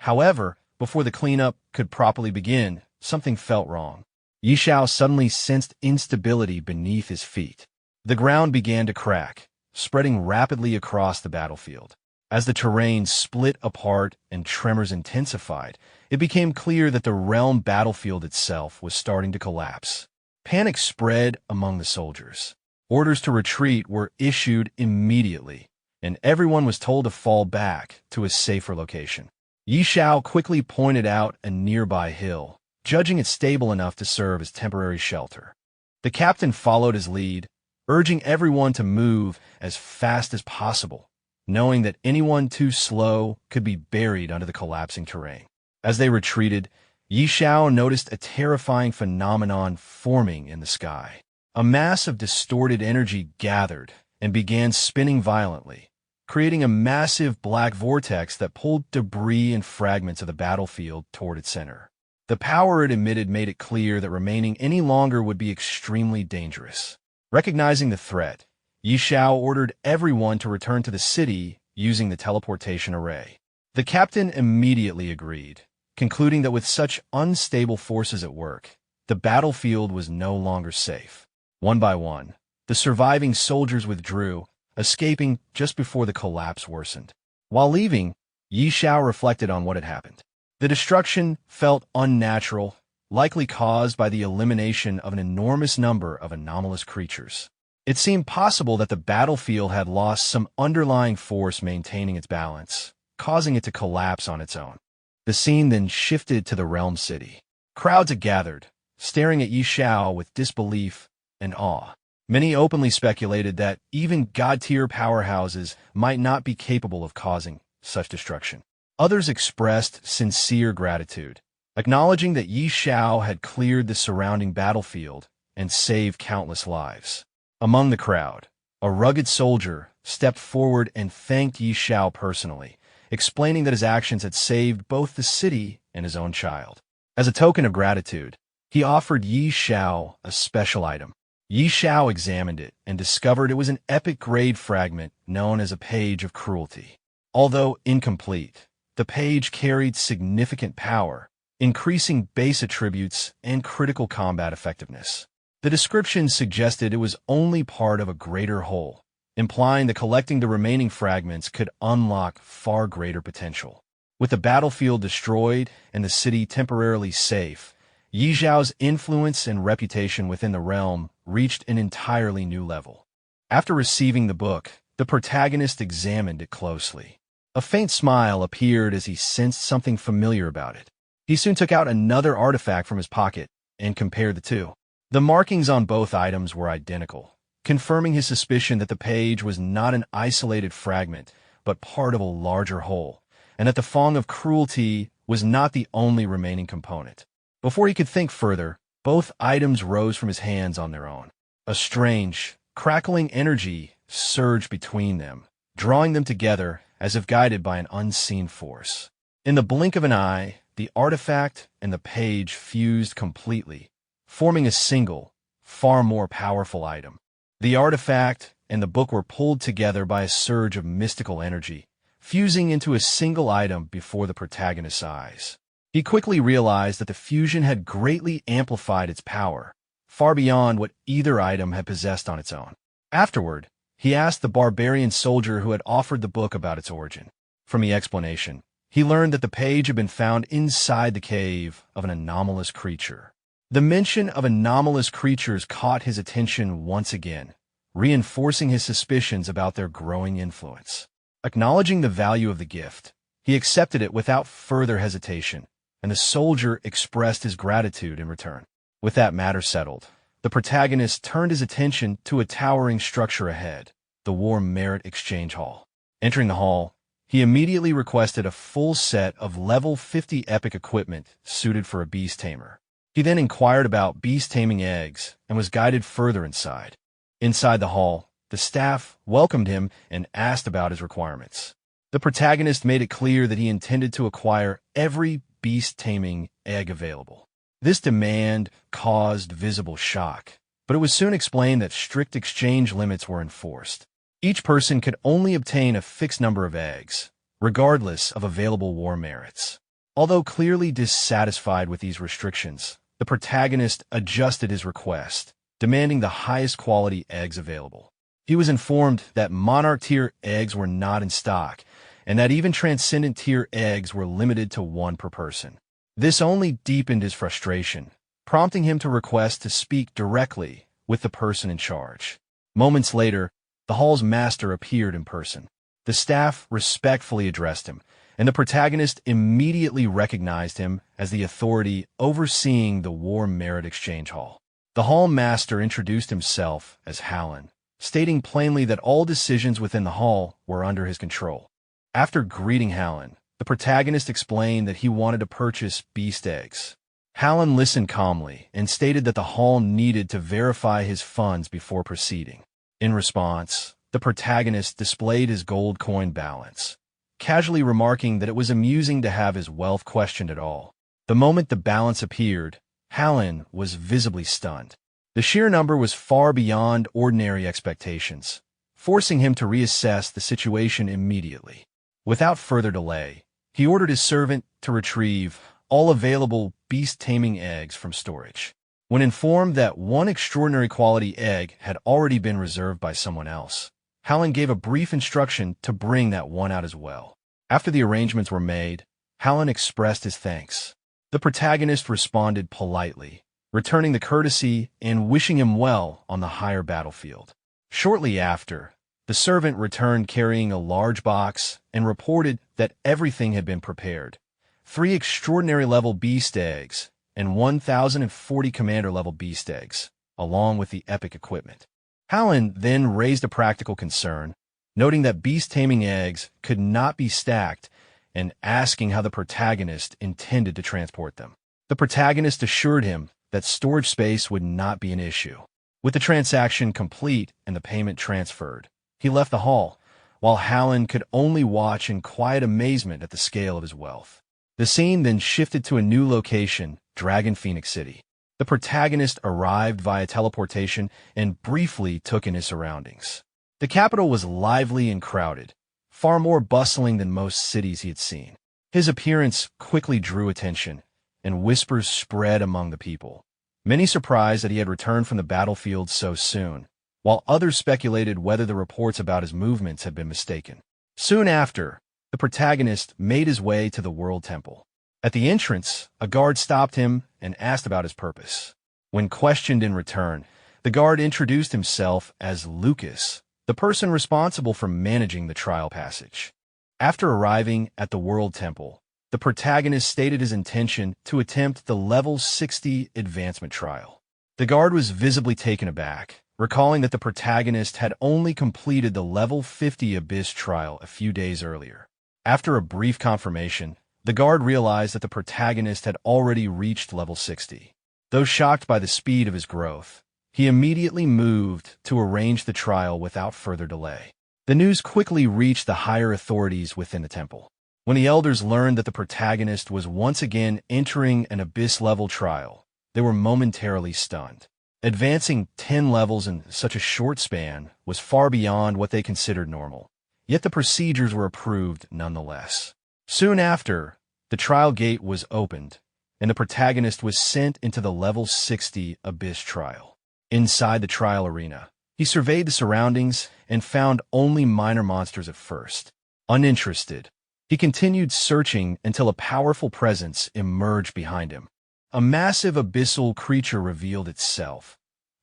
However, before the cleanup could properly begin, something felt wrong. Xiao suddenly sensed instability beneath his feet. The ground began to crack, spreading rapidly across the battlefield. As the terrain split apart and tremors intensified, it became clear that the realm battlefield itself was starting to collapse. Panic spread among the soldiers. Orders to retreat were issued immediately, and everyone was told to fall back to a safer location. Xiao quickly pointed out a nearby hill, judging it stable enough to serve as temporary shelter. The captain followed his lead, urging everyone to move as fast as possible, knowing that anyone too slow could be buried under the collapsing terrain. As they retreated, Xiao noticed a terrifying phenomenon forming in the sky. A mass of distorted energy gathered and began spinning violently, creating a massive black vortex that pulled debris and fragments of the battlefield toward its center. The power it emitted made it clear that remaining any longer would be extremely dangerous. Recognizing the threat, Xiao ordered everyone to return to the city using the teleportation array. The captain immediately agreed, concluding that with such unstable forces at work, the battlefield was no longer safe. One by one, the surviving soldiers withdrew, escaping just before the collapse worsened. While leaving, Xiao reflected on what had happened. The destruction felt unnatural, likely caused by the elimination of an enormous number of anomalous creatures. It seemed possible that the battlefield had lost some underlying force maintaining its balance, causing it to collapse on its own. The scene then shifted to the realm city. Crowds had gathered, staring at Xiao with disbelief and awe. Many openly speculated that even god-tier powerhouses might not be capable of causing such destruction. Others expressed sincere gratitude, acknowledging that Xiao had cleared the surrounding battlefield and saved countless lives. Among the crowd, a rugged soldier stepped forward and thanked Xiao personally, explaining that his actions had saved both the city and his own child. As a token of gratitude, he offered Xiao a special item. Xiao examined it and discovered it was an epic-grade fragment known as a Page of Cruelty. Although incomplete, the page carried significant power, increasing base attributes and critical combat effectiveness. The description suggested it was only part of a greater whole, implying that collecting the remaining fragments could unlock far greater potential. With the battlefield destroyed and the city temporarily safe, Xiao's influence and reputation within the realm reached an entirely new level. After receiving the book, the protagonist examined it closely. A faint smile appeared as he sensed something familiar about it. He soon took out another artifact from his pocket and compared the two. The markings on both items were identical, confirming his suspicion that the page was not an isolated fragment, but part of a larger whole, and that the Fong of Cruelty was not the only remaining component. Before he could think further, both items rose from his hands on their own. A strange, crackling energy surged between them, drawing them together as if guided by an unseen force. In the blink of an eye, the artifact and the page fused completely, forming a single, far more powerful item. The artifact and the book were pulled together by a surge of mystical energy, fusing into a single item before the protagonist's eyes. He quickly realized that the fusion had greatly amplified its power, far beyond what either item had possessed on its own. Afterward, he asked the barbarian soldier who had offered the book about its origin. From the explanation, he learned that the page had been found inside the cave of an anomalous creature. The mention of anomalous creatures caught his attention once again, reinforcing his suspicions about their growing influence. Acknowledging the value of the gift, he accepted it without further hesitation, and the soldier expressed his gratitude in return. With that matter settled, the protagonist turned his attention to a towering structure ahead, the War Merit Exchange Hall. Entering the hall, he immediately requested a full set of level 50 epic equipment suited for a beast tamer. He then inquired about beast taming eggs and was guided further inside. Inside the hall, the staff welcomed him and asked about his requirements. The protagonist made it clear that he intended to acquire every beast taming egg available. This demand caused visible shock, but it was soon explained that strict exchange limits were enforced. Each person could only obtain a fixed number of eggs, regardless of available war merits. Although clearly dissatisfied with these restrictions, the protagonist adjusted his request, demanding the highest quality eggs available. He was informed that Monarch-tier eggs were not in stock, and that even Transcendent-tier eggs were limited to one per person. This only deepened his frustration, prompting him to request to speak directly with the person in charge. Moments later, the hall's master appeared in person. The staff respectfully addressed him, and the protagonist immediately recognized him as the authority overseeing the War Merit Exchange Hall. The hall master introduced himself as Hallen, stating plainly that all decisions within the hall were under his control. After greeting Hallen, the protagonist explained that he wanted to purchase beast eggs. Hallen listened calmly and stated that the hall needed to verify his funds before proceeding. In response, the protagonist displayed his gold coin balance, casually remarking that it was amusing to have his wealth questioned at all. The moment the balance appeared, Hallen was visibly stunned. The sheer number was far beyond ordinary expectations, forcing him to reassess the situation immediately. Without further delay, he ordered his servant to retrieve all available beast-taming eggs from storage. When informed that one extraordinary quality egg had already been reserved by someone else, Hallen gave a brief instruction to bring that one out as well. After the arrangements were made, Hallen expressed his thanks. The protagonist responded politely, returning the courtesy and wishing him well on the higher battlefield. Shortly after, the servant returned carrying a large box and reported that everything had been prepared. 3 extraordinary-level beast eggs and 1,040 commander-level beast eggs, along with the epic equipment. Hallen then raised a practical concern, noting that beast-taming eggs could not be stacked and asking how the protagonist intended to transport them. The protagonist assured him that storage space would not be an issue. With the transaction complete and the payment transferred, he left the hall, while Hallen could only watch in quiet amazement at the scale of his wealth. The scene then shifted to a new location, Dragon Phoenix City. The protagonist arrived via teleportation and briefly took in his surroundings. The capital was lively and crowded, far more bustling than most cities he had seen. His appearance quickly drew attention, and whispers spread among the people. Many surprised that he had returned from the battlefield so soon, while others speculated whether the reports about his movements had been mistaken. Soon after, the protagonist made his way to the World Temple. At the entrance, a guard stopped him and asked about his purpose. When questioned in return, the guard introduced himself as Lucas, the person responsible for managing the trial passage. After arriving at the World Temple, the protagonist stated his intention to attempt the Level 60 advancement trial. The guard was visibly taken aback, recalling that the protagonist had only completed the Level 50 Abyss trial a few days earlier. After a brief confirmation, the guard realized that the protagonist had already reached Level 60. Though shocked by the speed of his growth, he immediately moved to arrange the trial without further delay. The news quickly reached the higher authorities within the temple. When the elders learned that the protagonist was once again entering an Abyss-level trial, they were momentarily stunned. Advancing 10 levels in such a short span was far beyond what they considered normal, yet the procedures were approved nonetheless. Soon after, the trial gate was opened, and the protagonist was sent into the Level 60 Abyss trial. Inside the trial arena, he surveyed the surroundings and found only minor monsters at first. Uninterested, he continued searching until a powerful presence emerged behind him. A massive abyssal creature revealed itself,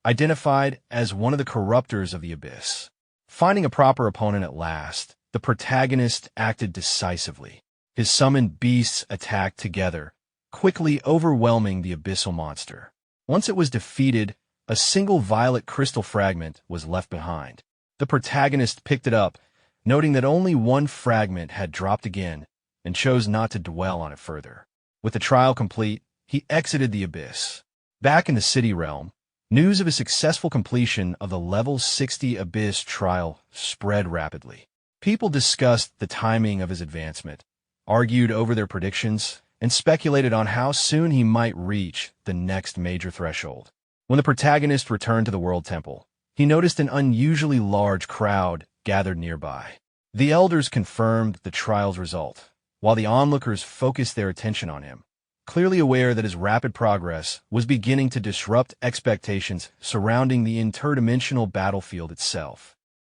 identified as one of the corruptors of the Abyss. Finding a proper opponent at last, the protagonist acted decisively. His summoned beasts attacked together, quickly overwhelming the abyssal monster. Once it was defeated, a single violet crystal fragment was left behind. The protagonist picked it up, noting that only one fragment had dropped again, and chose not to dwell on it further. With the trial complete, he exited the Abyss. Back in the city realm, news of his successful completion of the Level 60 Abyss trial spread rapidly. People discussed the timing of his advancement, argued over their predictions, and speculated on how soon he might reach the next major threshold. When the protagonist returned to the World Temple, he noticed an unusually large crowd gathered nearby. The elders confirmed the trial's result, while the onlookers focused their attention on him, clearly aware that his rapid progress was beginning to disrupt expectations surrounding the interdimensional battlefield itself.